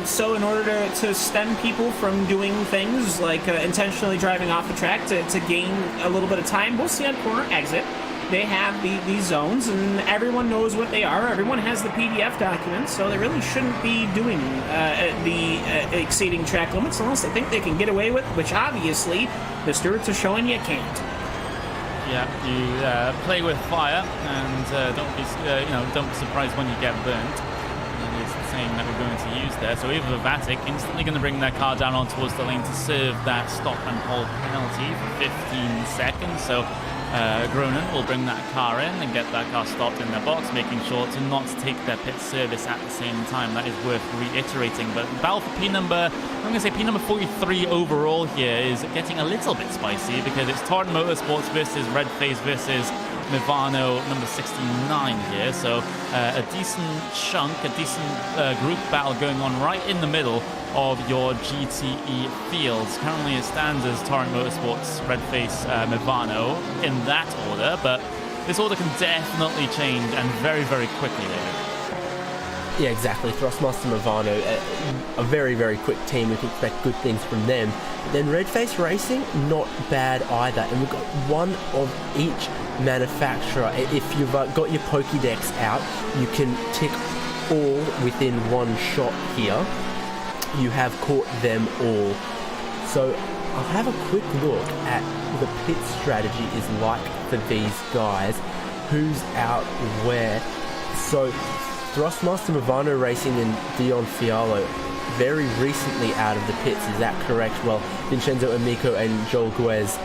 So in order to stem people from doing things like intentionally driving off the track to gain a little bit of time, we'll see on corner exit, they have these zones, and everyone knows what they are. Everyone has the PDF documents, so they really shouldn't be doing the exceeding track limits unless they think they can get away with, which obviously the stewards are showing you can't. Yeah, you play with fire, and don't be surprised when you get burnt. Saying that we're going to use there. So Eva Vatic instantly going to bring their car down on towards the lane to serve that stop and hold penalty for 15 seconds. So Gronin will bring that car in and get that car stopped in their box, making sure to not take their pit service at the same time. That is worth reiterating. But battle for P number 43 overall here is getting a little bit spicy because it's Torrent Motorsports versus Redface versus Mivano number 69 here, so a decent chunk, a decent group battle going on right in the middle of your GTE fields. Currently it stands as Torrent Motorsports, Redface, Mivano in that order, but this order can definitely change, and very, very quickly, David. Yeah, exactly. Thrustmaster Mivano, a very, very quick team. We can expect good things from them. But then Redface Racing, not bad either. And we've got one of each manufacturer. If you've got your Pokédex out, you can tick all within one shot here. You have caught them all. So I'll have a quick look at the pit strategy is like for these guys. Who's out where? So Thrustmaster Mivano Racing and Dion Fialo very recently out of the pits, is that correct? Well, Vincenzo Amico and Joel Guez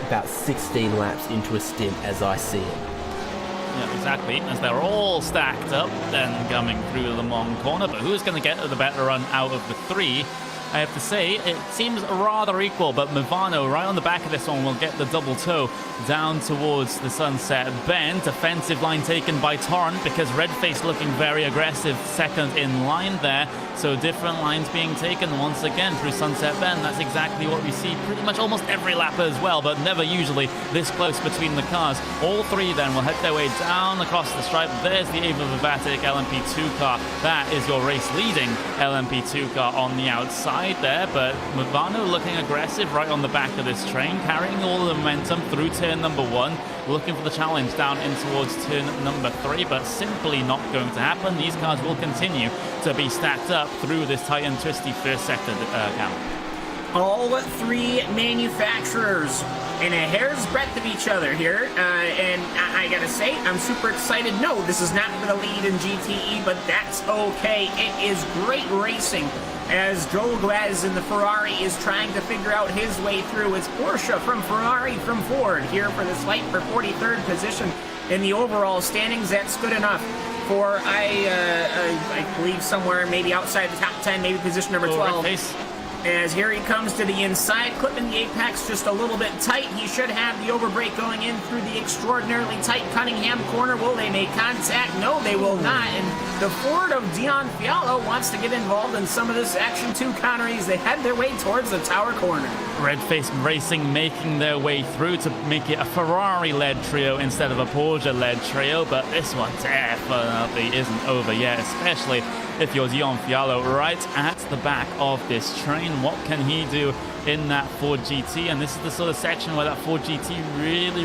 about 16 laps into a stint as I see it. Yeah, exactly, as they're all stacked up then coming through the long corner, but who's going to get the better run out of the 3? I have to say, it seems rather equal, but Mivano, right on the back of this one, will get the double toe down towards the Sunset Bend. Defensive line taken by Torrent, because Redface looking very aggressive, second in line there. So different lines being taken once again through Sunset Bend. That's exactly what we see pretty much almost every lap as well, but never usually this close between the cars. All 3 then will head their way down across the stripe. There's the Ava Vatic LMP2 car. That is your race-leading LMP2 car on the outside there, but Mivano looking aggressive right on the back of this train, carrying all the momentum through turn number 1, looking for the challenge down in towards turn number 3, but simply not going to happen. These cars will continue to be stacked up through this tight and twisty first sector count. All 3 manufacturers in a hair's breadth of each other here, and I gotta say, I'm super excited. No, this is not for the lead in GTE, but that's okay. It is great racing as Joel Guez in the Ferrari is trying to figure out his way through. It's Porsche from Ferrari from Ford here for this fight for 43rd position in the overall standings. That's good enough for, I believe, somewhere maybe outside the top 10, maybe position number 12. As here he comes to the inside, clipping the apex just a little bit tight. He should have the overbrake going in through the extraordinarily tight Cunningham corner. Will they make contact? No, they will not. And the Ford of Dion Fiallo wants to get involved in some of this action too, Connor, as they head their way towards the tower corner. Red-Face Racing making their way through to make it a Ferrari-led trio instead of a Porsche-led trio, but this one definitely isn't over yet, especially if you're Dion Fiallo right at the back of this train. What can he do in that Ford GT? And this is the sort of section where that Ford GT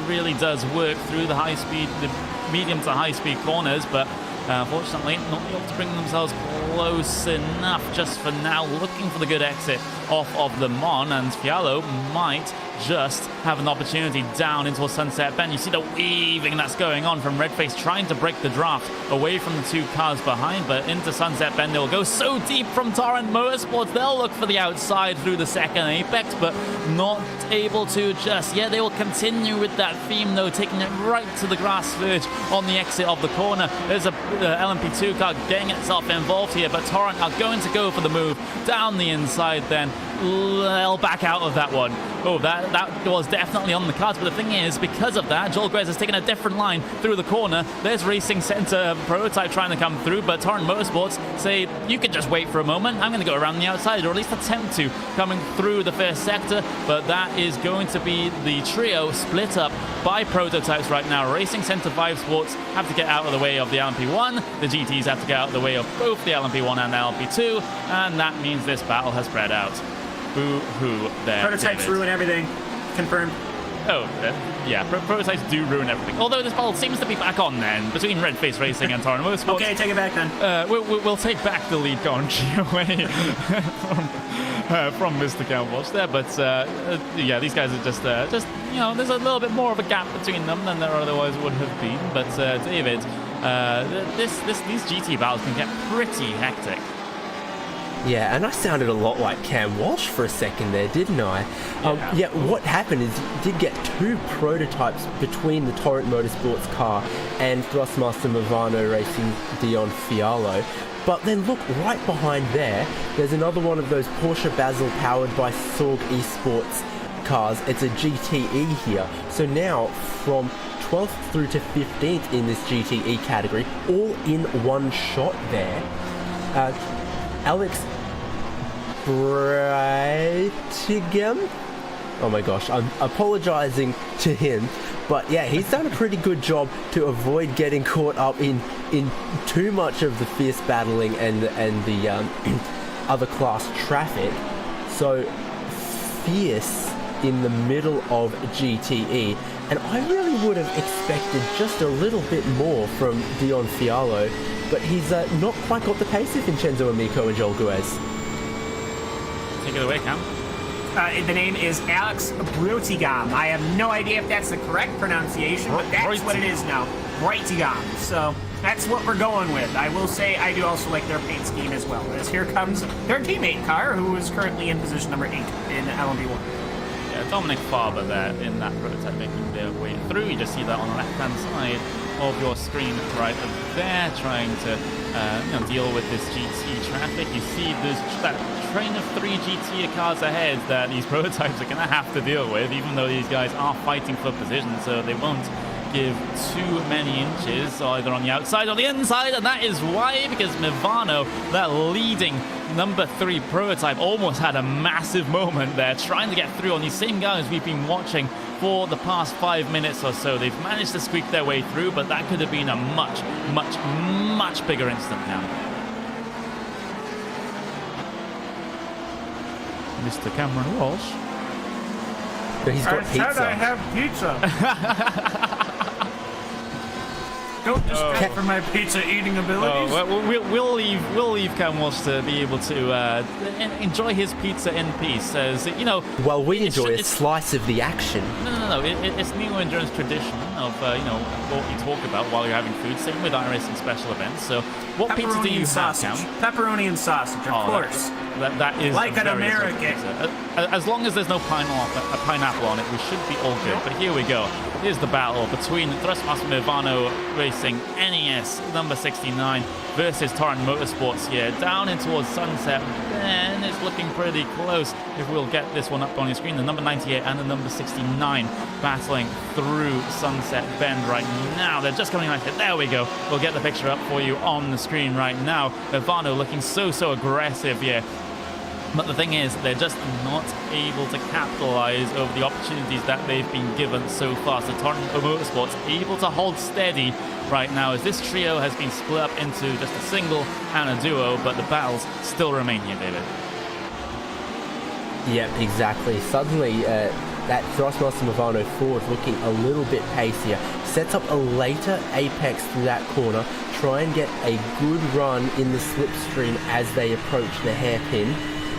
really does work through the high-speed, the medium to high-speed corners, but unfortunately not able to bring themselves close enough just for now. Looking for the good exit off of the Mon, and Fiallo might just have an opportunity down into a Sunset Bend. You see the weaving that's going on from Redface trying to break the draft away from the two cars behind, but into Sunset Bend they'll go so deep from Torrent Motorsports. They'll look for the outside through the second apex, but not able to just yet. They will continue with that theme though, taking it right to the grass verge on the exit of the corner. There's a LMP2 car getting itself involved here, but Torrent are going to go for the move down the inside then. They'll back out of that one. Oh, that was definitely on the cards, but the thing is, because of that, Joel Grez has taken a different line through the corner. There's Racing Center Prototype trying to come through, but Torrent Motorsports say, you can just wait for a moment. I'm going to go around the outside, or at least attempt to, coming through the first sector, but that is going to be the trio split up by Prototypes right now. Racing Center 5 Sports have to get out of the way of the LMP1. The GTs have to get out of the way of both the LMP1 and the LMP2, and that means this battle has spread out. Boo-hoo there, Prototypes David. ruin everything. Confirmed. Oh, yeah, Prototypes do ruin everything. Although this battle seems to be back on then, between Red-Face Racing and Torrent Motorsports. Okay, take it back then. We'll take back the lead country away from Mr. Cowboys there, but yeah, these guys are just, you know, there's a little bit more of a gap between them than there otherwise would have been, but David, these GT battles can get pretty hectic. Yeah, and I sounded a lot like Cam Walsh for a second there, didn't I? Yeah, what happened is you did get two prototypes between the Torrent Motorsports car and Thrustmaster Movano Racing Dion Fiallo. But then look, right behind there's another one of those Porsche Basel powered by Sorg Esports cars. It's a GTE here. So now from 12th through to 15th in this GTE category, all in one shot there. Alex Breitigam. Oh my gosh, I'm apologizing to him, but yeah, he's done a pretty good job to avoid getting caught up in too much of the fierce battling and the other class traffic. So fierce in the middle of GTE, and I really would have expected just a little bit more from Dion Fiallo, but he's not quite got the pace of Vincenzo Amico and Joel Guez. Take it away, Cam. The name is Alex Breitigam. I have no idea if that's the correct pronunciation, but that's what it is now. Breitigam. So that's what we're going with. I will say I do also like their paint scheme as well. As here comes their teammate car, who is currently in position number 8 in LMP1. Yeah, Dominic Farber there in that prototype making their way through. You just see that on the left-hand side of your screen right up there, trying to deal with this GT traffic. You see there's that train of 3 GT cars ahead that these prototypes are going to have to deal with, even though these guys are fighting for position, so they won't give too many inches either on the outside or the inside, and that is why, because Movano, that leading number 3 prototype, almost had a massive moment there trying to get through on these same guys we've been watching for the past 5 minutes or so. They've managed to squeak their way through, but that could have been a much bigger incident now. Mr. Cameron Walsh. But he's got pizza. I have pizza. Don't distract from my pizza eating abilities. We'll leave Cam Walsh to be able to enjoy his pizza in peace, as you know. Well, we enjoy a slice of the action. No. It's Neo Endurance tradition of what you talk about while you're having food. Same with iRacing special events. So, what pizza do you have, Cam? Pepperoni and sausage, of course. That is like an American. As long as there's no pineapple on it, we should be all good. But here we go. Here's the battle between Thrustmaster Movano Racing NES number 69 versus Torrent Motorsports here, down in towards Sunset Bend. It's looking pretty close. If we'll get this one up on your screen, the number 98 and the number 69 battling through Sunset Bend right now. They're just coming like it. There we go. We'll get the picture up for you on the screen right now. Ivano looking so aggressive here. But the thing is, they're just not able to capitalize over the opportunities that they've been given so far. So Torrent Motorsports able to hold steady right now as this trio has been split up into just a single and a duo, but the battles still remain here, David. Yep, exactly. Suddenly, that Thrustmaster Movano Ford looking a little bit pacier. Sets up a later apex through that corner. Try and get a good run in the slipstream as they approach the hairpin.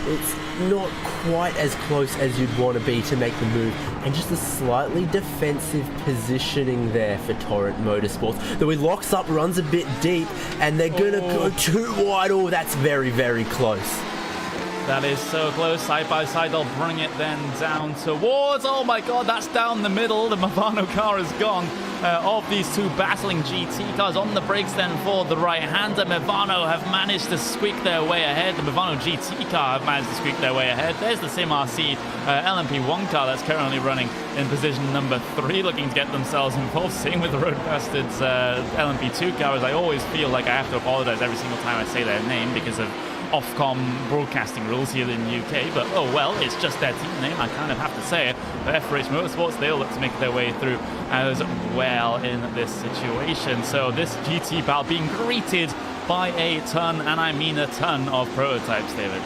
It's not quite as close as you'd want to be to make the move, and just a slightly defensive positioning there for Torrent Motorsports. Though he locks up, runs a bit deep, and they're going to go too wide. Oh, that's very close. That is so close. Side by side, they'll bring it then down towards. Oh my god, that's down the middle. The Movano car is gone. Of these two battling GT cars on the brakes then for the right-hander. Movano have managed to squeak their way ahead. The Movano GT car have managed to squeak their way ahead. There's the SimRC LMP1 car that's currently running in position number 3, looking to get themselves involved. Same with the Road Bastards LMP2 car, as I always feel like I have to apologize every single time I say their name because of Ofcom broadcasting rules here in the UK, but oh well, it's just their team name, I kind of have to say it. But F-Race Motorsports, they'll look to make their way through as well in this situation. So this GT battle being greeted by a ton, and I mean a ton, of prototypes, David.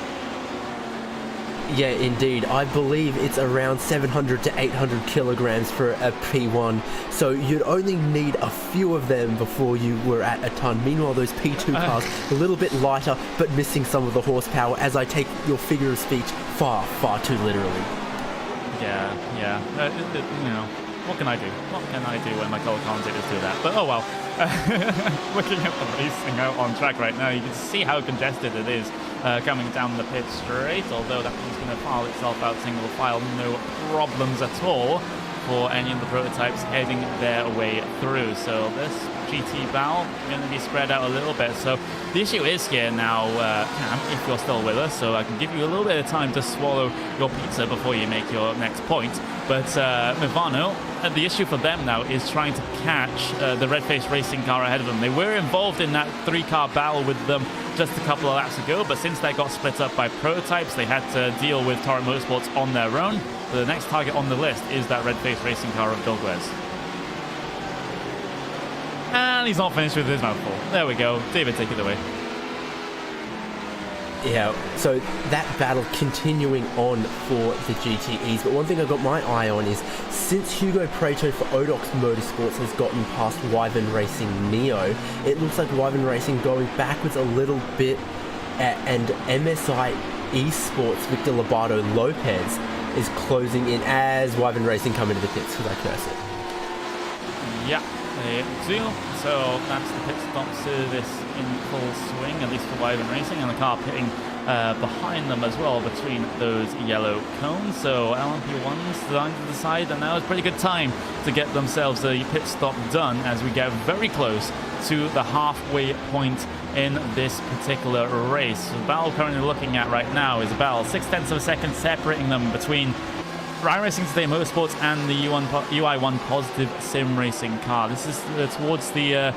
Yeah, indeed. I believe it's around 700 to 800 kilograms for a P1, so you'd only need a few of them before you were at a ton. Meanwhile, those P2 cars, a little bit lighter, but missing some of the horsepower, as I take your figure of speech far too literally. Yeah. You know, what can I do? What can I do when my color commentators do that? But oh well. Looking at the racing out on track right now, you can see how congested it is coming down the pit straight, although that one's going to file itself out single file, no problems at all for any of the prototypes heading their way through. So this GT battle going to be spread out a little bit. So the issue is here now, Cam, if you're still with us, so I can give you a little bit of time to swallow your pizza before you make your next point. But Movano, the issue for them now is trying to catch the Red-Face Racing car ahead of them. They were involved in that 3-car battle with them just a couple of laps ago, but since they got split up by prototypes, they had to deal with Torrent Motorsports on their own. So the next target on the list is that Red-Face Racing car of Bilguez. And he's not finished with his mouthful. There we go. David, take it away. Yeah, so that battle continuing on for the GTEs, but one thing I got my eye on is since Hugo Preto for Odox Motorsports has gotten past Wyvern Racing Neo, it looks like Wyvern Racing going backwards a little bit, and MSI Esports Victor Lobato Lopez is closing in as Wyvern Racing come into the pits because I curse it. Yeah, they do. So that's the pit stop service in full swing, at least for Wyvern Racing, and the car pitting behind them as well between those yellow cones. So LMP1's down to the side, and now is a pretty good time to get themselves a pit stop done as we get very close to the halfway point in this particular race. The battle currently looking at right now is about 0.6 of a second separating them between iRacing Today Motorsports and the UI1 Positive Sim Racing car. This is towards the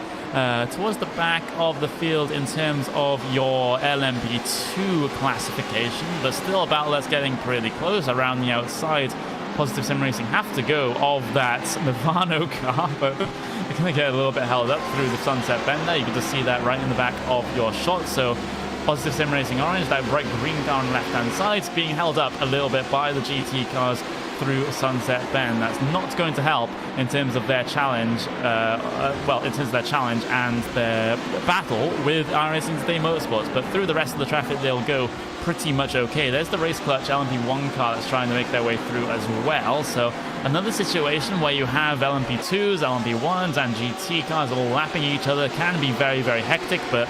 back of the field in terms of your LMP2 classification, but still a battle that's getting pretty close around the outside. Positive Sim Racing have to go of that Movano car, but they're going to get a little bit held up through the Sunset Bend there. You can just see that right in the back of your shot. So Positive Sim Racing Orange, that bright green car on the left-hand side, is being held up a little bit by the GT cars through Sunset Bend. That's not going to help in terms of their challenge, in terms of their challenge and their battle with iRacing Today Motorsports, but through the rest of the traffic they'll go pretty much okay. There's the Race Clutch LMP1 car that's trying to make their way through as well. So another situation where you have LMP2s, LMP1s and GT cars all lapping each other can be very, very hectic, but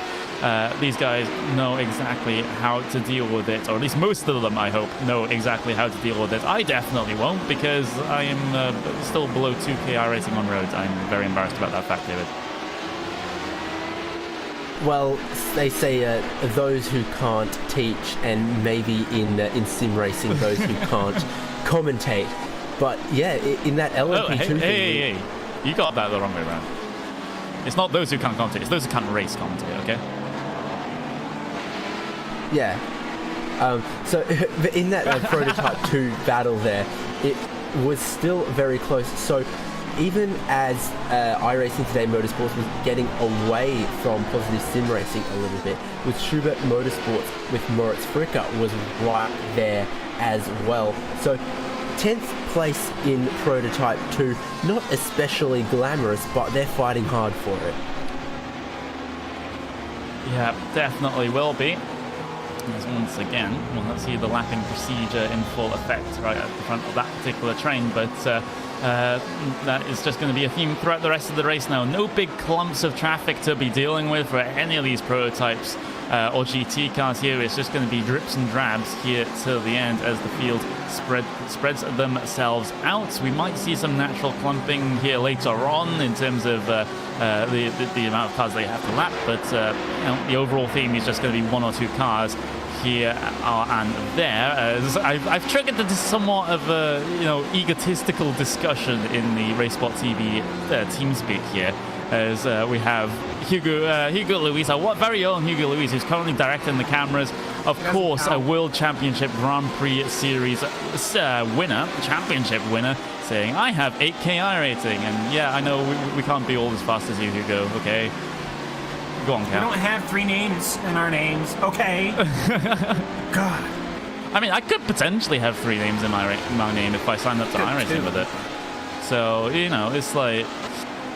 these guys know exactly how to deal with it, or at least most of them, I hope, know exactly how to deal with it. I definitely won't, because I am still below 2K rating on roads. I'm very embarrassed about that fact, David. Well, they say those who can't teach, and maybe in sim racing, those who can't commentate. But yeah, in that LMP2 thing... Hey, you got that the wrong way around. It's not those who can't commentate, it's those who can't race commentate, okay? Yeah. So in that Prototype 2 battle there, it was still very close. So even as iRacing Today Motorsports was getting away from Positive Sim Racing a little bit, with Schubert Motorsports with Moritz Fricker was right there as well. So 10th place in Prototype 2, not especially glamorous, but they're fighting hard for it. Yeah, definitely will be. As once again, well, let's see the lapping procedure in full effect right at the front of that particular train, but that is just going to be a theme throughout the rest of the race now. No big clumps of traffic to be dealing with for any of these prototypes or GT cars here. It's just going to be drips and drabs here till the end as the field spreads themselves out. We might see some natural clumping here later on in terms of the amount of cars they have to lap, but you know, the overall theme is just going to be one or two cars here and there. As I've triggered into somewhat of a egotistical discussion in the RaceSpot TV TeamSpeak here, as we have Hugo Luis, our very own Hugo Luis, who's currently directing the cameras. Of course, a World Championship Grand Prix Series championship winner, saying, I have 8K rating. And yeah, I know we can't be all as fast as you, Hugo, okay? Go on, Cal. We don't have 3 names in our names, okay? God. I mean, I could potentially have 3 names in my name if I signed up to iRacing with it. So, it's like...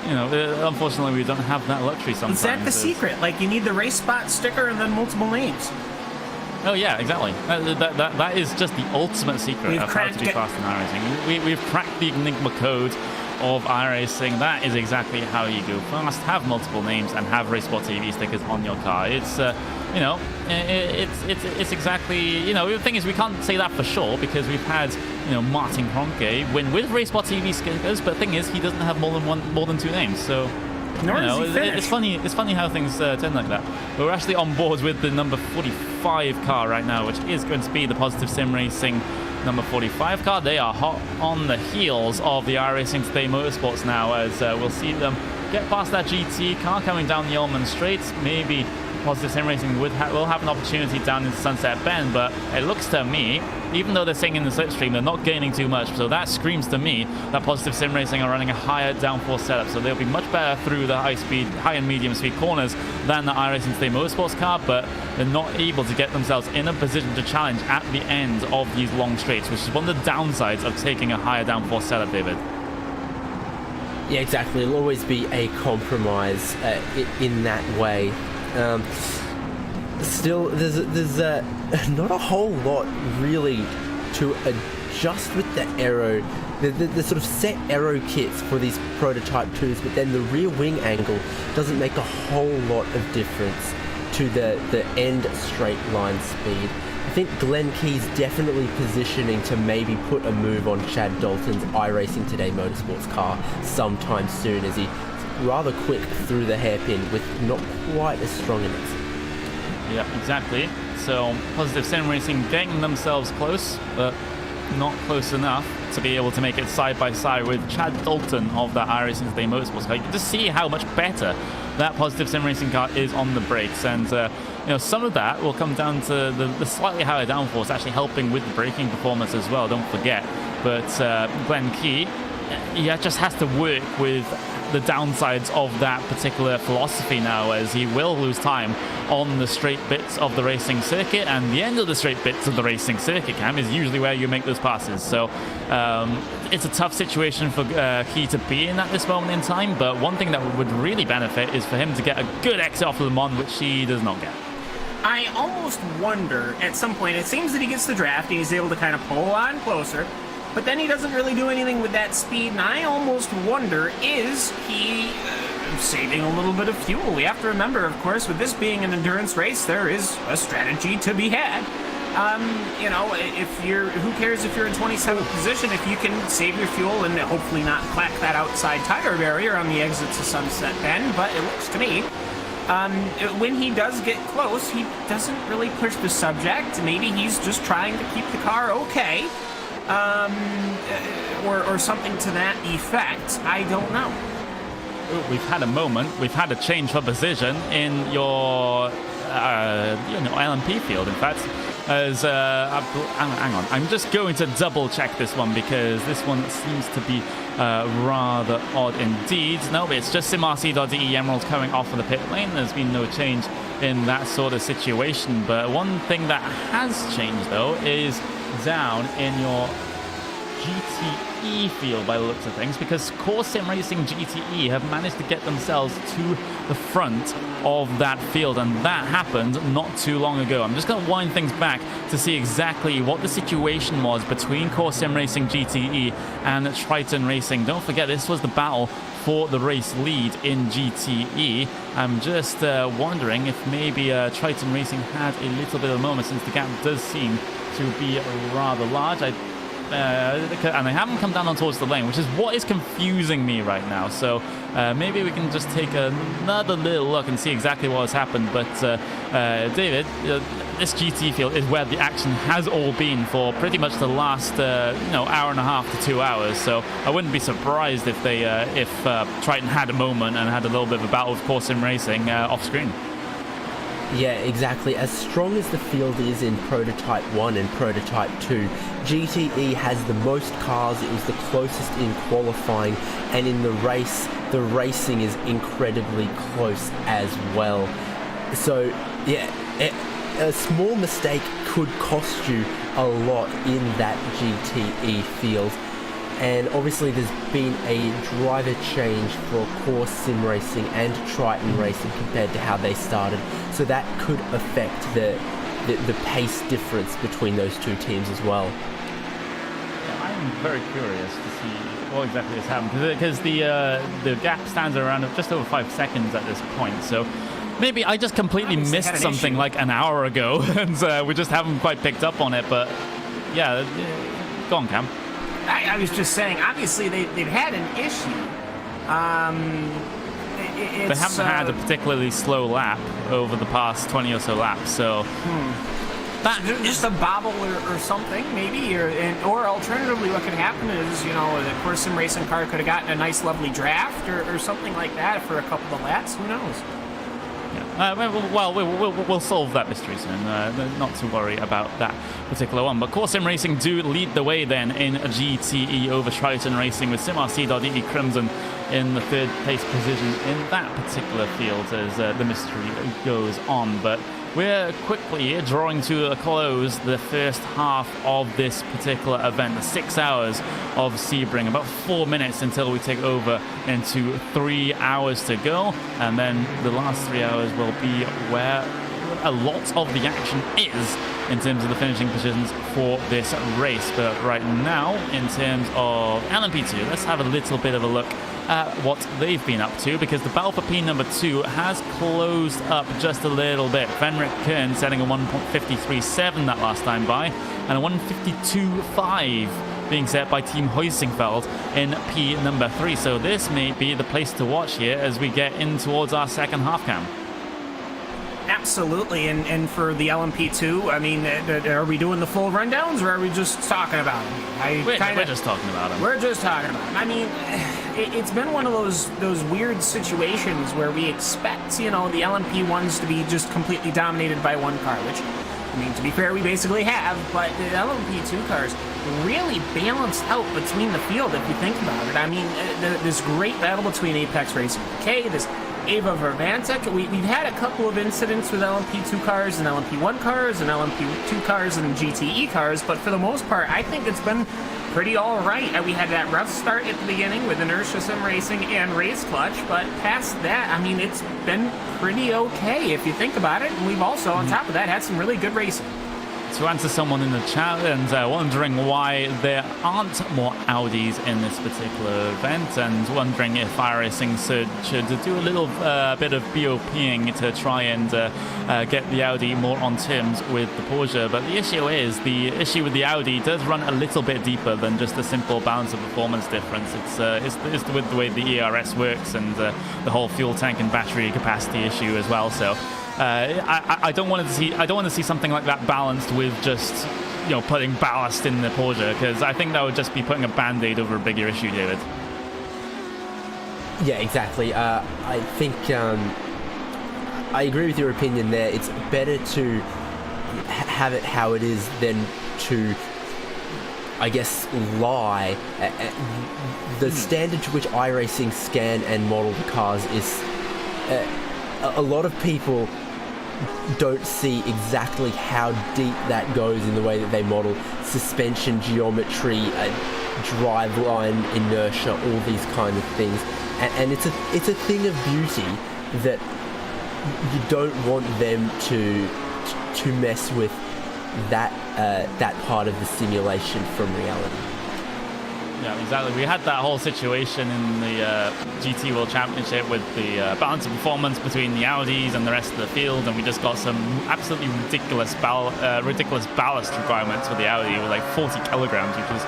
unfortunately, we don't have that luxury sometimes. Is that the secret? Like, you need the RaceSpot sticker and then multiple names. Oh, yeah, exactly. That is just the ultimate secret of how to be fast in iRacing. We've cracked the Enigma code of iRacing. That is exactly how you go fast. Have multiple names and have RaceSpot TV stickers on your car. It's, it's exactly, the thing is we can't say that for sure because we've had, Martin Kroenke win with RaceSpot TV stickers, but the thing is he doesn't have more than 2 names, so... it's funny how things turn like that. We're actually on board with the number 45 car right now, which is going to be the Positive Sim Racing number 45 car. They are hot on the heels of the iRacing Today Motorsports now, as we'll see them get past that GT car coming down the Ullman Straight. Maybe Positive Sim Racing will have an opportunity down into Sunset Bend, but it looks to me, even though they're staying in the slipstream, they're not gaining too much. So that screams to me that Positive Sim Racing are running a higher downforce setup, so they'll be much better through the high and medium speed corners than the iRacing Today Motorsports car, but they're not able to get themselves in a position to challenge at the end of these long straights, which is one of the downsides of taking a higher downforce setup, David. Yeah, exactly. It'll always be a compromise in that way. Still, there's not a whole lot really to adjust with the aero. The sort of set aero kits for these Prototype 2s, but then the rear wing angle doesn't make a whole lot of difference to the end straight line speed. I think Glenn Key's definitely positioning to maybe put a move on Chad Dalton's iRacing Today Motorsports car sometime soon, as he's rather quick through the hairpin with not quite as strong an exit. Yeah, exactly. So Positive Sim Racing getting themselves close, but not close enough to be able to make it side by side with Chad Dalton of that iRacing Today Motorsports car. You can just see how much better that Positive Sim Racing car is on the brakes, and some of that will come down to the slightly higher downforce actually helping with the braking performance as well, don't forget. But Glenn Key, he just has to work with the downsides of that particular philosophy now, as he will lose time on the straight bits of the racing circuit, and the end of the straight bits of the racing circuit, Cam, is usually where you make those passes. So it's a tough situation for Key to be in at this moment in time, but one thing that would really benefit is for him to get a good exit off of Le Mans, which he does not get. I almost wonder, at some point, it seems that he gets the draft and he's able to kind of pull on closer, but then he doesn't really do anything with that speed, and I almost wonder, is he saving a little bit of fuel? We have to remember, of course, with this being an endurance race, there is a strategy to be had. Who cares if you're in 27th position if you can save your fuel and hopefully not clack that outside tire barrier on the exit to Sunset Bend, but it looks to me when he does get close, he doesn't really push the subject. Maybe he's just trying to keep the car okay, or something to that effect. I don't know. We've had a moment. We've had a change for position in your LMP field. In fact, as hang on, I'm just going to double check this one because this one seems to be rather odd indeed. No, it's just SimRC.de Emerald coming off of the pit lane. There's been no change in that sort of situation. But one thing that has changed though is down in your GTE field by the looks of things, because Core Sim Racing GTE have managed to get themselves to the front of that field, and that happened not too long ago. I'm just going to wind things back to see exactly what the situation was between Core Sim Racing GTE and Triton Racing. Don't forget, this was the battle for the race lead in GTE. I'm just wondering if maybe Triton Racing had a little bit of a moment, since the gap does seem to be rather large. And they haven't come down on towards the lane, which is what is confusing me right now. So maybe we can just take another little look and see exactly what has happened. But David, this GT field is where the action has all been for pretty much the last hour and a half to 2 hours. So I wouldn't be surprised if they if Triton had a moment and had a little bit of a battle with Core Sim Racing off screen. Yeah, exactly. As strong as the field is in Prototype 1 and Prototype 2, GTE has the most cars. It was the closest in qualifying, and in the race, the racing is incredibly close as well. So, yeah, a small mistake could cost you a lot in that GTE field. And obviously there's been a driver change for Core Sim Racing and Triton Racing compared to how they started. So that could affect the pace difference between those two teams as well. Yeah, I'm very curious to see what exactly has happened, because the gap stands around just over 5 seconds at this point. So maybe I just completely missed something like an hour ago, and we just haven't quite picked up on it. But yeah, go on, Cam. I was just saying, obviously they've had an issue. They haven't had a particularly slow lap over the past 20 or so laps, so that just a bobble or something, maybe, or alternatively, what could happen is, the Core Sim Racing car could have gotten a nice, lovely draft or something like that for a couple of laps. Who knows? Well, we'll solve that mystery soon. Not to worry about that particular one. But Core Sim Racing do lead the way then in GTE over Triton Racing, with SimRC.de Crimson in the third place position in that particular field as the mystery goes on. But we're quickly drawing to a close the first half of this particular event, the 6 hours of Sebring. About 4 minutes until we take over into 3 hours to go, and then the last 3 hours will be where a lot of the action is in terms of the finishing positions for this race. But right now, in terms of LMP2, let's have a little bit of a look at what they've been up to, because the battle for P number 2 has closed up just a little bit. Fenric Kern setting a 1:53.7 that last time by, and a 1:52.5 being set by Team Heusingfeld in P number 3. So this may be the place to watch here as we get in towards our second half, Cam. Absolutely, and for the LMP2, I mean, are we doing the full rundowns, or are we just talking about them? We're just talking about them. We're just talking about them. I mean, it's been one of those weird situations where we expect, the LMP1s to be just completely dominated by one car, which, I mean, to be fair, we basically have, but the LMP2 cars really balanced out between the field, if you think about it. I mean, this great battle between Apex Racing UK, this Ava Vervantek. We've had a couple of incidents with LMP2 cars and LMP1 cars and LMP2 cars and GTE cars, but for the most part, I think it's been pretty all right. We had that rough start at the beginning with Inertia Sim Racing and Race Clutch, but past that, I mean, it's been pretty okay if you think about it. And we've also, on top of that, had some really good racing. to answer someone in the chat and wondering why there aren't more Audis in this particular event, and wondering if iRacing should do a little bit of BOPing to try and get the Audi more on terms with the Porsche. But the issue with the Audi does run a little bit deeper than just a simple balance of performance difference. It's with the way the ERS works and the whole fuel tank and battery capacity issue as well. So I don't want to see something like that balanced with just putting ballast in the Porsche, because I think that would just be putting a band-aid over a bigger issue, David. Yeah, exactly. I think I agree with your opinion there. It's better to have it how it is than to, I guess, lie. The standard to which iRacing scan and model the cars is a lot of people don't see exactly how deep that goes in the way that they model suspension geometry, driveline inertia, all these kind of things, and it's a thing of beauty that you don't want them to mess with that part of the simulation from reality. Yeah, exactly. We had that whole situation in the GT World Championship with the balance of performance between the Audis and the rest of the field, and we just got some absolutely ridiculous ballast requirements for the Audi with like 40 kilograms, which was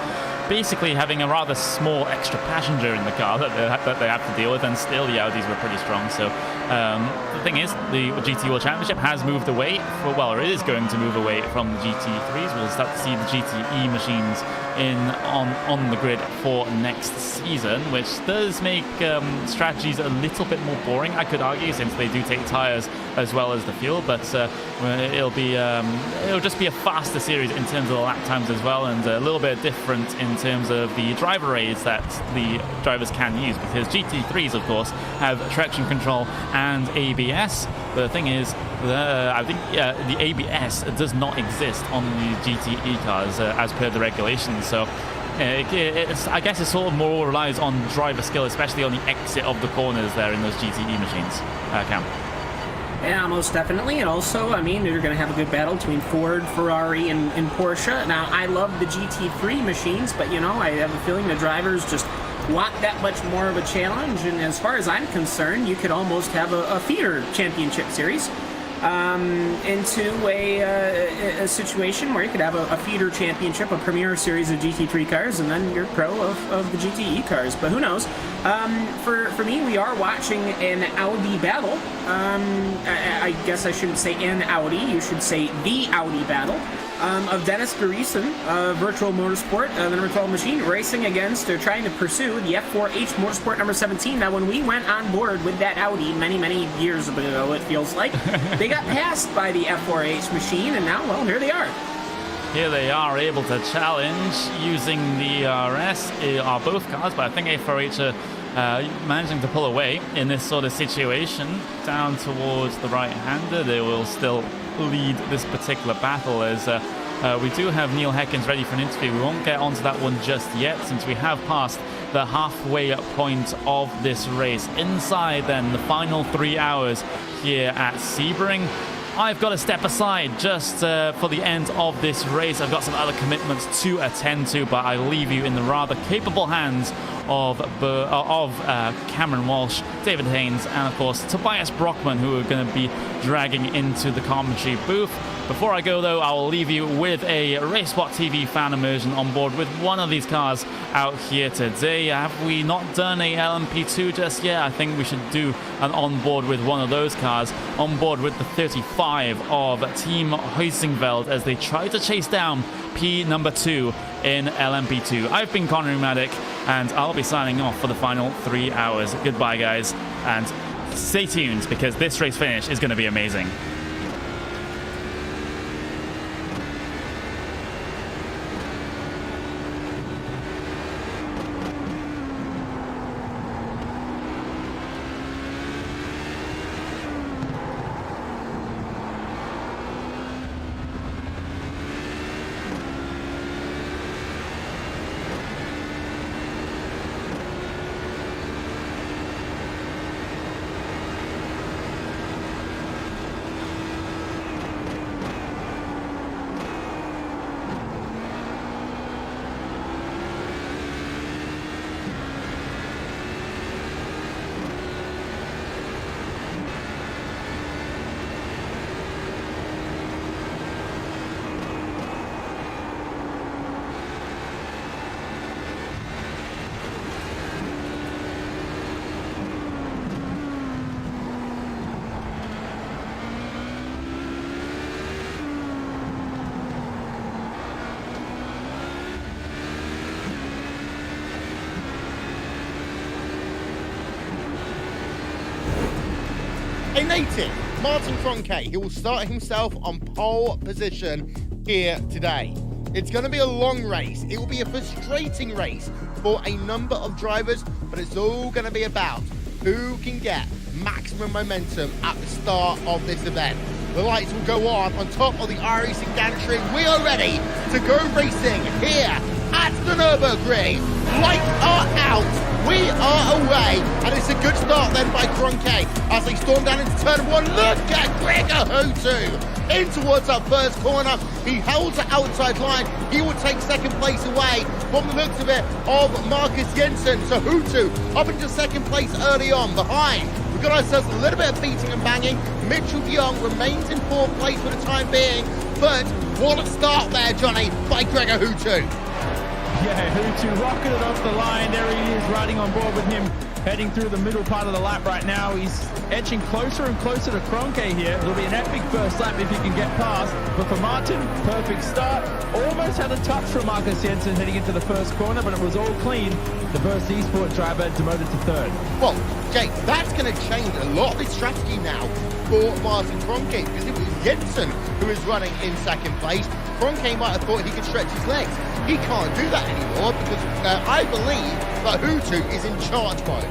basically having a rather small extra passenger in the car that they have to deal with, and still the Audis were pretty strong. So the thing is, the GT World Championship has moved away, or it is going to move away from the GT3s. We'll start to see the GTE machines on the grid for next season, which does make strategies a little bit more boring, I could argue, since they do take tires as well as the fuel. But it'll just be a faster series in terms of the lap times as well, and a little bit different in terms of the driver aids that the drivers can use, because GT3s, of course, have traction control and ABS. The thing is, I think the ABS does not exist on the GTE cars as per the regulations. So I guess it sort of more relies on driver skill, especially on the exit of the corners there in those GTE machines. Cam. Yeah, most definitely. And also, I mean, you're going to have a good battle between Ford, Ferrari, and Porsche. Now, I love the GT3 machines, but, I have a feeling the drivers just want that much more of a challenge. And as far as I'm concerned, you could almost have a feeder championship series into a situation where you could have a feeder championship, a premier series of GT3 cars, and then your pro of the GTE cars. But who knows? For me, we are watching an Audi battle. I guess I shouldn't say an Audi. You should say the Audi battle. Of Dennis Garrison, Virtual Motorsport, the number 12 machine, racing against or trying to pursue the F4H Motorsport number 17. Now, when we went on board with that Audi many years ago, it feels like, they got passed by the F4H machine, and now, well, here they are. Here they are able to challenge using the RS, are both cars, but I think A4H are managing to pull away in this sort of situation. Down towards the right-hander, they will still lead this particular battle, as we do have Neil Heckins ready for an interview. We won't get onto that one just yet, since we have passed the halfway point of this race. Inside then, the final 3 hours here at Sebring. I've got to step aside just for the end of this race. I've got some other commitments to attend to, but I leave you in the rather capable hands of Cameron Walsh, David Haynes, and of course Tobias Brockman, who are going to be dragging into the commentary booth. Before I go, though, I will leave you with a RaceSpot TV fan immersion on board with one of these cars out here today. Have we not done a LMP2 just yet? I think we should do an on board with one of those cars, on board with the 35 of Team Huizingveld, as they try to chase down P number 2 in LMP2. I've been Connery Maddock, and I'll be signing off for the final 3 hours. Goodbye, guys, and stay tuned, because this race finish is going to be amazing. a native, Martin Kroenke. He will start himself on pole position here today. It's going to be a long race. It will be a frustrating race for a number of drivers, but it's all going to be about who can get maximum momentum at the start of this event. The lights will go on top of the iRacing gantry. We are ready to go racing here at the Nürburgring. Lights are out. We are away, and it's a good start then by Kroenke as they storm down into turn one. Look at Gregor Hutu in towards that first corner. He holds the outside line. He will take second place away from the looks of it of Marcus Jensen. So Hutu up into second place early on. Behind, we've got ourselves a little bit of beating and banging. Mitchell Young remains in fourth place for the time being, but what a start there, Johnny, by Gregor Hutu. Yeah, Hutu rocketed off the line. There he is, riding on board with him, heading through the middle part of the lap right now. He's edging closer and closer to Kroenke here. It'll be an epic first lap if he can get past. But for Martin, perfect start. Almost had a touch from Marcus Jensen heading into the first corner, but it was all clean. The Burst Esports driver demoted to third. Well, Jake, that's going to change a lot of the strategy now for Martin Kroenke, because it was Jensen who was running in second place. Kroenke might have thought he could stretch his legs. He can't do that anymore because I believe that Hutu is in charge mode.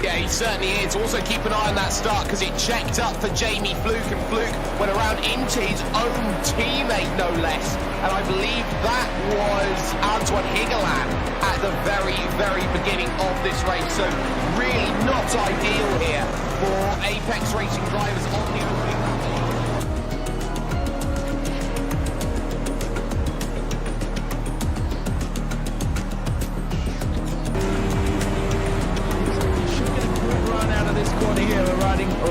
Yeah, he certainly is. Also keep an eye on that start because it checked up for Jamie Fluke, and Fluke went around into his own teammate, no less. And I believe that was Antoine Higeland at the very, very beginning of this race. So really not ideal here for Apex Racing drivers on the opening lap.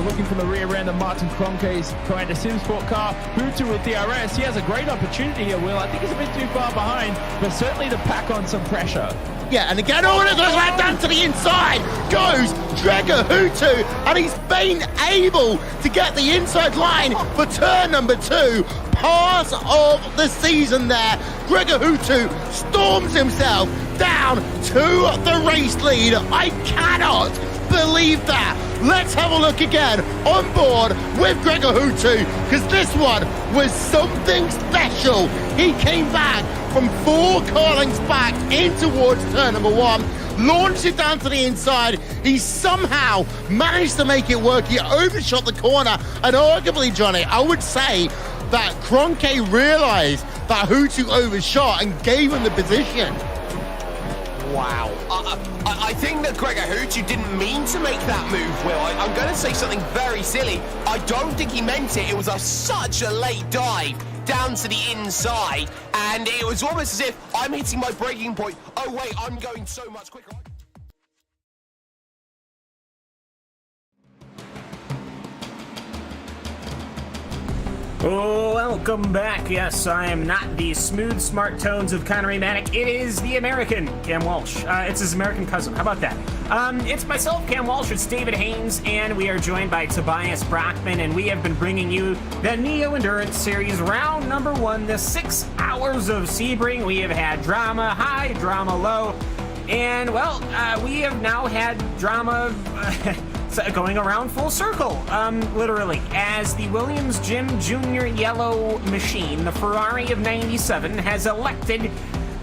Looking from the rear end of Martin Kroenke's Toyota Simsport car. Hutu with DRS. He has a great opportunity here, Will. I think he's a bit too far behind, but certainly to pack on some pressure. Yeah, and again, all of those right down to the inside goes Gregor Hutu, and he's been able to get the inside line for turn number 2. Pass of the season there. Gregor Hutu storms himself down to the race lead. I cannot believe that. Let's have a look again on board with Gregor Hutu, because this one was something special. He came back from 4 car lengths back in towards turn number 1, launched it down to the inside. He somehow managed to make it work. He overshot the corner, and arguably, Johnny, I would say that Kroenke realized that Hutu overshot and gave him the position. Wow. I think that Gregor Hutu didn't mean to make that move, Will. I'm going to say something very silly. I don't think he meant it. It was such a late dive down to the inside, and it was almost as if I'm hitting my braking point. Oh, wait, I'm going so much quicker. Welcome back. Yes, I am not the smooth, smart tones of Connery Manic. It is the American Cam Walsh. It's his American cousin. How about that? It's myself, Cam Walsh. It's David Haynes, and we are joined by Tobias Brockman, and we have been bringing you the Neo Endurance Series round number 1, the 6 hours of Sebring. We have had drama high, drama low, and, well, we have now had drama... going around full circle, literally, as the Williams Jim Jr. Yellow Machine, the Ferrari of 97, has elected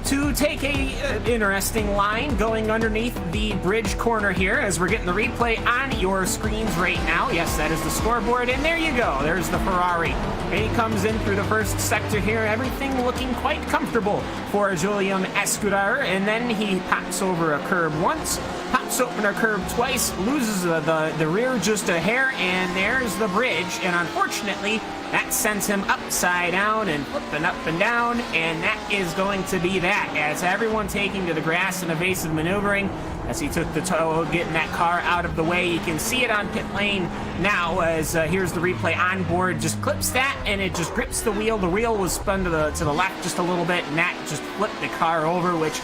to take a interesting line going underneath the bridge corner here, as we're getting the replay on your screens right now. Yes, that is the scoreboard, and there you go. There's the Ferrari. And he comes in through the first sector here, everything looking quite comfortable for Julian Escudar, and then he pops over a curb once, pops open a curb twice, loses the rear just a hair, and there's the bridge, and unfortunately, that sends him upside down and flipping up and down, and that is going to be that, as everyone taking to the grass in evasive maneuvering as he took the tow, getting that car out of the way. You can see it on pit lane now, as here's the replay on board, just clips that, and it just grips the wheel. The wheel was spun to the left just a little bit, and that just flipped the car over, which,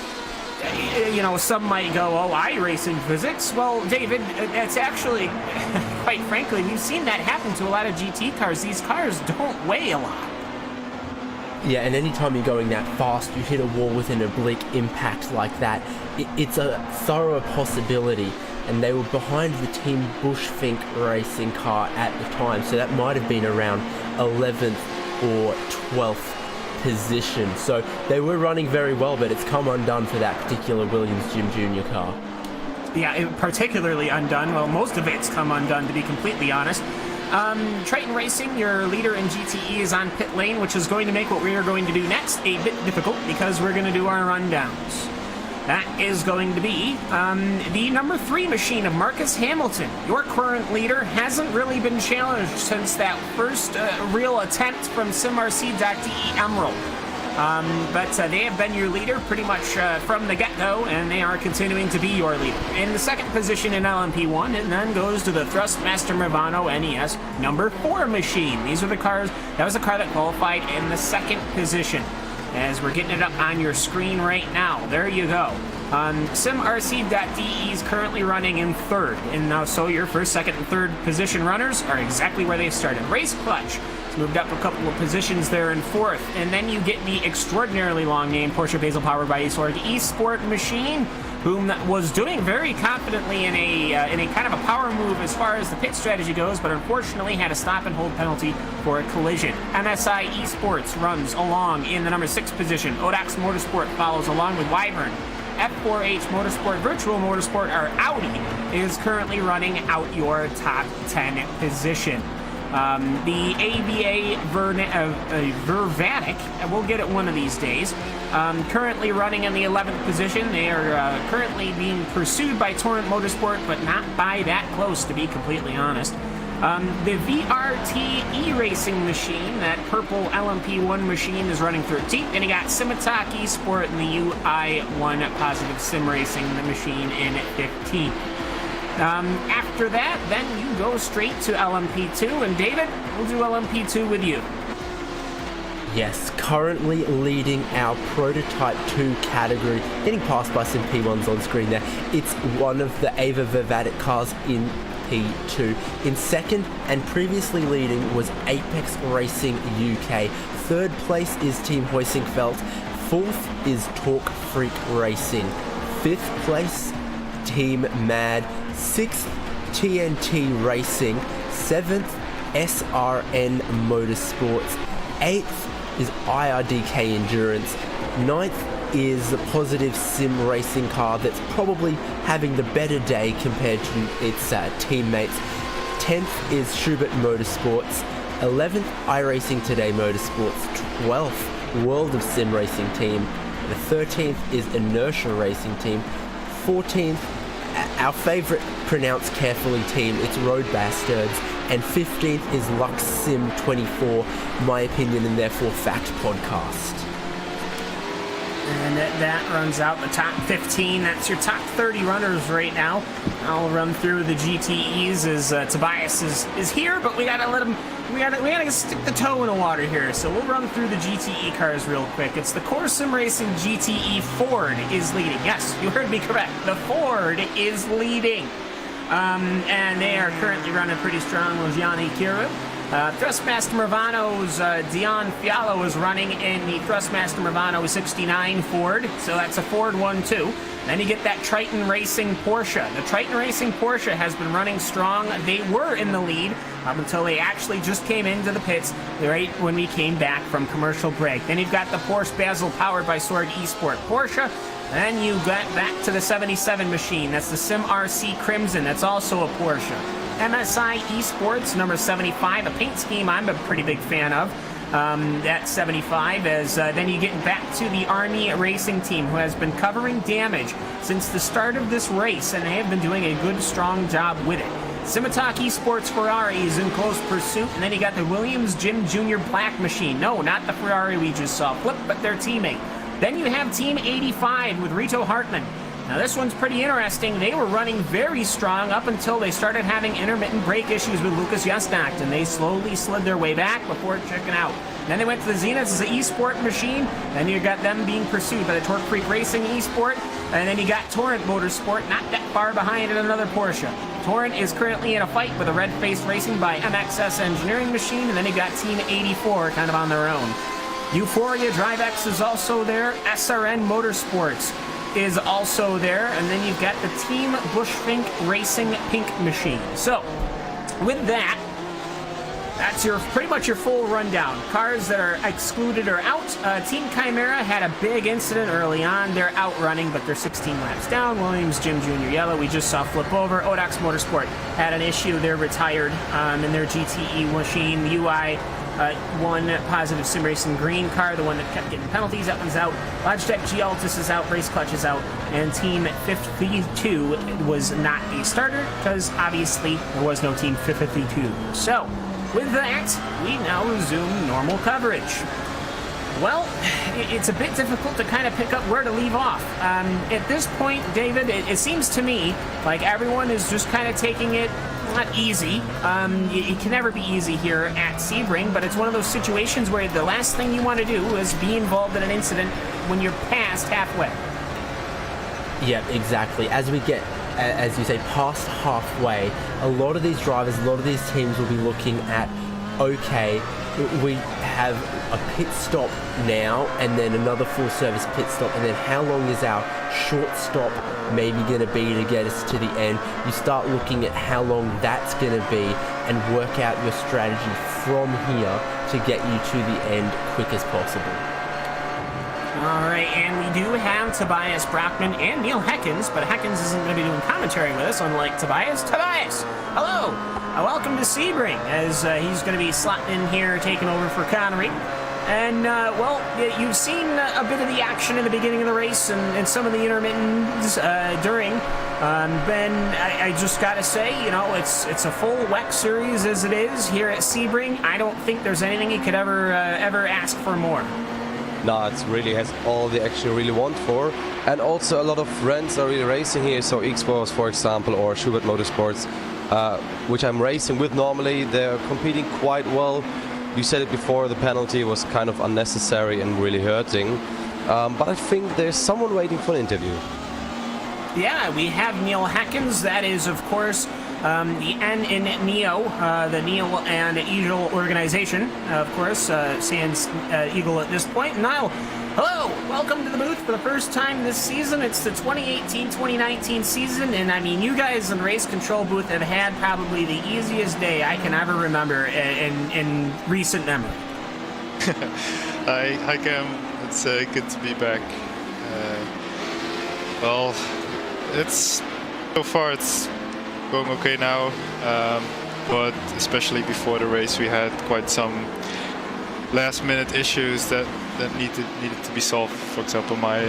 you know, some might go, oh, iRacing physics. Well, David, that's actually, quite frankly, we've seen that happen to a lot of GT cars. These cars don't weigh a lot. Yeah, and anytime you're going that fast, you hit a wall with an oblique impact like that, it's a thorough possibility and they were behind the Team Bushfink racing car at the time, so that might have been around 11th or 12th position. So they were running very well, but it's come undone for that particular Williams Jim Jr. car. Yeah, particularly undone. Well, most of it's come undone, to be completely honest. Triton Racing, your leader in GTE, is on pit lane, which is going to make what we are going to do next a bit difficult because we're going to do our rundowns. That is going to be the number 3 machine of Marcus Hamilton. Your current leader hasn't really been challenged since that first real attempt from SimRC.de Emerald. But they have been your leader pretty much from the get-go, and they are continuing to be your leader. In the second position in LMP1, and then goes to the Thrustmaster Movano NES number 4 machine. These are the cars, that was the car that qualified in the second position. As we're getting it up on your screen right now. There you go. SimRC.de is currently running in 3rd, and now so your first, second, and third position runners are exactly where they started. Race Clutch has moved up a couple of positions there in 4th, and then you get the extraordinarily long name Porsche Basel powered by Sorg eSport machine, whom was doing very confidently in a kind of a power move as far as the pit strategy goes, but unfortunately had a stop and hold penalty for a collision. MSI Esports runs along in the number 6 position. Odax Motorsport follows along with Wyvern. F4H Motorsport, Virtual Motorsport, or Audi, is currently running out your top 10 position. The ABA Vervatic, we'll get it one of these days, currently running in the 11th position. They are currently being pursued by Torrent Motorsport, but not by that close, to be completely honest. The VRT E-Racing machine, that purple LMP1 machine, is running 13th. And you got Simitak eSport and the UI1 Positive Sim Racing the machine in 15th. After that, then you go straight to LMP2, and David, we'll do LMP2 with you. Yes, currently leading our Prototype 2 category, getting passed by some P1s on screen there. It's one of the Ava Vervatic cars in P2. In second and previously leading was Apex Racing UK. Third place is Team Hoisingfeld. Fourth is Torque Freak Racing. Fifth place, Team Mad. Sixth, TNT Racing. Seventh, SRN Motorsports. Eighth is IRDK Endurance. Ninth is the Positive Sim Racing car that's probably having the better day compared to its teammates. 10th is Schubert Motorsports. 11th, iRacing Today Motorsports. 12th, World of Sim Racing Team. The 13th is Inertia Racing Team. 14th, our favorite pronounced carefully team, it's Road Bastards. And 15th is Lux Sim 24, my opinion and therefore fact podcast. And that runs out the top 15. That's your top 30 runners right now. I'll run through the GTEs as Tobias is here, but we gotta let him. We gotta stick the toe in the water here. So we'll run through the GTE cars real quick. It's the Core Sim Racing GTE Ford is leading. Yes, you heard me correct. The Ford is leading, and they are currently running pretty strong with Yanni Kiru. Thrustmaster Movano's Dion Fiallo is running in the Thrustmaster Movano 69 Ford, so that's a Ford 1-2. Then you get that Triton Racing Porsche. The Triton Racing Porsche has been running strong. They were in the lead up until they actually just came into the pits right when we came back from commercial break. Then you've got the Porsche Basel powered by Sorg eSport Porsche. Then you got back to the 77 machine. That's the Sim RC Crimson. That's also a Porsche. MSI Esports, number 75, a paint scheme I'm a pretty big fan of. That's 75, as then you get back to the Army Racing Team, who has been covering damage since the start of this race, and they have been doing a good, strong job with it. Simitak Esports Ferrari is in close pursuit, and then you got the Williams Jim Jr. Black machine. No, not the Ferrari we just saw flip, but their teammate. Then you have Team 85 with Rito Hartmann. Now this one's pretty interesting. They were running very strong up until they started having intermittent brake issues with Lucas Justnacht, and they slowly slid their way back before checking out. Then they went to the Zenith as the eSport machine. Then you got them being pursued by the Torque Freak Racing eSport. And then you got Torrent Motorsport, not that far behind in another Porsche. Torrent is currently in a fight with a Red Face Racing by MXS Engineering Machine. And then you got Team 84 kind of on their own. Euphoria DriveX is also there. SRN Motorsports. is also there, and then you've got the Team Bushfink Racing Pink Machine. So, with that, that's pretty much your full rundown. Cars that are excluded are out. Team Chimera had a big incident early on. They're out running, but they're 16 laps down. Williams, Jim Jr. Yellow, we just saw flip over. Odax Motorsport had an issue. They're retired in their GTE machine. UI, one positive sim racing green car, the one that kept getting penalties. That one's out. Logitech Gialtis is out. Race Clutch is out. And Team 52 was not a starter because obviously there was no Team 52. So, with that, we now resume normal coverage. Well, it's a bit difficult to kind of pick up where to leave off. At this point, David, it seems to me like everyone is just kind of taking it not easy. It can never be easy here at Sebring, but it's one of those situations where the last thing you want to do is be involved in an incident when you're past halfway. Yeah, exactly. As we get, as you say, past halfway, a lot of these drivers, a lot of these teams will be looking at, okay, we have a pit stop now and then another full service pit stop, and then how long is our short stop maybe going to be to get us to the end? You start looking at how long that's going to be and work out your strategy from here to get you to the end quick as possible. All right, and we do have Tobias Brockman and Neil Heckens, but Heckens isn't going to be doing commentary with us, unlike Tobias. Tobias, hello! Welcome to Sebring, as he's going to be slotting in here, taking over for Connery. And, well, you've seen a bit of the action in the beginning of the race and some of the intermittents during. Ben, I just got to say, you know, it's a full WEC series as it is here at Sebring. I don't think there's anything you could ever ask for more. No, it really has all the action you really want for. And also a lot of friends are really racing here. So X-Force, for example, or Schubert Motorsports, which I'm racing with normally. They're competing quite well. You said it before, the penalty was kind of unnecessary and really hurting. But I think there's someone waiting for an interview. Yeah, we have Neil Heckens. That is, of course, the N in NEO, the Neil and Eagle organization, of course, sans Eagle at this point. Niall, hello, welcome to the booth for the first time this season. It's the 2018-2019 season, and I mean, you guys in the race control booth have had probably the easiest day I can ever remember in recent memory. Hi Cam, it's good to be back. Well, so far it's going okay now, but especially before the race we had quite some last minute issues that needed to be solved. For example, my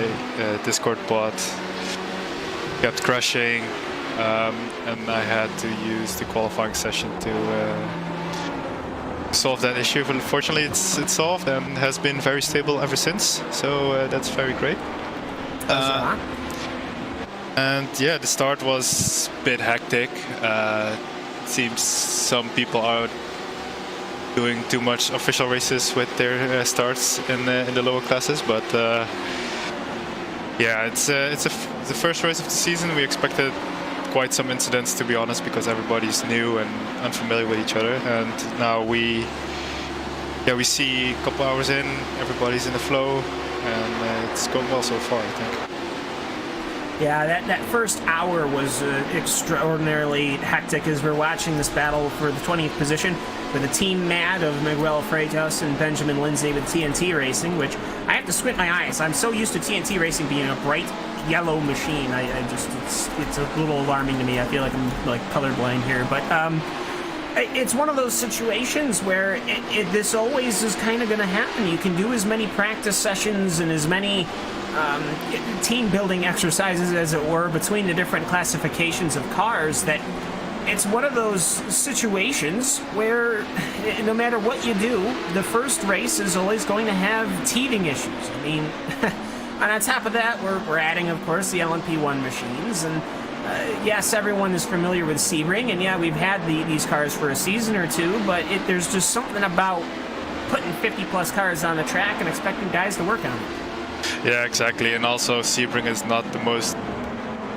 Discord bot kept crashing, and I had to use the qualifying session to solve that issue. But fortunately it's solved and has been very stable ever since, so that's very great. And yeah, the start was a bit hectic. It seems some people are doing too much official races with their starts in the lower classes, but yeah, it's the first race of the season. We expected quite some incidents, to be honest, because everybody's new and unfamiliar with each other. And now we see a couple hours in, everybody's in the flow, and it's going well so far, I think. Yeah, that first hour was extraordinarily hectic as we're watching this battle for the 20th position with the Team Mad of Miguel Freitas and Benjamin Lindsay with TNT Racing, which I have to squint my eyes. I'm so used to TNT Racing being a bright yellow machine. I just, it's a little alarming to me. I feel like I'm like colorblind here, but it's one of those situations where this always is kind of going to happen. You can do as many practice sessions and as many team building exercises, as it were, between the different classifications of cars, that it's one of those situations where no matter what you do, the first race is always going to have teething issues. I mean, and on top of that, we're adding, of course, the LMP1 machines, and yes, everyone is familiar with Sebring, and yeah, we've had these cars for a season or two, but there's just something about putting 50 plus cars on the track and expecting guys to work on it. Yeah, exactly, and also Sebring is not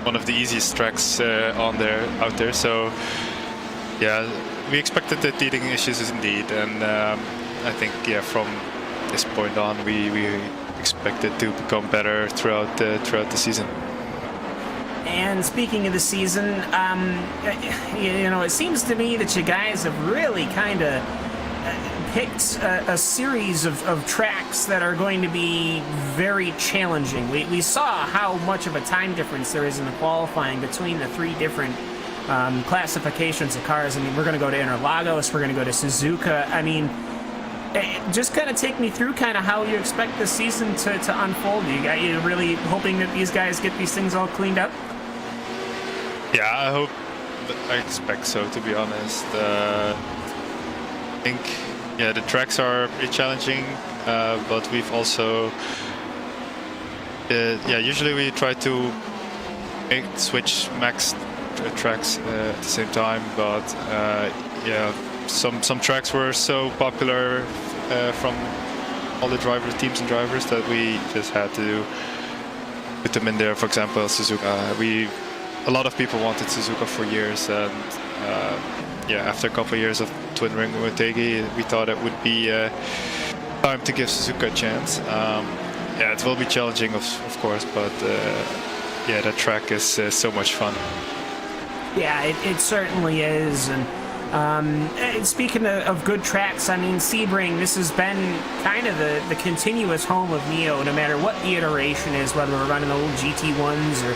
one of the easiest tracks out there. So yeah, we expected the teething issues indeed, and I think from this point on we expect it to become better throughout the season. And speaking of the season, it seems to me that you guys have really kind of picked a series of tracks that are going to be very challenging. We saw how much of a time difference there is in the qualifying between the three different classifications of cars. I mean, we're going to go to Interlagos, we're going to go to Suzuka. I mean, just kind of take me through kind of how you expect the season to unfold. You really hoping that these guys get these things all cleaned up? Yeah, I expect so, to be honest. I think, the tracks are pretty challenging, but we've also, usually we try to switch max tracks at the same time, but some tracks were so popular from all the teams and drivers that we just had to put them in there. For example, Suzuka. A lot of people wanted Suzuka for years, and after a couple of years of twin ring with Tegi, we thought it would be time to give Suzuka a chance. It will be challenging, of course, but that track is so much fun. Yeah, it certainly is. And speaking of good tracks, I mean, Sebring, this has been kind of the continuous home of Neo, no matter what the iteration is, whether we're running old GT1s or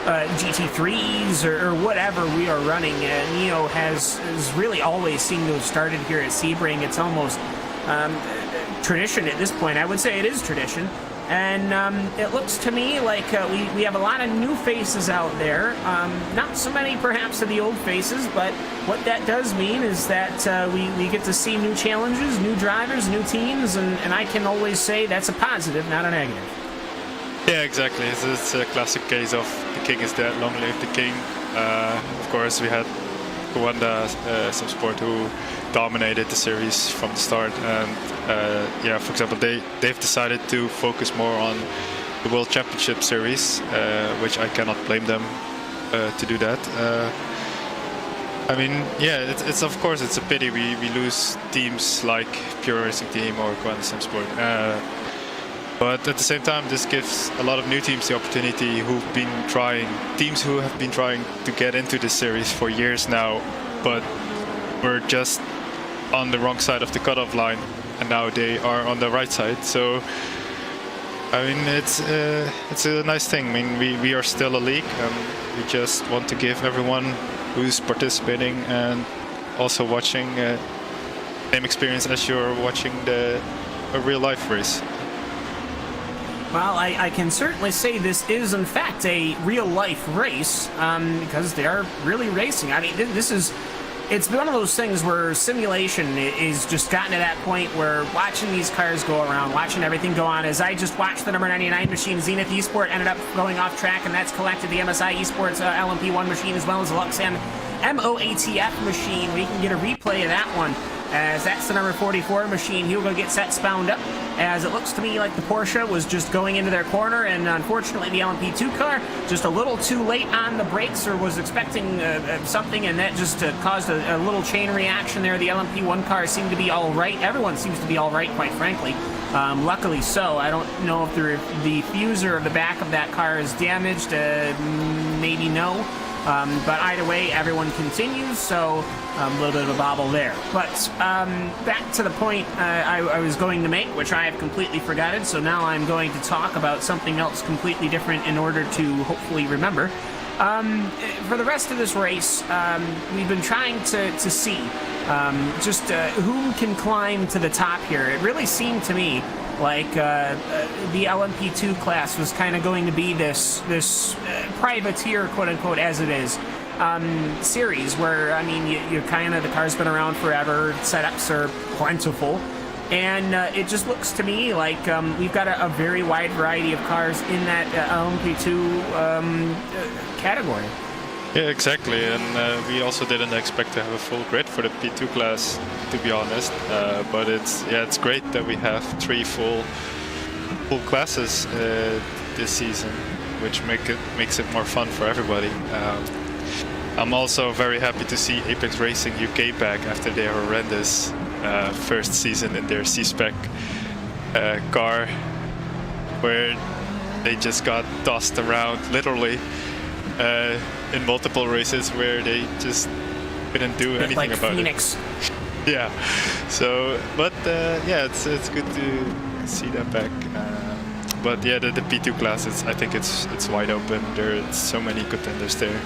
GT3s or whatever we are running. Neo has really always seemed to have started here at Sebring. It's almost tradition at this point. I would say it is tradition. And it looks to me like we have a lot of new faces out there. Not so many, perhaps, of the old faces, but what that does mean is that we get to see new challenges, new drivers, new teams, and I can always say that's a positive, not a negative. Yeah, exactly. It's a classic case of the king is dead, long live the king. Of course, we had Rwanda, some sport who dominated the series from the start, and for example, they've decided to focus more on the World Championship Series, which I cannot blame them to do that. I mean, it's of course it's a pity we lose teams like Pure Racing Team or Rwanda Sim Sport. But at the same time, this gives a lot of new teams the opportunity who have been trying to get into this series for years now, but were just on the wrong side of the cutoff line, and now they are on the right side. So, I mean, it's a nice thing. I mean, we are still a league, and we just want to give everyone who's participating and also watching same experience as you're watching a real life race. Well, I can certainly say this is, in fact, a real-life race, because they are really racing. I mean, it's been one of those things where simulation is just gotten to that point where watching these cars go around, watching everything go on, as I just watched the number 99 machine, Zenith Esport, ended up going off track, and that's collected the MSI Esports LMP1 machine, as well as the Luxem MOATF machine. We can get a replay of that one, as that's the number 44 machine. He'll go get set spound up, as it looks to me like the Porsche was just going into their corner, and unfortunately the LMP2 car just a little too late on the brakes, or was expecting something, and that just caused a little chain reaction there. The LMP1 car seemed to be all right. Everyone seems to be all right, quite frankly. Luckily so. I don't know if the fuser of the back of that car is damaged. Maybe no. But either way, everyone continues, so a little bit of a bobble there. But back to the point I was going to make, which I have completely forgotten, so now I'm going to talk about something else completely different in order to hopefully remember. For the rest of this race, we've been trying to see just who can climb to the top here. It really seemed to me like the LMP2 class was kind of going to be this privateer, quote-unquote, as it is, series where, I mean, you kind of, the car's been around forever, setups are plentiful, and it just looks to me like we've got a very wide variety of cars in that LMP2 category. Yeah, exactly, and we also didn't expect to have a full grid for the P2 class, to be honest. But it's great that we have 3 full classes this season, which makes it more fun for everybody. I'm also very happy to see Apex Racing UK back after their horrendous first season in their C-Spec car. where they just got tossed around literally in multiple races where they just couldn't do anything like about Phoenix. it. Yeah. So, but yeah, it's good to see them back. But yeah, the P2 classes, I think it's wide open. There are so many contenders there.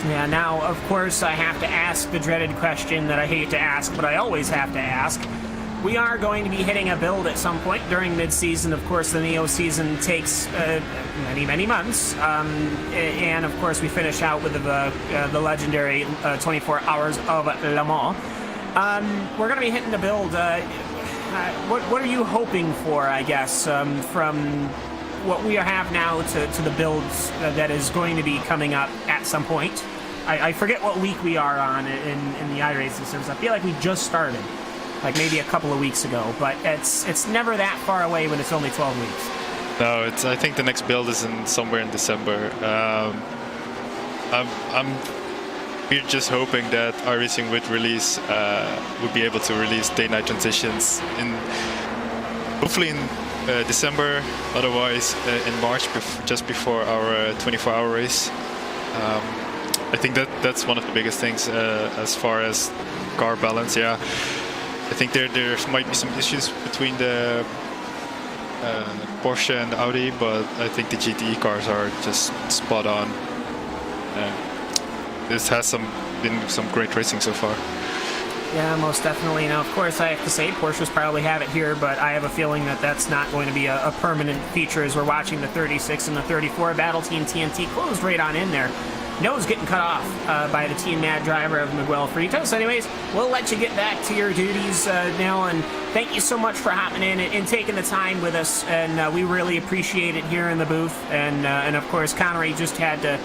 Yeah, now, of course, I have to ask the dreaded question that I hate to ask, but I always have to ask. We are going to be hitting a build at some point during mid-season. Of course, the Neo season takes many months. And, of course, we finish out with the legendary 24 Hours of Le Mans. We're going to be hitting the build. What are you hoping for, I guess, from what we have now to the builds that is going to be coming up at some point? I forget what week we are on in the iRacing service. I feel like we just started, like maybe a couple of weeks ago, but it's never that far away when it's only 12 weeks. No, I think the next build is somewhere in December. We're just hoping that iRacing would be able to release day-night transitions hopefully in December, otherwise in March, just before our 24-hour race. I think that's one of the biggest things as far as car balance. Yeah, I think there might be some issues between the Porsche and Audi, but I think the GTE cars are just spot on. This has been some great racing so far. Yeah, most definitely. Now, of course, I have to say Porsches probably have it here, but I have a feeling that that's not going to be a permanent feature as we're watching the 36 and the 34 Battle Team TNT closed right on in there. Nose getting cut off by the Team Mad driver of Miguel Frito. So anyways, we'll let you get back to your duties now, and thank you so much for hopping in and taking the time with us, and we really appreciate it here in the booth. And of course, Connery just had to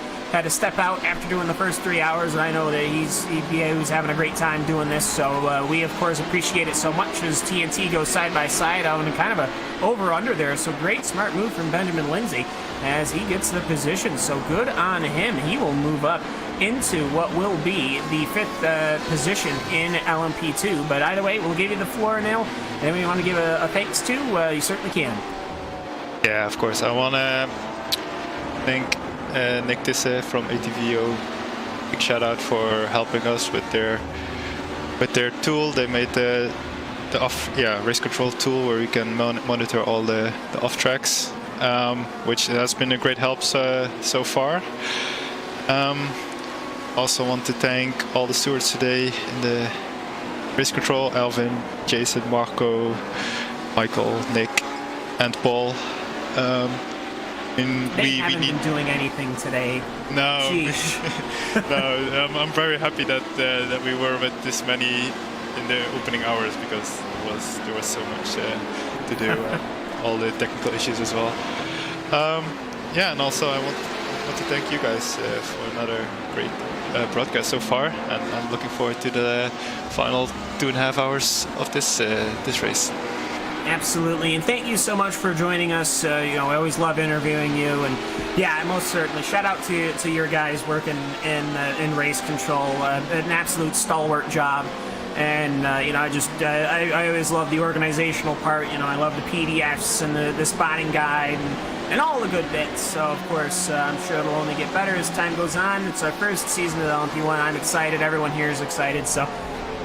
step out after doing the first 3 hours, and I know that he was having a great time doing this, so we of course appreciate it so much as TNT goes side by side out in kind of a over-under there. So great smart move from Benjamin Lindsay as he gets the position, so good on him. He will move up into what will be the 5th position in LMP2, but either way, we'll give you the floor now, and then we want to give a thanks to, you certainly can. Yeah, of course. I want to thank Nick Tisse from ATVO. Big shout out for helping us with their tool. They made the race control tool where we can monitor all the off tracks, which has been a great help so far. Also want to thank all the stewards today in the race control: Alvin, Jason, Marco, Michael, Nick, and Paul. They haven't been doing anything today. No, no. I'm very happy that we were with this many in the opening hours, because there was so much to do, all the technical issues as well. Yeah, and also I want to thank you guys for another great broadcast so far, and I'm looking forward to the final 2.5 hours of this race. Absolutely, and thank you so much for joining us. I always love interviewing you, and yeah, most certainly. Shout out to your guys working in race control. An absolute stalwart job, and I always love the organizational part. I love the PDFs and the spotting guide and all the good bits. So of course, I'm sure it'll only get better as time goes on. It's our first season of the LMP1. I'm excited. Everyone here is excited. So.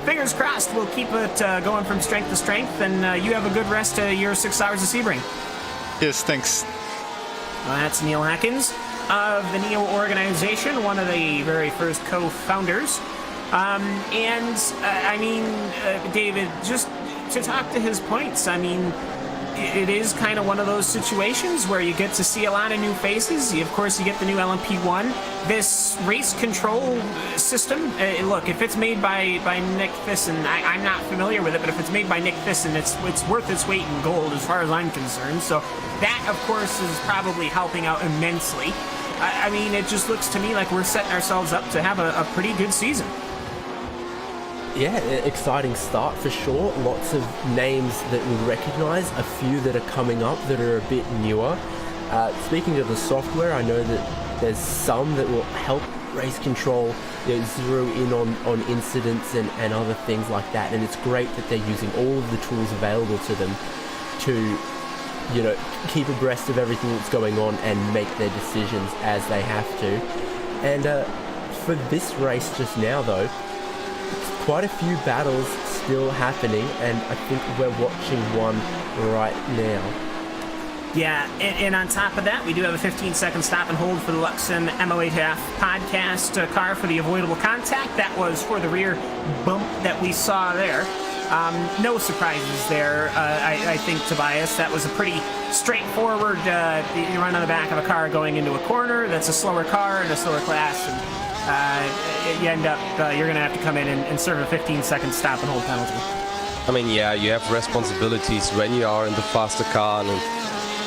Fingers crossed, we'll keep it going from strength to strength, and you have a good rest of your 6 hours of Sebring. Yes, thanks. Well, that's Neil Atkins of the NEO organization, one of the very first co-founders. David, just to talk to his points, it is kind of one of those situations where you get to see a lot of new faces. Of course, you get the new LMP1. This race control system, look, if it's made by Nick Thyssen, I'm not familiar with it, but if it's made by Nick Thyssen, it's worth its weight in gold as far as I'm concerned. So that, of course, is probably helping out immensely. It just looks to me like we're setting ourselves up to have a pretty good season. Yeah, exciting start for sure. Lots of names that we recognise, a few that are coming up that are a bit newer. Speaking of the software, I know that there's some that will help race control zero in on incidents and other things like that, and it's great that they're using all of the tools available to them to keep abreast of everything that's going on and make their decisions as they have to. And for this race just now, though, quite a few battles still happening, and I think we're watching one right now. Yeah, and on top of that, we do have a 15-second stop and hold for the Luxem MO8F podcast car for the avoidable contact. That was for the rear bump that we saw there. No surprises there, I think, Tobias. That was a pretty straightforward, you run on the back of a car going into a corner. That's a slower car in a slower class, and you end up, you're going to have to come in and serve a 15-second stop and hold penalty. I mean, yeah, you have responsibilities when you are in the faster car, and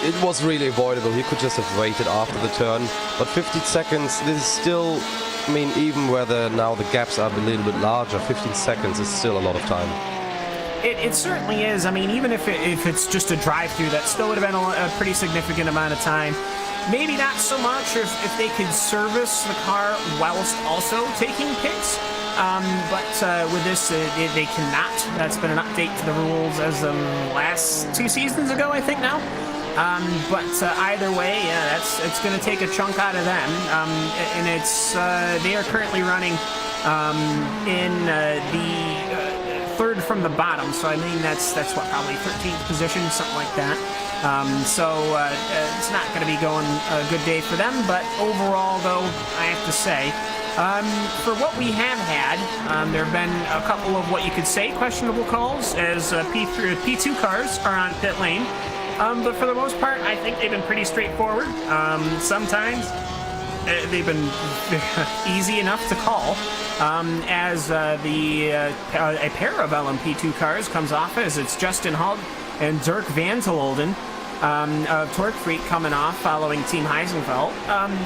it was really avoidable. He could just have waited after the turn, but 15 seconds, this is still, I mean, even whether now the gaps are a little bit larger, 15 seconds is still a lot of time. It certainly is. I mean, even if it's just a drive-through, that still would have been a pretty significant amount of time. Maybe not so much if they could service the car whilst also taking pits. But with this, they cannot. That's been an update to the rules as of last 2 seasons ago, I think now. But either way, yeah, it's going to take a chunk out of them. And it's they are currently running in the third from the bottom. So I mean that's what, probably 13th position, something like that. So it's not going to be going a good day for them. But overall, though, I have to say, for what we have had, there have been a couple of what you could say questionable calls as P2 cars are on pit lane. But for the most part, I think they've been pretty straightforward. Sometimes they've been easy enough to call. As a pair of LMP2 cars comes off as it's Justin Hogg and Dirk Van Telolden of Torque Freak coming off following Team Heisenfeld.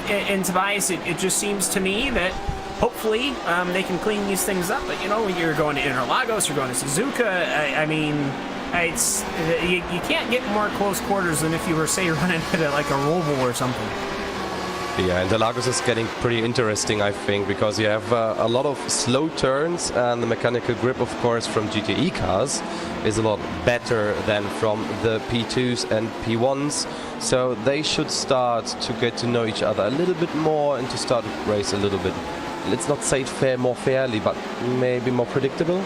And Tobias, it just seems to me that hopefully they can clean these things up. But, when you're going to Interlagos, you're going to Suzuka, I mean, you can't get more close quarters than if you were, say, running at like a Roval or something. Yeah, Interlagos is getting pretty interesting, I think, because you have a lot of slow turns, and the mechanical grip, of course, from GTE cars is a lot better than from the P2s and P1s. So they should start to get to know each other a little bit more and to start to race a little bit, let's not say more fairly, but maybe more predictable.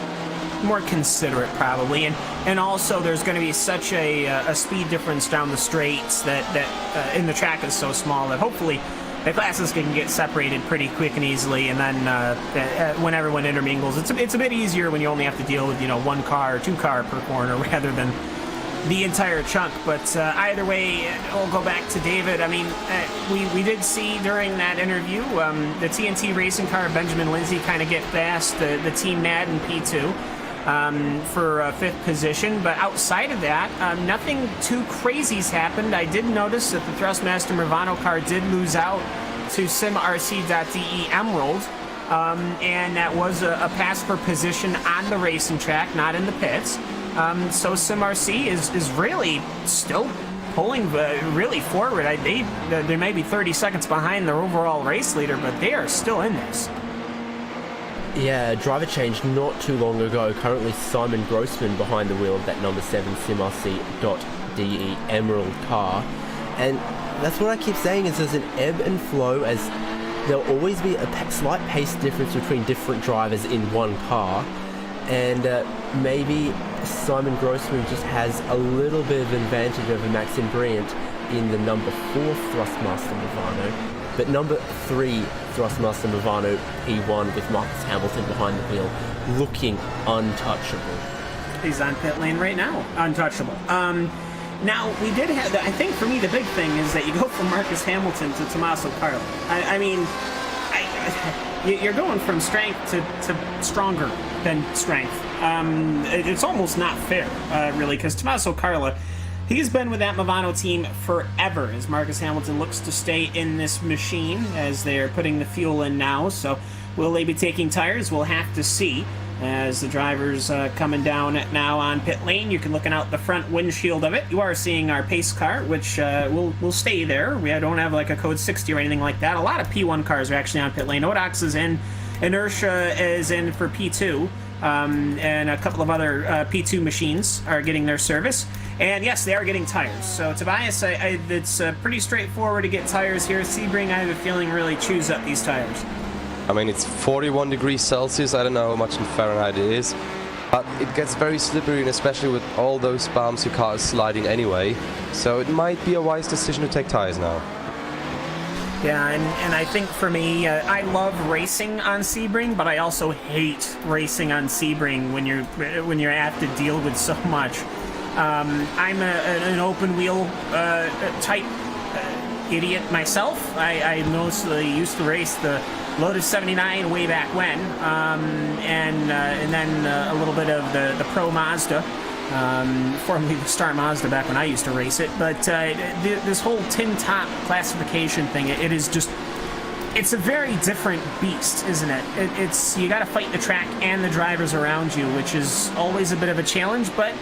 More considerate, probably, and also there's going to be such a speed difference down the straights that in the track is so small that hopefully the classes can get separated pretty quick and easily, and then when everyone intermingles, it's a bit easier when you only have to deal with 1 car or 2 car per corner rather than the entire chunk. But either way, we'll go back to David. I mean, we did see during that interview the TNT racing car Benjamin Lindsay kind of get past the Team Madden P2. For 5th position, but outside of that, nothing too crazy's happened. I did notice that the Thrustmaster Movano car did lose out to SimRC.de Emerald, and that was a pass for position on the racing track, not in the pits. So SimRC is really still pulling really forward. They may be 30 seconds behind their overall race leader, but they are still in this. Yeah, driver change not too long ago. Currently Simon Grossman behind the wheel of that number 7 SimRC.de Emerald car. And that's what I keep saying, is there's an ebb and flow, as there'll always be a slight pace difference between different drivers in one car. And maybe Simon Grossman just has a little bit of advantage over Maxim Bryant in the number 4 Thrustmaster Movano. But number 3 Thrustmaster Movano P1 with Marcus Hamilton behind the wheel, looking untouchable. He's on pit lane right now, untouchable. Now, we did have, I think for me the big thing is that you go from Marcus Hamilton to Tommaso Carlo. I mean, you're going from strength to stronger than strength. It's almost not fair, really, because Tommaso Carlo, he's been with that Movano team forever, as Marcus Hamilton looks to stay in this machine as they're putting the fuel in now. So will they be taking tires? We'll have to see. As the driver's coming down now on pit lane, you can looking out the front windshield of it. You are seeing our pace car, which will stay there. We don't have like a code 60 or anything like that. A lot of P1 cars are actually on pit lane. Odox is in. Inertia is in for P2. and a couple of other P2 machines are getting their service. And yes, they are getting tires. So Tobias, it's pretty straightforward to get tires here. Sebring, I have a feeling, really chews up these tires. I mean, it's 41 degrees Celsius. I don't know how much in Fahrenheit it is. But it gets very slippery, and especially with all those bumps, your car is sliding anyway. So it might be a wise decision to take tires now. Yeah, and I think for me, I love racing on Sebring, but I also hate racing on Sebring when you're have to deal with so much. I'm an open wheel type idiot myself. I mostly used to race the Lotus 79 way back when, and then a little bit of the Pro Mazda, formerly the Star Mazda back when I used to race it. But this whole tin top classification thing, it is just, it's a very different beast, isn't it? It's you got to fight the track and the drivers around you, which is always a bit of a challenge, but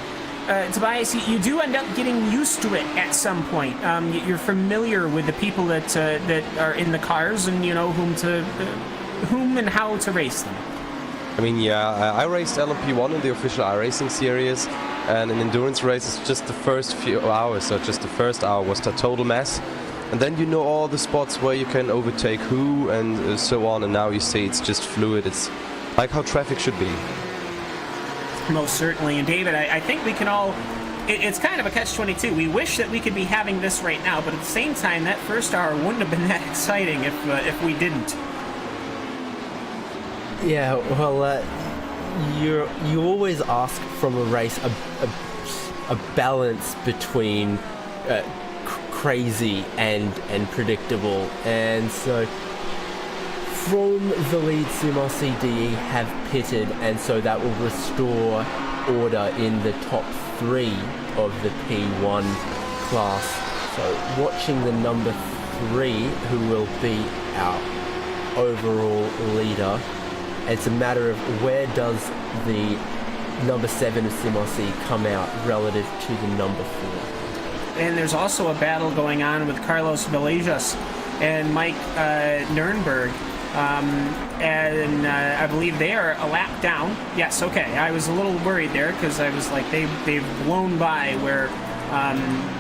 Tobias, you do end up getting used to it at some point. You're familiar with the people that are in the cars, and you know whom and how to race them. I mean, yeah, I raced LMP1 in the official iRacing series, and in endurance races, just the first few hours, so just the first hour was a total mess. And then you know all the spots where you can overtake who and so on, and now you see it's just fluid. It's like how traffic should be. Most certainly. And David, I think we can all, it's kind of a catch-22. We wish that we could be having this right now, but at the same time, that first hour wouldn't have been that exciting if we didn't. Yeah, well, you always ask from a race a balance between crazy and predictable, and so from the lead SimRC have pitted, and so that will restore order in the top 3 of the P1 class. So watching the number 3, who will be our overall leader, it's a matter of where does the number 7 of SimRC come out relative to the number 4. And there's also a battle going on with Carlos Villegas and Mike Nurnberg. And I believe they are a lap down. Yes, okay. I was a little worried there because I was like, they've blown by where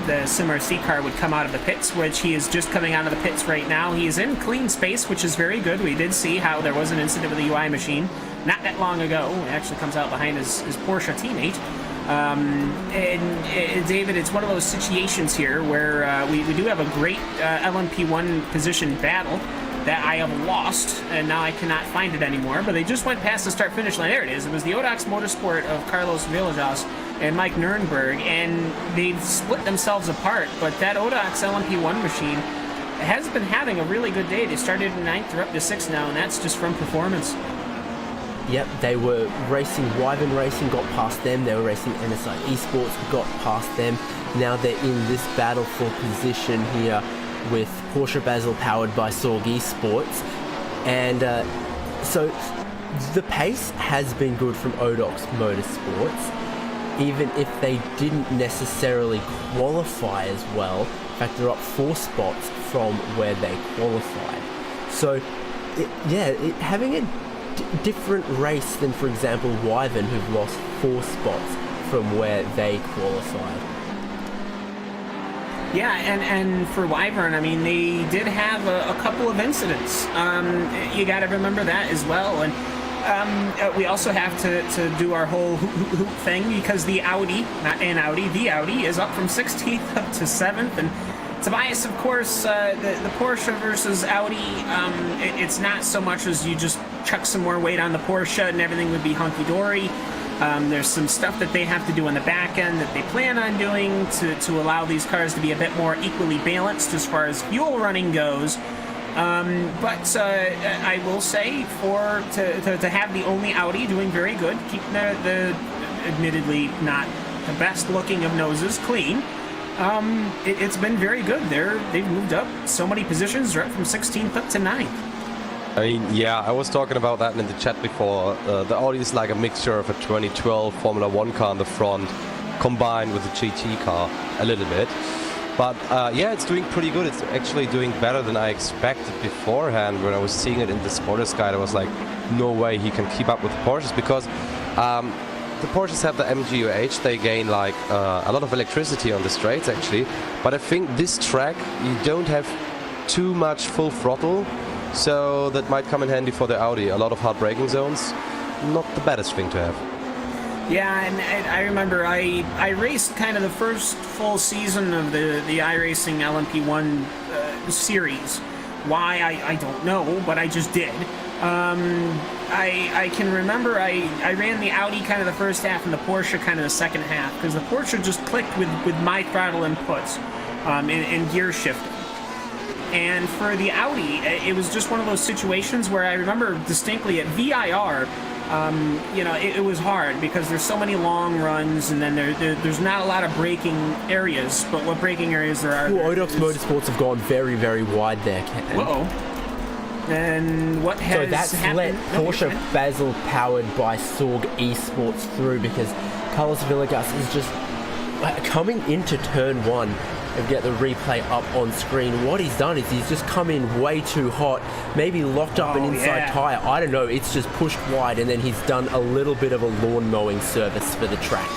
the SimRC car would come out of the pits, which he is just coming out of the pits right now. He is in clean space, which is very good. We did see how there was an incident with the UI machine not that long ago. It actually comes out behind his Porsche teammate. And David, it's one of those situations here where we do have a great LMP1 position battle that I have lost, and now I cannot find it anymore. But they just went past the start-finish line. There it is. It was the Odox Motorsport of Carlos Villegas and Mike Nurnberg, and they've split themselves apart. But that Odox LMP1 machine has been having a really good day. They started in 9th, they're up to 6th now, and that's just from performance. Yep, they were racing, Wyvern Racing got past them, they were racing NSI Esports, got past them. Now they're in this battle for position here with Porsche Basel powered by Sorg Esports. And so the pace has been good from Odox Motorsports, even if they didn't necessarily qualify as well. In fact, they're up 4 spots from where they qualified. So, having a different race than, for example, Wyvern, who've lost 4 spots from where they qualified. Yeah, and for Wyvern, I mean, they did have a couple of incidents. You got to remember that as well. And we also have to do our whole hoop thing, because the Audi, not an Audi, the Audi is up from 16th up to 7th. And Tobias, of course, the Porsche versus Audi, it's not so much as you just chuck some more weight on the Porsche and everything would be hunky-dory. There's some stuff that they have to do on the back end that they plan on doing to allow these cars to be a bit more equally balanced as far as fuel running goes. But I will say to have the only Audi doing very good, keeping the admittedly not the best looking of noses clean. It's been very good. They've moved up so many positions. They're up from 16th up to 9th. I mean, yeah, I was talking about that in the chat before. The Audi is like a mixture of a 2012 Formula 1 car in the front combined with a GT car a little bit. But yeah, it's doing pretty good. It's actually doing better than I expected beforehand. When I was seeing it in the Spotters Guide, I was like, no way he can keep up with the Porsches, because The Porsches have the MGUH, they gain like a lot of electricity on the straights actually, but I think this track you don't have too much full throttle, so that might come in handy for the Audi. A lot of hard braking zones, not the baddest thing to have. Yeah, and I remember I raced kind of the first full season of the iRacing LMP1 series. Why, I don't know, but I just did. I can remember I ran the Audi kind of the first half and the Porsche kind of the second half, because the Porsche just clicked with my throttle inputs and gear shifting. And for the Audi, it was just one of those situations where I remember distinctly at VIR, you know, it was hard because there's so many long runs, and then there's not a lot of braking areas. But what braking areas there are? Well, Odox Motorsports have gone very, very wide there, Ken. Whoa. And what has So that's let Porsche Basel powered by Sorg Esports through, because Carlos Villegas is just coming into turn one. And get the replay up on screen. What he's done is he's just come in way too hot, maybe locked up an inside tyre. I don't know, it's just pushed wide, and then he's done a little bit of a lawn mowing service for the track.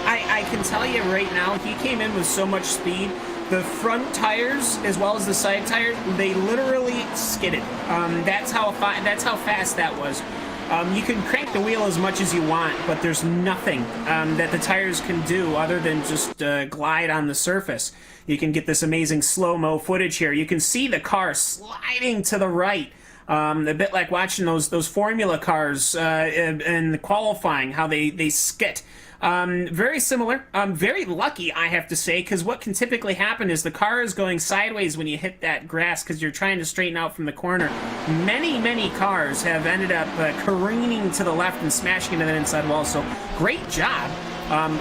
I can tell you right now, he came in with so much speed. The front tires, as well as the side tires, they literally skidded. That's how fast that was. You can crank the wheel as much as you want, but there's nothing that the tires can do other than just glide on the surface. You can get this amazing slow-mo footage here. You can see the car sliding to the right, a bit like watching those Formula cars in the qualifying, how they skit. Very similar. Very lucky, I have to say, because what can typically happen is the car is going sideways when you hit that grass because you're trying to straighten out from the corner. Many cars have ended up careening to the left and smashing into that inside wall. So great job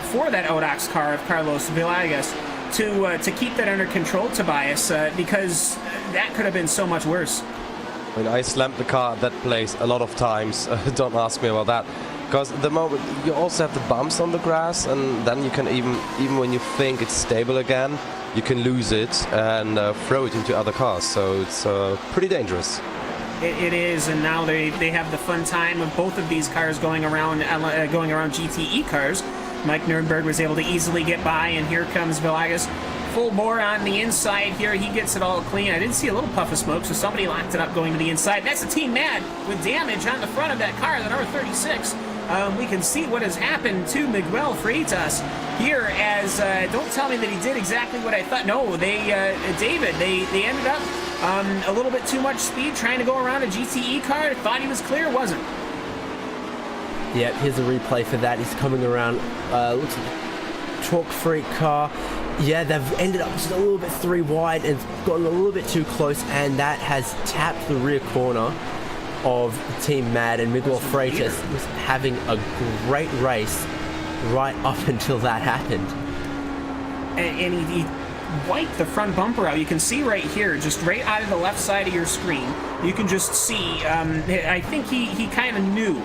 for that Odox car of Carlos Villegas to keep that under control, Tobias, because that could have been so much worse. I mean, I slammed the car at that place a lot of times. Don't ask me about that. Because the moment you also have the bumps on the grass, and then you can even when you think it's stable again, you can lose it and throw it into other cars. So it's pretty dangerous. It is, and now they have the fun time of both of these cars going around GTE cars. Mike Nürnberg was able to easily get by, and here comes Villegas. Full bore on the inside here. He gets it all clean. I didn't see a little puff of smoke, so somebody locked it up going to the inside. That's the Team Mad with damage on the front of that car, the number 36. We can see what has happened to Miguel Freitas here as, don't tell me that he did exactly what I thought. No, David, they ended up a little bit too much speed trying to go around a GTE car. Thought he was clear, wasn't. Yep, here's a replay for that. He's coming around, looks like a Chalk Freak car. Yeah, they've ended up just a little bit three wide and gotten a little bit too close, and that has tapped the rear corner of Team Mad, and Miguel Freitas was having a great race right up until that happened. And he wiped the front bumper out. You can see right here, just right out of the left side of your screen, you can just see, I think he kind of knew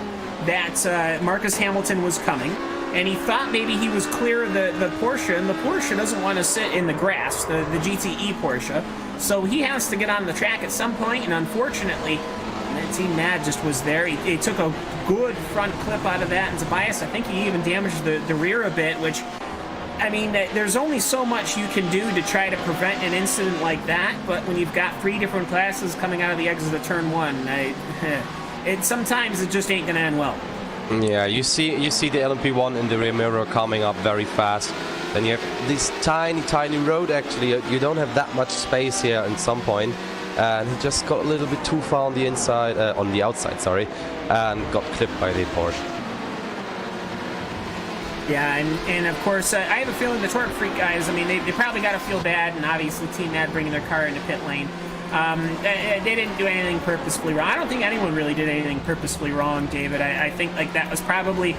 that Marcus Hamilton was coming, and he thought maybe he was clear of the Porsche, and the Porsche doesn't want to sit in the grass, the GTE Porsche, so he has to get on the track at some point, and unfortunately, that Team Mad just was there. He took a good front clip out of that, and Tobias, I think he even damaged the rear a bit, which, I mean, there's only so much you can do to try to prevent an incident like that, but when you've got three different classes coming out of the exit of turn one, sometimes it just ain't going to end well. Yeah, you see the LMP1 in the rear mirror coming up very fast. Then you have this tiny road, actually. You don't have that much space here at some point. And he just got a little bit too far on the outside, sorry, and got clipped by the Porsche. Yeah, and of course, I have a feeling the Torque Freak guys, I mean, they probably got to feel bad, and obviously Team Mad bringing their car into pit lane. They didn't do anything purposefully wrong. I don't think anyone really did anything purposefully wrong, David. I think like that was probably,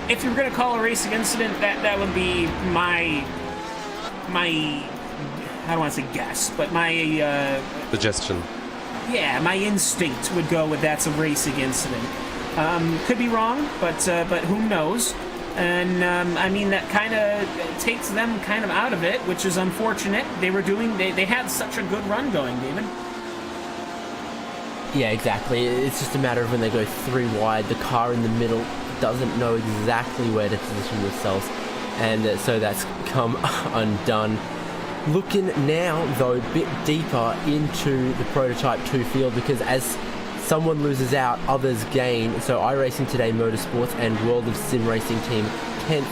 if you were going to call a racing incident, that would be my I don't want to say guess, but my suggestion. Yeah, my instinct would go with that's a racing incident. Could be wrong, but who knows? And I mean that kind of takes them kind of out of it, which is unfortunate. They had such a good run going, David. Yeah, exactly. It's just a matter of when they go three wide, the car in the middle doesn't know exactly where to position themselves, and so that's come undone. Looking now, though, a bit deeper into the Prototype 2 field, because as someone loses out, others gain. So iRacing Today Motorsports and World of Sim Racing Team 10th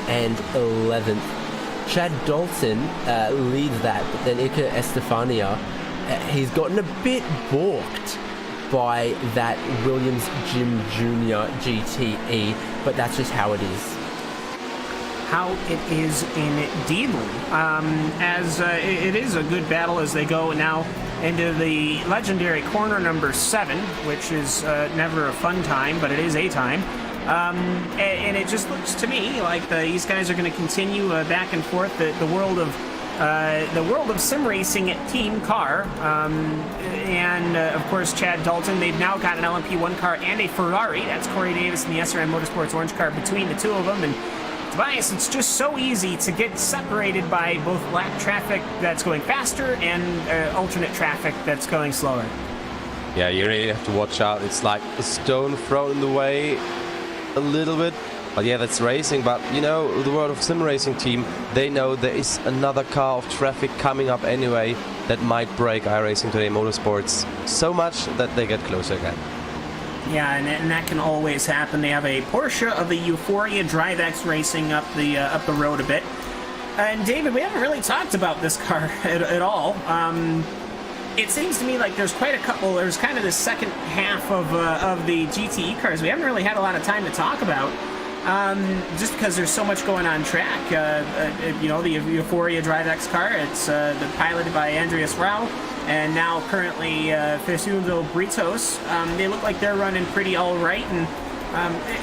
and 11th. Chad Dalton leads that, but then Iker Estefania, he's gotten a bit balked by that Williams Jim Jr. GTE, but that's just how it is. How it is indeedly. As it is a good battle as they go now into the legendary corner number 7, which is never a fun time, but it is a time. And it just looks to me like these guys are going to continue back and forth. The world of sim racing team car, and of course Chad Dalton. They've now got an LMP1 car and a Ferrari. That's Corey Davis and the SRM Motorsports orange car between the two of them. And Tobias, it's just so easy to get separated by both lap traffic that's going faster and alternate traffic that's going slower. Yeah, you really have to watch out. It's like a stone thrown in the way a little bit. But yeah, that's racing. But, you know, the World of Sim Racing team, they know there is another car of traffic coming up anyway that might break iRacing Today Motorsports so much that they get closer again. Yeah, and that can always happen. They have a Porsche of the Euphoria DriveX racing up the road a bit. And David, we haven't really talked about this car at all. It seems to me like there's quite a couple. There's kind of the second half of the GTE cars we haven't really had a lot of time to talk about. Just because there's so much going on track. You know, the Euphoria DriveX car, it's piloted by Andreas Rau, and now currently Facundo Britos. They look like they're running pretty all right, and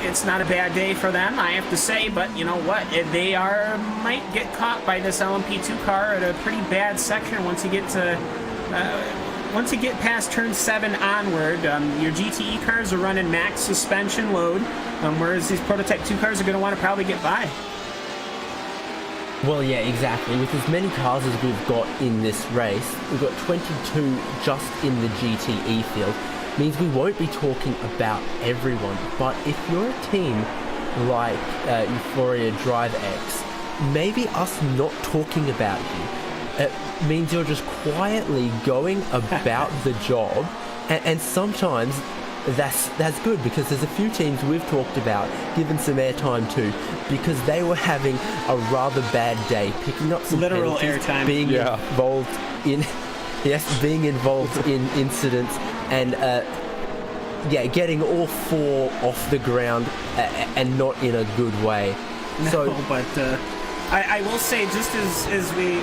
it's not a bad day for them, I have to say. But you know what? They might get caught by this LMP2 car at a pretty bad section once you get past turn 7 onward. Your GTE cars are running max suspension load, whereas these Prototype 2 cars are going to want to probably get by. Well, yeah, exactly. With as many cars as we've got in this race, we've got 22 just in the GTE field. Means we won't be talking about everyone. But if you're a team like Euphoria DriveX, maybe us not talking about you means you're just quietly going about the job, and sometimes that's good, because there's a few teams we've talked about, given some airtime to, because they were having a rather bad day, picking up some literal penalties, airtime, being involved in incidents, and getting all 4 off the ground and not in a good way. But I will say, just as we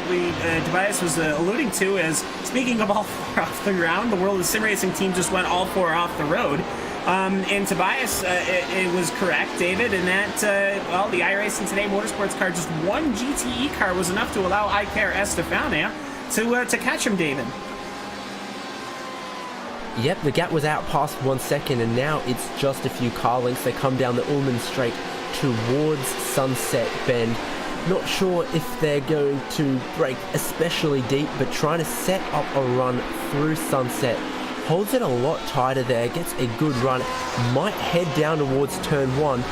Tobias was alluding to, as speaking of all 4 off the ground, the World of Sim Racing team just went all 4 off the road. And Tobias, it was correct, David, in that, the iRacing Today Motorsports car, just one GTE car was enough to allow Iker Estefania to catch him, David. Yep, the gap was out past 1 second, and now it's just a few car lengths. They come down the Ullman Straight towards Sunset Bend. Not sure if they're going to break especially deep, but trying to set up a run through Sunset. Holds it a lot tighter there, gets a good run, might head down towards turn 1,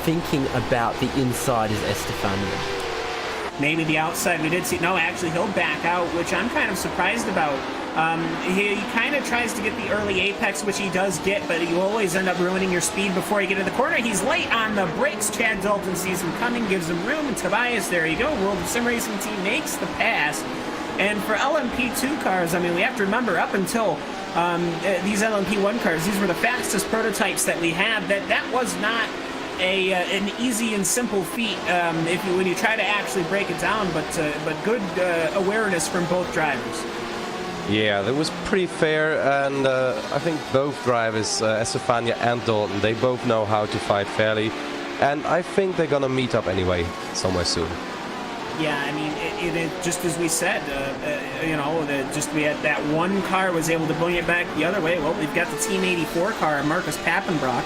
thinking about the inside is Estefania. Maybe the outside, we did see, no, actually he'll back out, which I'm kind of surprised about. He kind of tries to get the early apex, which he does get, but you always end up ruining your speed before you get to the corner. He's late on the brakes. Chad Dalton sees him coming, gives him room, and Tobias, there you go. World of Sim Racing team makes the pass. And for LMP2 cars, I mean, we have to remember, up until these LMP1 cars, these were the fastest prototypes that we had. That was not an easy and simple feat when you try to actually break it down, but good awareness from both drivers. Yeah, that was pretty fair, and I think both drivers, Estefania and Dalton, they both know how to fight fairly, and I think they're gonna meet up anyway somewhere soon. Yeah, I mean, it just as we said, we had that one car was able to bring it back the other way. Well, we've got the Team 84 car, Marcus Pappenbrock,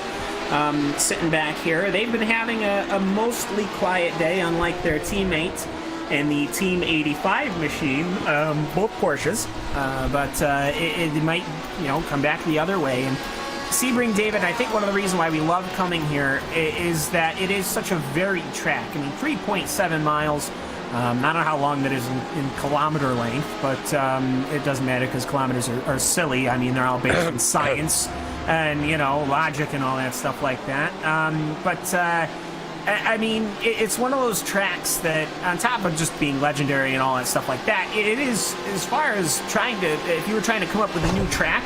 sitting back here. They've been having a mostly quiet day, unlike their teammates and the Team 85 machine, both Porsches, but it might, come back the other way. And Sebring, David, I think one of the reasons why we love coming here is that it is such a varied track. I mean, 3.7 miles. I don't know how long that is in kilometer length, but it doesn't matter because kilometers are silly. I mean, they're all based on science and, logic and all that stuff like that. I mean, it's one of those tracks that, on top of just being legendary and all that stuff like that, it is, as far as if you were trying to come up with a new track,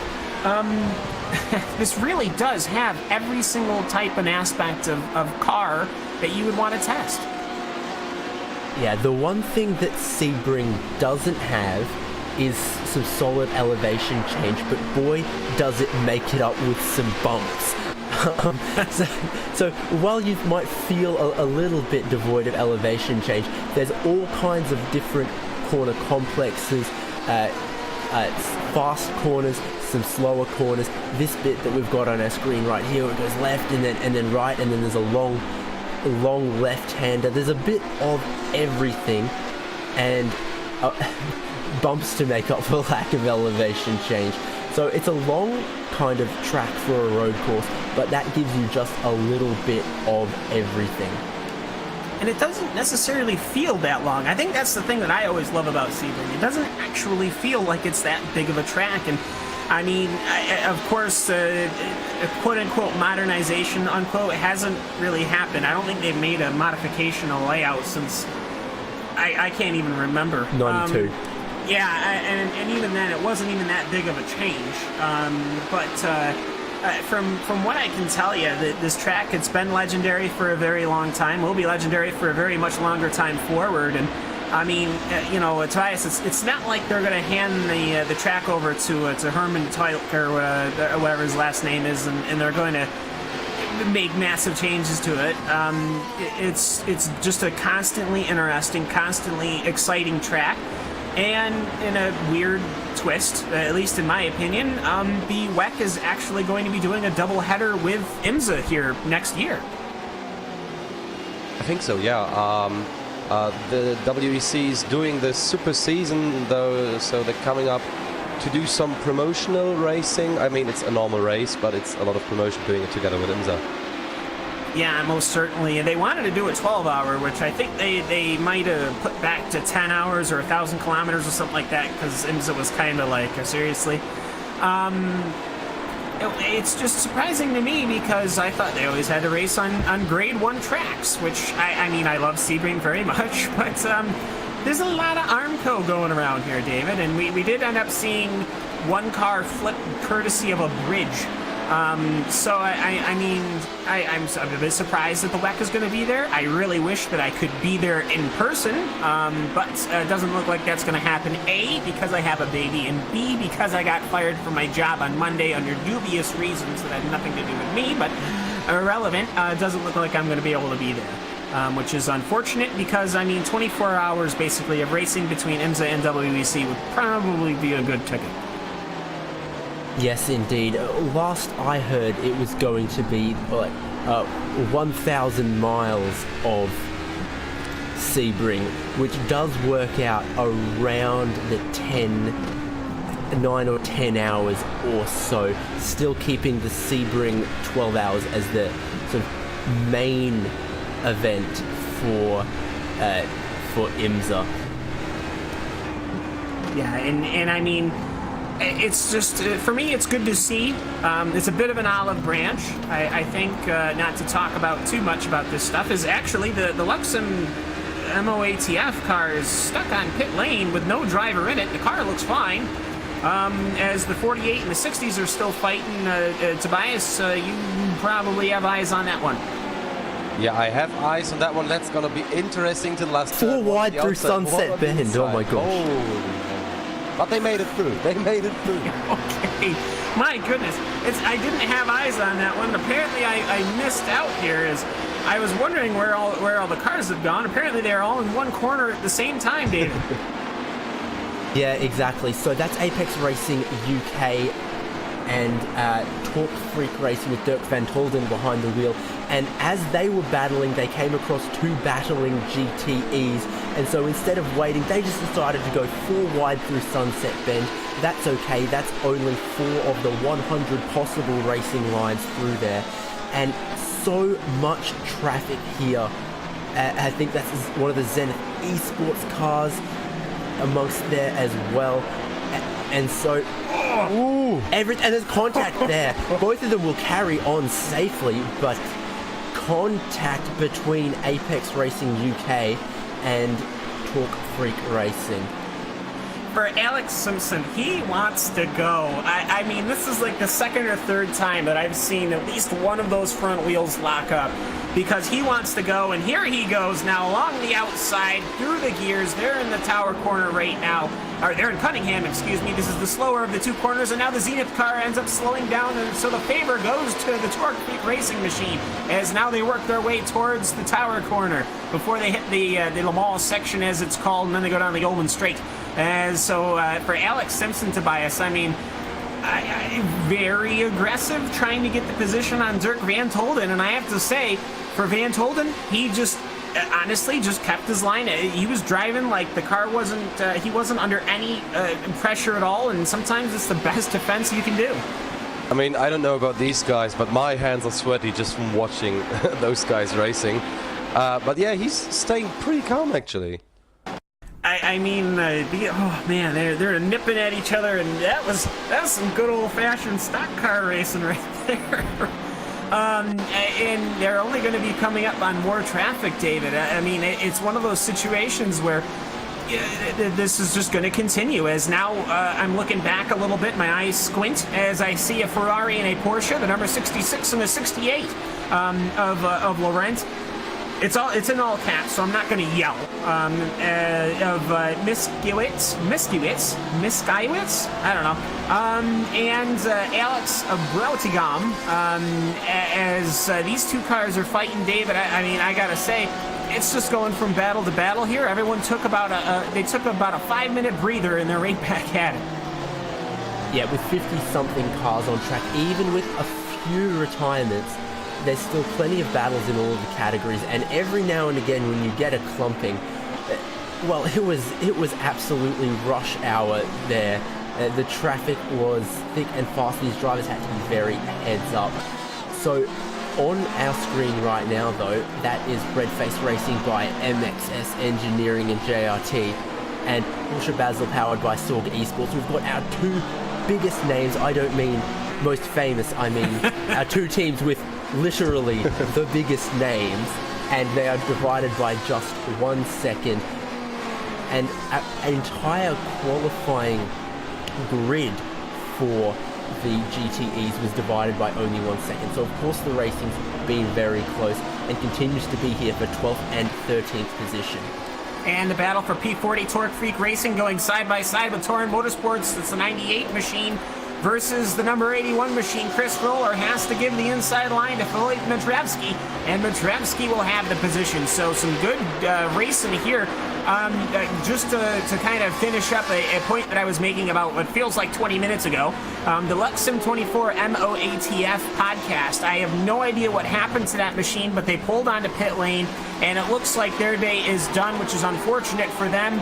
this really does have every single type and aspect of car that you would want to test. Yeah, the one thing that Sebring doesn't have is some solid elevation change, but boy, does it make it up with some bumps. So while you might feel a little bit devoid of elevation change, there's all kinds of different corner complexes, fast corners, some slower corners. This bit that we've got on our screen right here, it goes left and then right, and then there's a long left-hander. There's a bit of everything, and bumps to make up for lack of elevation change. So it's a long kind of track for a road course, but that gives you just a little bit of everything. And it doesn't necessarily feel that long. I think that's the thing that I always love about Sebring. It doesn't actually feel like it's that big of a track. And I mean, of course, a quote-unquote modernization, unquote, hasn't really happened. I don't think they've made a modification of layout since I can't even remember. 92. And even then, it wasn't even that big of a change. From what I can tell you, this track, it's been legendary for a very long time. Will be legendary for a very much longer time forward. And I mean, Tobias, it's not like they're going to hand the track over to Herman Teuk or whatever his last name is, and they're going to make massive changes to it. It's just a constantly interesting, constantly exciting track. And in a weird twist, at least in my opinion, the WEC is actually going to be doing a doubleheader with IMSA here next year. I think so, yeah. The WEC is doing the super season, though, so they're coming up to do some promotional racing. I mean, it's a normal race, but it's a lot of promotion doing it together with IMSA. Yeah, most certainly. And they wanted to do a 12-hour, which I think they might have put back to 10 hours or 1,000 kilometers or something like that, because IMSA was kind of like, seriously. It's just surprising to me because I thought they always had to race on grade 1 tracks, which, I mean, I love Sebring very much, but there's a lot of Armco going around here, David, and we did end up seeing one car flip courtesy of a bridge. So I mean, I'm a bit surprised that the WEC is going to be there. I really wish that I could be there in person, but it doesn't look like that's going to happen. A, because I have a baby, and B, because I got fired from my job on Monday under dubious reasons that had nothing to do with me, but irrelevant. It doesn't look like I'm going to be able to be there, which is unfortunate because, I mean, 24 hours basically of racing between IMSA and WEC would probably be a good ticket. Yes, indeed. Last I heard, it was going to be like 1,000 miles of Sebring, which does work out around the 9 or 10 hours or so, still keeping the Sebring 12 hours as the sort of main event for IMSA. Yeah, and I mean, it's just, for me, it's good to see. It's a bit of an olive branch. I think, not to talk about too much about this stuff, is actually the Luxem MOATF car is stuck on pit lane with no driver in it. The car looks fine. As the 48 and the 60s are still fighting, Tobias, you probably have eyes on that one. Yeah, I have eyes on that one. That's going to be interesting to the last... 4 wide through Sunset Bend. Oh my gosh. Oh. But they made it through. They made it through. Okay. My goodness. I didn't have eyes on that one. Apparently I missed out here as I was wondering where all the cars have gone. Apparently they're all in one corner at the same time, David. Yeah, exactly. So that's Apex Racing UK and Torque Freak Racing with Dirk van Tolden behind the wheel. And as they were battling, they came across 2 battling GTEs. And so instead of waiting, they just decided to go 4 wide through Sunset Bend. that's okay. That's only 4 of the 100 possible racing lines through there. And so much traffic here. I think that's one of the Zenith esports cars amongst there as well. And so, and there's contact there. Both of them will carry on safely, but contact between Apex Racing UK and Talk Freak Racing. For Alex Simpson, he wants to go. I mean, this is like the second or third time that I've seen at least one of those front wheels lock up, because he wants to go, and here he goes now along the outside, through the gears. They're in the tower corner right now, or they're in Cunningham, excuse me. This is the slower of the two corners, and now the Zenith car ends up slowing down, and so the favor goes to the Torque Freak Racing machine, as now they work their way towards the tower corner before they hit the Le Mans section, as it's called, and then they go down the Golden Straight. So for Alex Simpson, Tobias, I mean, very aggressive trying to get the position on Dirk Van Tolden, and I have to say, for Van Tolden, he just honestly just kept his line. He was driving like the car wasn't, he wasn't under any pressure at all, and sometimes it's the best defense you can do. I mean, I don't know about these guys, but my hands are sweaty just from watching those guys racing. But yeah, he's staying pretty calm actually. I mean, oh man, they're nipping at each other, and that was some good old-fashioned stock car racing right there. And they're only going to be coming up on more traffic, David. I mean, it's one of those situations where this is just going to continue, as now I'm looking back a little bit, my eyes squint as I see a Ferrari and a Porsche, the number 66 and the 68 of Laurent. It's in all caps, so I'm not going to yell. Of Miskiewicz, I don't know. And Alex Brautigam, as these two cars are fighting, David. I mean, I gotta say, it's just going from battle to battle here. Everyone took about a 5-minute breather, and they're right back at it. Yeah, with 50-something cars on track, even with a few retirements, there's still plenty of battles in all of the categories, and every now and again when you get a clumping, well, it was absolutely rush hour there. The traffic was thick and fast. These drivers had to be very heads up. So on our screen right now, though, that is Breadface Racing by MXS Engineering and JRT, and Porsche Basel powered by Sorg Esports. We've got our two biggest names. I don't mean most famous, I mean our two teams with literally the biggest names, and they are divided by just 1 second. And an entire qualifying grid for the GTEs was divided by only 1 second. So of course the racing's been very close and continues to be here for 12th and 13th position. And the battle for P40 Torque Freak Racing going side by side with Torin Motorsports. It's the 98 machine versus the number 81 machine. Chris Roller has to give the inside line to Filip Matrevsky, and Matrevsky will have the position. So some good racing here. Just to kind of finish up a point that I was making about what feels like 20 minutes ago, the Lux Sim 24 MOATF podcast. I have no idea what happened to that machine, but they pulled onto pit lane, and it looks like their day is done, which is unfortunate for them.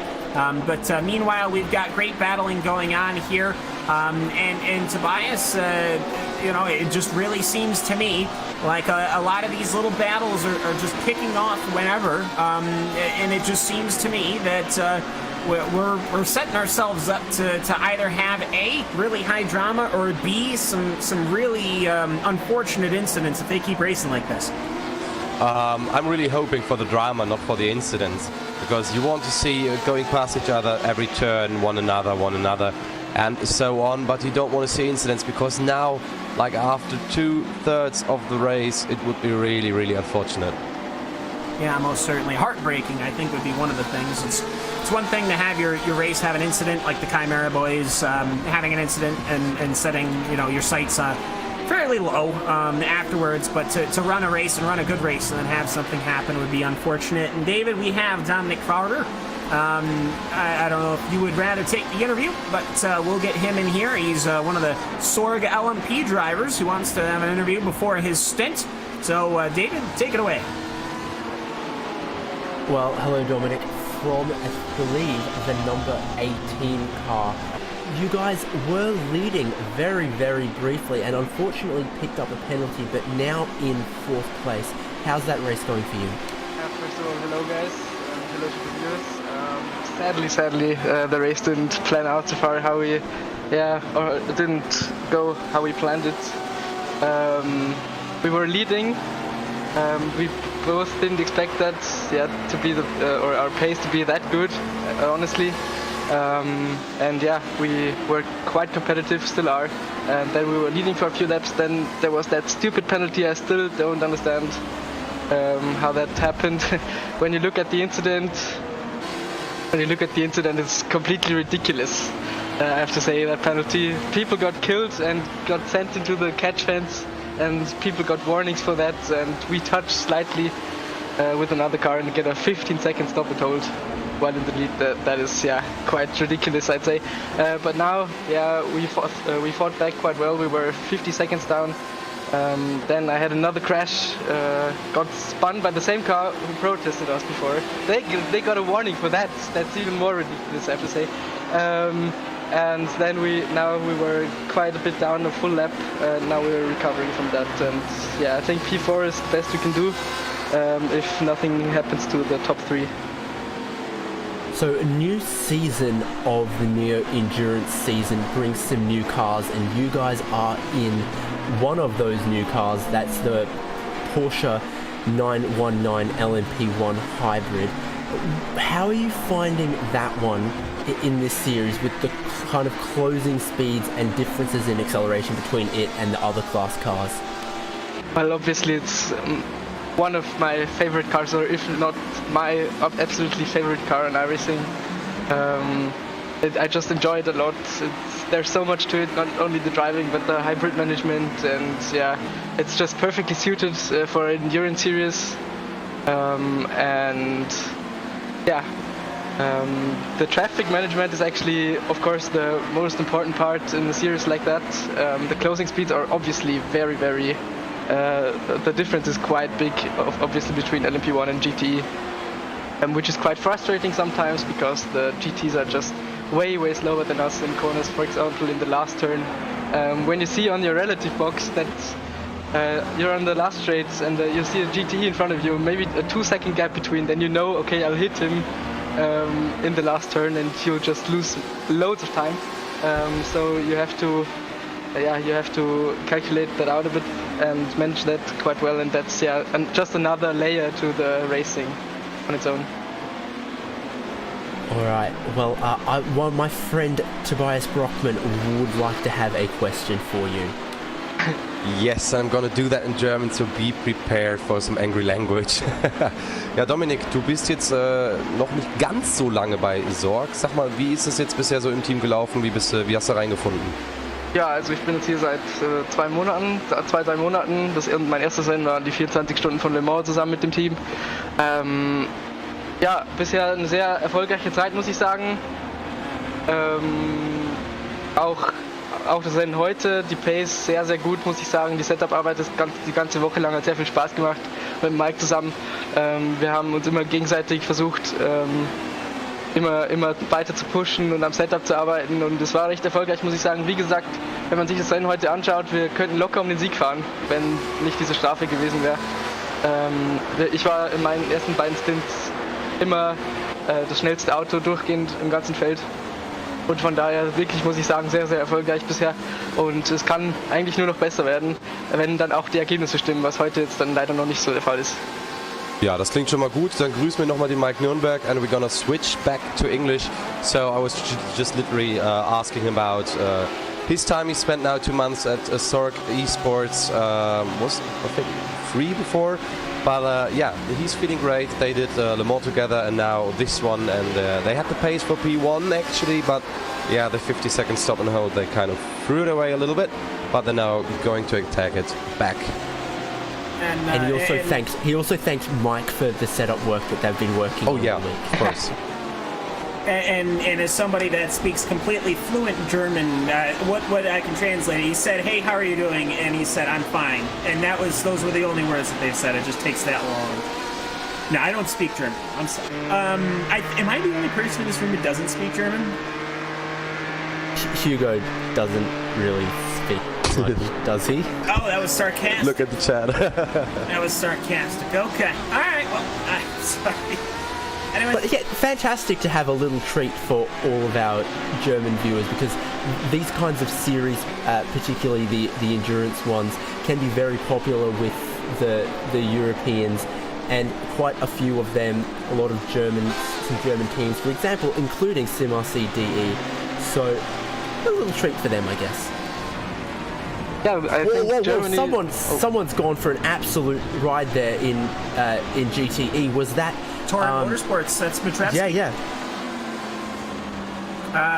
But meanwhile, we've got great battling going on here. And Tobias, you know, it just really seems to me like a lot of these little battles are just kicking off whenever. And it just seems to me that we're setting ourselves up to either have A, really high drama, or B, some really unfortunate incidents if they keep racing like this. I'm really hoping for the drama, not for the incidents, because you want to see going past each other every turn, one another, and so on, but you don't want to see incidents, because now, like after 2/3 of the race, it would be really, really unfortunate. Yeah, most certainly. Heartbreaking, I think, would be one of the things. It's one thing to have your race have an incident, like the Chimera boys having an incident and setting, you know, your sights fairly low afterwards, but to run a race and run a good race and then have something happen would be unfortunate. And David, we have Dominic Crowder. I don't know if you would rather take the interview, but we'll get him in here. He's one of the Sorg LMP drivers who wants to have an interview before his stint. So David, take it away. Well, hello Dominic, from, I believe, the number 18 car. you guys were leading very, very briefly and unfortunately picked up a penalty, but now in 4th place. How's that race going for you? First of all, hello guys, hello to the viewers. Sadly, the race didn't plan out so far how we, or it didn't go how we planned it. We were leading. We both didn't expect that, to be or our pace to be that good, honestly. And we were quite competitive, still are. And then we were leading for a few laps. Then there was that stupid penalty. I still don't understand how that happened. When you look at the incident, it's completely ridiculous. I have to say, that penalty. People got killed and got sent into the catch fence, and people got warnings for that. And we touched slightly with another car and get a 15-second stop and hold while in the lead. That is quite ridiculous, I'd say. But now we fought back quite well. We were 50 seconds down. Then I had another crash, got spun by the same car who protested us before. They got a warning for that. That's even more ridiculous, I have to say. And then we were quite a bit down a full lap. Now we're recovering from that. And I think P4 is the best we can do if nothing happens to the top 3. So a new season of the Neo Endurance season brings some new cars, and you guys are in one of those new cars. That's the Porsche 919 LMP1 Hybrid. How are you finding that one in this series with the kind of closing speeds and differences in acceleration between it and the other class cars? Well, obviously it's one of my favorite cars, or if not my absolutely favorite car in iRacing. I just enjoy it a lot. There's so much to it, not only the driving but the hybrid management, and it's just perfectly suited for an endurance series. The traffic management is actually, of course, the most important part in a series like that. The closing speeds are obviously very, very the difference is quite big, obviously, between LMP1 and GT, which is quite frustrating sometimes because the GTs are just way slower than us in corners. For example, in the last turn, when you see on your relative box that you're on the last straight and you see a GT in front of you, maybe a 2-second gap between, then you know, okay, I'll hit him in the last turn, and you'll just lose loads of time. So you have to calculate that out a bit and manage that quite well, and that's just another layer to the racing on its own. All right. Well, my friend Tobias Brockman would like to have a question for you. Yes, I'm gonna do that in German, so be prepared for some angry language. Ja, Dominik, du bist jetzt noch nicht ganz so lange bei Sorg. Sag mal, wie ist es jetzt bisher so im Team gelaufen? Wie hast du reingefunden? Ja, also ich bin jetzt hier seit 2-3 Monaten. Mein erstes Rennen war die 24 Stunden von Le Mans zusammen mit dem Team. Bisher eine sehr erfolgreiche Zeit, muss ich sagen. Auch das Rennen heute, die Pace sehr, sehr gut, muss ich sagen. Die Setup-Arbeit die ganze Woche lang hat sehr viel Spaß gemacht mit Mike zusammen. Wir haben uns immer gegenseitig versucht, immer weiter zu pushen und am Setup zu arbeiten, und es war recht erfolgreich, muss ich sagen. Wie gesagt, wenn man sich das Rennen heute anschaut, wir könnten locker um den Sieg fahren, wenn nicht diese Strafe gewesen wäre. Ich war in meinen ersten beiden Stints immer das schnellste Auto durchgehend im ganzen Feld, und von daher wirklich, muss ich sagen, sehr, sehr erfolgreich bisher, und es kann eigentlich nur noch besser werden, wenn dann auch die Ergebnisse stimmen, was heute jetzt dann leider noch nicht so der Fall ist. Ja, das klingt schon mal gut. Dann grüßen wir nochmal den Mike Nürnberg, and we're gonna switch back to English. So I was just literally asking about his time he spent now 2 months at Sorg Esports. Was, I think, 3 before. But he's feeling great. They did Le Mans together, and now this one, and they had the pace for P1 actually, but the 50-second stop and hold, they kind of threw it away a little bit, but they're now going to attack it back. And he also thanks Mike for the setup work that they've been working on all week. Of course. And as somebody that speaks completely fluent German, what I can translate, he said, "Hey, how are you doing?" And he said, "I'm fine." And those were the only words that they said. It just takes that long. No, I don't speak German. I'm sorry. Am I the only person in this room who doesn't speak German? Hugo doesn't really speak much, does he? Oh, that was sarcastic. Look at the chat. That was sarcastic. Okay. All right. Well, I'm sorry. Anyway. But yeah, fantastic to have a little treat for all of our German viewers, because these kinds of series, particularly the endurance ones, can be very popular with the Europeans, and quite a few of them, a lot of some German teams, for example, including SimRC DE. So a little treat for them, I guess. Yeah, I think Germany... Someone's gone for an absolute ride there in GTE. Was that Torrent Motorsports? That's Matrevsky. Yeah.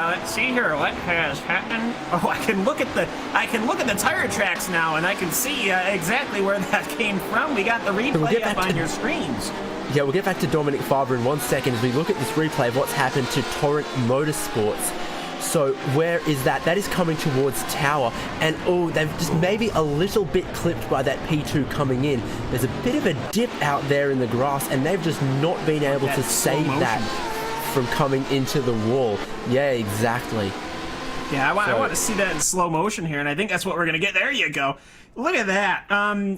Let's see here. What has happened? Oh, I can look at the tire tracks now, and I can see exactly where that came from. We got the replay up on your screens. Yeah, we'll get back to Dominic Faber in 1 second as we look at this replay of what's happened to Torrent Motorsports. So where is that? That is coming towards Tower, and they've just maybe a little bit clipped by that P2 coming in. There's a bit of a dip out there in the grass, and they've just not been able to save that from coming into the wall. Yeah, exactly. Yeah, I want to see that in slow motion here, and I think that's what we're going to get. There you go. Look at that.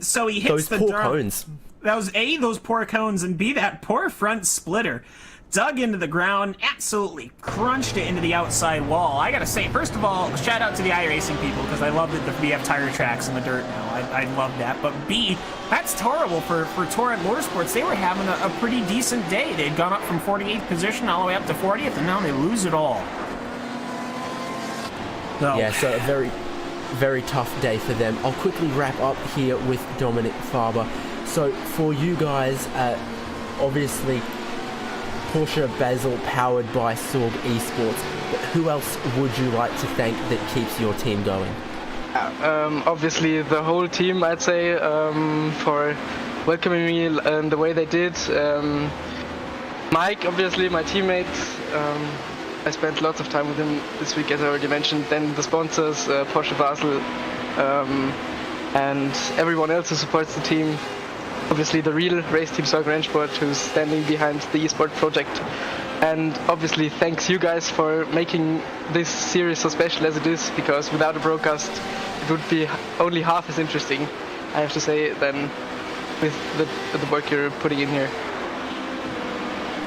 So he hits those poor cones. That was A, those poor cones, and B, that poor front splitter. Dug into the ground, absolutely crunched it into the outside wall. I gotta say, first of all, shout out to the iRacing people, because I love that we have tire tracks in the dirt now. I love that. But B, that's terrible for Torrent Motorsports. They were having a pretty decent day. They'd gone up from 48th position all the way up to 40th, and now they lose it all. So. Yeah, so a very, very tough day for them. I'll quickly wrap up here with Dominic Faber. So for you guys, obviously, Porsche Basel powered by Sorg Esports, but who else would you like to thank that keeps your team going? Obviously the whole team, I'd say, for welcoming me and the way they did. Mike, obviously, my teammate. I spent lots of time with him this week, as I already mentioned. Then the sponsors, Porsche Basel, and everyone else who supports the team. Obviously the real race team Sorg Rennsport, who's standing behind the eSport project. And obviously thanks you guys for making this series so special as it is, because without a broadcast it would be only half as interesting, I have to say, than with the work you're putting in here.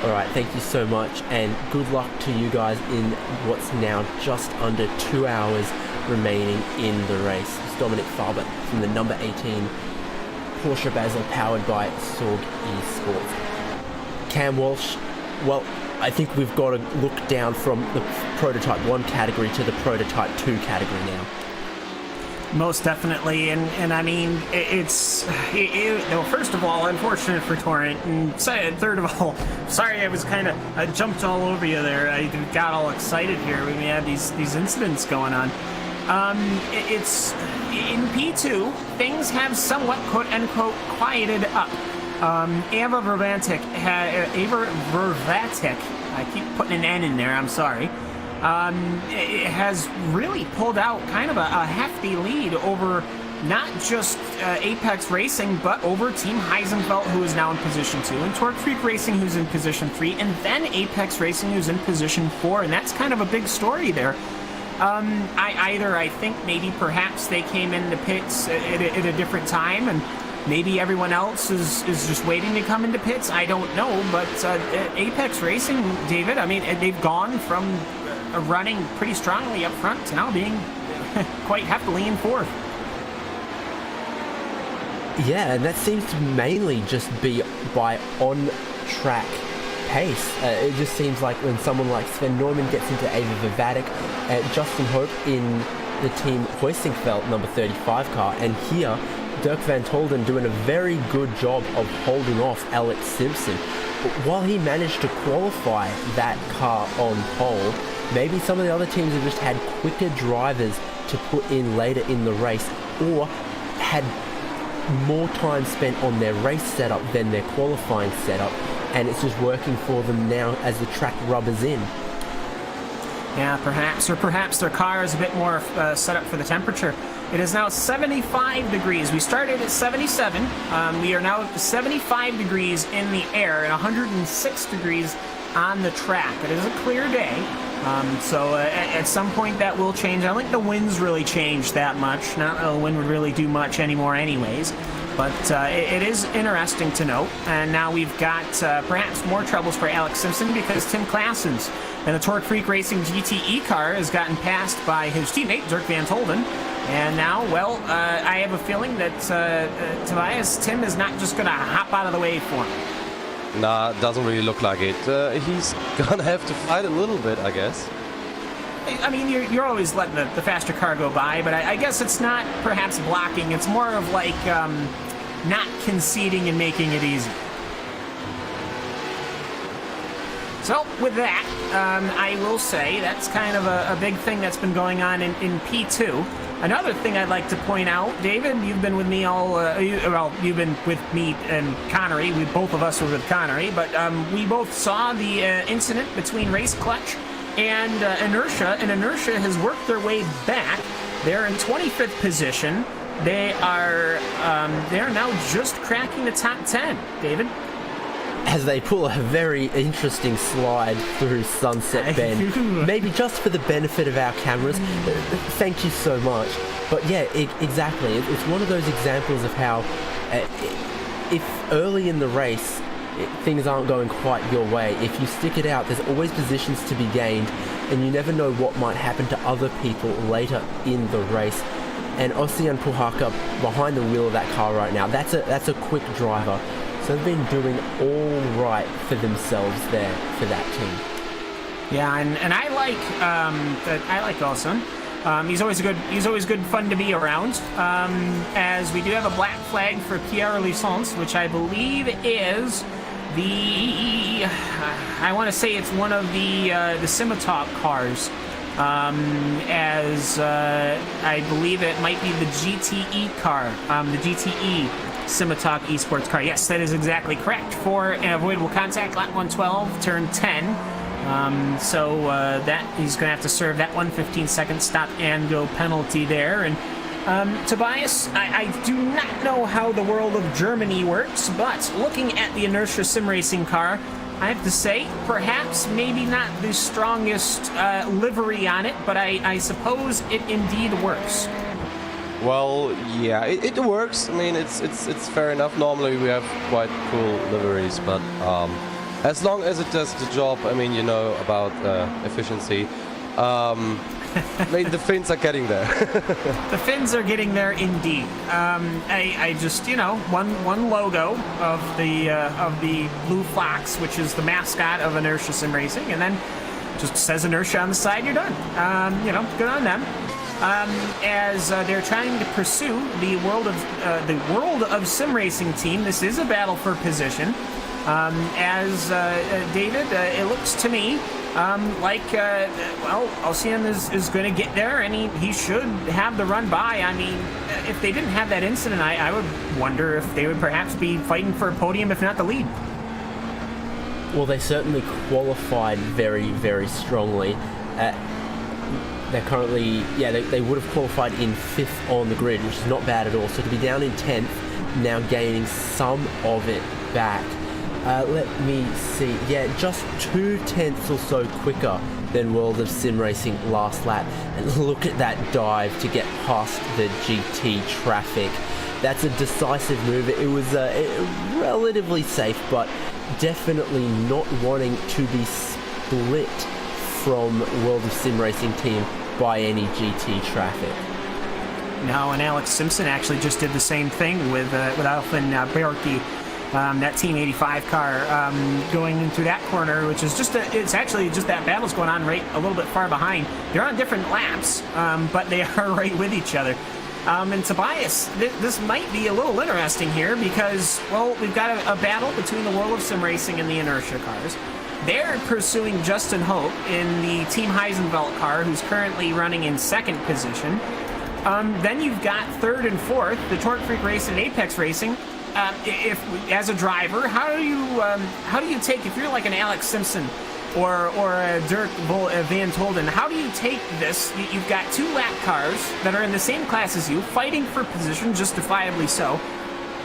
Alright, thank you so much, and good luck to you guys in what's now just under 2 hours remaining in the race. It's Dominic Faber from the number 18 Porsche Basel powered by Sorg Esports. Cam Walsh, well, I think we've got to look down from the Prototype 1 category to the Prototype 2 category now. Most definitely, and I mean, well, first of all, unfortunate for Torrent, and third of all, sorry I jumped all over you there. I got all excited here when we had these incidents going on. It's in P2, things have somewhat quote-unquote quieted up. Ava Vervatic, I keep putting an N in there, I'm sorry, it has really pulled out kind of a hefty lead over not just Apex Racing, but over Team Heisenfeld, who is now in position 2, and Torque Freak Racing, who's in position 3, and then Apex Racing, who's in position 4, and that's kind of a big story there. I think maybe perhaps they came into pits at a different time, and maybe everyone else is just waiting to come into pits. I don't know, but Apex Racing, David, I mean, they've gone from running pretty strongly up front to now being quite heftily in fourth. Yeah, and that seems to mainly just be by on-track pace. It just seems like when someone like Sven Neumann gets into Ava Vervatic, Justin Hope in the Team Hoistingfeld number 35 car, and here Dirk Van Tolden doing a very good job of holding off Alex Simpson. But while he managed to qualify that car on pole, maybe some of the other teams have just had quicker drivers to put in later in the race, or had more time spent on their race setup than their qualifying setup, and it's just working for them now as the track rubbers in. Yeah, perhaps, or perhaps their car is a bit more set up for the temperature. It is now 75 degrees. We started at 77. We are now 75 degrees in the air and 106 degrees on the track. It is a clear day. So at some point that will change. I don't think the winds really change that much. Not the wind would really do much anymore anyways. But it is interesting to note. And now we've got perhaps more troubles for Alex Simpson because Tim Claessens in the Torque Freak Racing GTE car has gotten passed by his teammate, Dirk Van Tolden. And now, well, I have a feeling that Tim is not just going to hop out of the way for him. Nah, doesn't really look like it. He's gonna have to fight a little bit, I guess. I mean, you're always letting the faster car go by, but I guess it's not perhaps blocking. It's more of like not conceding and making it easy. So with that, I will say that's kind of a big thing that's been going on in P2. Another thing I'd like to point out, David, you've been with me you've been with me and Connery. Both of us were with Connery, but we both saw the incident between Race Clutch and Inertia, and Inertia has worked their way back. They're in 25th position. They're now just cracking the top 10. David? As they pull a very interesting slide through Sunset Bend. Maybe just for the benefit of our cameras. Thank you so much. But yeah, exactly. It's one of those examples of how if early in the race things aren't going quite your way, if you stick it out, there's always positions to be gained, and you never know what might happen to other people later in the race. And Ossian Puhaka behind the wheel of that car right now, that's a quick driver. So they've been doing all right for themselves there for that team. Yeah, and I like Ossian. He's always good fun to be around. As we do have a black flag for Pierre Licence, which I believe is I want to say it's one of the Simatop cars. As I believe it might be the GTE car, the GTE Simatop Esports car. Yes, that is exactly correct. For an avoidable contact, lap 112, turn 10. So that he's going to have to serve that 1:15-second stop and go penalty there. And Tobias, I do not know how the world of Germany works, but looking at the Inertia Sim Racing car, I have to say, perhaps maybe not the strongest livery on it, but I suppose it indeed works. Well, yeah, it works. I mean, it's fair enough. Normally we have quite cool liveries, but as long as it does the job, I mean, you know about efficiency. I mean, the Finns are getting there. The Finns are getting there indeed. I just, one logo of the Blue Fox, which is the mascot of Inertia Sim Racing, and then just says Inertia on the side, you're done. Good on them. As they're trying to pursue the world of sim racing team. This is a battle for position. David, it looks to me like Ossian is going to get there, and he should have the run by. I mean, if they didn't have that incident, I would wonder if they would perhaps be fighting for a podium, if not the lead. Well, they certainly qualified very, very strongly. They're currently, they would have qualified in 5th on the grid, which is not bad at all. So to be down in 10th, now gaining some of it back. Let me see. Yeah, just 2/10 or so quicker than World of Sim Racing last lap. And look at that dive to get past the GT traffic. That's a decisive move. It was relatively safe, but definitely not wanting to be split from World of Sim Racing team by any GT traffic. No, and Alex Simpson actually just did the same thing with Alfin Bjarki. That Team 85 car going into that corner, which is it's actually just that battle's going on right a little bit far behind. They're on different laps, but they are right with each other. And Tobias, this might be a little interesting here because, well, we've got a battle between the World of Sim Racing and the Inertia cars. They're pursuing Justin Hope in the Team Heisenveld car, who's currently running in 2nd position. Then you've got 3rd and 4th, the Torque Freak Racing and Apex Racing. If as a driver, how do you take, if you're like an Alex Simpson or a Dirk Van Tolden, how do you take this? You've got 2 lap cars that are in the same class as you, fighting for position, justifiably so,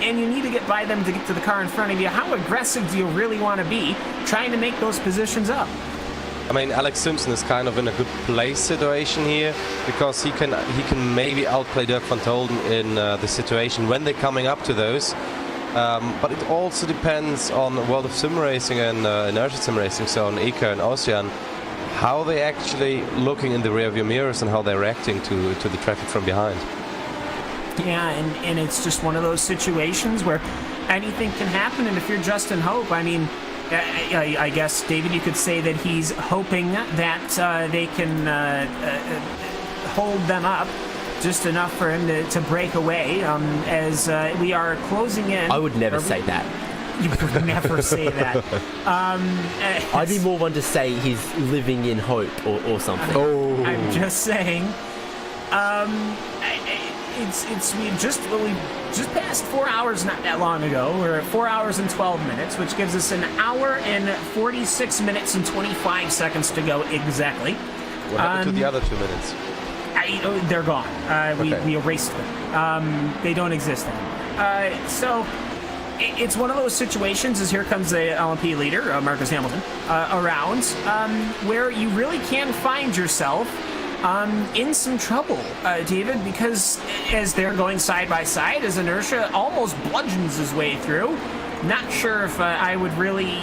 and you need to get by them to get to the car in front of you. How aggressive do you really want to be trying to make those positions up? I mean, Alex Simpson is kind of in a good place situation here because he can maybe outplay Dirk van Tolden in the situation when they're coming up to those. But it also depends on World of Sim Racing and Inertia Sim Racing, so on Ika and Ocean, how they're actually looking in the rearview mirrors and how they're reacting to the traffic from behind. Yeah, and it's just one of those situations where anything can happen, and if you're Justin Hope, I mean, I guess, David, you could say that he's hoping that they can hold them up just enough for him to break away as we are closing in. I would never say that. You would never say that. I'd be more one to say he's living in hope or something. I'm just saying. We just passed 4 hours not that long ago. We're at 4 hours and 12 minutes, which gives us an hour and 46 minutes and 25 seconds to go exactly. What happened to the other 2 minutes? They're gone. Okay. We erased them. They don't exist anymore. So it's one of those situations, as here comes the LMP leader, Marcus Hamilton, around, where you really can find yourself in some trouble, David, because as they're going side by side, as Inertia almost bludgeons his way through. Not sure if I would really...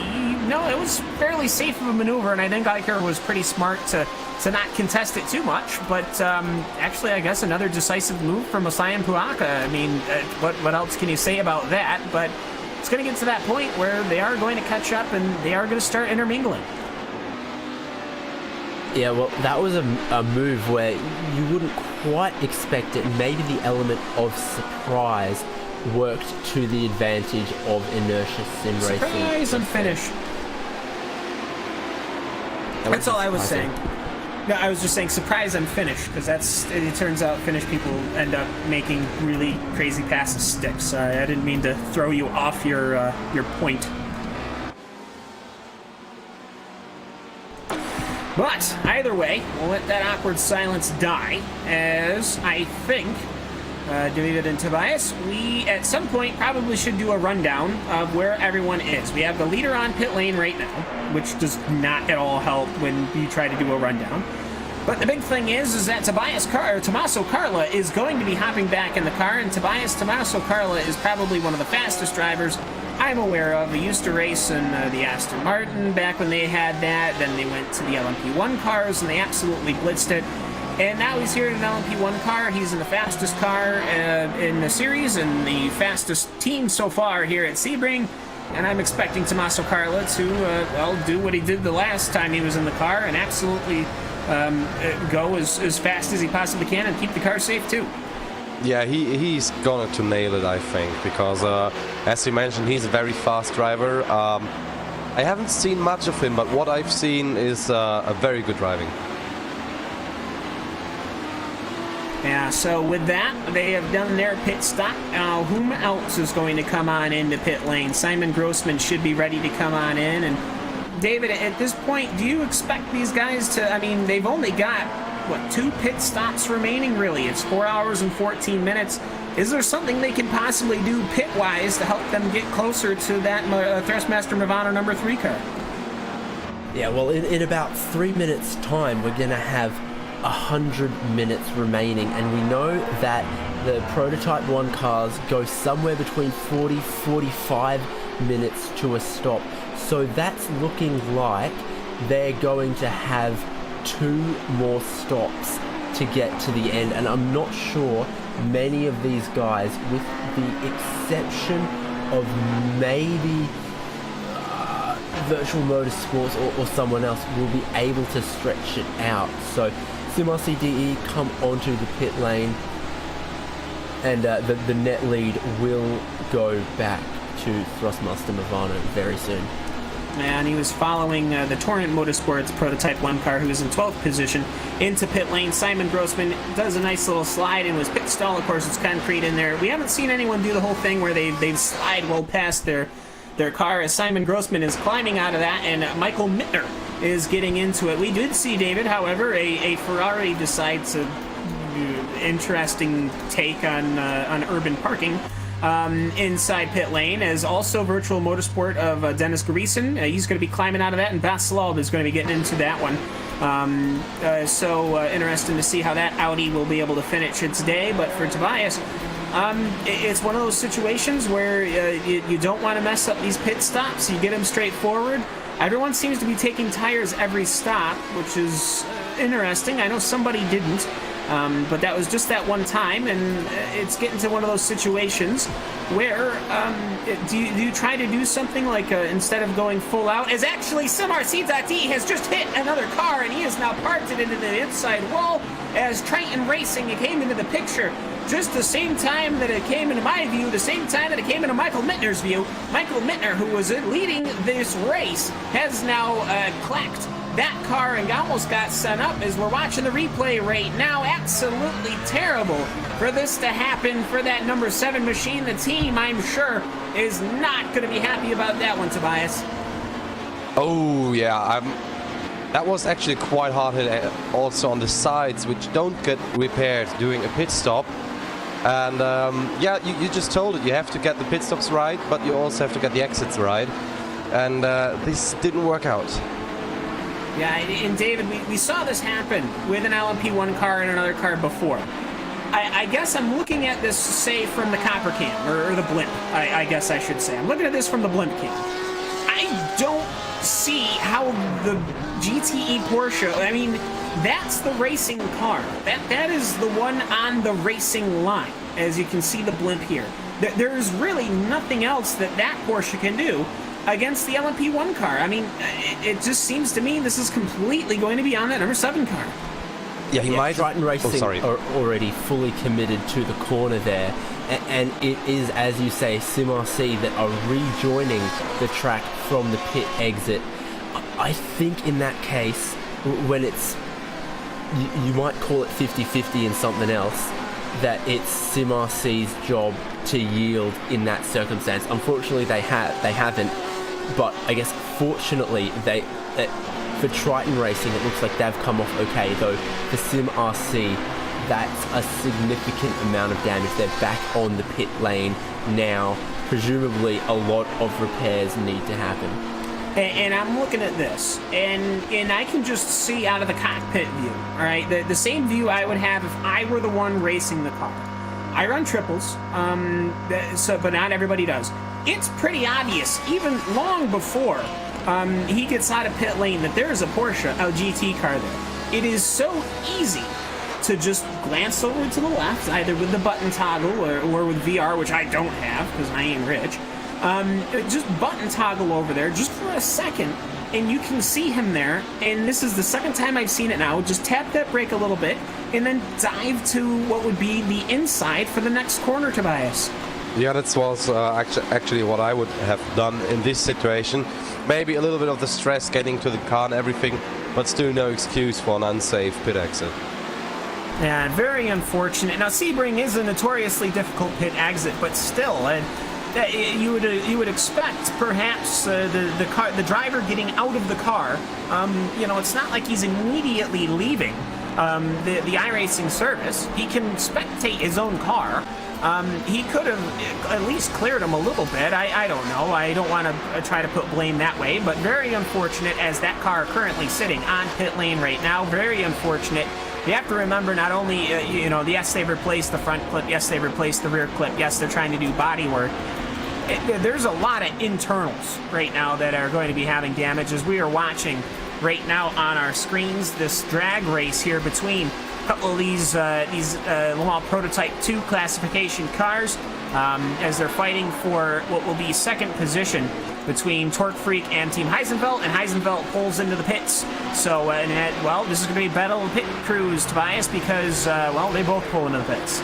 No, it was fairly safe of a maneuver, and I think Iker was pretty smart to not contest it too much. But actually, I guess another decisive move from Osayan Puaka. I mean, what else can you say about that? But it's going to get to that point where they are going to catch up, and they are going to start intermingling. Yeah, well, that was a move where you wouldn't quite expect it. Maybe the element of surprise worked to the advantage of Inertia Sim Racing. Surprise and finish. That's all I was saying. No, I was just saying surprise and finish, because it turns out Finnish people end up making really crazy passes stick. Sorry, I didn't mean to throw you off your point. But either way, we'll let that awkward silence die, as I think, David and Tobias, we at some point probably should do a rundown of where everyone is. We have the leader on pit lane right now, which does not at all help when you try to do a rundown. But the big thing is that Tommaso Carla is going to be hopping back in the car, and Tommaso Carla is probably one of the fastest drivers I'm aware of. He used to race in the Aston Martin back when they had that. Then they went to the LMP1 cars, and they absolutely blitzed it. And now he's here in an LMP1 car. He's in the fastest car in the series and the fastest team so far here at Sebring. And I'm expecting Tommaso Carla to do what he did the last time he was in the car and absolutely go as fast as he possibly can and keep the car safe too. Yeah, he's going to nail it, I think, because as you mentioned, he's a very fast driver. I haven't seen much of him, but what I've seen is a very good driving. Yeah, so with that, they have done their pit stop. Whom else is going to come on into pit lane? Simon Grossman should be ready to come on in. And David, at this point, do you expect these guys to... I mean, they've only got, 2 pit stops remaining, really? It's 4 hours and 14 minutes. Is there something they can possibly do pit-wise to help them get closer to that Thrustmaster Movano number 3 car? Yeah, well, in about 3 minutes' time, we're going to have 100 minutes remaining, and we know that the Prototype 1 cars go somewhere between 40-45 minutes to a stop. So that's looking like they're going to have 2 more stops to get to the end, and I'm not sure many of these guys, with the exception of maybe Virtual Motorsports or someone else, will be able to stretch it out. So SimRCDE come onto the pit lane, and the net lead will go back to Thrustmaster Movano very soon. And he was following the Torrent Motorsports Prototype 1 car, who was in 12th position, into pit lane. Simon Grossman does a nice little slide in his pit stall. Of course, it's concrete in there. We haven't seen anyone do the whole thing where they slide well past their car, as Simon Grossman is climbing out of that, and Michael Mittner is getting into it. We did see, David, however, a Ferrari decide to interesting take on urban parking. inside pit lane, as also Virtual Motorsport of Dennis Garisin. He's going to be climbing out of that, and Vasilov is going to be getting into that one. So interesting to see how that Audi will be able to finish its day. But for Tobias, it's one of those situations where you don't want to mess up these pit stops. You get them straight forward. Everyone seems to be taking tires every stop, which is interesting. I know somebody didn't, but that was just that one time, and it's getting to one of those situations where do you try to do something like instead of going full out, as actually SimRC.D has just hit another car, and he is now parked it into the inside wall as Triton Racing came into the picture. Just the same time that it came into my view, the same time that it came into Michael Mittner's view. Michael Mittner, who was leading this race, has now clacked that car and almost got sent up as we're watching the replay right now. Absolutely terrible for this to happen for that number 7 machine. The team, I'm sure, is not going to be happy about that one, Tobias. Oh, yeah. That was actually quite hard hit also on the sides, which don't get repaired during a pit stop. And yeah, you just told it. You have to get the pit stops right, but you also have to get the exits right. And this didn't work out. Yeah, and David, we saw this happen with an LMP1 car and another car before. I guess I'm looking at this, say, from the copper cam, or the blimp, I guess I should say. I'm looking at this from the blimp cam. I don't see how the GTE Porsche, I mean, that's the racing car. That is the one on the racing line, as you can see the blimp here. There's really nothing else that Porsche can do against the LMP1 car. I mean, it just seems to me this is completely going to be on that number 7 car. Yeah, he might. Triton Racing are already fully committed to the corner there, and it is, as you say, SimRC that are rejoining the track from the pit exit. I think in that case, when it's, you might call it 50-50 and something else, that it's SimRC's job to yield in that circumstance. Unfortunately, they haven't, but I guess fortunately for Triton Racing, it looks like they've come off okay, though for SimRC, that's a significant amount of damage. They're back on the pit lane now. Presumably, a lot of repairs need to happen. And I'm looking at this, and I can just see out of the cockpit view, all right? The same view I would have if I were the one racing the car. I run triples, but not everybody does. It's pretty obvious, even long before he gets out of pit lane, that there's a Porsche, a GT car there. It is so easy to just glance over to the left, either with the button toggle or with VR, which I don't have because I ain't rich. Just button toggle over there just for a second, and you can see him there. And this is the second time I've seen it now. Just tap that brake a little bit and then dive to what would be the inside for the next corner, Tobias. Yeah, that was actually what I would have done in this situation. Maybe a little bit of the stress getting to the car and everything, but still no excuse for an unsafe pit exit. Yeah, very unfortunate. Now, Sebring is a notoriously difficult pit exit, but still, you would expect perhaps the driver getting out of the car. It's not like he's immediately leaving the iRacing service. He can spectate his own car. He could have at least cleared him a little bit. I don't know. I don't want to try to put blame that way, but very unfortunate as that car currently sitting on pit lane right now. Very unfortunate. You have to remember not only, yes, they've replaced the front clip. Yes, they've replaced the rear clip. Yes, they're trying to do body work. There's a lot of internals right now that are going to be having damage, as we are watching right now on our screens this drag race here between a couple of these Le Mans Prototype 2 classification cars as they're fighting for what will be second position between Torque Freak and Team Heisenfeld, and Heisenfeld pulls into the pits. So, this is going to be a battle of pit crews, Tobias, because, they both pull into the pits.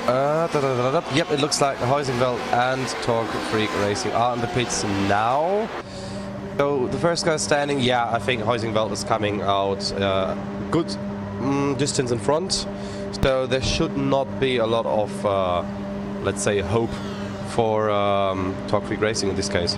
Yep, it looks like Heisenfeld and Torque Freak Racing are in the pits now. So the first guy standing, I think Heisenfeld is coming out good distance in front. So there should not be a lot of, let's say, hope for Torque Freak Racing in this case.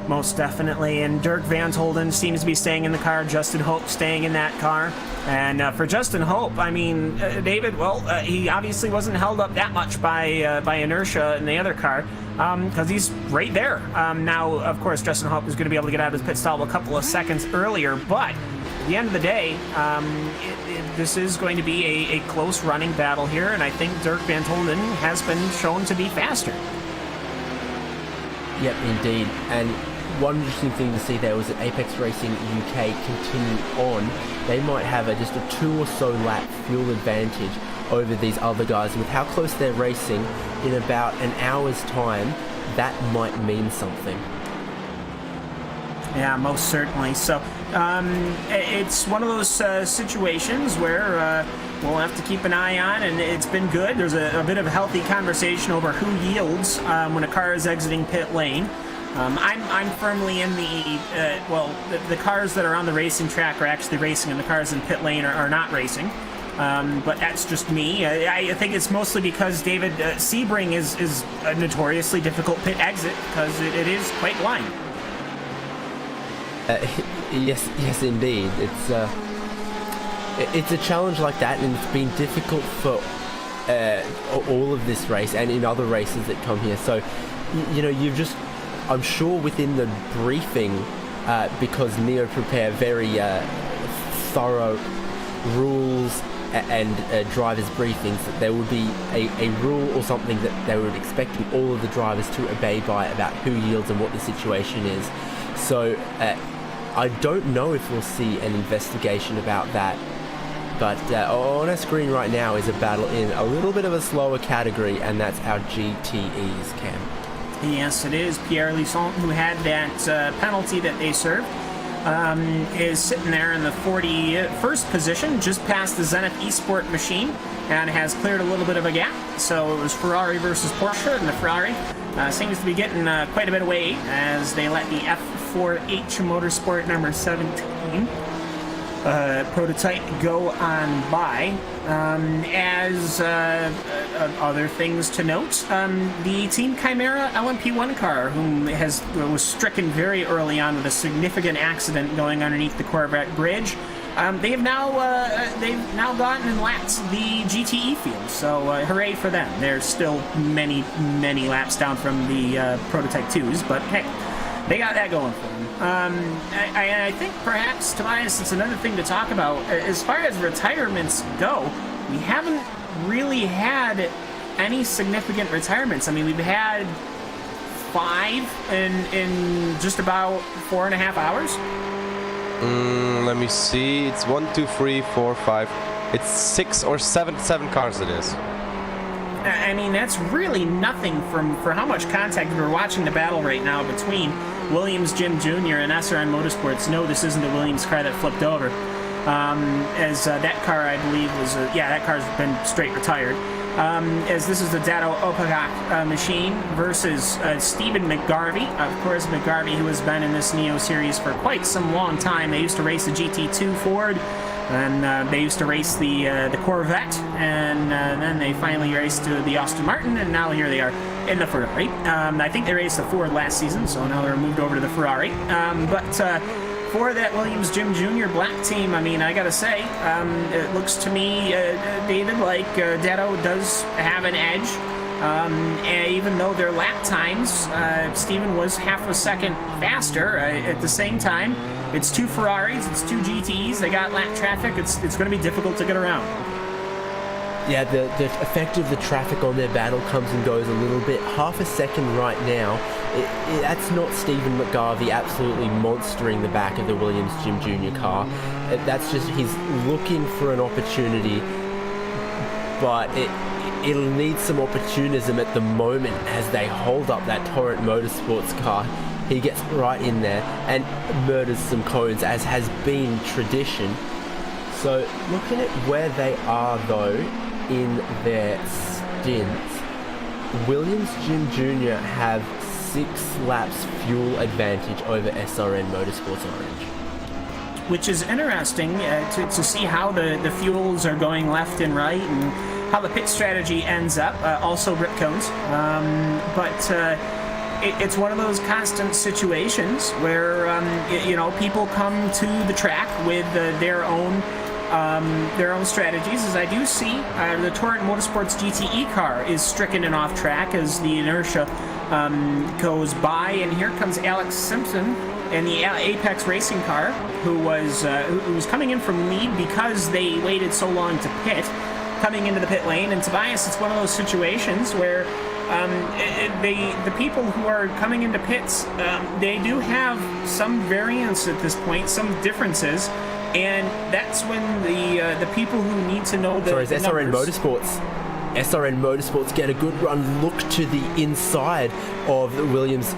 Most definitely. And Dirk Van Tolden seems to be staying in the car. Justin Hope staying in that car. And for Justin Hope, I mean, David, well, he obviously wasn't held up that much by inertia in the other car because he's right there. Now, of course, Justin Hope is going to be able to get out of his pit stop a couple of seconds earlier, but at the end of the day, this is going to be a close running battle here, and I think Dirk Van Tolden has been shown to be faster. Yep, indeed. And one interesting thing to see there was that Apex Racing UK continue on. They might have just a 2 or so lap fuel advantage over these other guys. With how close they're racing, in about an hour's time, that might mean something. Yeah, most certainly. So it's one of those situations where we'll have to keep an eye on, and it's been good. There's a bit of a healthy conversation over who yields when a car is exiting pit lane. I'm firmly in the cars that are on the racing track are actually racing, and the cars in pit lane are not racing. But that's just me. I think it's mostly because David Sebring is a notoriously difficult pit exit because it is quite blind. Yes, indeed. It's a challenge like that, and it's been difficult for all of this race and in other races that come here. So, I'm sure within the briefing, because Neo prepare very thorough rules and drivers' briefings, that there would be a rule or something that they were expecting all of the drivers to obey by about who yields and what the situation is. So I don't know if we'll see an investigation about that, but on our screen right now is a battle in a little bit of a slower category, and that's our GTEs, Cam. Yes, it is. Pierre Lisson, who had that penalty that they served, is sitting there in the 41st position, just past the Zenith Esport machine, and has cleared a little bit of a gap. So it was Ferrari versus Porsche, and the Ferrari seems to be getting quite a bit away as they let the F4H Motorsport number 17 prototype go on by. As other things to note, the Team Chimera LMP1 car, whom was stricken very early on with a significant accident going underneath the Corvette bridge, they've now gotten and lapped the GTE field. So hooray for them! They're still many laps down from the Prototype 2s, but hey, they got that going for them. I think perhaps, Tobias, it's another thing to talk about. As far as retirements go, we haven't really had any significant retirements. I mean, we've had 5 in just about 4.5 hours. Let me see. It's 1, 2, 3, 4, 5. It's 6 or 7 cars it is. I mean, that's really nothing for how much contact we're watching the battle right now between Williams Jim Jr. and SRN Motorsports. No, this isn't the Williams car that flipped over. As that car, I believe, was that car's been straight retired. As this is the Dado Opagak machine versus Stephen McGarvey. Of course, McGarvey, who has been in this Neo series for quite some long time. They used to race the GT2 Ford, and they used to race the Corvette, and then they finally raced the Aston Martin, and now here they are in the Ferrari. I think they raced the Ford last season, so now they're moved over to the Ferrari. But for that Williams Jim Jr. black team, I mean, I gotta say, it looks to me, David, like Dado does have an edge. And even though their lap times, Steven was half a second faster, at the same time, it's 2 Ferraris, it's 2 GTs, they got lap traffic, it's going to be difficult to get around. Yeah, the effect of the traffic on their battle comes and goes a little bit. Half a second right now, that's not Stephen McGarvey absolutely monstering the back of the Williams Jim Jr. car. That's just, he's looking for an opportunity, but it'll need some opportunism at the moment as they hold up that Torrent Motorsports car. He gets right in there and murders some cones, as has been tradition. So looking at where they are though in their stints, Williams Jim Jr. have 6 laps fuel advantage over SRN Motorsports Orange. Which is interesting to see how the fuels are going left and right, and how the pit strategy ends up. Also rip cones. But it's one of those constant situations where people come to the track with their own strategies. As I do see, the Torrent Motorsports GTE car is stricken and off track as the inertia goes by, and here comes Alex Simpson in the Apex Racing car, who was coming in from lead because they waited so long to pit, coming into the pit lane. And Tobias, it's one of those situations where the people who are coming into pits, they do have some variance at this point, some differences, and that's when the people who need to know the Sorry, is SRN Motorsports? SRN Motorsports get a good run, look to the inside of the Williams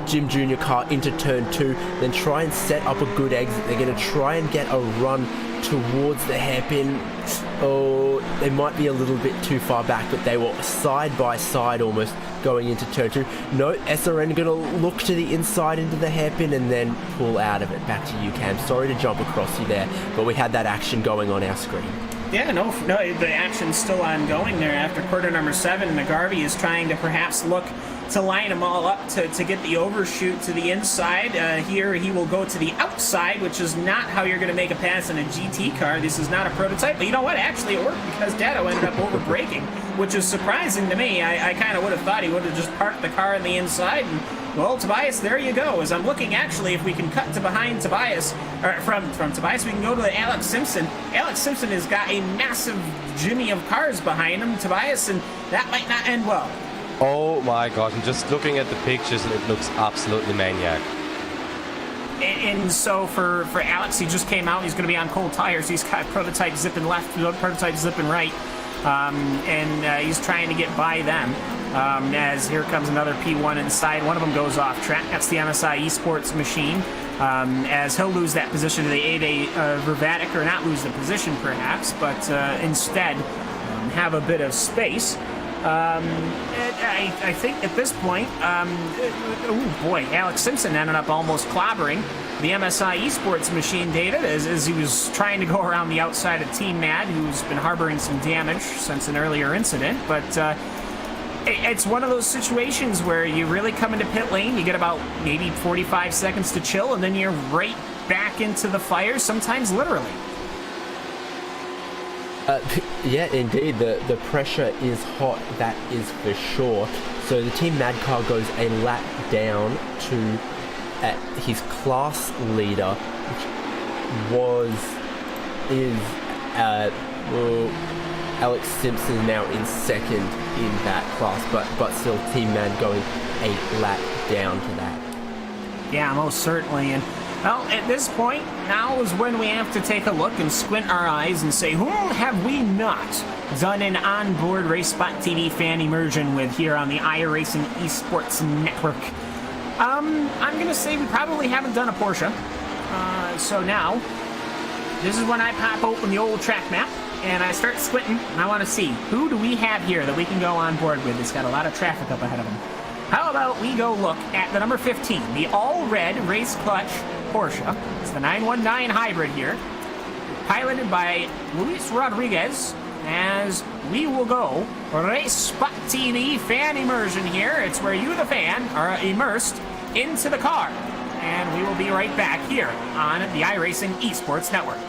Jim Jr. car into turn 2, then try and set up a good exit. They're going to try and get a run towards the hairpin. Oh, they might be a little bit too far back, but they were side by side almost going into turn 2. No, SRN going to look to the inside into the hairpin and then pull out of it. Back to you, Cam. Sorry to jump across you there, but we had that action going on our screen. Yeah, no, the action's still ongoing there after quarter number 7. McGarvey is trying to perhaps look to line them all up to get the overshoot to the inside. Here he will go to the outside, which is not how you're going to make a pass in a GT car. This is not a prototype, but you know what? Actually, it worked because Dado ended up over-braking, which is surprising to me. I kind of would have thought he would have just parked the car on the inside. And, well, Tobias, there you go. As I'm looking, actually, if we can cut to behind Tobias, or from Tobias, we can go to Alex Simpson. Alex Simpson has got a massive jimmy of cars behind him, Tobias, and that might not end well. Oh my god, and just looking at the pictures, it looks absolutely maniac. And so for Alex, he just came out. He's going to be on cold tires. He's got prototype zipping left, prototype zipping right, and he's trying to get by them. As here comes another P1 inside. One of them goes off track. That's the MSI Esports machine. As he'll lose that position to the 8A Vervatic, or not lose the position perhaps, but instead have a bit of space. I think at this point, oh boy, Alex Simpson ended up almost clobbering the MSI Esports machine, David, as he was trying to go around the outside of Team Mad, who's been harboring some damage since an earlier incident. But it's one of those situations where you really come into pit lane, you get about maybe 45 seconds to chill, and then you're right back into the fire, sometimes literally. Yeah, indeed, the pressure is hot, that is for sure. So the Team Mad car goes a lap down to his class leader, which is Alex Simpson now in second in that class, but still Team Mad going a lap down to that. Yeah, most certainly. And well, at this point, now is when we have to take a look and squint our eyes and say, who have we not done an onboard RaceSpot TV fan immersion with here on the iRacing Esports Network? I'm going to say we probably haven't done a Porsche. So now, this is when I pop open the old track map and I start squinting, and I want to see, who do we have here that we can go on board with? It's got a lot of traffic up ahead of them. How about we go look at the number 15, the all-red race clutch Porsche. It's the 919 hybrid here, piloted by Luis Rodriguez, as we will go RaceSpot TV fan immersion here. It's where you, the fan, are immersed into the car. And we will be right back here on the iRacing Esports Network.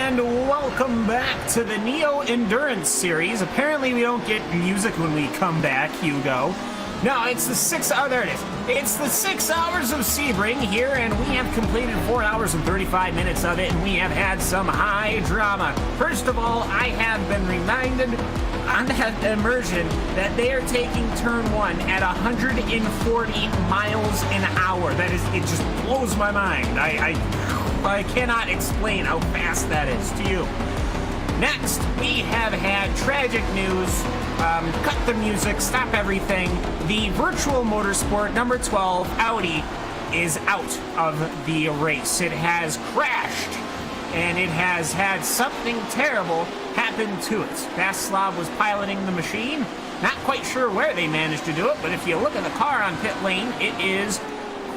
and welcome back to the Neo Endurance Series. Apparently we don't get music when we come back, Hugo. No, it's the 6 hours, there it is. It's the 6 hours of Sebring here, and we have completed 4 hours and 35 minutes of it, and we have had some high drama. First of all, I have been reminded on that immersion that they are taking turn 1 at 140 miles an hour. That is, it just blows my mind. I cannot explain how fast that is to you. Next, we have had tragic news. Cut the music, stop everything. The virtual motorsport number 12 Audi is out of the race. It has crashed, and it has had something terrible happen to it. Vaslav was piloting the machine. Not quite sure where they managed to do it, but if you look at the car on pit lane, it is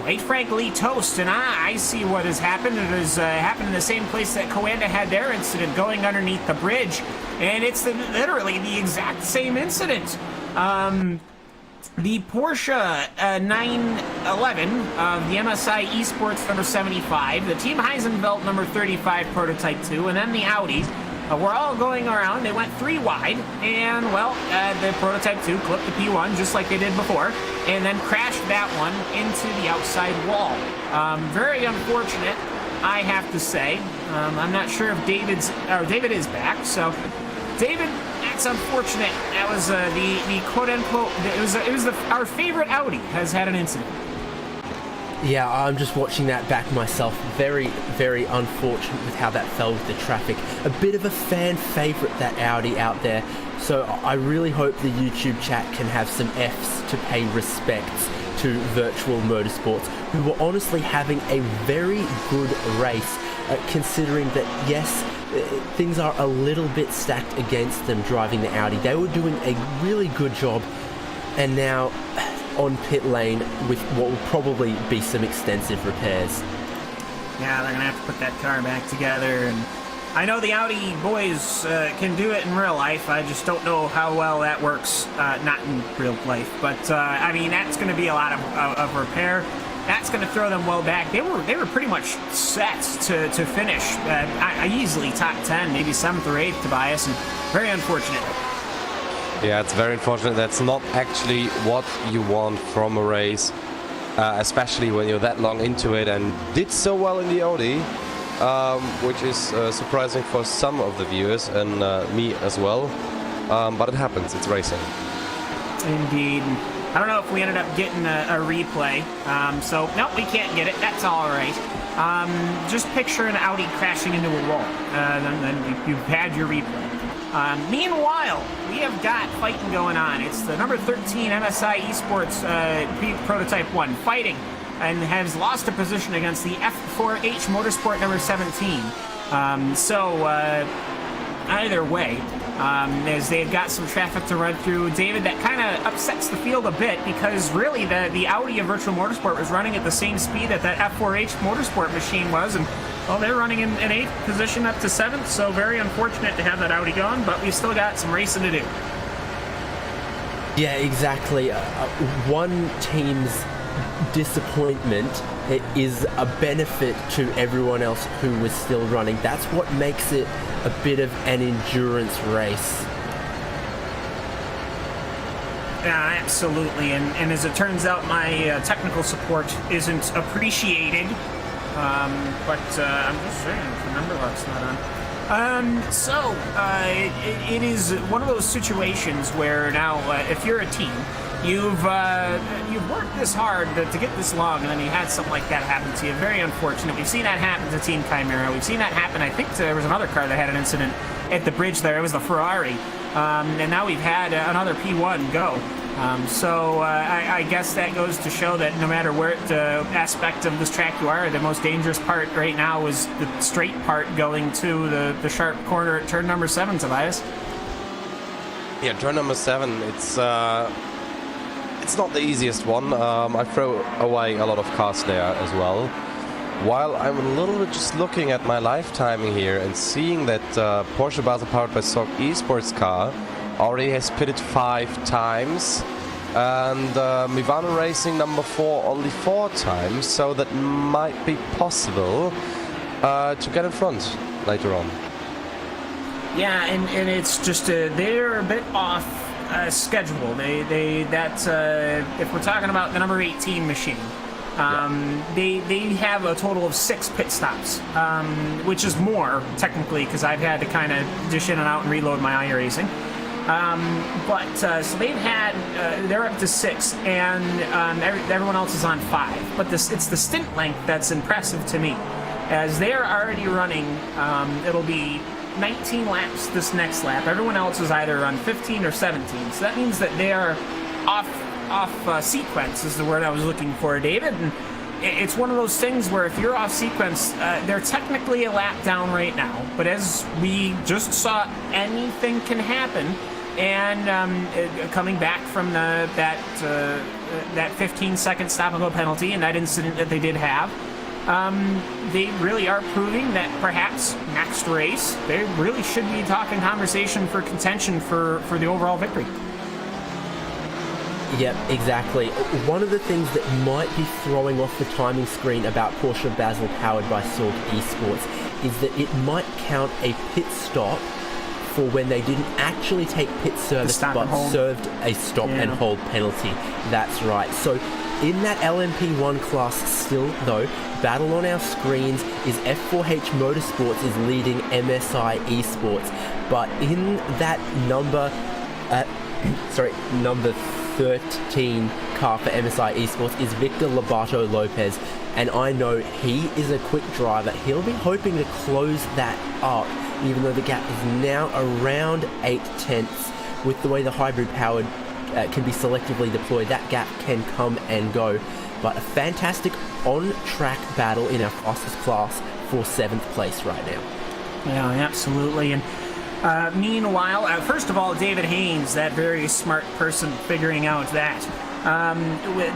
quite frankly toast, and I see what has happened. It has happened in the same place that Coanda had their incident, going underneath the bridge, and it's literally the exact same incident. The Porsche 911 of the MSI Esports number 75, the Team Heisenfeld number 35 Prototype 2, and then the Audi were all going around. They went 3 wide, and, well, the Prototype 2 clipped the P1 just like they did before, and then crashed that one into the outside wall. Very unfortunate, I have to say. I'm not sure if David is back, so David, that's unfortunate. That was the quote-unquote, our favorite Audi has had an incident. Yeah, I'm just watching that back myself. Very, very unfortunate with how that fell with the traffic. A bit of a fan favourite, that Audi out there. So I really hope the YouTube chat can have some Fs to pay respects to Virtual Motorsports, who were honestly having a very good race, considering that, yes, things are a little bit stacked against them driving the Audi. They were doing a really good job, and now on pit lane with what will probably be some extensive repairs. Yeah, they're gonna have to put that car back together, and I know the Audi boys can do it in real life. I just don't know how well that works, not in real life. But I mean, that's gonna be a lot of repair. That's gonna throw them well back. They were pretty much set to finish. Easily top 10, maybe 7th or 8th, Tobias, and very unfortunate. Yeah, it's very unfortunate. That's not actually what you want from a race, especially when you're that long into it and did so well in the Audi, which is surprising for some of the viewers and me as well. But it happens, it's racing. Indeed. I don't know if we ended up getting a replay, so no, we can't get it. That's all right. Just picture an Audi crashing into a wall, then you've had your replay. Meanwhile, we have got fighting going on. It's the number 13 MSI Esports Prototype 1 fighting, and has lost a position against the F4H Motorsport number 17. Either way, as they've got some traffic to run through, David, that kind of upsets the field a bit, because really the Audi of Virtual Motorsport was running at the same speed that F4H Motorsport machine was, and well, they're running in 8th position up to 7th, so very unfortunate to have that Audi gone, but we've still got some racing to do. Yeah, exactly. One team's disappointment is a benefit to everyone else who was still running. That's what makes it a bit of an endurance race. Yeah, absolutely, and as it turns out, my technical support isn't appreciated. But I'm just saying, if the number lock's not on. It is one of those situations where now, if you're a team, you've worked this hard to get this long, and then you had something like that happen to you. Very unfortunate. We've seen that happen to Team Chimera. We've seen that happen, I think there was another car that had an incident at the bridge there. It was the Ferrari. And now we've had another P1 go. I guess that goes to show that no matter where aspect of this track you are, the most dangerous part right now is the straight part going to the sharp corner at turn number 7, Tobias. Yeah, turn number 7, it's not the easiest one. I throw away a lot of cars there as well. While I'm a little bit just looking at my live timing here and seeing that Porsche Basel powered by SOC Esports car already has pitted 5 times, and Mivano Racing number 4 only 4 times, so that might be possible to get in front later on. Yeah, and it's just they're a bit off schedule. If we're talking about the number 18 machine, they have a total of 6 pit stops, which is more technically because I've had to kind of dish in and out and reload my iRacing. So they've had they're up to 6, and everyone else is on 5. But it's the stint length that's impressive to me, as they're already running. It'll be 19 laps this next lap. Everyone else is either on 15 or 17. So that means that they are off sequence is the word I was looking for, David. And it's one of those things where if you're off sequence, they're technically a lap down right now. But as we just saw, anything can happen. And coming back from that 15-second stop-and-go penalty and that incident that they did have, they really are proving that perhaps next race they really should be talking conversation for contention for the overall victory. Yep, exactly. One of the things that might be throwing off the timing screen about Porsche Basel powered by Sorg Esports is that it might count a pit stop for when they didn't actually take pit service but served a stop and hold penalty. That's right. So in that LMP1 class still, though, battle on our screens is F4H Motorsports is leading MSI Esports. But in that number 13 car for MSI Esports is Victor Lobato Lopez, and I know he is a quick driver. He'll be hoping to close that up, even though the gap is now around 8/10. With the way the hybrid powered can be selectively deployed, that gap can come and go. But a fantastic on-track battle in our fastest class for 7th place right now. Yeah, absolutely. And meanwhile, first of all, David Haynes, that very smart person figuring out that.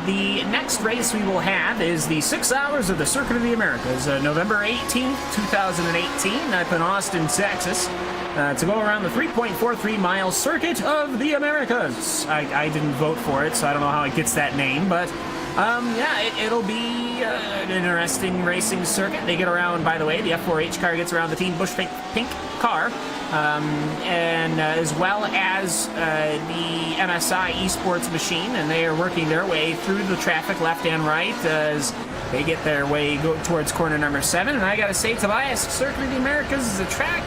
The next race we will have is the 6 Hours of the Circuit of the Americas, November 18th, 2018, up in Austin, Texas, to go around the 3.43-mile Circuit of the Americas. I didn't vote for it, so I don't know how it gets that name, but it'll be an interesting racing circuit. They get around, by the way, the F4H car gets around the Team Busch pink car, and as well as the MSI Esports machine, and they are working their way through the traffic left and right as they get their way towards corner number 7. And I gotta say, Tobias, Circuit of the Americas is a track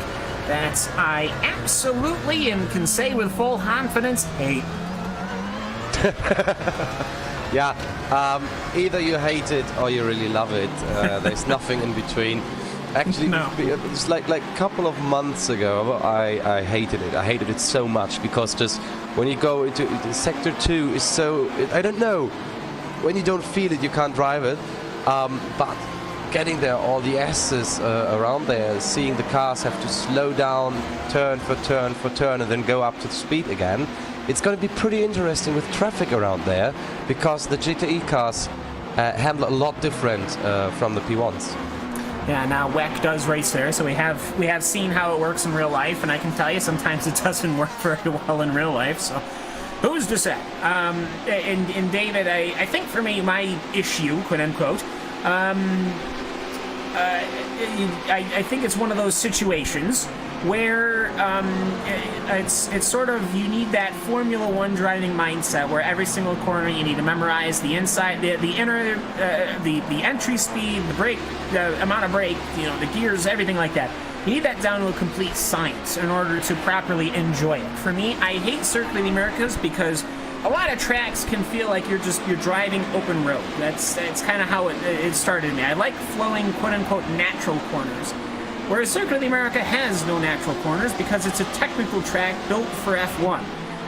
that I absolutely and can say with full confidence hate. Yeah, either you hate it or you really love it. There's nothing in between. Actually, no. It's like a couple of months ago, I hated it. I hated it so much because just when you go into Sector 2 is so, I don't know, when you don't feel it, you can't drive it. But getting there, all the S's around there, seeing the cars have to slow down, turn for turn for turn, and then go up to the speed again. It's going to be pretty interesting with traffic around there because the GTE cars handle a lot different from the P1s. Yeah, now WEC does race there, so we have seen how it works in real life, and I can tell you sometimes it doesn't work very well in real life, so who's to say? And David, I think for me, my issue, quote unquote, I think it's one of those situations where it's sort of, you need that Formula One driving mindset where every single corner you need to memorize the inside, the inner, the entry speed, the brake, the amount of brake, the gears, everything like that. You need that down to a complete science in order to properly enjoy it. For me, I hate Circuit of the Americas because a lot of tracks can feel like you're driving open road. That's kind of how it started me. I like flowing, quote unquote, natural corners. Whereas Circuit of the America has no natural corners because it's a technical track built for F1.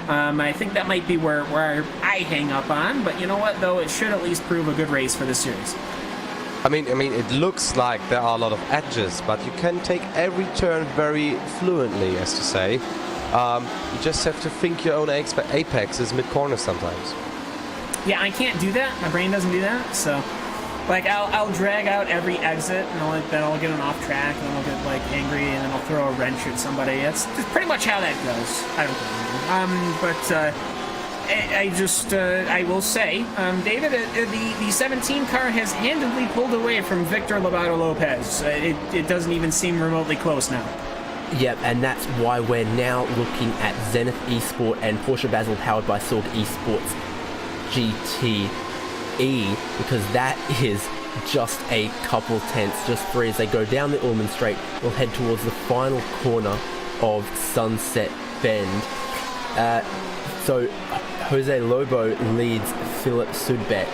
I think that might be where I hang up on, but you know what, though, it should at least prove a good race for this series. I mean, it looks like there are a lot of edges, but you can take every turn very fluently, as to say. You just have to think your own apexes mid-corner sometimes. Yeah, I can't do that. My brain doesn't do that, so... Like, I'll drag out every exit, and then I'll get an off track, and then I'll get, angry, and then I'll throw a wrench at somebody. That's pretty much how that goes. I don't know. I will say, David, the 17 car has handedly pulled away from Victor Lobato Lopez. It doesn't even seem remotely close now. Yep, and that's why we're now looking at Zenith Esport and Porsche Basel powered by Sorg Esports GTE, because that is just a couple tenths, just 3 as they go down the Ullman Straight. We'll head towards the final corner of Sunset Bend. So Jose Lobo leads Philip Sudbeck,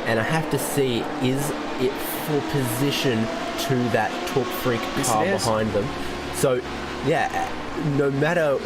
and I have to see, is it for position to that Torque Freak car behind them? So yeah, no matter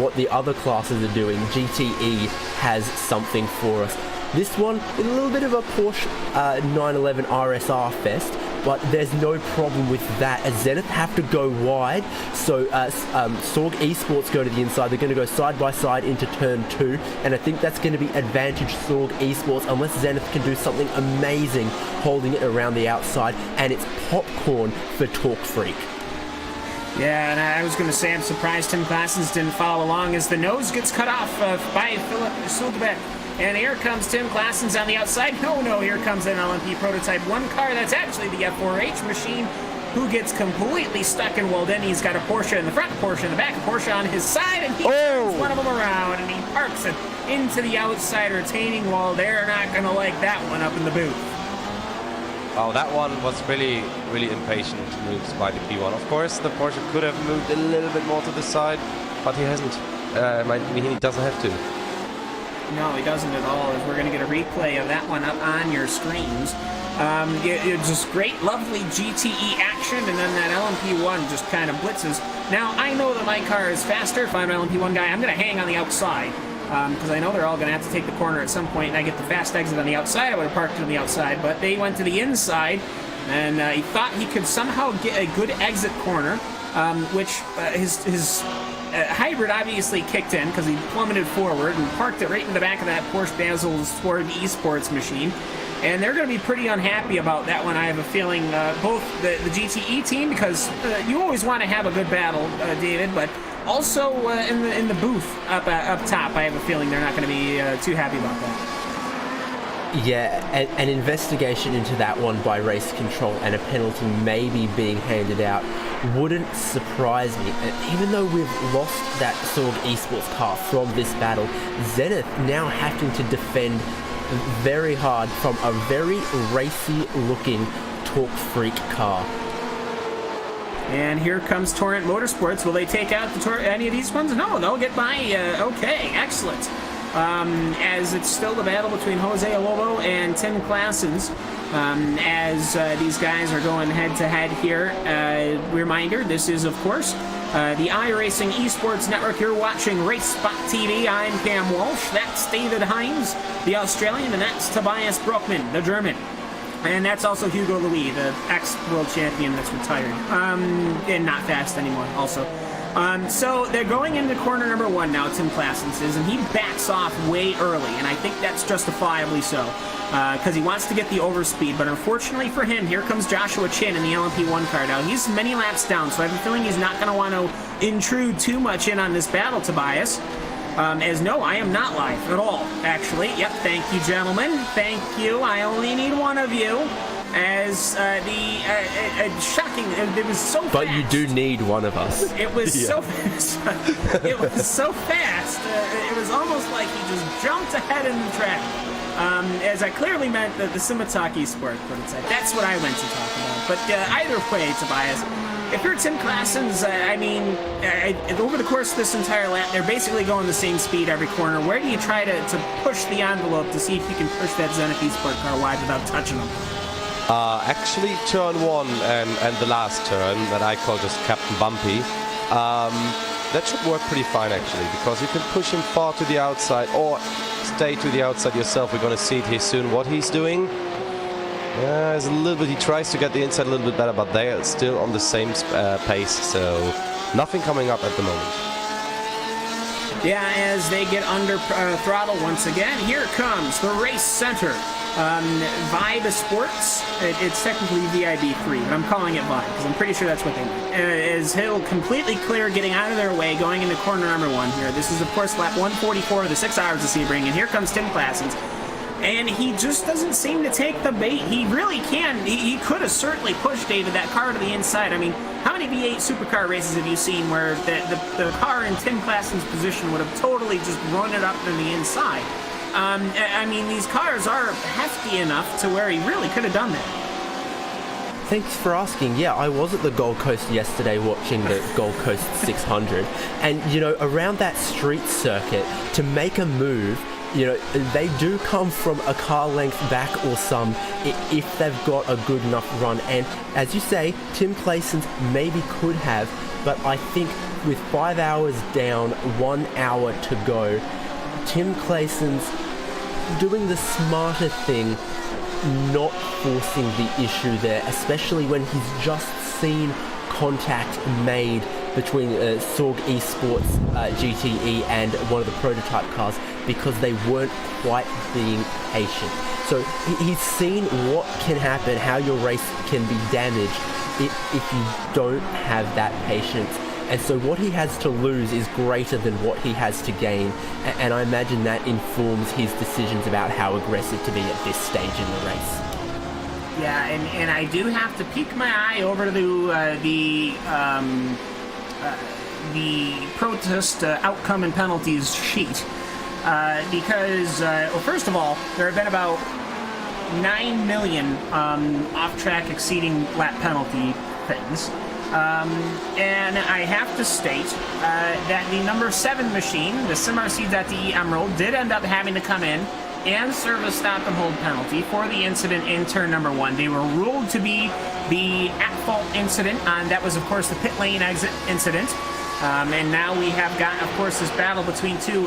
what the other classes are doing, GTE has something for us. This one, a little bit of a Porsche 911 RSR fest, but there's no problem with that, as Zenith have to go wide. So Sorg Esports go to the inside. They're going to go side by side into turn 2, and I think that's going to be advantage Sorg Esports, unless Zenith can do something amazing holding it around the outside, and it's popcorn for Torque Freak. Yeah, and I was going to say I'm surprised Tim Claessens didn't follow along, as the nose gets cut off by Philip Sudbeck. And here comes Tim Claessens on the outside. No, here comes an LMP Prototype 1 car. That's actually the F4H machine, who gets completely stuck in Walden. He's got a Porsche in the front, Porsche in the back, Porsche on his side, and he turns one of them around, and he parks it into the outside retaining wall. They're not going to like that one up in the booth. Oh, that one was really, really impatient moves by the P1. Of course, the Porsche could have moved a little bit more to the side, but he hasn't. He doesn't have to. No, he doesn't at all, as we're going to get a replay of that one up on your screens. It's just great, lovely GTE action, and then that LMP1 just kind of blitzes. Now, I know that my car is faster. If I'm an LMP1 guy, I'm going to hang on the outside, because I know they're all going to have to take the corner at some point, and I get the fast exit on the outside. I would have parked it on the outside, but they went to the inside, and he thought he could somehow get a good exit corner, which his hybrid obviously kicked in because he plummeted forward and parked it right in the back of that Porsche Basel's Ford Esports machine. And they're going to be pretty unhappy about that one. I have a feeling both the GTE team, because you always want to have a good battle, David, but also in the booth up top, I have a feeling they're not going to be too happy about that. Yeah, an investigation into that one by Race Control and a penalty maybe being handed out wouldn't surprise me. Even though we've lost that Sorg Esports car from this battle, Zenith now having to defend very hard from a very racy-looking Torque Freak car. And here comes Torrent Motorsports. Will they take out any of these ones? No, they'll get by. Okay, excellent. As it's still the battle between Jose Lobo and Tim Claessens, as these guys are going head-to-head here. Reminder, this is, of course, the iRacing Esports Network. You're watching RaceSpot TV. I'm Cam Walsh. That's David Hines, the Australian, and that's Tobias Brockman, the German. And that's also Hugo Louis, the ex-world champion that's retired. And not fast anymore, also. So they're going into corner number 1 now, Tim Claessens is, and he backs off way early, and I think that's justifiably so, because he wants to get the overspeed. But unfortunately for him, here comes Joshua Chin in the LMP1 car. Now, he's many laps down, so I have a feeling he's not going to want to intrude too much in on this battle, Tobias. As no, I am not live at all, actually. Yep, thank you, gentlemen. Thank you. I only need one of you. As shocking, it was so fast. But you do need one of us. It was so fast. It was so fast. It was almost like he just jumped ahead in the track. As I clearly meant the Simataki Sport prototype. That's what I meant to talk about. But either way, Tobias, if you're Tim Claessens, over the course of this entire lap, they're basically going the same speed every corner. Where do you try to push the envelope to see if you can push that Zenith Esport car wide without touching them? Actually, turn 1 and the last turn that I call just Captain Bumpy, that should work pretty fine actually, because you can push him far to the outside or stay to the outside yourself. We're going to see it here soon what he's doing. There's a little bit, he tries to get the inside a little bit better, but they are still on the same pace, so nothing coming up at the moment. Yeah, as they get under throttle once again, here comes the race center. Vibe Sports, it's technically VIB3, but I'm calling it Vibe, because I'm pretty sure that's what they mean. Is he'll completely clear, getting out of their way, going into corner number 1 here. This is, of course, lap 144 of the 6 hours of Sebring, and here comes Tim Claessens. and he just doesn't seem to take the bait. He really can. He could have certainly pushed David that car to the inside. I mean, how many V8 supercar races have you seen where the car in Tim Klassen's position would have totally just run it up to the inside? I mean, these cars are hefty enough to where he really could have done that. Thanks for asking. Yeah, I was at the Gold Coast yesterday watching the Gold Coast 600, and you know, around that street circuit, to make a move, you know, they do come from a car length back or some if they've got a good enough run. And as you say, Tim Clayson maybe could have, but I think with 5 hours down, 1 hour to go, Tim Clayson's doing the smarter thing, not forcing the issue there, especially when he's just seen contact made between Sorg Esports GTE and one of the prototype cars because they weren't quite being patient. So he's seen what can happen, how your race can be damaged if you don't have that patience. And so what he has to lose is greater than what he has to gain. And I imagine that informs his decisions about how aggressive to be at this stage in the race. Yeah, and I do have to peek my eye over to the protest outcome and penalties sheet. Because, well, first of all, there have been about 9 million off-track exceeding lap penalty things. And I have to state that the number 7 machine, the SimRC.de Emerald, did end up having to come in and serve a stop and hold penalty for the incident in turn number 1. They were ruled to be the at-fault incident, and that was, of course, the pit lane exit incident. And now we have got, of course, this battle between two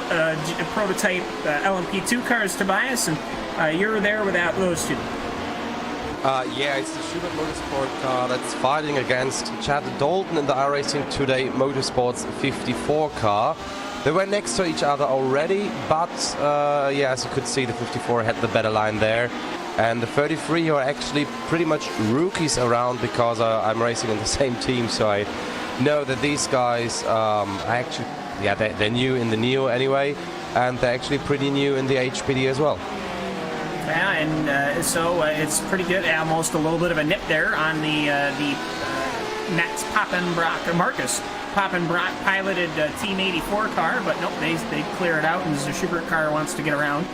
prototype LMP2 cars, Tobias, and you're there without those two. Yeah, it's the Schubert Motorsport car that's fighting against Chad Dalton in the iRacing Today Motorsports 54 car. They were next to each other already, but yeah, as you could see, the 54 had the better line there. And the 33 are actually pretty much rookies around because I'm racing in the same team, so I know that these guys actually, yeah, they're new in the Neo anyway, and they're actually pretty new in the HPD as well. Yeah, and so it's pretty good. Almost a little bit of a nip there on the Max Pappenbrock, or Marcus Pappenbrock piloted Team 84 car, but nope, they clear it out, and the Schubert car wants to get around.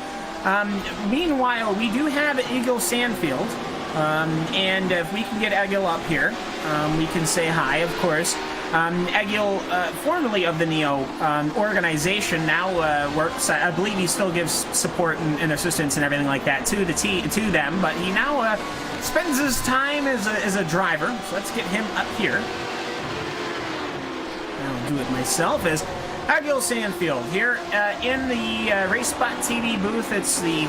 Meanwhile, we do have Egil Sandfield, and if we can get Egil up here, we can say hi, of course. Egil, formerly of the Neo organization, now works. I believe he still gives support and assistance and everything like that to them. But he now spends his time as a driver. So let's get him up here. I'll do it myself as Egil Sandfield here in the RaceSpot TV booth. It's the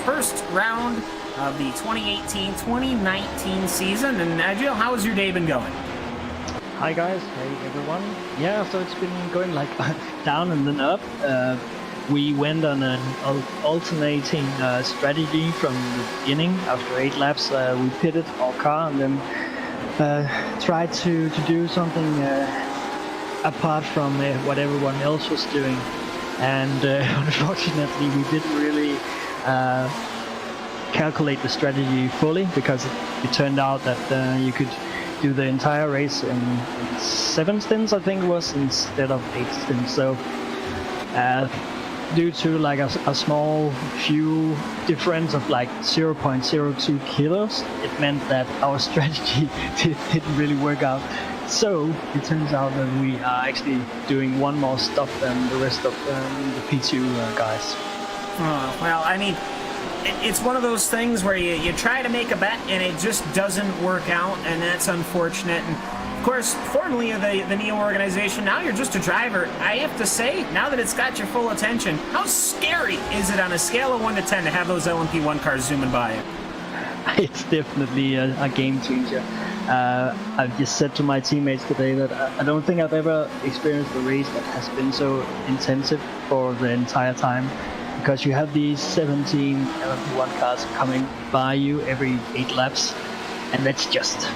first round of the 2018-2019 season. And Egil, how has your day been going? Hi guys, hey everyone. Yeah, so it's been going like down and then up. We went on an alternating strategy from the beginning. After 8 laps, we pitted our car and then tried to do something apart from what everyone else was doing. And unfortunately, we didn't really calculate the strategy fully because it turned out that you could do the entire race in 7 stints, I think it was, instead of 8 stints. So due to like a small fuel difference of like 0.02 kilos, it meant that our strategy didn't really work out. So it turns out that we are actually doing one more stop than the rest of the P2 guys. Well, I mean, it's one of those things where you try to make a bet and it just doesn't work out, and that's unfortunate. And of course, formerly of the Neo organization, now you're just a driver. I have to say, now that it's got your full attention, how scary is it on a scale of 1 to 10 to have those LMP1 cars zooming by you? It's definitely a game changer. I've just said to my teammates today that I don't think I've ever experienced a race that has been so intensive for the entire time. Because you have these 17 LMP1 cars coming by you every 8 laps, and it's just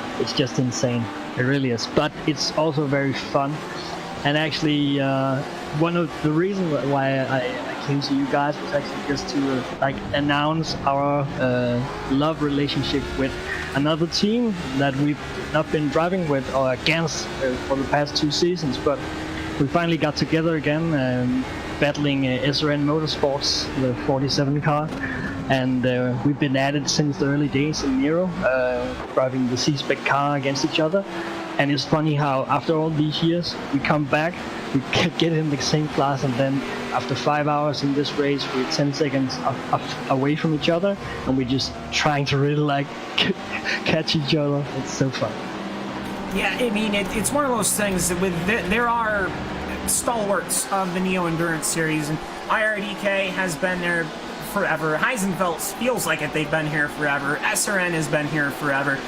insane. It really is. But it's also very fun, and actually one of the reasons why I came to you guys was actually just to announce our love relationship with another team that we've not been driving with or against for the past 2 seasons, but we finally got together again, battling SRN Motorsports, the 47 car, and we've been at it since the early days in Nero, driving the C-Spec car against each other. And it's funny how after all these years we come back, we get in the same class, and then after 5 hours in this race we're 10 seconds away from each other, and we're just trying to really catch each other. It's so fun. Yeah, I mean, it's one of those things that there are stalwarts of the Neo Endurance series, and IRDK has been there forever. Heisenfeld feels like they've been here forever. SRN has been here forever.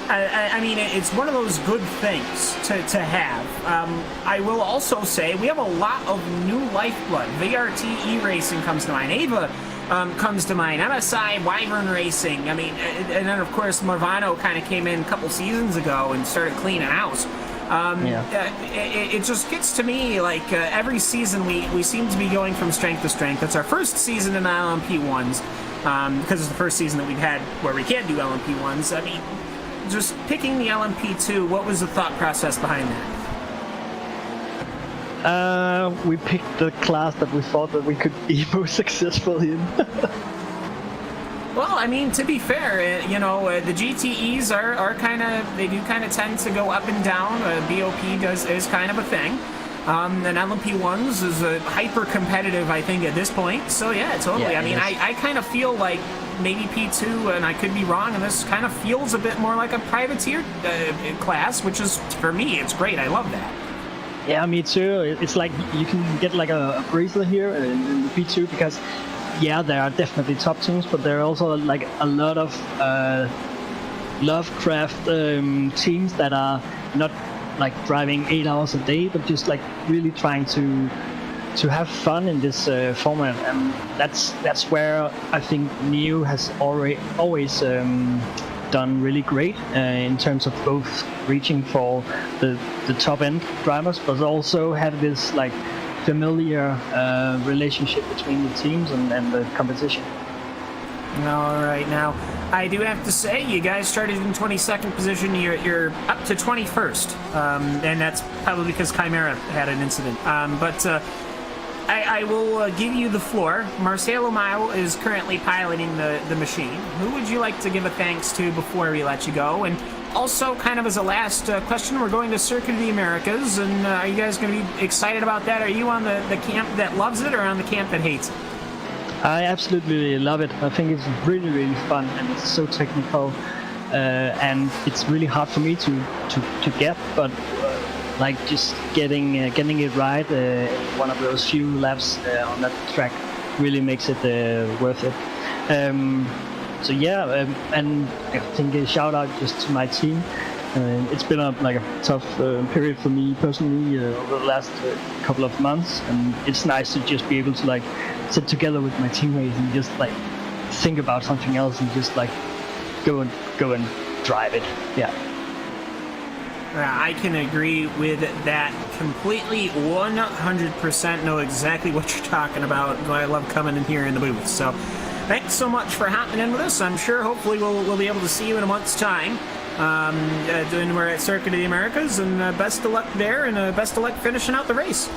I mean, it's one of those good things to have. I will also say we have a lot of new lifeblood. VRT E-Racing comes to mind. Ava comes to mind. MSI, Wyvern Racing. I mean, and then of course Marvano kind of came in a couple seasons ago and started cleaning house. It just gets to me like every season we seem to be going from strength to strength. It's our first season in LMP1s because it's the first season that we've had where we can't do LMP1s. I mean, just picking the LMP2, what was the thought process behind that? We picked the class that we thought that we could be most successful in. Well, I mean, to be fair, the GTEs are kind of, they do kind of tend to go up and down. BOP is kind of a thing. And LMP1s is hyper competitive, I think, at this point. So yeah, totally. Yeah, I mean, I kind of feel like maybe P2, and I could be wrong, and this kind of feels a bit more like a privateer class, which is, for me, it's great. I love that. Yeah, me too. It's like you can get like a bracelet here in the P2 because, yeah, there are definitely top teams, but there are also like a lot of Lovecraft teams that are not like driving 8 hours a day, but just like really trying to have fun in this format, and that's where I think Neo has always done really great in terms of both reaching for the top end drivers, but also have this like familiar relationship between the teams and the competition. All right, now I do have to say you guys started in 22nd position. You're up to 21st, and that's probably because Chimera had an incident. I will give you the floor. Marcelo Maio is currently piloting the machine. Who would you like to give a thanks to before we let you go? And also, kind of as a last question, we're going to Circuit of the Americas, and are you guys going to be excited about that? Are you on the camp that loves it or on the camp that hates it? I absolutely love it. I think it's really, really fun, and it's so technical, and it's really hard for me to get, but like just getting it right, one of those few laps on that track really makes it worth it. So yeah, and I think a shout out just to my team. It's been a tough period for me personally over the last couple of months, and it's nice to just be able to like sit together with my teammates and just like think about something else and just like go and drive it. Yeah. I can agree with that completely. 100% know exactly what you're talking about. I love coming in here in the booth. So thanks so much for hopping in with us. I'm sure hopefully we'll be able to see you in a month's time. We're at Circuit of the Americas, and best of luck there, and best of luck finishing out the race.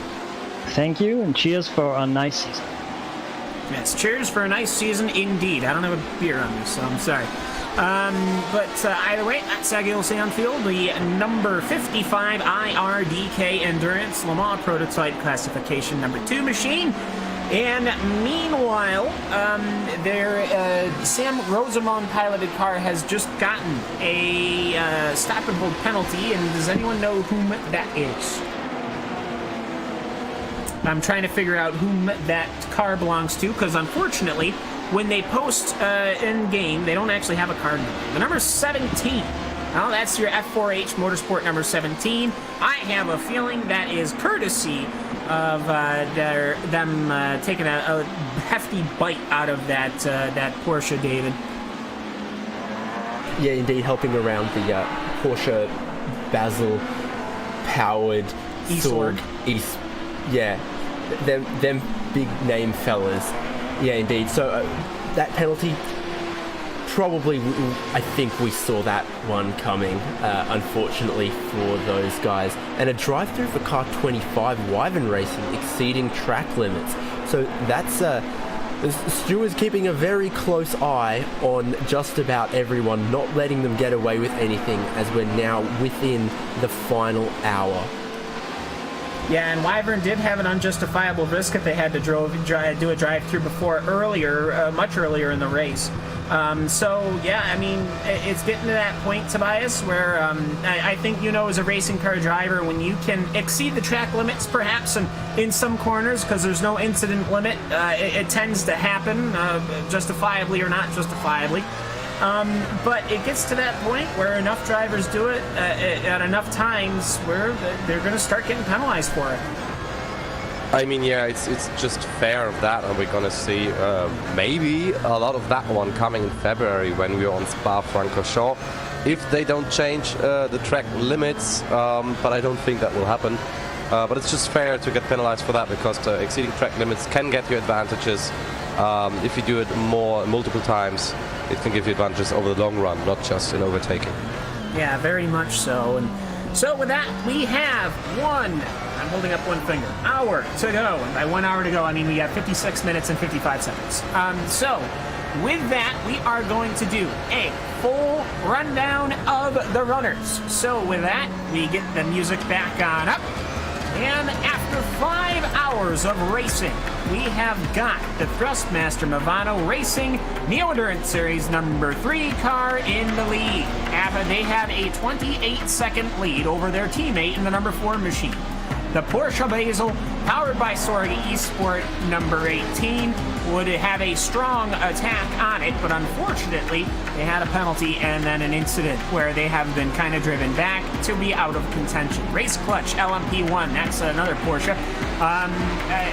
Thank you, and cheers for a nice season. Yes, cheers for a nice season indeed. I don't have a beer on this, so I'm sorry. But either way, that's Agil Sandfield, the number 55 IRDK Endurance Le Mans Prototype Classification number 2 machine. And meanwhile, their Sam Rosamond piloted car has just gotten a stop and hold penalty, and does anyone know whom that is? I'm trying to figure out whom that car belongs to, because unfortunately, when they post in-game, they don't actually have a car number. The number 17. Well, that's your F4H Motorsport number 17. I have a feeling that is courtesy of them taking a hefty bite out of that Porsche, David. Yeah, indeed, helping around the Porsche Basel powered E-Sorg. Yeah, them big name fellas. Yeah, indeed. So that penalty, probably, I think we saw that one coming, unfortunately for those guys. And a drive-through for car 25, Wyvern Racing, exceeding track limits. So that's Stu is keeping a very close eye on just about everyone, not letting them get away with anything as we're now within the final hour. Yeah, and Wyvern did have an unjustifiable risk if they had to do a drive-through much earlier in the race. So, yeah, I mean, it's getting to that point, Tobias, where I think, as a racing car driver, when you can exceed the track limits, perhaps, and in some corners, because there's no incident limit, it tends to happen, justifiably or not justifiably. But it gets to that point where enough drivers do it at enough times where they're going to start getting penalized for it. I mean, yeah, it's just fair of that, and we're gonna see maybe a lot of that one coming in February when we're on Spa-Francorchamps, if they don't change the track limits, but I don't think that will happen. But it's just fair to get penalized for that, because exceeding track limits can get you advantages. If you do it multiple times, it can give you advantages over the long run, not just in overtaking. Yeah, very much so. And so with that, we have I'm holding up one finger, hour to go. And by 1 hour to go, I mean we have 56 minutes and 55 seconds. So with that, we are going to do a full rundown of the runners. So with that, we get the music back on up. And after 5 hours of racing, we have got the Thrustmaster Movano Racing Neo Endurance Series number 3 car in the lead. They have a 28-second lead over their teammate in the number 4 machine. The Porsche Basel, powered by Sorg Esport number 18, would have a strong attack on it, but unfortunately, they had a penalty and then an incident where they have been kind of driven back to be out of contention. Race Clutch LMP1, that's another Porsche.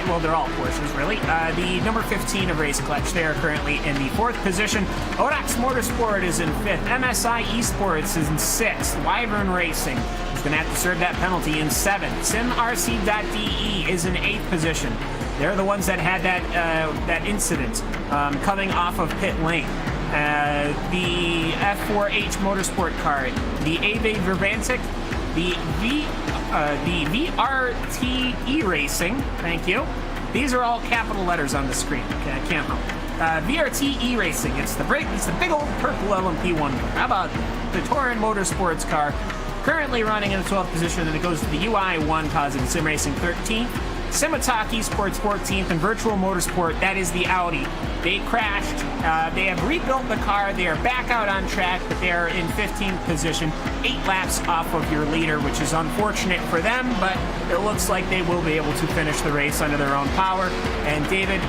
Well, they're all Porsches, really. The number 15 of Race Clutch, they are currently in the 4th position. Odax Motorsport is in 5th. MSI Esports is in 6th. Wyvern Racing is going to have to serve that penalty in 7th. SimRC.de is in 8th position. They're the ones that had that incident coming off of pit lane. The F4H Motorsport car, the Ave Verbantic, the VRT E-Racing, thank you. These are all capital letters on the screen. Okay, I can't help it. VRT E-Racing, it's the big old purple LMP1 car. How about the Torin Motorsports car, currently running in the 12th position, and it goes to the UI1 Positive Sim Racing 13th. Simitalk Esports 14th, and Virtual Motorsport, that is the Audi. They crashed. They have rebuilt the car. They are back out on track, but they are in 15th position, 8 laps off of your leader, which is unfortunate for them, but it looks like they will be able to finish the race under their own power. And David,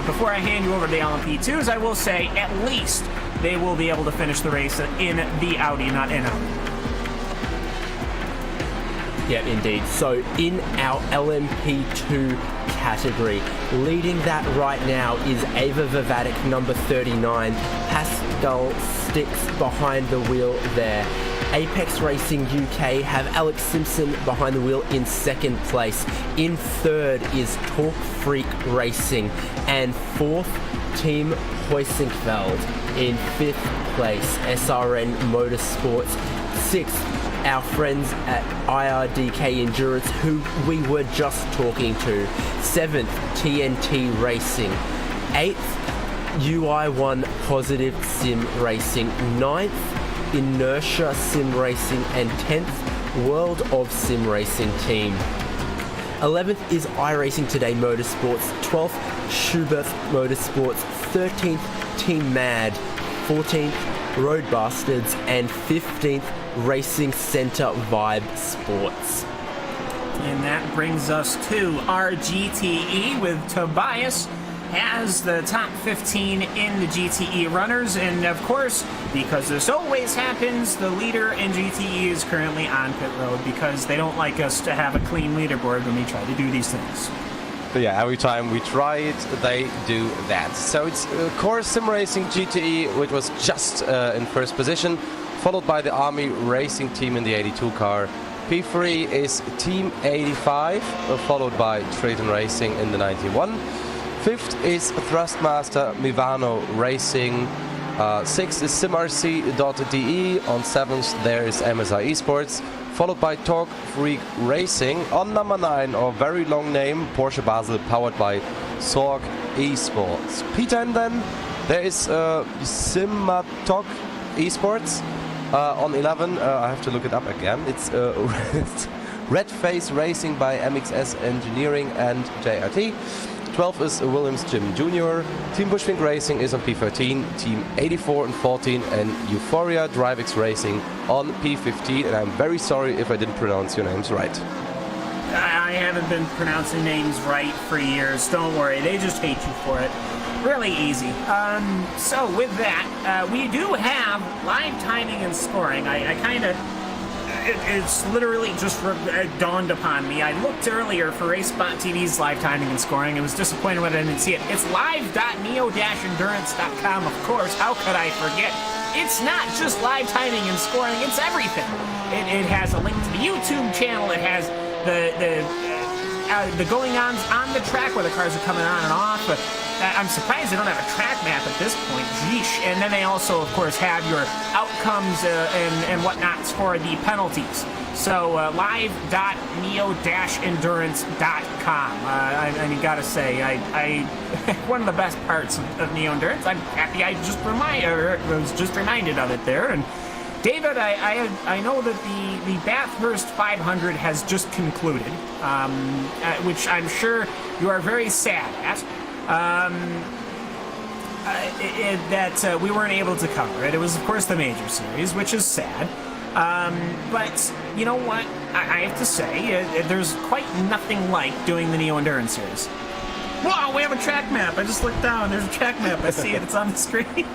before I hand you over to the LMP2s, I will say at least they will be able to finish the race in the Audi, not in Audi. Yeah, indeed. So in our LMP2 category, leading that right now is Ava Vivatic, number 39. Pascal Sticks behind the wheel there. Apex Racing UK have Alex Simpson behind the wheel in 2nd place. In 3rd is Talk Freak Racing. And 4th, Team Hoisingfeld in 5th place. SRN Motorsports. 6th, our friends at IRDK Endurance, who we were just talking to. 7th, TNT Racing. 8th, UI1 Positive Sim Racing. 9th, Inertia Sim Racing. And 10th, World of Sim Racing Team. 11th is iRacing Today Motorsports. 12th, Schubert Motorsports. 13th, Team Mad. 14th, Road Bastards. And 15th, Racing Center Vibe Sports. And that brings us to our GTE, with Tobias as the top 15 in the GTE runners. And of course, because this always happens, the leader in GTE is currently on pit road because they don't like us to have a clean leaderboard when we try to do these things. But yeah, every time we try it, they do that. So it's Core Sim Racing GTE, which was just in 1st position, followed by the Army Racing Team in the 82 car, P3 is Team 85, followed by Triton Racing in the 91. 5th is Thrustmaster Mivano Racing. 6th is SimRC.de. On 7th there is MSI Esports, followed by Talk Freak Racing. On number 9, a very long name, Porsche Basel, powered by Sorg Esports. P10 then, there is Simatok Esports. On 11, I have to look it up again, it's Red Face Racing by MXS Engineering and JRT. 12 is Williams Jim Jr. Team Bushwing Racing is on P13, Team 84 and 14, and Euphoria DriveX Racing on P15. And I'm very sorry if I didn't pronounce your names right. I haven't been pronouncing names right for years. Don't worry, they just hate you for it. Really easy. So with that, we do have live timing and scoring. I kind of... It's literally just dawned upon me. I looked earlier for RaceSpot TV's live timing and scoring. I was disappointed when I didn't see it. It's live.neo-endurance.com, of course. How could I forget? It's not just live timing and scoring, it's everything. It has a link to the YouTube channel. It has the going-ons on the track where the cars are coming on and off. But I'm surprised they don't have a track map at this point. Yeesh. And then they also, of course, have your outcomes and whatnots for the penalties. So live.neo-endurance.com. I mean, gotta say, I one of the best parts of Neo Endurance. I'm happy I was just reminded of it there. And David, I know that the Bathurst 500 has just concluded, which I'm sure you are very sad at. That we weren't able to cover it. It was, of course, the Major Series, which is sad. But you know what? I have to say, there's quite nothing like doing the Neo Endurance Series. Wow, we have a track map. I just looked down. There's a track map. I see it. It's on the screen.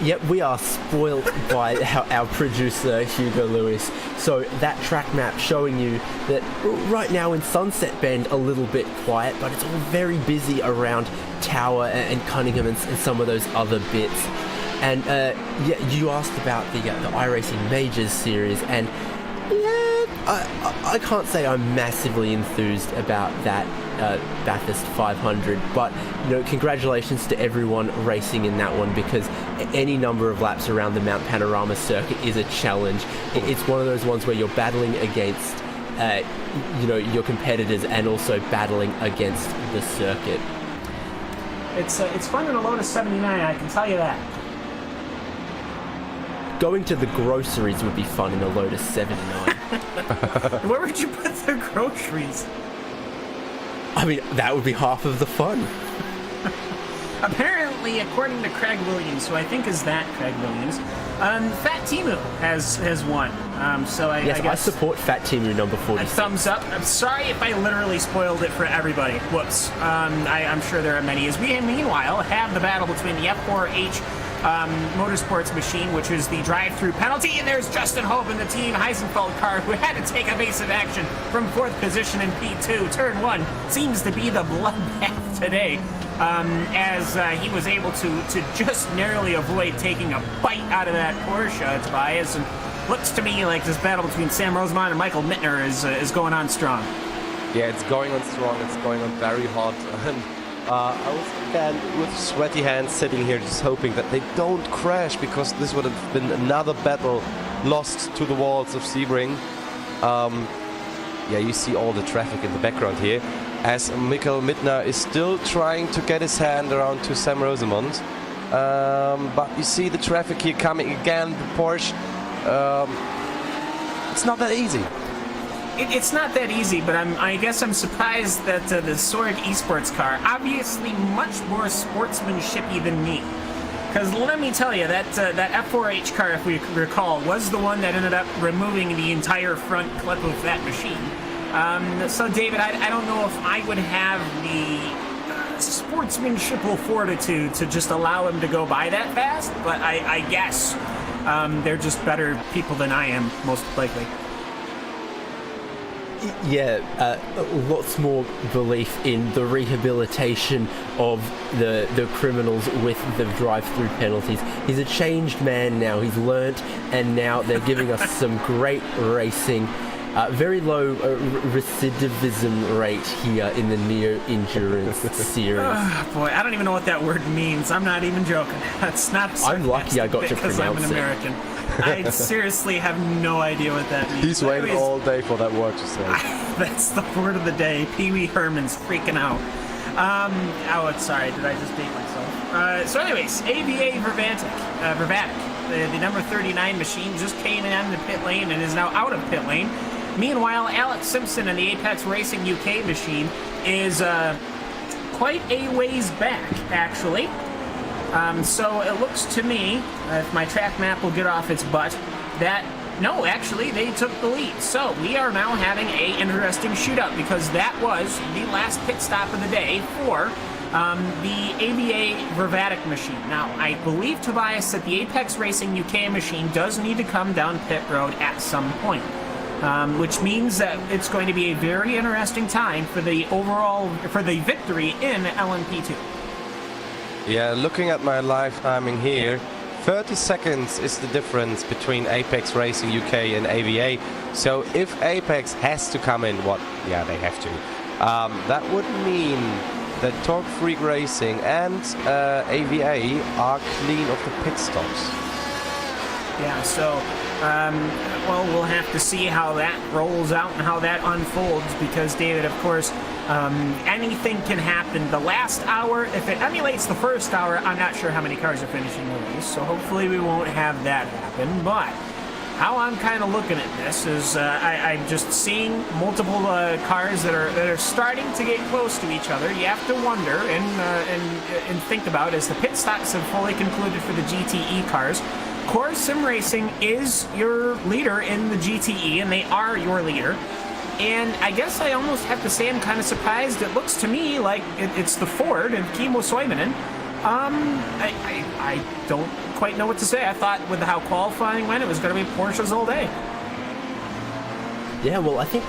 Yep, we are spoiled by our producer, Hugo Lewis. So that track map showing you that right now in Sunset Bend, a little bit quiet, but it's all very busy around Tower and Cunningham and some of those other bits. And yeah, you asked about the iRacing Majors series, and yeah, I can't say I'm massively enthused about that Bathurst 500, but you know, congratulations to everyone racing in that one, because any number of laps around the Mount Panorama circuit is a challenge. It's one of those ones where you're battling against you know, your competitors and also battling against the circuit. It's fun in a Lotus 79, I can tell you that. Going to the groceries would be fun in a Lotus 79. Where would you put the groceries? I mean, that would be half of the fun. Apparently, according to Craig Williams, who I think is that Craig Williams, Fat Timu has won. So I guess... I support Fat Timu number 40. A thumbs up. I'm sorry if I literally spoiled it for everybody. Whoops. I'm sure there are many. As we, meanwhile, have the battle between the F4H Motorsports machine, which is the drive-through penalty, and there's Justin Hope in the Team Heisenfeld car, who had to take evasive action from 4th position in P2. Turn 1 seems to be the bloodbath today, as he was able to just narrowly avoid taking a bite out of that Porsche, Tobias, and looks to me like this battle between Sam Rosemont and Michael Mittner is going on strong. Yeah, it's going on strong, it's going on very hot, and I was again with sweaty hands sitting here just hoping that they don't crash, because this would have been another battle lost to the walls of Sebring. Yeah, you see all the traffic in the background here, as Michael Mittner is still trying to get his hand around to Sam Rosemont. But you see the traffic here coming again, the Porsche. It's not that easy. It's not that easy, but I guess I'm surprised that the Sorg Esports car, obviously much more sportsmanshipy than me. Because let me tell you, that F4H car, if we recall, was the one that ended up removing the entire front clip of that machine. So David, I don't know if I would have the sportsmanshipal fortitude to just allow him to go by that fast, but I guess they're just better people than I am, most likely. Yeah, lots more belief in the rehabilitation of the criminals with the drive-through penalties. He's a changed man now. He's learnt, and now they're giving us some great racing. Very low recidivism rate here in the Neo Endurance series. Oh, boy, I don't even know what that word means. I'm not even joking. That's not a I'm lucky I got to because I'm pronounce an it. American. I seriously have no idea what that means. He's waited Anyways, all day for that word to say. That's the word of the day. Pee Wee Herman's freaking out. Sorry, did I just date myself? So anyways, AVA Vervatic, the number 39 machine, just came in the pit lane and is now out of pit lane. Meanwhile, Alex Simpson and the Apex Racing UK machine is quite a ways back, actually. So it looks to me, if my track map will get off its butt, that no, actually, they took the lead. So we are now having a interesting shootout because that was the last pit stop of the day for the AVA Vervatic machine. Now, I believe, Tobias, that the Apex Racing UK machine does need to come down pit road at some point. Which means that it's going to be a very interesting time for the victory in LMP2. Yeah, looking at my live timing here, 30 seconds is the difference between Apex Racing UK and AVA. So if Apex has to come in, yeah, they have to. That would mean that Torque Freak Racing and AVA are clean of the pit stops. Yeah, so, well, we'll have to see how that rolls out and how that unfolds because, David, of course, anything can happen. The last hour, if it emulates the first hour, I'm not sure how many cars are finishing the race, so hopefully we won't have that happen. But how I'm kind of looking at this is I'm just seeing multiple cars that are starting to get close to each other. You have to wonder and think about as the pit stops have fully concluded for the GTE cars. Core Sim Racing is your leader in the GTE, and they are your leader. And I guess I almost have to say I'm kind of surprised. It looks to me like it's the Ford and Kimmo Soiminen. I don't quite know what to say. I thought with how qualifying went, it was going to be Porsches all day. Yeah, well, I think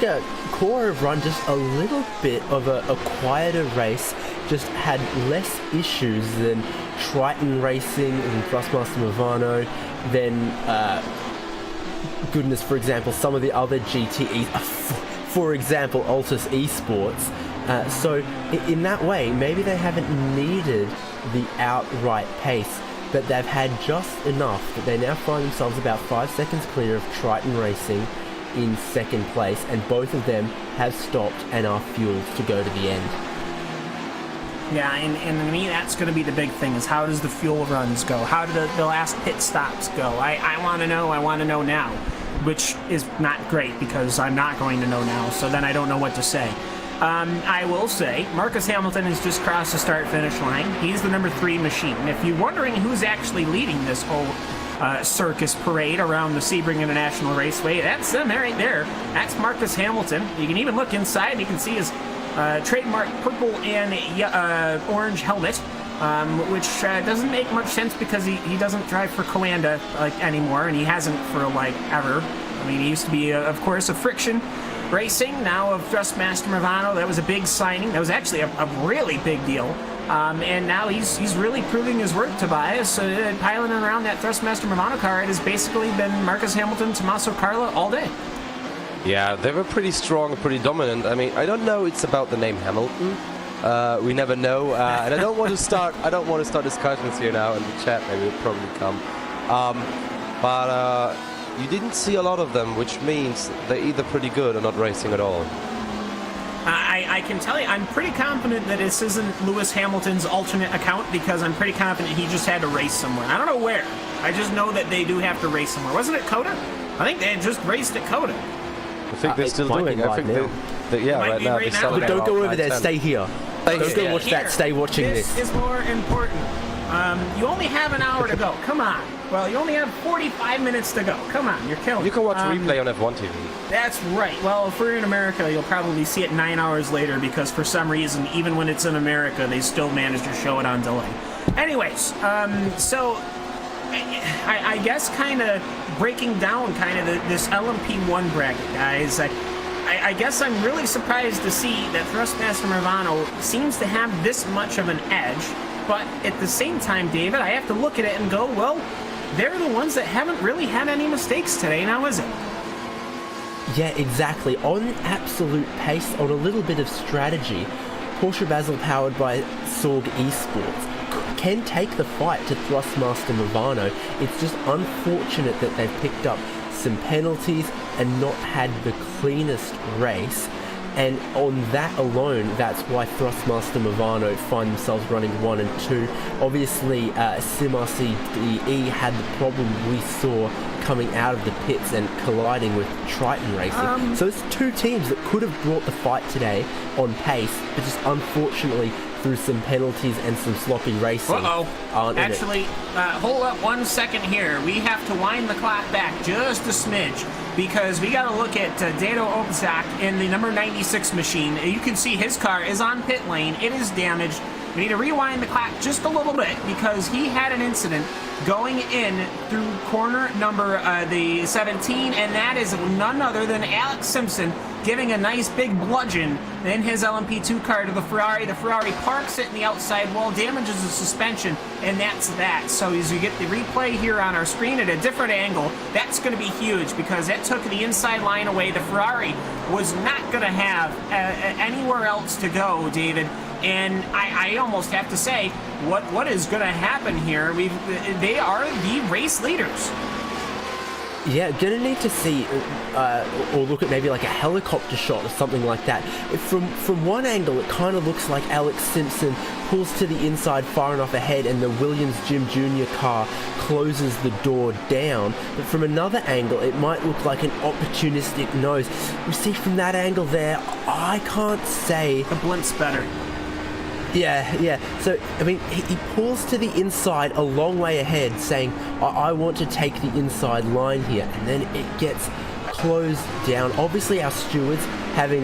Core have run just a little bit of a quieter race, just had less issues than Triton Racing and Thrustmaster Movano, than, goodness, for example, some of the other GTEs, for example, Altus Esports. So in that way, maybe they haven't needed the outright pace, but they've had just enough that they now find themselves about 5 seconds clear of Triton Racing in second place, and both of them have stopped and are fueled to go to the end. Yeah, and to me, that's going to be the big thing, is how does the fuel runs go? How do the last pit stops go? I want to know now, which is not great because I'm not going to know now, so then I don't know what to say. I will say, Marcus Hamilton has just crossed the start-finish line. He's the number 3 machine. If you're wondering who's actually leading this whole circus parade around the Sebring International Raceway, that's them right there. That's Marcus Hamilton. You can even look inside and you can see his trademark purple and orange helmet, which doesn't make much sense because he doesn't drive for Coanda anymore, and he hasn't for ever. I mean, he used to be, of course, a Friction Racing, now of Thrustmaster Movano. That was a big signing. That was actually a really big deal. And now he's really proving his worth, Tobias. Piloting around that Thrustmaster Movano car, it has basically been Marcus Hamilton, Tommaso Carla all day. Yeah, they were pretty strong, pretty dominant. I mean, I don't know it's about the name Hamilton. We never know, and I don't want to start discussions here now in the chat. Maybe it'll probably come. But you didn't see a lot of them, which means they're either pretty good or not racing at all. I can tell you, I'm pretty confident that this isn't Lewis Hamilton's alternate account, because I'm pretty confident he just had to race somewhere. I don't know where. I just know that they do have to race somewhere. Wasn't it Coda? I think they had just raced at Coda. I think they're still doing. I think right now. But don't go over there. Stay here. Don't go watch that. Stay watching this. This is more important. You only have an hour to go. Come on. Well, you only have 45 minutes to go. Come on, you're killing. You can watch replay on F1 TV. That's right. Well, if we're in America, you'll probably see it 9 hours later, because for some reason, even when it's in America, they still manage to show it on delay. Anyways, so I guess kind of breaking down this LMP1 bracket, guys. I guess I'm really surprised to see that Thrustmaster Movano seems to have this much of an edge, but at the same time, David, I have to look at it and go, well, they're the ones that haven't really had any mistakes today, now is it? Yeah, exactly. On absolute pace, on a little bit of strategy, Porsche Basel, powered by Sorg Esports, can take the fight to Thrustmaster Movano. It's just unfortunate that they've picked up some penalties and not had the cleanest race. And on that alone, that's why Thrustmaster Movano find themselves running 1 and 2. Obviously, SimRCDE had the problem we saw coming out of the pits and colliding with Triton Racing. So it's two teams that could have brought the fight today on pace, but just unfortunately through some penalties and some sloppy racing. Actually, hold up 1 second here. We have to wind the clock back just a smidge, because we got to look at Dado Obzak in the number 96 machine. You can see his car is on pit lane. It is damaged. We need to rewind the clock just a little bit, because he had an incident going in through corner number the 17, and that is none other than Alex Simpson giving a nice big bludgeon in his LMP2 car to the Ferrari. The Ferrari parks it in the outside wall, damages the suspension, and that's that. So as you get the replay here on our screen at a different angle, that's going to be huge, because that took the inside line away. The Ferrari was not going to have anywhere else to go, David. And I almost have to say, what is going to happen here? They are the race leaders. Yeah, gonna need to see, or look at maybe like a helicopter shot or something like that. From one angle, it kind of looks like Alex Simpson pulls to the inside far enough ahead and the Williams Jim Jr. car closes the door down. But from another angle, it might look like an opportunistic nose. You see from that angle there, I can't say. The blimp's better. Yeah. So, I mean, he pulls to the inside a long way ahead, saying, I want to take the inside line here. And then it gets closed down. Obviously, our stewards having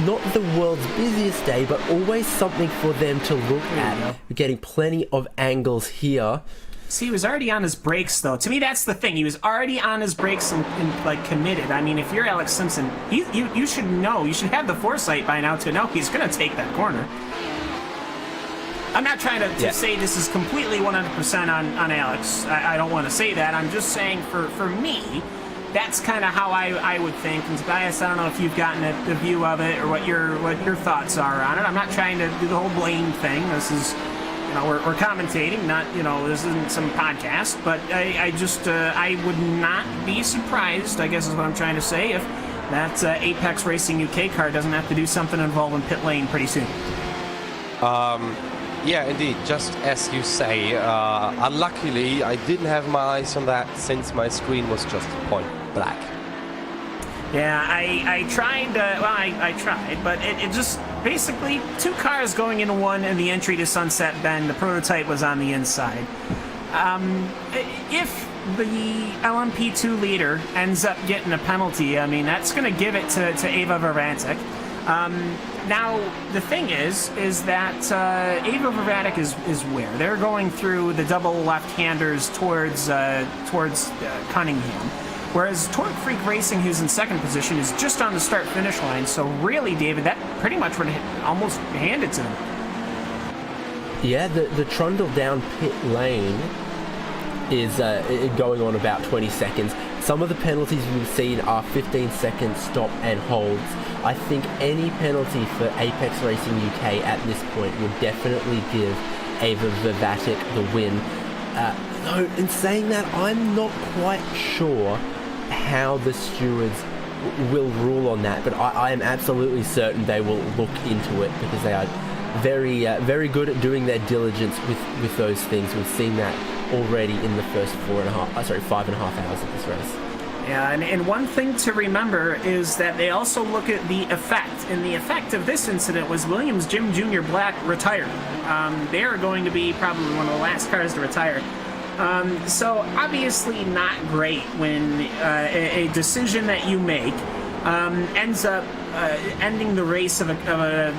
not the world's busiest day, but always something for them to look at. We're getting plenty of angles here. See, he was already on his brakes, though. To me, that's the thing. He was already on his brakes and like, committed. I mean, if you're Alex Simpson, you should know. You should have the foresight by now to know he's going to take that corner. I'm not trying to say this is completely 100% on Alex. I don't want to say that. I'm just saying for me, that's kind of how I would think. And Tobias, I don't know if you've gotten a view of it or what your thoughts are on it. I'm not trying to do the whole blame thing. This is, we're commentating, not, this isn't some podcast. But I would not be surprised, I guess is what I'm trying to say, if that Apex Racing UK car doesn't have to do something involving pit lane pretty soon. Yeah, indeed, just as you say. Unluckily, I didn't have my eyes on that since my screen was just point black. Yeah, I tried, I tried, but it just, basically, two cars going into one in the entry to Sunset Bend. The prototype was on the inside. If the LMP2 leader ends up getting a penalty, I mean, that's going to give it to Ava Vervantic. Now, the thing is that Ava Vervatic is where? They're going through the double left-handers towards Cunningham. Whereas Torque Freak Racing, who's in second position, is just on the start-finish line. So really, David, that pretty much would almost hand it to them. Yeah, the trundle down pit lane is going on about 20 seconds. Some of the penalties we've seen are 15-second stop and holds. I think any penalty for Apex Racing UK at this point would definitely give Ava Vervatic the win. Though, in saying that, I'm not quite sure how the stewards will rule on that, but I am absolutely certain they will look into it, because they are very good at doing their diligence with those things. We've seen that already in the first 5.5 hours of this race. Yeah, and one thing to remember is that they also look at the effect, and the effect of this incident was Williams Jim Jr. Black retired. They are going to be probably one of the last cars to retire. So obviously not great when a decision that you make ends up ending the race of a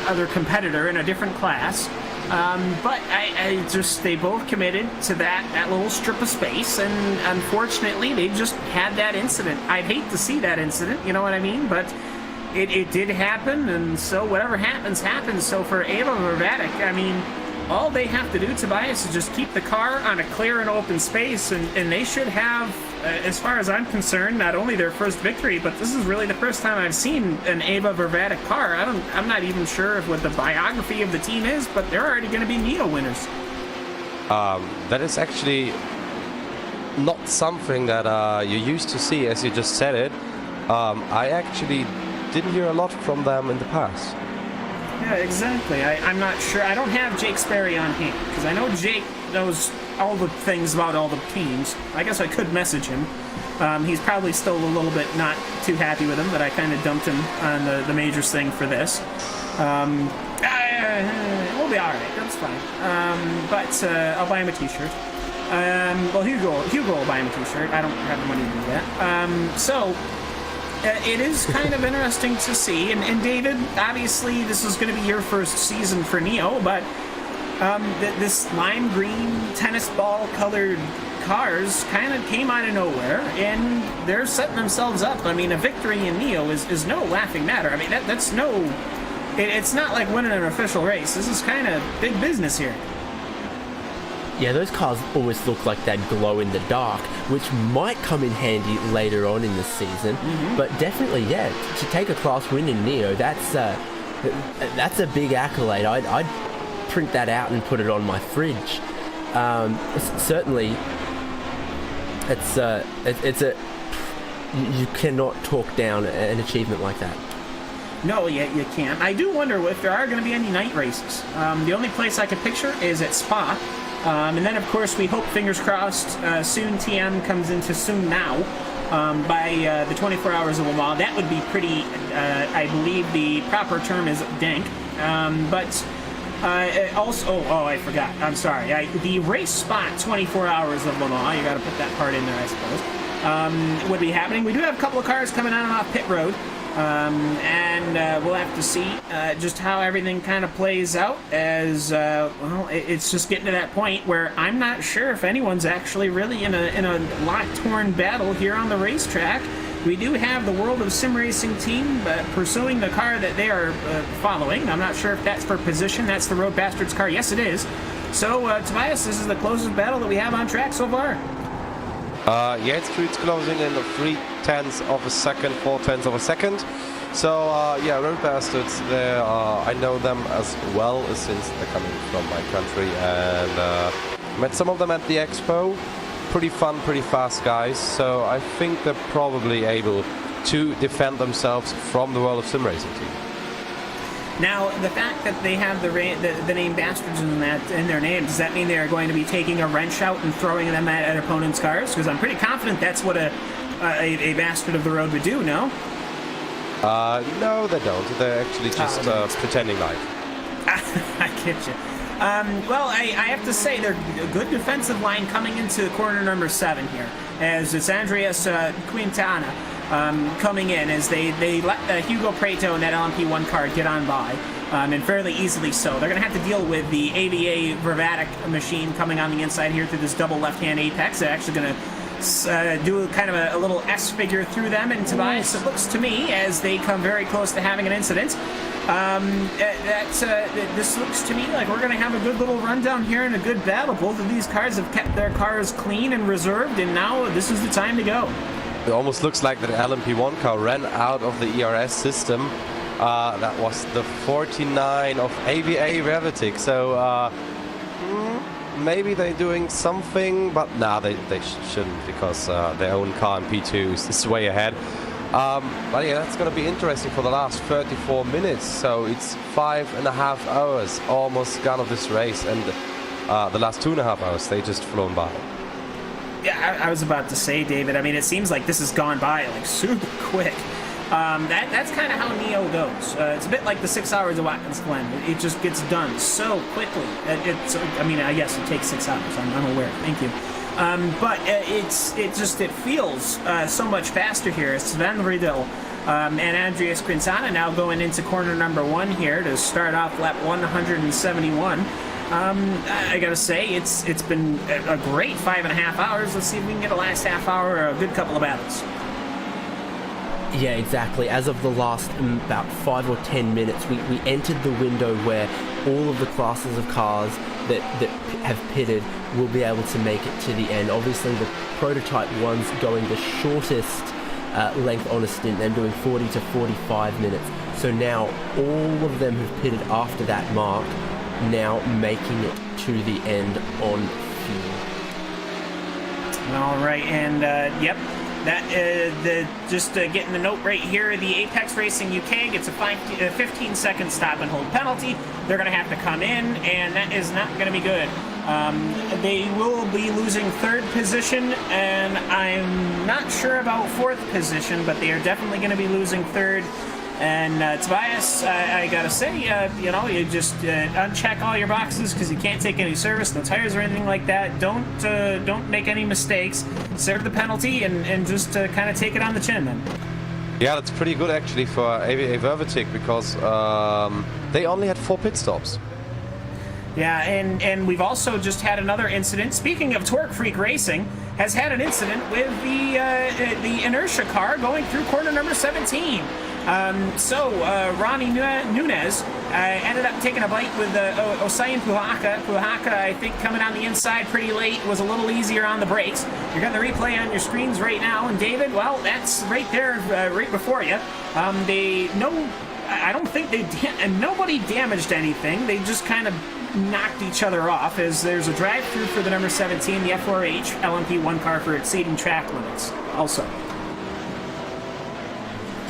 other competitor in a different class. But they both committed to that little strip of space, and unfortunately they just had that incident. I'd hate to see that incident, you know what I mean? But it did happen, and so whatever happens, happens. So for Ava Vervatic, I mean, all they have to do, Tobias, is just keep the car on a clear and open space, and they should have as far as I'm concerned, not only their first victory, but this is really the first time I've seen an Ava Vervatic car. I'm not even sure of what the biography of the team is, but they're already going to be Neo winners. That is actually not something that you used to see, as you just said it. I actually didn't hear a lot from them in the past. Yeah, exactly. I'm not sure. I don't have Jake Sperry on hand, because I know Jake knows all the things about all the teams. I guess I could message him. He's probably still a little bit not too happy with him, that I kind of dumped him on the majors thing for this. We'll be alright, that's fine. But I'll buy him a t-shirt. Well, Hugo will buy him a t-shirt. I don't have the money to do that. It is kind of interesting to see. And David, obviously this is going to be your first season for Neo, but this lime green tennis ball colored cars kind of came out of nowhere, and they're setting themselves up. I mean, a victory in Neo is no laughing matter. I mean, that's no... It's not like winning an official race. This is kind of big business here. Yeah, those cars always look like they'd glow in the dark, which might come in handy later on in the season. But definitely, yeah, to take a class win in Neo, that's a big accolade. I'd print that out and put it on my fridge. Certainly, you cannot talk down an achievement like that. No, you can't. I do wonder if there are going to be any night races. The only place I could picture is at Spa. And then, of course, we hope, fingers crossed, soon TM comes into soon now by the 24 hours of Le Mans. That would be pretty, I believe the proper term is dank. Also, I forgot. I'm sorry. The RaceSpot 24 hours of Le Mans, you got to put that part in there, I suppose, would be happening. We do have a couple of cars coming on and off pit road. And we'll have to see just how everything kind of plays out, as it's just getting to that point where I'm not sure if anyone's actually really in a lot-torn battle here on the racetrack. We do have the World of Sim Racing team pursuing the car that they are following. I'm not sure if that's for position. That's the Road Bastards car. Yes, it is. So, Tobias, this is the closest battle that we have on track so far. Yeah, it's true. It's closing in 0.3 of a second, 0.4 of a second. So, yeah, Road Bastards, I know them as well since they're coming from my country, and met some of them at the expo. Pretty fun, pretty fast guys. So I think they're probably able to defend themselves from the World of Sim Racing team. Now, the fact that they have the name Bastards in their name, does that mean they are going to be taking a wrench out and throwing them at opponents' cars? Because I'm pretty confident that's what a Bastard of the Road would do, no? No, they don't. They're actually just pretending like. I get you. Well, I have to say, they're a good defensive line coming into corner number 7 here, as it's Andreas Quintana coming in, as they let Hugo Preto and that LMP1 car get on by, and fairly easily so. They're going to have to deal with the AVA Vervatic machine coming on the inside here through this double left-hand apex. They're actually going to do kind of a little S figure through them, and Tobias, it looks to me, as they come very close to having an incident, this looks to me like we're going to have a good little rundown here and a good battle. Both of these cars have kept their cars clean and reserved, and now this is the time to go. It almost looks like that LMP1 car ran out of the ERS system. That was the 49 of AVA Revitic. So maybe they're doing something, but nah, they shouldn't, because their own car in P2 is way ahead. But yeah, that's going to be interesting for the last 34 minutes. So it's 5.5 hours almost gone of this race, and the last 2.5 hours they just flown by. Yeah, I was about to say, David, I mean, it seems like this has gone by like super quick. That's kind of how Neo goes. It's a bit like the 6 hours of Watkins Glen. It just gets done so quickly. I mean, I guess it takes 6 hours. I'm aware. Thank you. But it feels so much faster here. Sven Riedel and Andreas Quintana now going into corner number 1 here to start off lap 171. I gotta say, it's been a great 5.5 hours. Let's see if we can get a last half hour or a good couple of battles. Yeah, exactly. As of the last about 5 or 10 minutes, we entered the window where all of the classes of cars that have pitted will be able to make it to the end. Obviously, the prototype ones going the shortest length on a stint, them doing 40 to 45 minutes. So now all of them who've pitted after that mark now making it to the end on field. All right, and yep, that just getting the note right here. The Apex Racing UK gets a 15-second stop and hold penalty. They're going to have to come in, and that is not going to be good. They will be losing third position, and I'm not sure about fourth position, but they are definitely going to be losing third. And Tobias, I gotta say, you just uncheck all your boxes because you can't take any service, no tires or anything like that. Don't make any mistakes. Serve the penalty and just kind of take it on the chin then. Yeah, that's pretty good actually for AVA Vervitic because they only had 4 pit stops. Yeah, and we've also just had another incident. Speaking of Torque Freak Racing, has had an incident with the inertia car going through corner number 17. Ronnie Nunez ended up taking a bite with Osayin Puhaka. Puhaka, I think, coming on the inside pretty late, was a little easier on the brakes. You're getting the replay on your screens right now, and David, well, that's right there, right before you. I don't think nobody damaged anything. They just kind of knocked each other off as there's a drive-through for the number 17, the F4H LMP1 car for exceeding track limits also.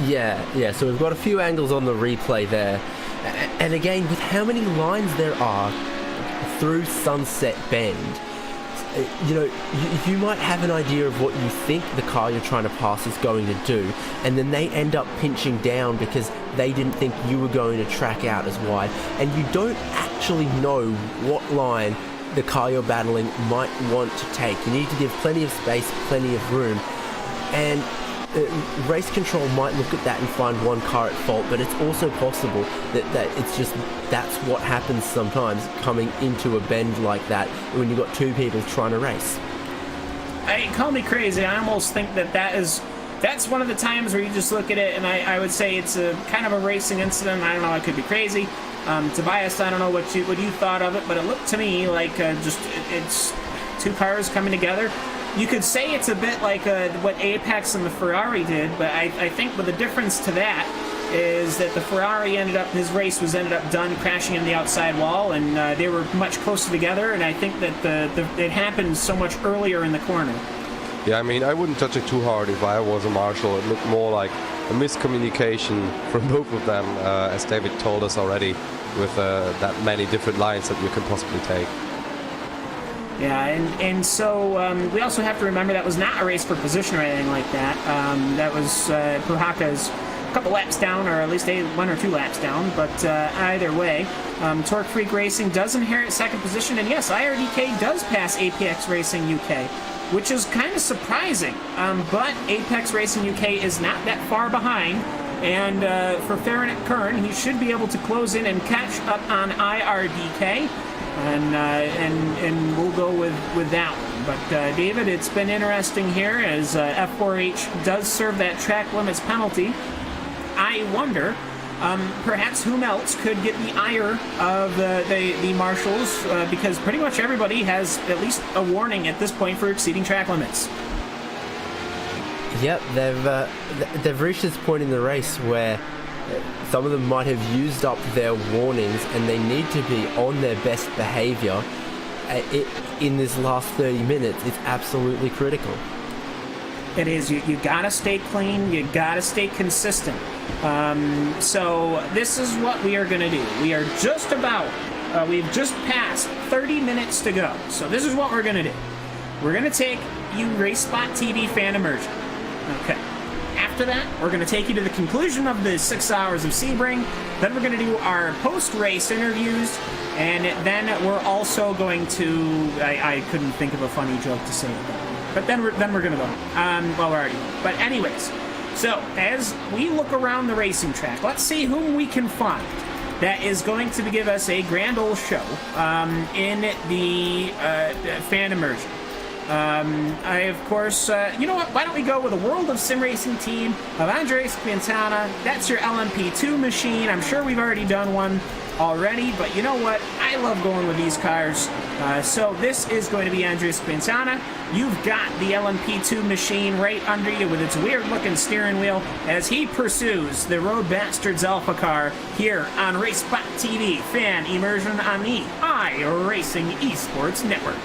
Yeah, so we've got a few angles on the replay there. And again, with how many lines there are through Sunset Bend, you might have an idea of what you think the car you're trying to pass is going to do, and then they end up pinching down because they didn't think you were going to track out as wide, and you don't actually know what line the car you're battling might want to take. You need to give plenty of space, plenty of room, and race control might look at that and find one car at fault, but it's also possible that it's just that's what happens sometimes coming into a bend like that when you've got 2 people trying to race. Hey, call me crazy. I almost think that's one of the times where you just look at it and I would say it's a kind of a racing incident. I don't know, I could be crazy. Tobias, I don't know what you thought of it, but it looked to me like it's 2 cars coming together. You could say it's a bit like what Apex and the Ferrari did, but I think the difference to that is that the Ferrari his race was ended up done crashing in the outside wall, and they were much closer together, and I think that it happened so much earlier in the corner. Yeah, I mean, I wouldn't touch it too hard if I was a marshal. It looked more like a miscommunication from both of them, as David told us already, with that many different lines that you can possibly take. Yeah, and so we also have to remember that was not a race for position or anything like that. That was Puhaka's a couple laps down, or at least 1 or 2 laps down, but either way, Torque Freak Racing does inherit second position, and yes, IRDK does pass Apex Racing UK, which is kind of surprising, but Apex Racing UK is not that far behind, and for Farron Kern, he should be able to close in and catch up on IRDK. And we'll go with that one. But David, it's been interesting here as F4H does serve that track limits penalty. I wonder, perhaps whom else could get the ire of the marshals, because pretty much everybody has at least a warning at this point for exceeding track limits. Yep, they've reached this point in the race where some of them might have used up their warnings and they need to be on their best behavior in this last 30 minutes. It's absolutely critical. It is. You gotta stay clean. You gotta stay consistent. So this is what we are gonna do. We are just about, we've just passed 30 minutes to go. So this is what we're gonna do. We're gonna take you RaceSpot TV fan immersion. Okay. After that, we're going to take you to the conclusion of the 6 hours of Sebring. Then we're going to do our post-race interviews. And then we're also going to... I couldn't think of a funny joke to say about it. But then we're going to go. Well, we're already going. But anyways, so as we look around the racing track, let's see whom we can find that is going to give us a grand old show in the fan immersion. I, of course, you know what? Why don't we go with a World of Sim Racing team of Andres Quintana. That's your LMP2 machine. I'm sure we've already done one already, but you know what? I love going with these cars. So this is going to be Andres Quintana. You've got the LMP2 machine right under you with its weird-looking steering wheel as he pursues the Road Bastards Alpha car here on RaceSpot TV, fan immersion on the iRacing Esports Network.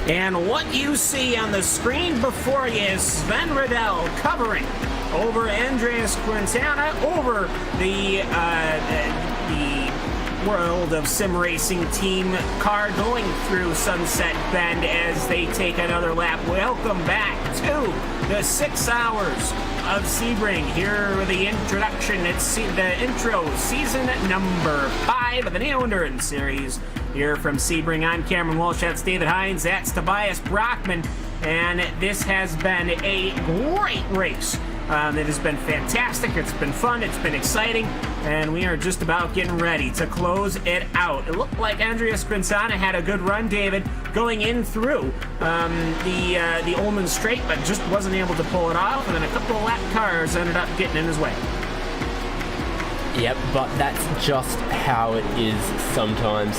And what you see on the screen before you is Sven Riddell covering over Andreas Quintana over the World of Sim Racing team car going through Sunset Bend as they take another lap. Welcome back to the 6 hours of Sebring. Here with the introduction. It's the intro, season number 5 of the Neo Endurance Series. Here from Sebring, I'm Cameron Walsh. That's David Hines. That's Tobias Brockman. And this has been a great race. It has been fantastic. It's been fun. It's been exciting. And we are just about getting ready to close it out. It looked like Andreas Quintana had a good run, David, going in through the Ullman Straight, but just wasn't able to pull it off. And then a couple of lap cars ended up getting in his way. Yep, but that's just how it is sometimes.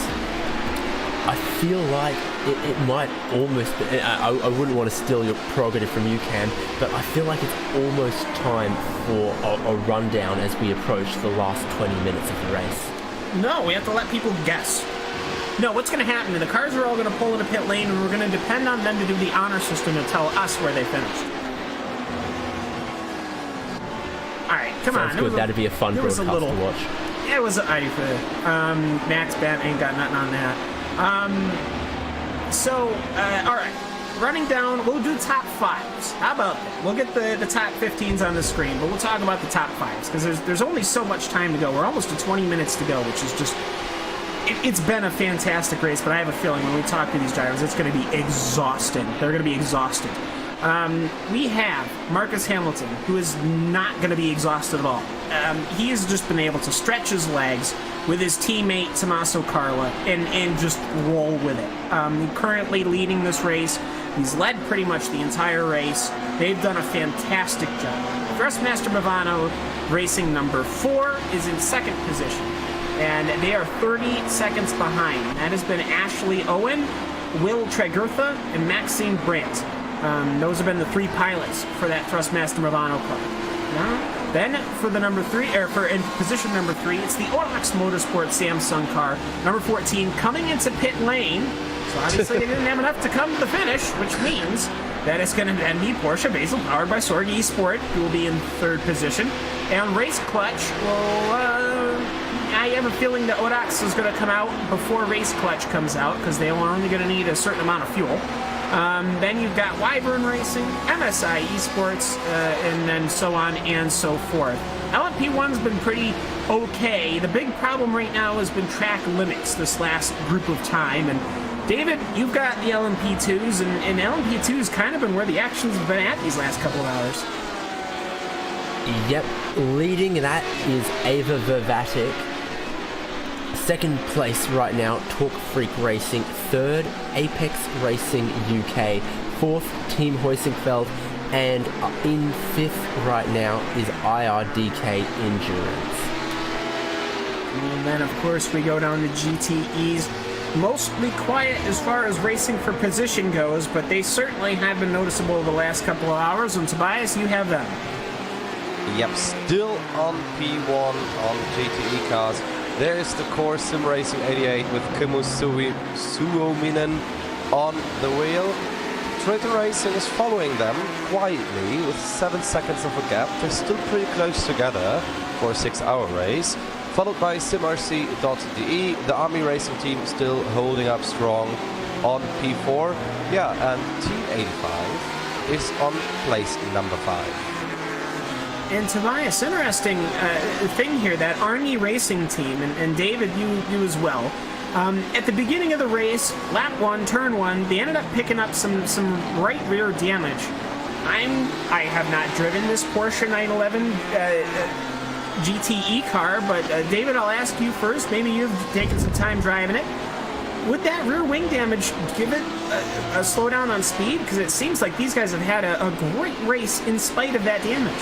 I feel like it might almost be, I wouldn't want to steal your prerogative from you, Cam, but I feel like it's almost time for a rundown as we approach the last 20 minutes of the race. No, we have to let people guess. No, what's going to happen? The cars are all going to pull into pit lane, and we're going to depend on them to do the honor system to tell us where they finished. All right, come on. Sounds good. That'd be a fun broadcast to watch. It was Max Bet ain't got nothing on that. All right, running down, we'll do top 5s. How about that? We'll get the top 15s on the screen, but we'll talk about the top 5s, because there's only so much time to go. We're almost to 20 minutes to go, which is just... It's been a fantastic race, but I have a feeling when we talk to these drivers, it's going to be exhausting. They're going to be exhausted. We have Marcus Hamilton, who is not going to be exhausted at all. He has just been able to stretch his legs with his teammate Tommaso Carla and just roll with it. Currently leading this race. He's led pretty much the entire race. They've done a fantastic job. Thrustmaster Bavano, racing number 4, is in second position, and they are 30 seconds behind. That has been Ashley Owen, Will Tregurtha, and Maxime Brandt. Those have been the 3 pilots for that Thrustmaster Movano car. Then for the number 3, in position number 3, it's the Orax Motorsport Samsung car, number 14, coming into pit lane. So obviously they didn't have enough to come to the finish, which means that it's going to then be Porsche Basel, powered by Sorg Esport, who will be in 3rd position. And Race Clutch will... I have a feeling that Orax is going to come out before Race Clutch comes out, because they are only going to need a certain amount of fuel. Then you've got Wyvern Racing, MSI Esports, and then so on and so forth. LMP1's been pretty okay. The big problem right now has been track limits this last group of time. And David, you've got the LMP2s, and LMP2's kind of been where the action's been at these last couple of hours. Yep, leading that is Ava Vervatic. Second place right now, Talk Freak Racing. 3rd, Apex Racing UK. 4th, Team Hoisingfeld. And in 5th right now is IRDK Endurance. And then, of course, we go down to GTEs. Mostly quiet as far as racing for position goes, but they certainly have been noticeable over the last couple of hours. And Tobias, you have them. Yep, still on P1 on GTE cars. There is the Core Sim Racing 88 with Kimmo Suominen on the wheel. Triton Racing is following them quietly with 7 seconds of a gap. They're still pretty close together for a 6-hour race. Followed by SimRC.de. The Army Racing team still holding up strong on P4. Yeah, and Team 85 is on place number 5. And Tobias, interesting thing here, that Army Racing team, and David, you as well. At the beginning of the race, lap 1, turn 1, they ended up picking up some right rear damage. I have not driven this Porsche 911 GTE car, but David, I'll ask you first. Maybe you've taken some time driving it. Would that rear wing damage give it a slowdown on speed? Because it seems like these guys have had a great race in spite of that damage.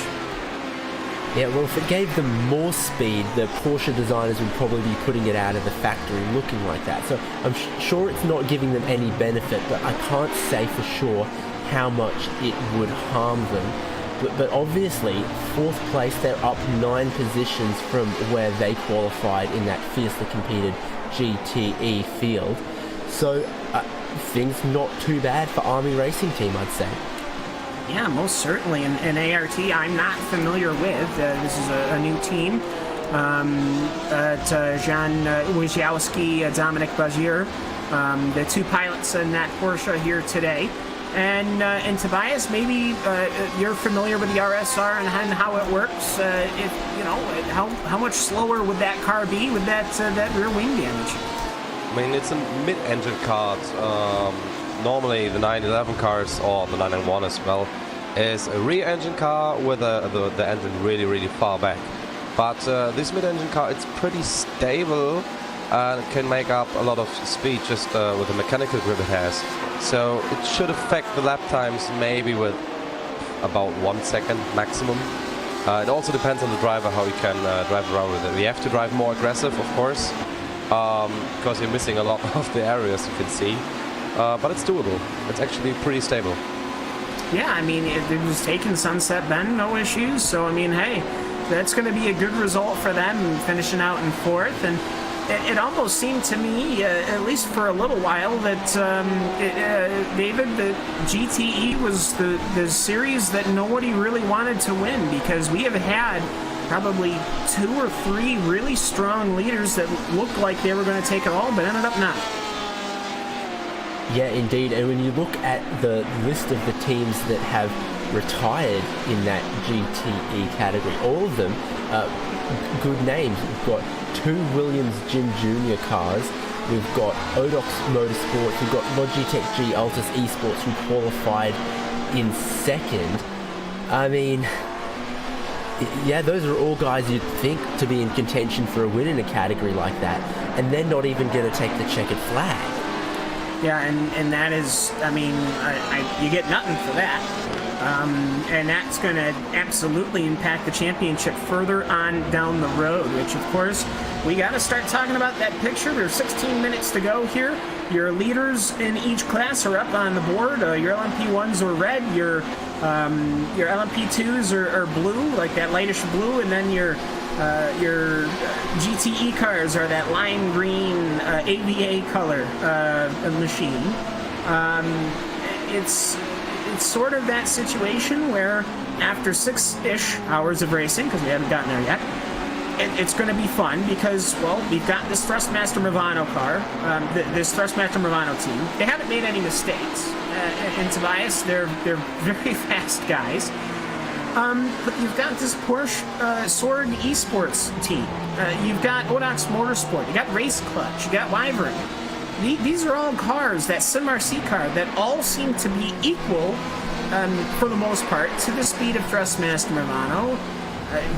Yeah, well, if it gave them more speed, the Porsche designers would probably be putting it out of the factory looking like that. So I'm sure it's not giving them any benefit, but I can't say for sure how much it would harm them. But obviously, 4th place, they're up 9 positions from where they qualified in that fiercely competed GTE field. So things not too bad for Army Racing Team, I'd say. Yeah, most certainly. And ART, I'm not familiar with. This is a new team. Jan Wojciechowski, Dominic Bagier, the two pilots in that Porsche here today. And Tobias, maybe you're familiar with the RSR and how it works. How much slower would that car be with that rear wing damage? I mean, it's a mid-engine car. Normally, the 911 cars, or the 991 as well, is a rear-engine car with the engine really, really far back. But this mid-engine car, it's pretty stable and can make up a lot of speed just with the mechanical grip it has. So it should affect the lap times maybe with about 1 second maximum. It also depends on the driver how you can drive around with it. We have to drive more aggressive, of course, because you're missing a lot of the areas you can see. But it's doable. It's actually pretty stable. Yeah, I mean, it was taking Sunset Bend, no issues. So, I mean, hey, that's going to be a good result for them, finishing out in fourth. And it almost seemed to me, at least for a little while, that, David, the GTE was the series that nobody really wanted to win, because we have had probably 2 or 3 really strong leaders that looked like they were going to take it all, but ended up not. Yeah, indeed. And when you look at the list of the teams that have retired in that GTE category, all of them good names. We've got 2 Williams Jim Jr. cars. We've got Odox Motorsports. We've got Logitech G Altus Esports, who qualified in second. I mean, yeah, those are all guys you'd think to be in contention for a win in a category like that, and they're not even going to take the checkered flag. Yeah, and that is, I mean, you get nothing for that. And that's going to absolutely impact the championship further on down the road, which, of course, we got to start talking about that picture. There's 16 minutes to go here. Your leaders in each class are up on the board. Your LMP1s are red. Your LMP2s are blue, like that lightish blue, and then your GTE cars are that lime green AVA color machine. It's sort of that situation where after 6-ish hours of racing, because we haven't gotten there yet, it's going to be fun because, well, we've got this Thrustmaster Movano car, this Thrustmaster Movano team. They haven't made any mistakes. And Tobias, they're very fast guys. But you've got this Porsche Sword Esports team. You've got Odox Motorsport. You got Race Clutch. You got Wyvern. These are all cars, that SimRC car, that all seem to be equal, for the most part, to the speed of Thrustmaster Movano.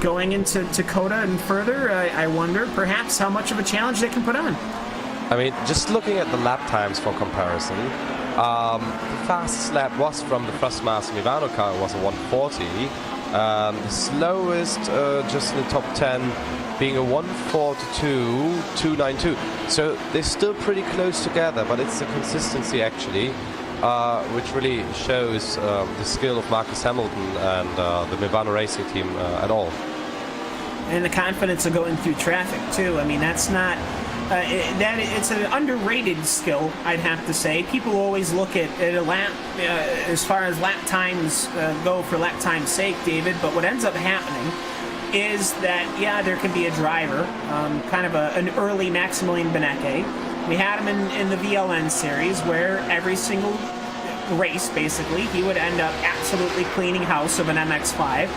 Going into Dakota and further, I wonder perhaps how much of a challenge they can put on. I mean, just looking at the lap times for comparison, the fastest lap was from the Thrustmaster Movano car, it was a 140. The slowest, just in the top 10, being a 142.292. So they're still pretty close together, but it's the consistency actually, which really shows the skill of Marcus Hamilton and the Movano Racing team at all. And the confidence of going through traffic too. I mean, that's not it's an underrated skill, I'd have to say. People always look at a lap as far as lap times go for lap time's sake, David. But what ends up happening is that, yeah, there can be a driver, kind of an early Maximilian Benecke. We had him in the VLN series where every single race, basically, he would end up absolutely cleaning house of an MX-5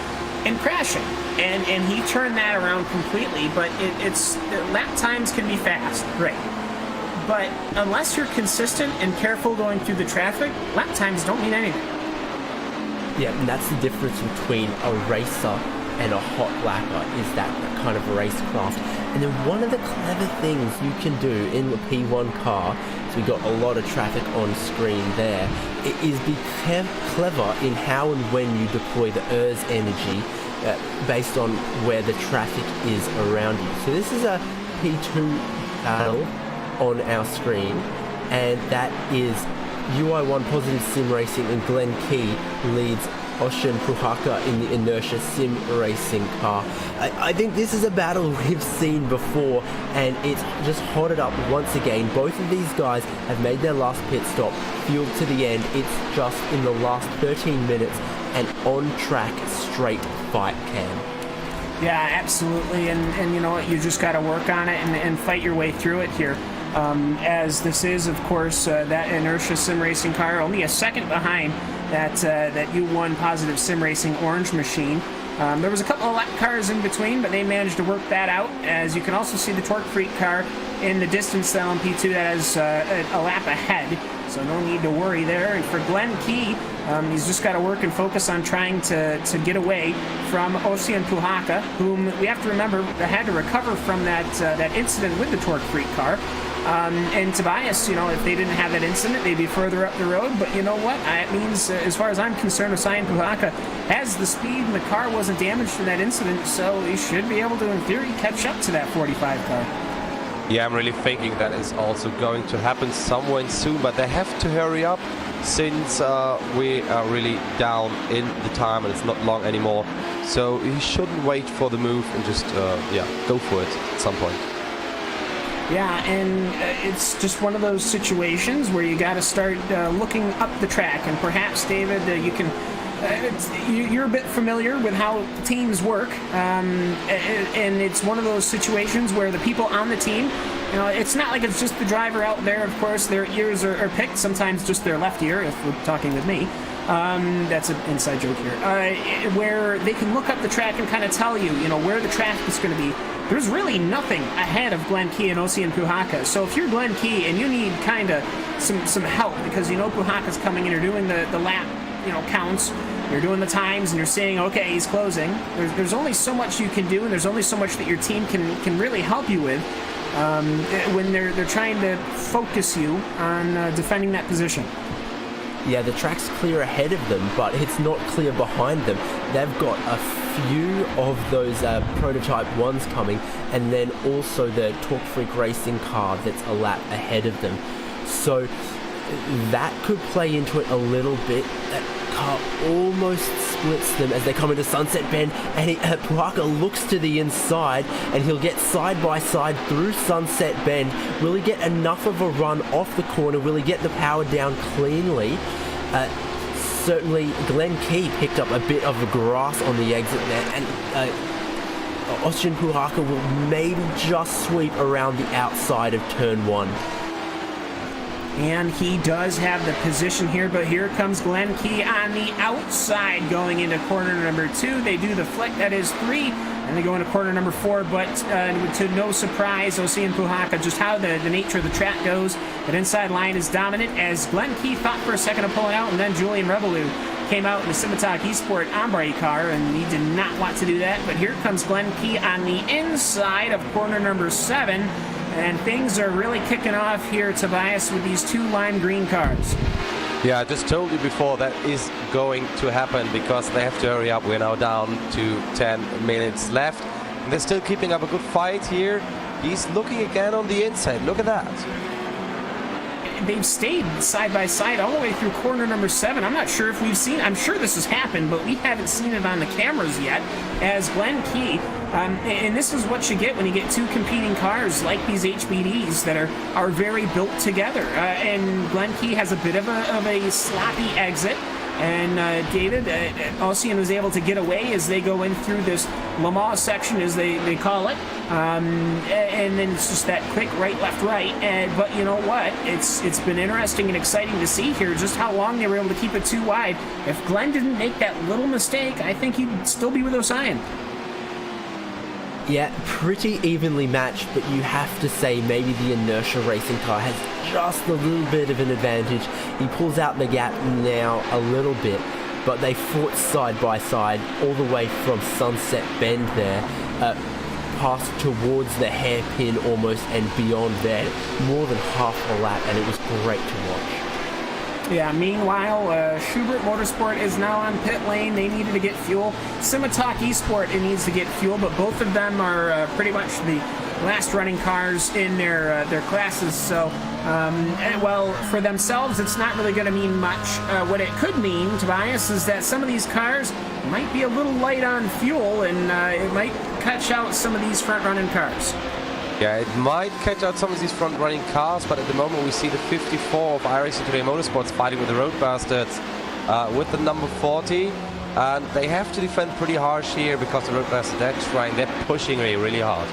and crashing. And he turned that around completely, but it's lap times can be fast, great. But unless you're consistent and careful going through the traffic, lap times don't mean anything. Yeah, and that's the difference between a racer and a hot lapper, is that kind of racecraft. And then one of the clever things you can do in the P1 car, so we got a lot of traffic on screen there, is be clever in how and when you deploy the ERS energy based on where the traffic is around you. So this is a P2 battle on our screen, and that is UI1 Positive Sim Racing, and Glenn Key leads Ocean Puhaka in the inertia sim racing car. I think this is a battle we've seen before, and it's just hotted up once again. Both of these guys have made their last pit stop, fueled to the end. It's just in the last 13 minutes, an on-track straight fight, Cam. Yeah, absolutely, and you know what, you just got to work on it and fight your way through it here. As this is, of course, that inertia sim racing car, only a second behind that U1 positive sim racing orange machine. There was a couple of lap cars in between, but they managed to work that out. As you can also see the Torque Freak car in the distance, the LMP2 that is a lap ahead, so no need to worry there. And for Glenn Key, he's just got to work and focus on trying to get away from Ocean Puhaka, whom we have to remember had to recover from that incident with the Torque Freak car. And Tobias, you know, if they didn't have that incident, they'd be further up the road. But you know what? It means, as far as I'm concerned, Ocean Puhaka has the speed and the car wasn't damaged in that incident, so he should be able to, in theory, catch up to that 45 car. Yeah, I'm really thinking that is also going to happen somewhere soon, but they have to hurry up since we are really down in the time and it's not long anymore. So he shouldn't wait for the move and just, go for it at some point. Yeah, and it's just one of those situations where you got to start looking up the track, and perhaps, David, you can. You're a bit familiar with how teams work, and it's one of those situations where the people on the team, you know, it's not like it's just the driver out there. Of course, their ears are picked. Sometimes just their left ear, if we're talking with me. That's an inside joke here. Where they can look up the track and kind of tell you, you know, where the traffic is going to be. There's really nothing ahead of Glenn Key and Ocean Puhaka. So if you're Glenn Key and you need kind of some help because you know Puhaka's coming and you're doing the lap, you know, counts, you're doing the times and you're saying, okay, he's closing. There's only so much you can do, and there's only so much that your team can really help you with when they're trying to focus you on defending that position. Yeah, the track's clear ahead of them, but it's not clear behind them. They've got a few of those prototype ones coming, and then also the Torque Freak racing car that's a lap ahead of them. So that could play into it a little bit. That car almost splits them as they come into Sunset Bend, and Puhaka looks to the inside, and he'll get side by side through Sunset Bend. Will he get enough of a run off the corner? Will he get the power down cleanly? Certainly, Glenn Key picked up a bit of the grass on the exit there, and Ocean Puhaka will maybe just sweep around the outside of turn 1. And he does have the position here, but here comes Glenn Key on the outside going into corner number 2. They do the flick, that is 3, and they go into corner number 4, but to no surprise, Ocean Puhaka, just how the nature of the track goes, that inside line is dominant, as Glenn Key thought for a second of pulling out, and then Julian Revelou came out in the Simitak Esport Ombre car, and he did not want to do that, but here comes Glenn Key on the inside of corner number 7, and things are really kicking off here, Tobias, with these 2 lime green cars. Yeah, I just told you before that is going to happen because they have to hurry up. We're now down to 10 minutes left. And they're still keeping up a good fight here. He's looking again on the inside. Look at that. They've stayed side by side all the way through corner number 7. I'm not sure if we've seen, I'm sure this has happened, but we haven't seen it on the cameras yet, as Glenn Key, and this is what you get when you get 2 competing cars like these HBDs that are very built together. And Glenn Key has a bit of a sloppy exit. And David, Ocean was able to get away as they go in through this Le Mans section, as they call it. And then it's just that quick right, left, right. But you know what? It's been interesting and exciting to see here just how long they were able to keep it 2 wide. If Glenn didn't make that little mistake, I think he'd still be with Ocean. Yeah, pretty evenly matched, but you have to say maybe the inertia racing car has just a little bit of an advantage. He pulls out the gap now a little bit, but they fought side by side all the way from Sunset Bend there, past towards the hairpin almost and beyond there, more than half a lap, and it was great to watch. Yeah, meanwhile, Schubert Motorsport is now on pit lane. They needed to get fuel. Simitak Esport, it needs to get fuel, but both of them are pretty much last running cars in their classes. So, well, for themselves, it's not really going to mean much. What it could mean, Tobias, is that some of these cars might be a little light on fuel, and it might catch out some of these front-running cars. Yeah, it might catch out some of these front-running cars, but at the moment we see the 54 of iRacing Today Motorsports fighting with the Road Bastards with the number 40. And they have to defend pretty harsh here because the Road Bastards are trying, they're pushing really hard.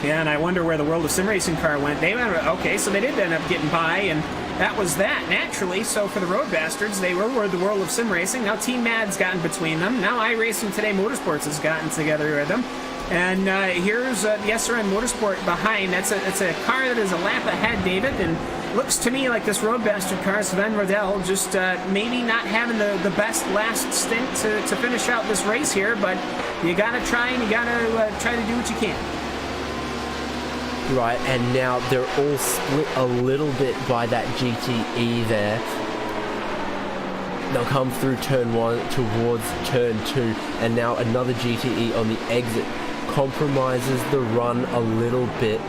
Yeah, and I wonder where the World of Sim Racing car went. They went, okay, so they did end up getting by, and that was that, naturally. So for the Road Bastards, they were the World of Sim Racing. Now Team Mad's gotten between them. Now iRacing Today Motorsports has gotten together with them. And here's the SRN Motorsport behind. It's a car that is a lap ahead, David, and looks to me like this Road Bastard car, Sven Rodell, just maybe not having the best last stint to finish out this race here, but you gotta try, and you gotta try to do what you can. Right, and now they're all split a little bit by that GTE there. They'll come through turn 1 towards turn 2, and now another GTE on the exit compromises the run a little bit.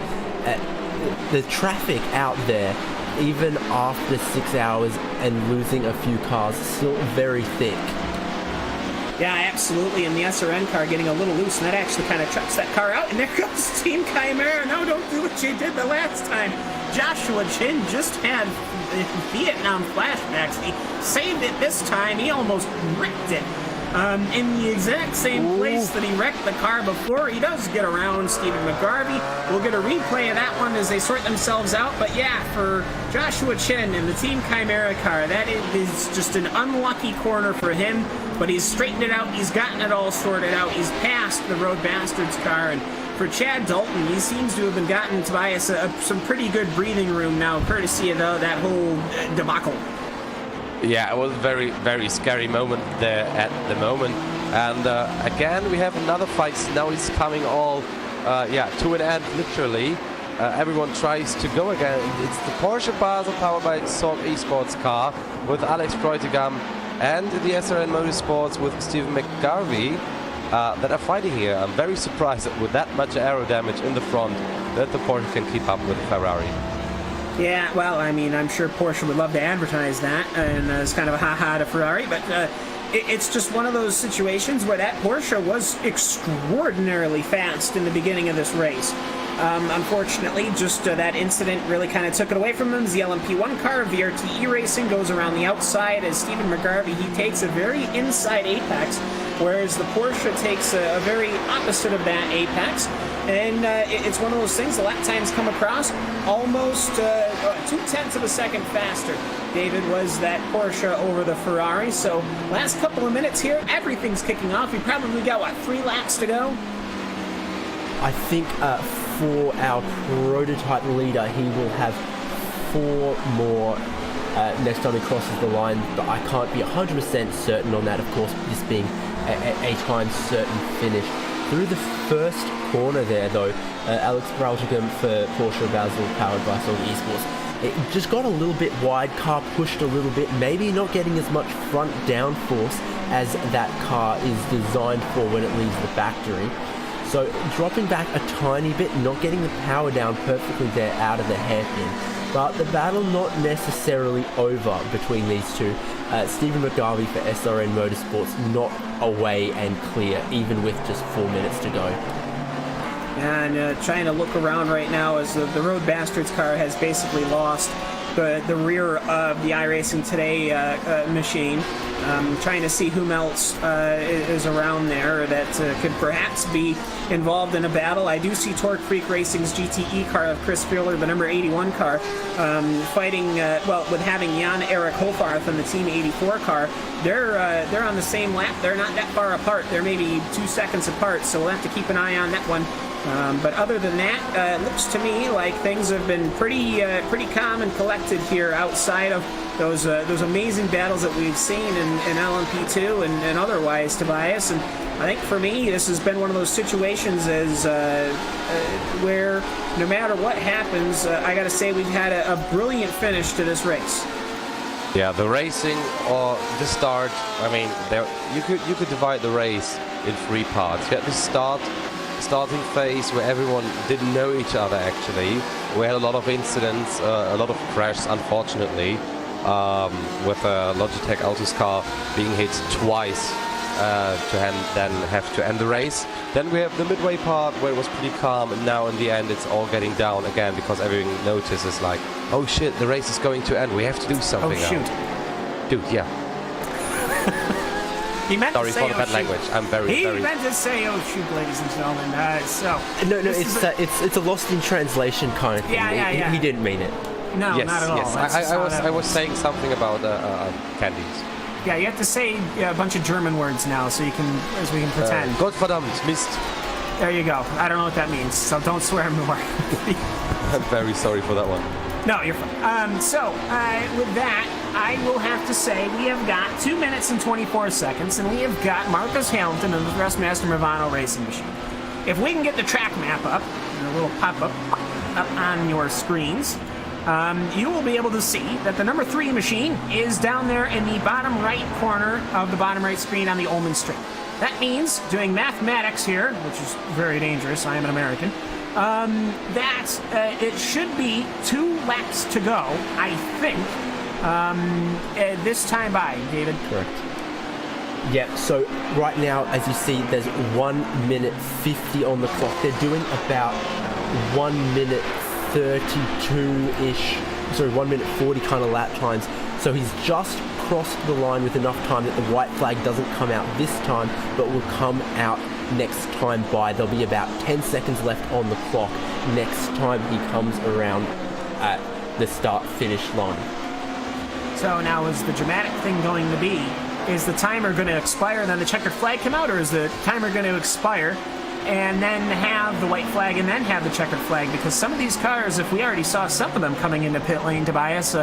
The traffic out there, even after 6 hours and losing a few cars, is still very thick. Yeah, absolutely, and the SRN car getting a little loose, and that actually kind of trucks that car out, and there goes Team Chimera. No, don't do what you did the last time. Joshua Chin just had Vietnam flashbacks. He saved it this time. He almost wrecked it. In the exact same place that he wrecked the car before. He does get around Stephen McGarvey. We'll get a replay of that one as they sort themselves out. But yeah, for Joshua Chin and the Team Chimera car, that is just an unlucky corner for him. But he's straightened it out. He's gotten it all sorted out. He's passed the Road Bastards car. And for Chad Dalton, he seems to have been gotten, Tobias, some pretty good breathing room now, courtesy of that whole debacle. Yeah, it was a very, very scary moment there at the moment. And again, we have another fight. Now it's coming all, to an end, literally. Everyone tries to go again. It's the Porsche Basel powered by Sorg Esports car with Alex Breutigam and the SRN Motorsports with Stephen McGarvey that are fighting here. I'm very surprised that with that much aero damage in the front that the Porsche can keep up with the Ferrari. Yeah, well, I mean, I'm sure Porsche would love to advertise that, and it's kind of a ha-ha to Ferrari, but it's just one of those situations where that Porsche was extraordinarily fast in the beginning of this race. Unfortunately, just that incident really kind of took it away from them. The LMP1 car, VRTE Racing, goes around the outside as Stephen McGarvey, he takes a very inside apex, whereas the Porsche takes a very opposite of that apex. And it's one of those things, the lap times come across almost 0.2 of a second faster. David was that Porsche over the Ferrari. So last couple of minutes here, everything's kicking off. We probably got, 3 laps to go? I think for our prototype leader, he will have 4 more next time he crosses the line, but I can't be 100% certain on that, of course, this being a time certain finish. Through the first corner there, though, Alex Brautigam for Porsche Basel, powered by Sorg Esports, it just got a little bit wide, car pushed a little bit, maybe not getting as much front downforce as that car is designed for when it leaves the factory. So dropping back a tiny bit, not getting the power down perfectly there out of the hairpin. But the battle not necessarily over between these two. Stephen McGarvey for SRN Motorsports not away and clear, even with just 4 minutes to go. And trying to look around right now as the Road Bastards car has basically lost the rear of the iRacing Today machine. Trying to see whom else is around there that could perhaps be involved in a battle. I do see Torque Freak Racing's GTE car of Chris Fuller, the number 81 car, fighting, with having Jan Erik Holfarth in the Team 84 car. They're on the same lap. They're not that far apart. They're maybe 2 seconds apart, so we'll have to keep an eye on that one. But other than that, it looks to me like things have been pretty calm and collected here outside of those amazing battles that we've seen in LMP2 and otherwise, Tobias. And I think for me, this has been one of those situations where no matter what happens, I got to say we've had a brilliant finish to this race. Yeah, the racing or the start. I mean, you could divide the race in 3 parts. You had the start. starting phase where everyone didn't know each other actually. We had a lot of incidents, a lot of crashes, unfortunately, with a Logitech Altus car being hit twice then have to end the race. Then we have the midway part where it was pretty calm, and now in the end it's all getting down again because everyone notices like, oh shit, the race is going to end, we have to do something now. shoot. Dude, yeah. He meant Sorry to say, for the bad language. I'm very. He meant to say, "Oh shoot," ladies and gentlemen. No, it's a lost in translation kind of thing. Yeah. He didn't mean it. No, yes, not at all. Yes. I was saying something about candies. Yeah, you have to say a bunch of German words now, so we can pretend. Gottverdammt, Mist. There you go. I don't know what that means, so don't swear more. I'm very sorry for that one. No, you're fine. With that, I will have to say we have got 2 minutes and 24 seconds, and we have got Marcus Hamilton and the Thrustmaster Movano racing machine. If we can get the track map up, and a little pop-up up on your screens, you will be able to see that the number 3 machine is down there in the bottom right corner of the bottom right screen on the Ullman Straight. That means, doing mathematics here, which is very dangerous, I am an American, that it should be 2 laps to go, I think, this time by, David. Correct. Yeah, so right now, as you see, there's 1 minute 50 on the clock. They're doing about 1 minute 32-ish, 1 minute 40 kind of lap times. So he's just crossed the line with enough time that the white flag doesn't come out this time, but will come out next time by. There'll be about 10 seconds left on the clock next time he comes around at the start-finish line. So now is the dramatic thing going to be, is the timer going to expire and then the checkered flag come out, or is the timer going to expire and then have the white flag and then have the checkered flag? Because some of these cars, if we already saw some of them coming into pit lane, Tobias,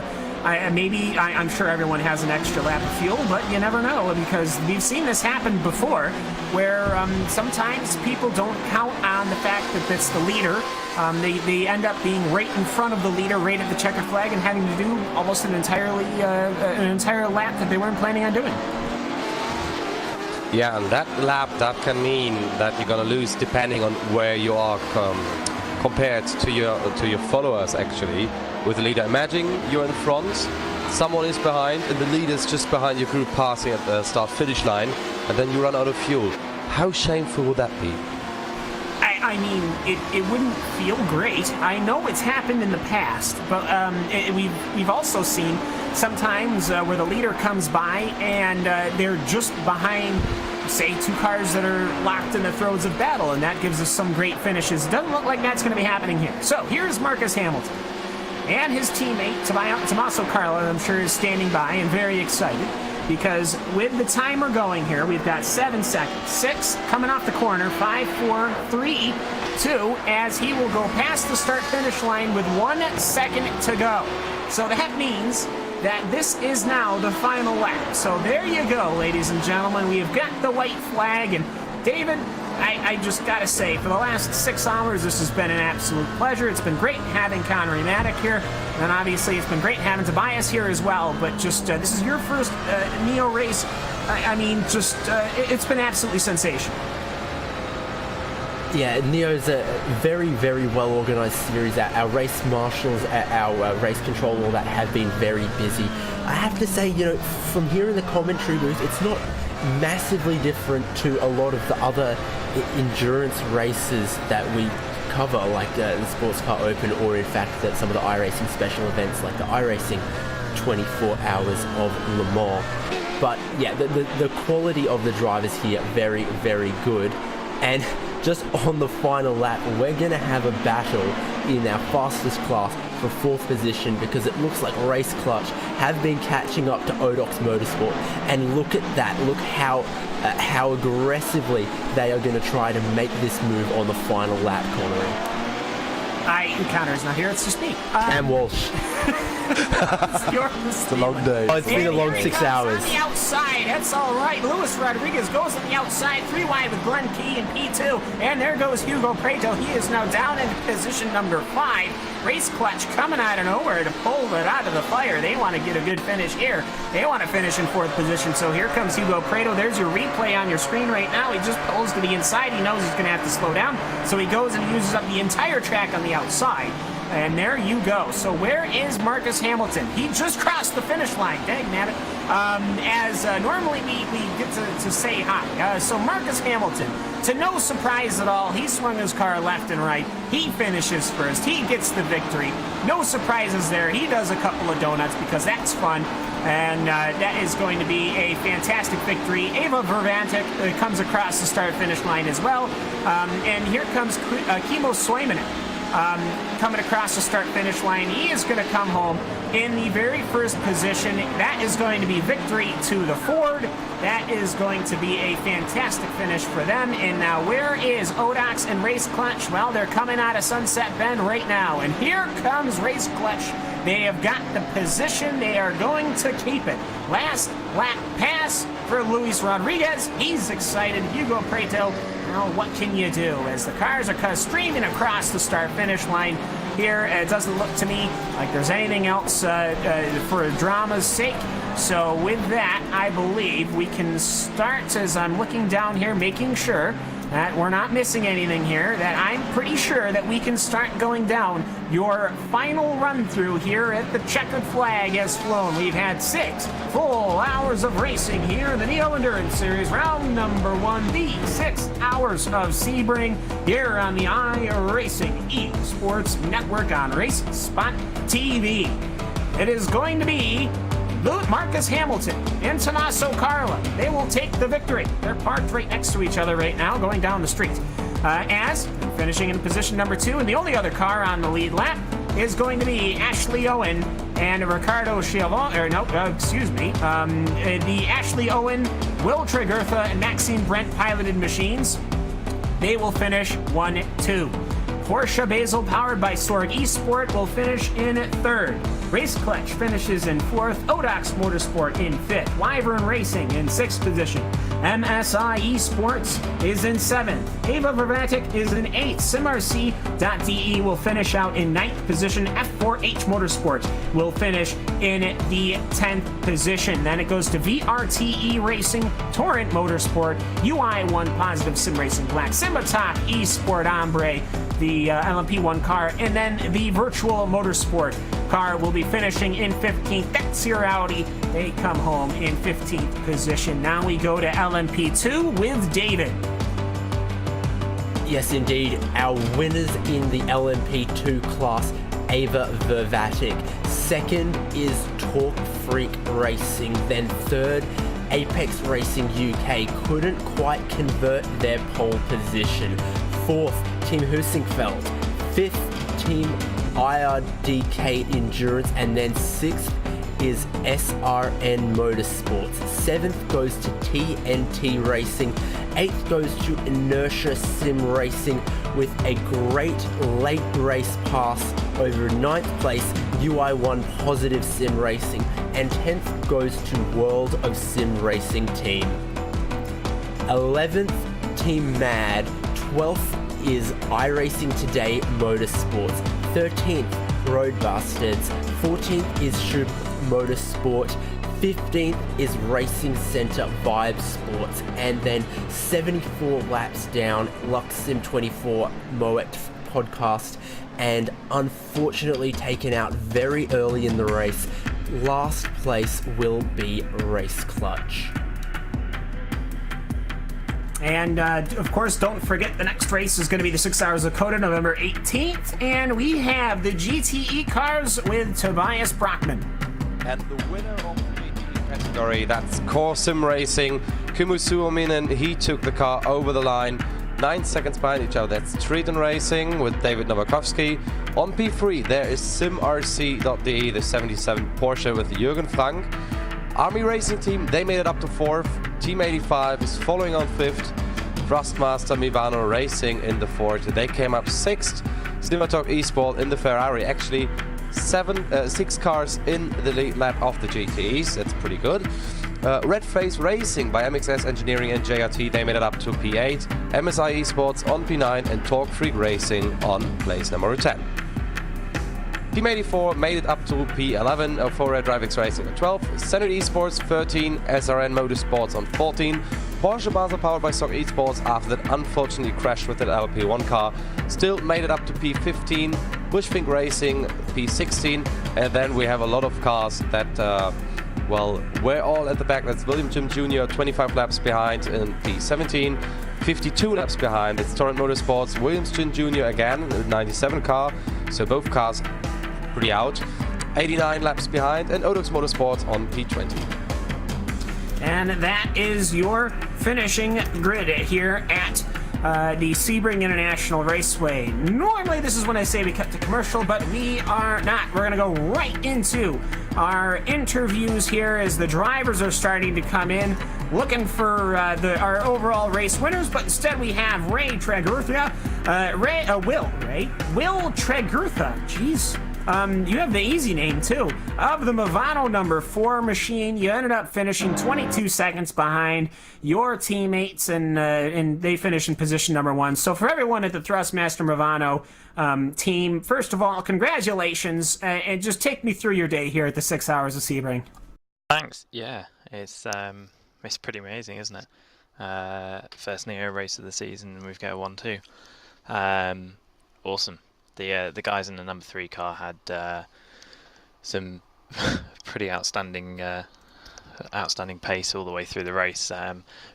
I'm sure everyone has an extra lap of fuel, but you never know, because we've seen this happen before, where sometimes people don't count on the fact that it's the leader. They end up being right in front of the leader, right at the checkered flag, and having to do almost an entire lap that they weren't planning on doing. Yeah, and that lap, that can mean that you're gonna lose depending on where you are compared to your followers. Actually, with the leader, imagine you're in front, someone is behind, and the leader's just behind your group, passing at the start-finish line, and then you run out of fuel. How shameful would that be? I mean, it wouldn't feel great. I know it's happened in the past, but we've also seen sometimes where the leader comes by and they're just behind, say, 2 cars that are locked in the throes of battle, and that gives us some great finishes. Doesn't look like that's going to be happening here. So here's Marcus Hamilton. And his teammate, Tommaso Carla, I'm sure, is standing by and very excited, because with the timer going here, we've got 7 seconds. 6 coming off the corner, 5, 4, 3, 2, as he will go past the start-finish line with 1 second to go. So that means that this is now the final lap. So there you go, ladies and gentlemen. We've got the white flag, and David, I just gotta say, for the last 6 hours, this has been an absolute pleasure. It's been great having Connery Maddock here, and obviously it's been great having Tobias here as well, but just, this is your first Neo race. It's been absolutely sensational. Yeah, Neo's a very, very well-organized series. Our race marshals, our race control, all that have been very busy. I have to say, from here in the commentary booth, it's not massively different to a lot of the other endurance races that we cover, like the Sports Car Open, or in fact that some of the iRacing special events like the iRacing 24 Hours of Le Mans. But yeah, the quality of the drivers here, very, very good. And just on the final lap, we're going to have a battle in our fastest class for 4th position, because it looks like Race Clutch have been catching up to Odox Motorsport. And look at that. Look how aggressively they are going to try to make this move on the final lap, Connery. Connor's not here, it's just me. And Walsh. It's a long day. Oh, it's been a long 6 hours. On the outside, that's all right. Luis Rodriguez goes on the outside, 3 wide with Glenn Key in P2, and there goes Hugo Preto. He is now down in position number 5. Race Clutch coming out of nowhere to pull it out of the fire. They want to get a good finish here. They want to finish in 4th position. So here comes Hugo Preto. There's your replay on your screen right now. He just pulls to the inside. He knows he's going to have to slow down. So he goes and uses up the entire track on the outside. And there you go. So where is Marcus Hamilton? He just crossed the finish line. Dang, nabbit. Normally we get to say hi. So Marcus Hamilton, to no surprise at all, he swung his car left and right. He finishes first. He gets the victory. No surprises there. He does a couple of donuts because that's fun. And that is going to be a fantastic victory. Ava Vervantic comes across the start-finish line as well. And here comes Kimo Soiminen. Coming across the start-finish line. He is going to come home in the very first position. That is going to be victory to the Ford. That is going to be a fantastic finish for them. And now where is Odox and Race Clutch? Well, they're coming out of Sunset Bend right now. And here comes Race Clutch. They have got the position. They are going to keep it. Last lap pass for Luis Rodriguez. He's excited. Hugo Preto. Well, what can you do? As the cars are streaming across the start-finish line here, it doesn't look to me like there's anything else for drama's sake. So with that, I believe we can start, as I'm looking down here, making sure that we're not missing anything here, that I'm pretty sure that we can start going down your final run-through here at the checkered flag has flown. We've had 6 full hours of racing here in the Neo Endurance Series, round number 1, the 6 hours of Sebring here on the iRacing Esports Network on RaceSpot TV. It is going to be Marcus Hamilton and Tommaso Carla. They will take the victory. They're parked right next to each other right now, going down the street. As finishing in position number 2, and the only other car on the lead lap is going to be Ashley Owen and Ricardo Chiavon. The Ashley Owen, Will Tregurtha, and Maxime Brent piloted machines. They will finish 1-2. Porsche Basel, powered by Sorg Esport, will finish in 3rd. Race Clutch finishes in 4th. Odox Motorsport in 5th. Wyvern Racing in 6th position. MSI Esports is in 7th. Ava Vervantic is in 8th. SimRC.de will finish out in 9th position. F4H Motorsports will finish in the 10th position. Then it goes to VRTE Racing, Torrent Motorsport, UI1 Positive Sim Racing Black, Simbatok Esport Ombre, the LMP1 car, and then the Virtual Motorsport car will be finishing in 15th. That's your Audi. They come home in 15th position. Now we go to LMP2 with David. Yes, indeed. Our winners in the LMP2 class, Ava Vervatic. 2nd is Talk Freak Racing. Then 3rd, Apex Racing UK. Couldn't quite convert their pole position. 4th, Team Husingfeld. 5th, Team IRDK Endurance. And then 6th is SRN Motorsports. 7th goes to TNT Racing. 8th goes to Inertia Sim Racing with a great late race pass over 9th place UI1 Positive Sim Racing, and 10th goes to World of Sim Racing Team. 11th, Team Mad. 12th is iRacing Today Motorsports. 13th, Road Bastards. 14th is Shub Motorsport. 15th is Racing Center Vibe Sports, and then 74 laps down, Lux Sim 24 Moet podcast, and unfortunately taken out very early in the race. Last place will be Race Clutch. And, of course, don't forget the next race is going to be the 6 Hours of Coda, November 18th. And we have the GTE cars with Tobias Brockman. And the winner of the GTE category, that's Core Sim Racing. Kumu Suominen, he took the car over the line. 9 seconds behind each other. That's Triton Racing with David Novakovsky. On P3, there is SimRC.de, the 77 Porsche with Jürgen Frank. Army Racing Team, they made it up to 4th. Team 85 is following on 5th. Thrustmaster Mivano Racing in the 4th. They came up 6th. Simbatok Esport in the Ferrari. Actually, 6 cars in the lead lap of the GTEs. That's pretty good. Red Face Racing by MXS Engineering and JRT, they made it up to P8. MSI Esports on P9 and Torque Freak Racing on place number 10. Team 84 made it up to P11 for Red Drive X Racing on 12. Senate Esports 13, SRN Motorsports on 14. Porsche Basel powered by Stock Esports after that unfortunately crashed with that LP1 car. Still made it up to P15. Bushfink Racing P16. And then we have a lot of cars that well, we're all at the back. That's William Jim Jr. 25 laps behind in P17. 52 laps behind. It's Torrent Motorsports, Williams Jim Jr. again, the 97 car. So both cars pretty out. 89 laps behind, and Odox Motorsports on P20. And that is your finishing grid here at the Sebring International Raceway. Normally this is when I say we cut to commercial, but we are not. We're going to go right into our interviews here as the drivers are starting to come in, looking for our overall race winners, but instead we have Ray Tregurtha. Will Tregurtha. Jeez. You have the easy name too. Of the Movano number 4 machine, you ended up finishing 22 seconds behind your teammates, and they finished in position number 1. So for everyone at the Thrustmaster Movano team, first of all, congratulations, and just take me through your day here at the 6 Hours of Sebring. Thanks. Yeah, it's pretty amazing, isn't it? First Neo race of the season, and we've got 1-2. Awesome. The guys in the number 3 car had some pretty outstanding pace all the way through the race.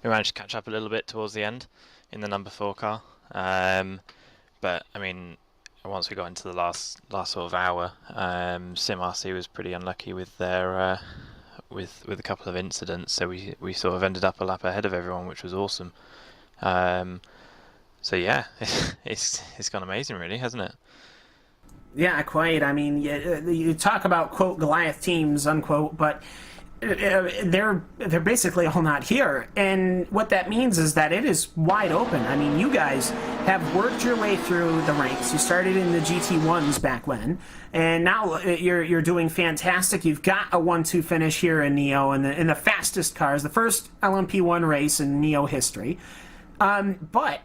We managed to catch up a little bit towards the end in the number 4 car, but I mean, once we got into the last sort of hour, SimRC was pretty unlucky with their with a couple of incidents, so we sort of ended up a lap ahead of everyone, which was awesome. So yeah, it's gone amazing, really, hasn't it? Yeah, quite. I mean, you talk about, quote, Goliath teams, unquote, but they're basically all not here. And what that means is that it is wide open. I mean, you guys have worked your way through the ranks. You started in the GT1s back when, and now you're doing fantastic. You've got a 1-2 finish here in Neo in the fastest cars, the first LMP1 race in Neo history. But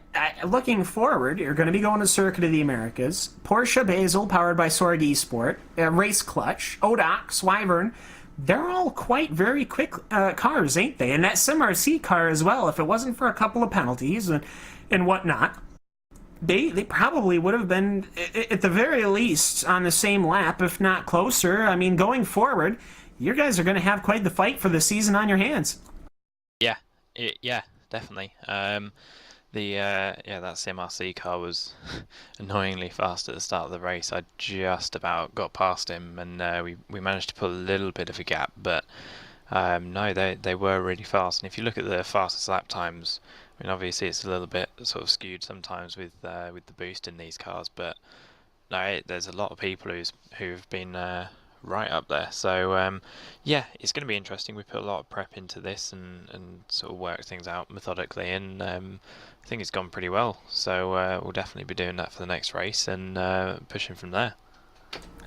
looking forward, you're going to be going to Circuit of the Americas, Porsche Basel, powered by Sorg Esport, Race Clutch, Odox, Wyvern. They're all quite very quick cars, ain't they? And that SimRC car as well, if it wasn't for a couple of penalties and whatnot, they probably would have been, at the very least, on the same lap, if not closer. I mean, going forward, you guys are going to have quite the fight for the season on your hands. Yeah, definitely. That SimRC car was annoyingly fast at the start of the race. I just about got past him, and we managed to pull a little bit of a gap, but no, they were really fast. And if you look at the fastest lap times, I mean, obviously it's a little bit sort of skewed sometimes with the boost in these cars, but no, there's a lot of people who've been right up there. So yeah, it's going to be interesting. We put a lot of prep into this and sort of work things out methodically, and I think it's gone pretty well. So we'll definitely be doing that for the next race and pushing from there.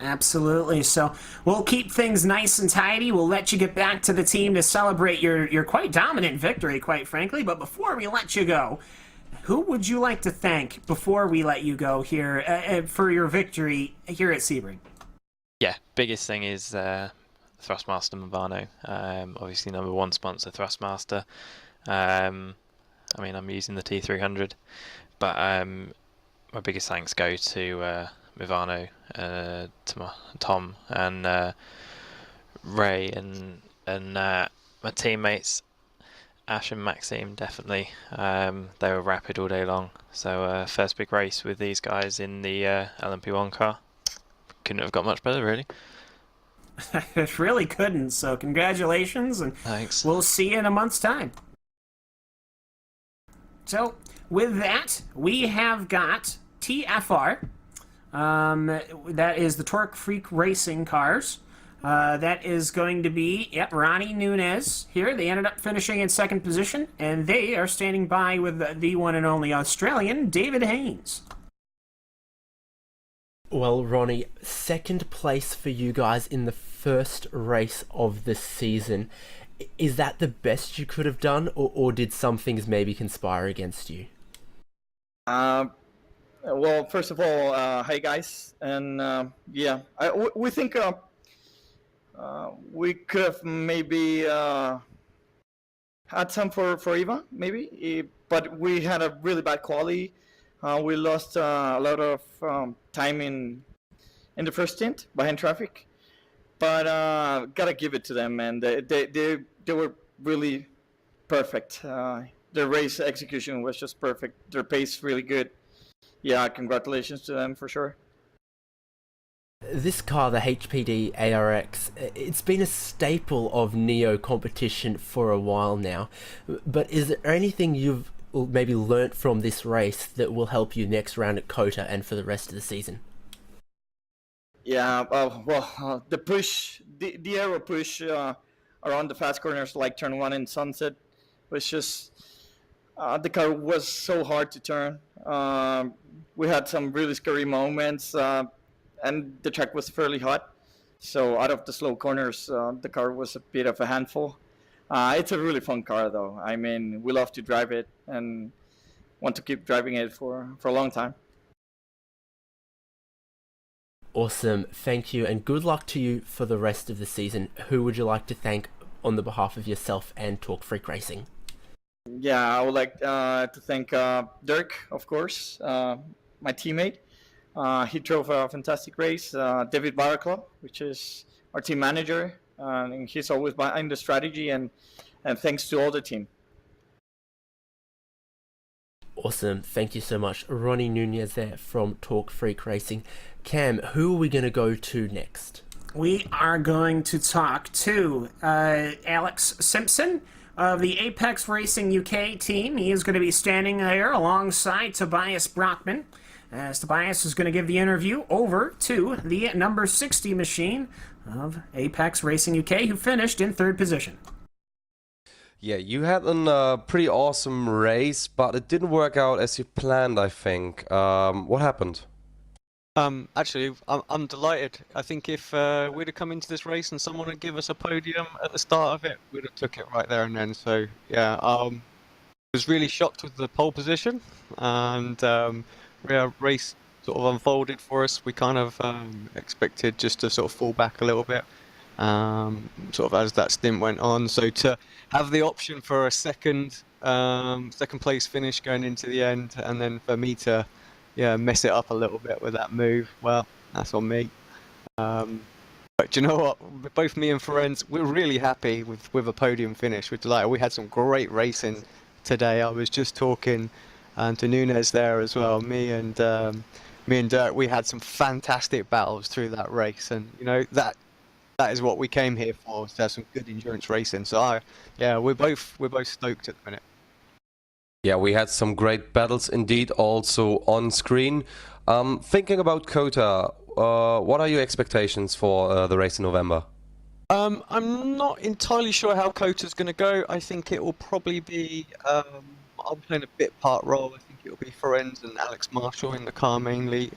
Absolutely. So we'll keep things nice and tidy. We'll let you get back to the team to celebrate your quite dominant victory, quite frankly. But before we let you go, who would you like to thank before we let you go here for your victory here at Sebring? Yeah, biggest thing is Thrustmaster Movano. Obviously number 1 sponsor, Thrustmaster. I mean, I'm using the T300, but my biggest thanks go to Movano, to Tom and Ray and my teammates Ash and Maxime. Definitely, they were rapid all day long. So first big race with these guys in the LMP1 car. Couldn't have got much better, really. It really couldn't. So congratulations, and thanks. We'll see you in a month's time. So with that, we have got TFR. That is the Torque Freak Racing cars. That is going to be, Ronnie Nunez here. They ended up finishing in 2nd position, and they are standing by with the one and only Australian, David Haynes. Well, Ronnie, second place for you guys in the first race of the season. Is that the best you could have done, or did some things maybe conspire against you? Well, first of all, hi guys, and we think we could have maybe had some for Eva, maybe, but we had a really bad quality. We lost a lot of time in the first stint behind traffic, but gotta give it to them, and they were really perfect. Their race execution was just perfect. Their pace really good. Yeah, congratulations to them for sure. This car, the HPD ARX, it's been a staple of Neo competition for a while now. But is there anything you've maybe learnt from this race that will help you next round at COTA and for the rest of the season? Yeah, the push, the aero push around the fast corners like turn 1 and Sunset was just, the car was so hard to turn. We had some really scary moments, and the track was fairly hot. So out of the slow corners, the car was a bit of a handful. It's a really fun car, though. I mean, we love to drive it and want to keep driving it for a long time. Awesome, thank you, and good luck to you for the rest of the season. Who would you like to thank on the behalf of yourself and Talk Freak Racing? Yeah, I would like to thank Dirk, of course, my teammate. He drove a fantastic race. David Baraclaw, which is our team manager, and he's always behind the strategy, and thanks to all the team. Awesome, thank you so much. Ronnie Nunez there from Talk Freak Racing. Cam, who are we going to go to next? We are going to talk to Alex Simpson of the Apex Racing UK team. He is going to be standing there alongside Tobias Brockman, as Tobias is going to give the interview over to the number 60 machine of Apex Racing UK, who finished in 3rd position. Yeah, you had a pretty awesome race, but it didn't work out as you planned, I think. What happened? Actually, I'm delighted. I think if we'd have come into this race and someone had give us a podium at the start of it, we'd have took it right there and then. So yeah, I was really shocked with the pole position, and the race sort of unfolded for us. We kind of expected just to sort of fall back a little bit, sort of as that stint went on. So to have the option for a second place finish going into the end, and then for me to mess it up a little bit with that move, well, that's on me. But do you know what? Both me and Ferenc, we're really happy with a podium finish. We're delighted. We had some great racing today. I was just talking to Nunez there as well. Me and Dirk, we had some fantastic battles through that race, and you know that is what we came here for, to have some good endurance racing. So we're both stoked at the minute. Yeah, we had some great battles indeed, also on screen. Thinking about COTA, what are your expectations for the race in November? I'm not entirely sure how COTA's going to go. I think it will probably be, I'm playing a bit part role. I think it will be Ferenc and Alex Marshall in the car mainly.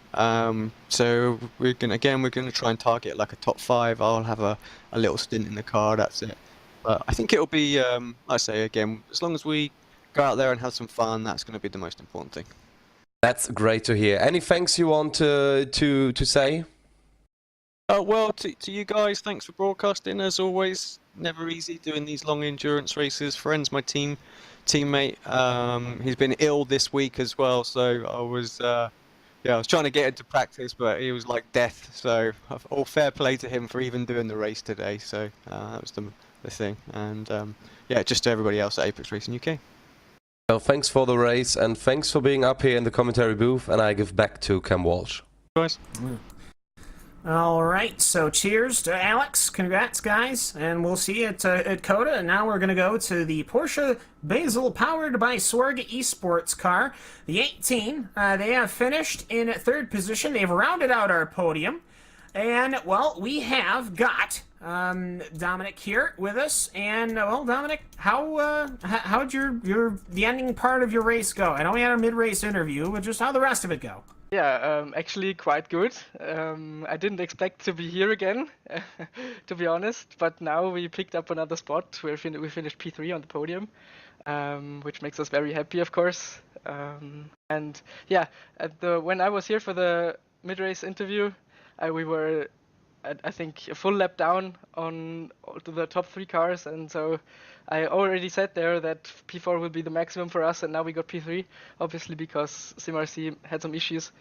So we're going to try and target like a top 5. I'll have a little stint in the car, that's it. But I think it will be, I say again, as long as we go out there and have some fun, that's going to be the most important thing. That's great to hear. Any thanks you want to say? Well, to you guys, thanks for broadcasting as always. Never easy doing these long endurance races. Ferenc's my teammate. He's been ill this week as well, so I was trying to get into practice, but he was like death. So all fair play to him for even doing the race today. So that was the thing. And just to everybody else at Apex Racing UK. Well, thanks for the race, and thanks for being up here in the commentary booth, and I give back to Cam Walsh. Guys. All right, so cheers to Alex. Congrats, guys, and we'll see you at COTA. And now we're going to go to the Porsche Basel powered by Swerg Esports car. The 18, they have finished in 3rd position. They've rounded out our podium. And, well, we have got Dominic here with us. And, well, Dominic, how'd the ending part of your race go? I know we had a mid-race interview, but just how'd the rest of it go? Yeah, actually quite good. I didn't expect to be here again, to be honest. But now we picked up another spot. We finished P3 on the podium, which makes us very happy, of course. And yeah, when I was here for the mid-race interview, we were, I think, a full lap down on to the top 3 cars, and so I already said there that P4 will be the maximum for us, and now we got P3, obviously because SimRC had some issues.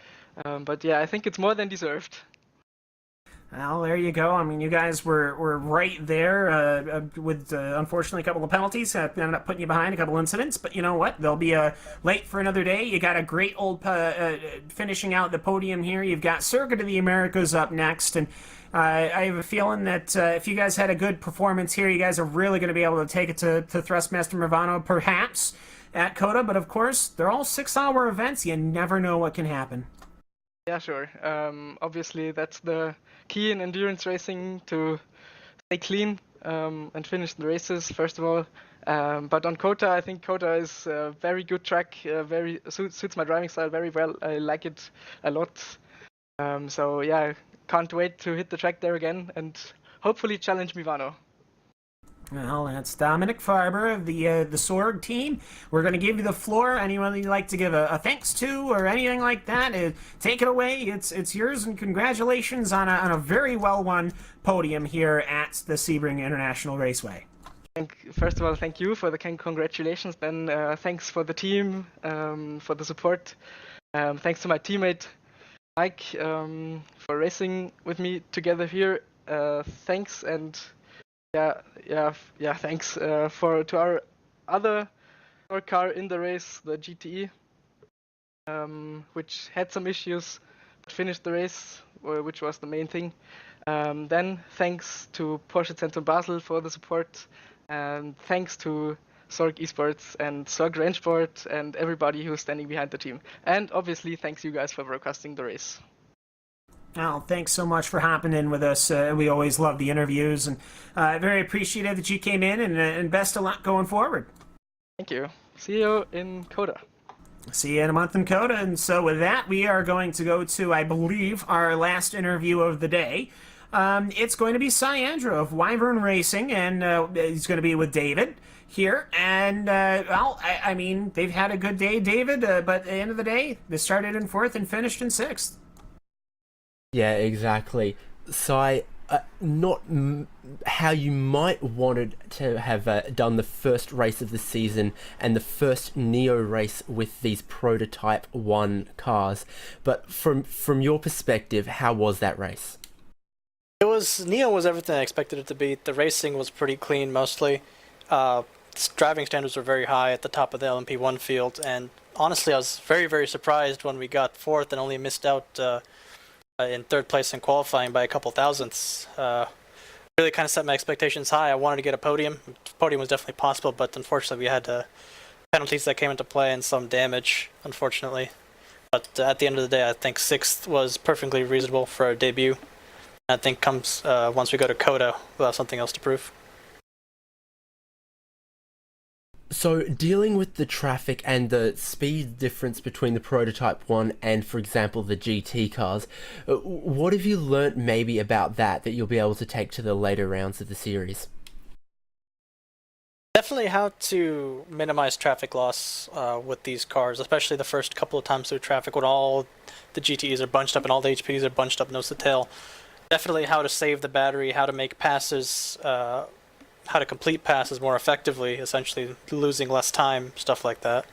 But yeah, I think it's more than deserved. Well, there you go. I mean, you guys were right there with, unfortunately, a couple of penalties. Ended up putting you behind a couple incidents. But you know what? They'll be late for another day. You got a great old finishing out the podium here. You've got Circuit of the Americas up next. And I have a feeling that if you guys had a good performance here, you guys are really going to be able to take it to Thrustmaster Movano, perhaps, at COTA. But of course, they're all 6-hour events. You never know what can happen. Yeah, sure. Obviously, that's the key in endurance racing, to stay clean and finish the races, first of all. But on COTA, I think COTA is a very good track, suits my driving style very well. I like it a lot. So yeah, can't wait to hit the track there again and hopefully challenge Movano. Well, that's Dominic Farber of the Sorg team. We're going to give you the floor. Anyone you'd like to give a thanks to or anything like that, take it away. It's yours, and congratulations on a very well-won podium here at the Sebring International Raceway. First of all, thank you for the congratulations. Then thanks for the team, for the support. Thanks to my teammate Mike for racing with me together here. Thanks, and thanks to our other car in the race, the GTE, which had some issues, but finished the race, which was the main thing. Then thanks to Porsche Zentrum Basel for the support, and thanks to Sorg Esports and Sorg Rennsport and everybody who's standing behind the team. And obviously, thanks you guys for broadcasting the race. Well, thanks so much for hopping in with us. We always love the interviews, and very appreciative that you came in, and best of luck going forward. Thank you. See you in COTA. See you in a month in COTA. And so with that, we are going to go to, I believe, our last interview of the day. It's going to be Cy Andrew of Wyvern Racing, and he's going to be with David here. And, I mean, they've had a good day, David, but at the end of the day, they started in 4th and finished in 6th. Yeah, exactly. Cy, not how you might wanted to have done the first race of the season and the first Neo race with these Prototype 1 cars, but from your perspective, how was that race? Neo was everything I expected it to be. The racing was pretty clean mostly. Driving standards were very high at the top of the LMP1 field, and honestly I was very, very surprised when we got 4th and only missed out in 3rd place in qualifying by a couple thousandths. Really kind of set my expectations high. I wanted to get a podium. Podium was definitely possible, but unfortunately we had penalties that came into play and some damage, unfortunately. But at the end of the day, I think 6th was perfectly reasonable for our debut. I think comes once we go to COTA, we'll have something else to prove. So, dealing with the traffic and the speed difference between the Prototype 1 and, for example, the GT cars, what have you learnt maybe about that you'll be able to take to the later rounds of the series? Definitely how to minimize traffic loss with these cars, especially the first couple of times through traffic when all the GTEs are bunched up and all the HPs are bunched up nose to tail. Definitely how to save the battery, how to make passes, how to complete passes more effectively, essentially losing less time, stuff like that.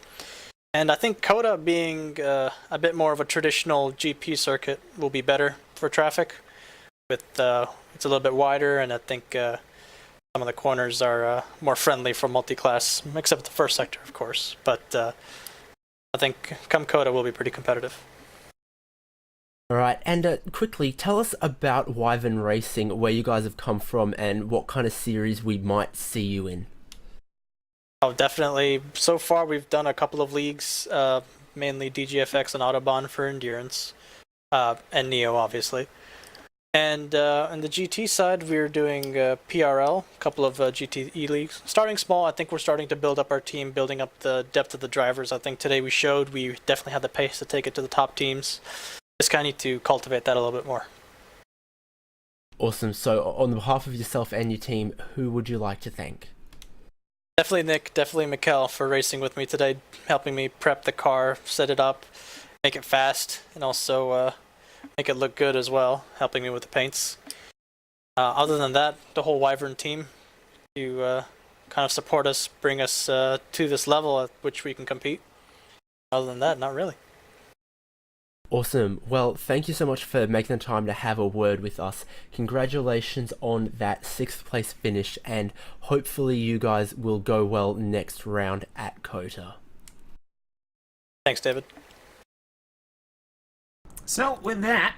And I think COTA being a bit more of a traditional GP circuit will be better for traffic. It's a little bit wider, and I think some of the corners are more friendly for multi-class, except the first sector, of course. But I think come COTA will be pretty competitive. Alright, and quickly, tell us about Wyvern Racing, where you guys have come from, and what kind of series we might see you in. Oh, definitely. So far, we've done a couple of leagues, mainly DGFX and Autobahn for endurance, and Neo, obviously. And on the GT side, we're doing PRL, a couple of GTE leagues. Starting small, I think we're starting to build up our team, building up the depth of the drivers. I think today we definitely had the pace to take it to the top teams. Just kind of need to cultivate that a little bit more. Awesome. So on behalf of yourself and your team, who would you like to thank? Definitely Nick, definitely Mikkel for racing with me today, helping me prep the car, set it up, make it fast, and also make it look good as well, helping me with the paints. Other than that, the whole Wyvern team to kind of support us, bring us to this level at which we can compete. Other than that, not really. Awesome. Well, thank you so much for making the time to have a word with us. Congratulations on that 6th place finish, and hopefully you guys will go well next round at COTA. Thanks, David. So with that,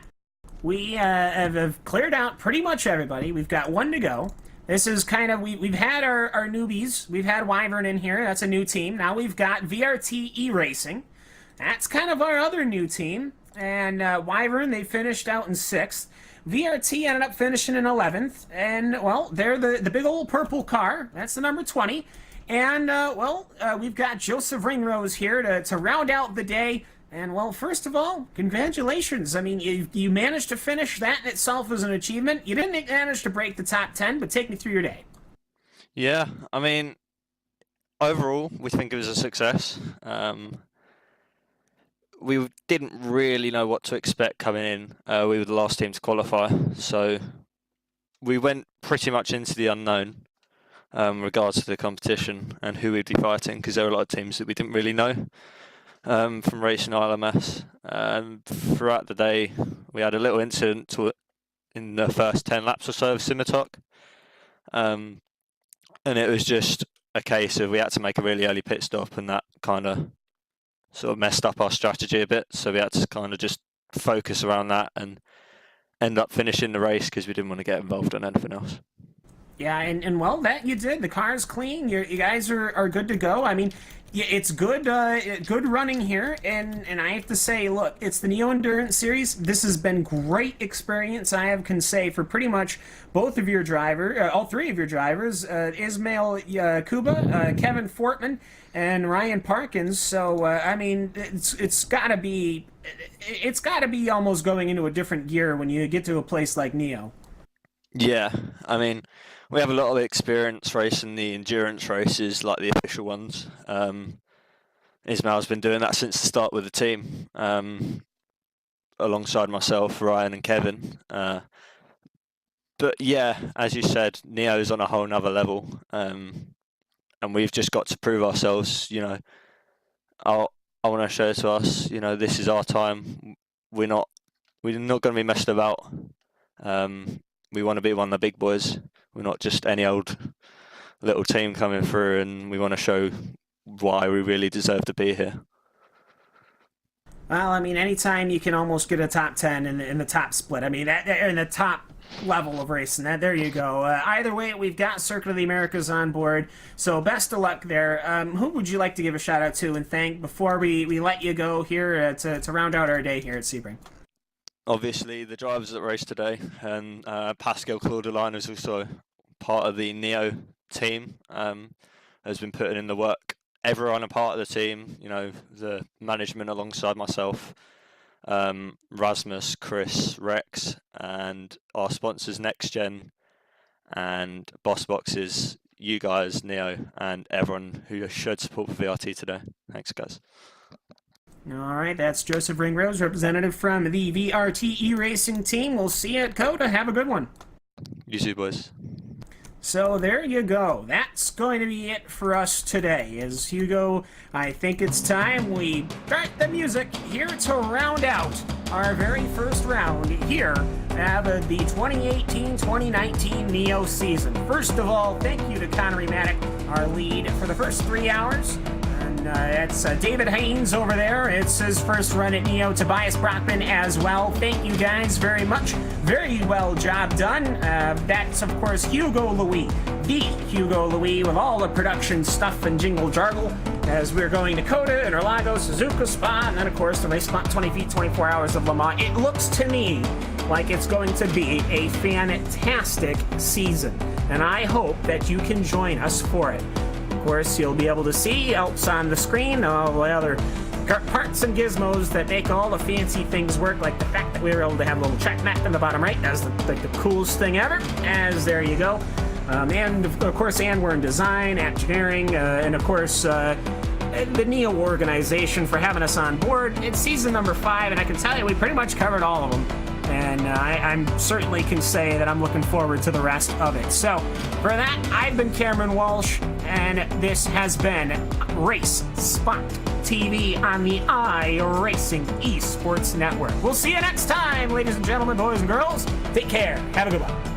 we have cleared out pretty much everybody. We've got one to go. This is kind of, we've had our newbies. We've had Wyvern in here. That's a new team. Now we've got VRT E-Racing. That's kind of our other new team. And Wyvern, they finished out in 6th. VRT ended up finishing in 11th. And, well, they're the big old purple car. That's the number 20. And, we've got Joseph Ringrose here to round out the day. And, well, first of all, congratulations. I mean, you managed to finish. That in itself is an achievement. You didn't manage to break the top 10, but take me through your day. Yeah, I mean, overall, we think it was a success. We didn't really know what to expect coming in. We were the last team to qualify, so we went pretty much into the unknown regards to the competition and who we'd be fighting, because there were a lot of teams that we didn't really know from racing ILMS. Throughout the day, we had a little incident in the first 10 laps or so of Simitok, and it was just a case of we had to make a really early pit stop, and that kind of sort of messed up our strategy a bit, so we had to kind of just focus around that and end up finishing the race because we didn't want to get involved in anything else. Yeah, and well, that you did. The car's clean. You guys are good to go. I mean, it's good good running here, and I have to say, look, it's the Neo Endurance Series. This has been great experience, can say, for pretty much both of your drivers, all three of your drivers, Ismail Kuba, Kevin Fortman, and Ryan Parkins. So I mean, it's got to be almost going into a different gear when you get to a place like Neo. Yeah, I mean, we have a lot of experience racing the endurance races, like the official ones. Ismail's been doing that since the start with the team, alongside myself, Ryan and Kevin. But yeah, as you said, Neo's on a whole nother level, and we've just got to prove ourselves. You know, I want to show to us, you know, this is our time. We're not going to be messed about. We want to be one of the big boys. We're not just any old little team coming through, and we want to show why we really deserve to be here. Well, I mean, anytime you can almost get a top 10 in the top split, I mean, that in the top level of racing, there you go. Either way, we've got Circuit of the Americas on board, so best of luck there. Who would you like to give a shout out to and thank before we let you go here to round out our day here at Sebring? Obviously, the drivers that raced today, and Pascal Claudeline is also part of the Neo team, has been putting in the work. Everyone a part of the team, you know, the management alongside myself, Rasmus, Chris, Rex, and our sponsors Next Gen and Boss Boxes, you guys, Neo, and everyone who showed support for VRT today. Thanks, guys. All right, that's Joseph Ringrose, representative from the VRT E-Racing team. We'll see you at COTA. Have a good one. You too, boys. So there you go. That's going to be it for us today. As Hugo, I think it's time we start the music here to round out our very first round here of the 2018-2019 Neo season. First of all, thank you to Connery Maddock, our lead for the first 3 hours. It's David Haynes over there. It's his first run at Neo. Tobias Brockman as well. Thank you guys very much. Very well job done. That's, of course, Hugo Louis. The Hugo Louis with all the production stuff and jingle jargle as we're going to COTA, Interlagos, Suzuka Spa, and then, of course, the RaceSpot 20 feet, 24 hours of Le Mans. It looks to me like it's going to be a fantastic season, and I hope that you can join us for it. Of course, you'll be able to see else on the screen all the other parts and gizmos that make all the fancy things work, like the fact that we were able to have a little track map in the bottom right. That's the coolest thing ever, as there you go. And of course, we're in design, engineering, and of course, the NEO organization for having us on board. It's season number 5, and I can tell you we pretty much covered all of them. And I'm certainly can say that I'm looking forward to the rest of it. So, for that, I've been Cameron Walsh, and this has been RaceSpot TV on the iRacing Esports Network. We'll see you next time, ladies and gentlemen, boys and girls. Take care. Have a good one.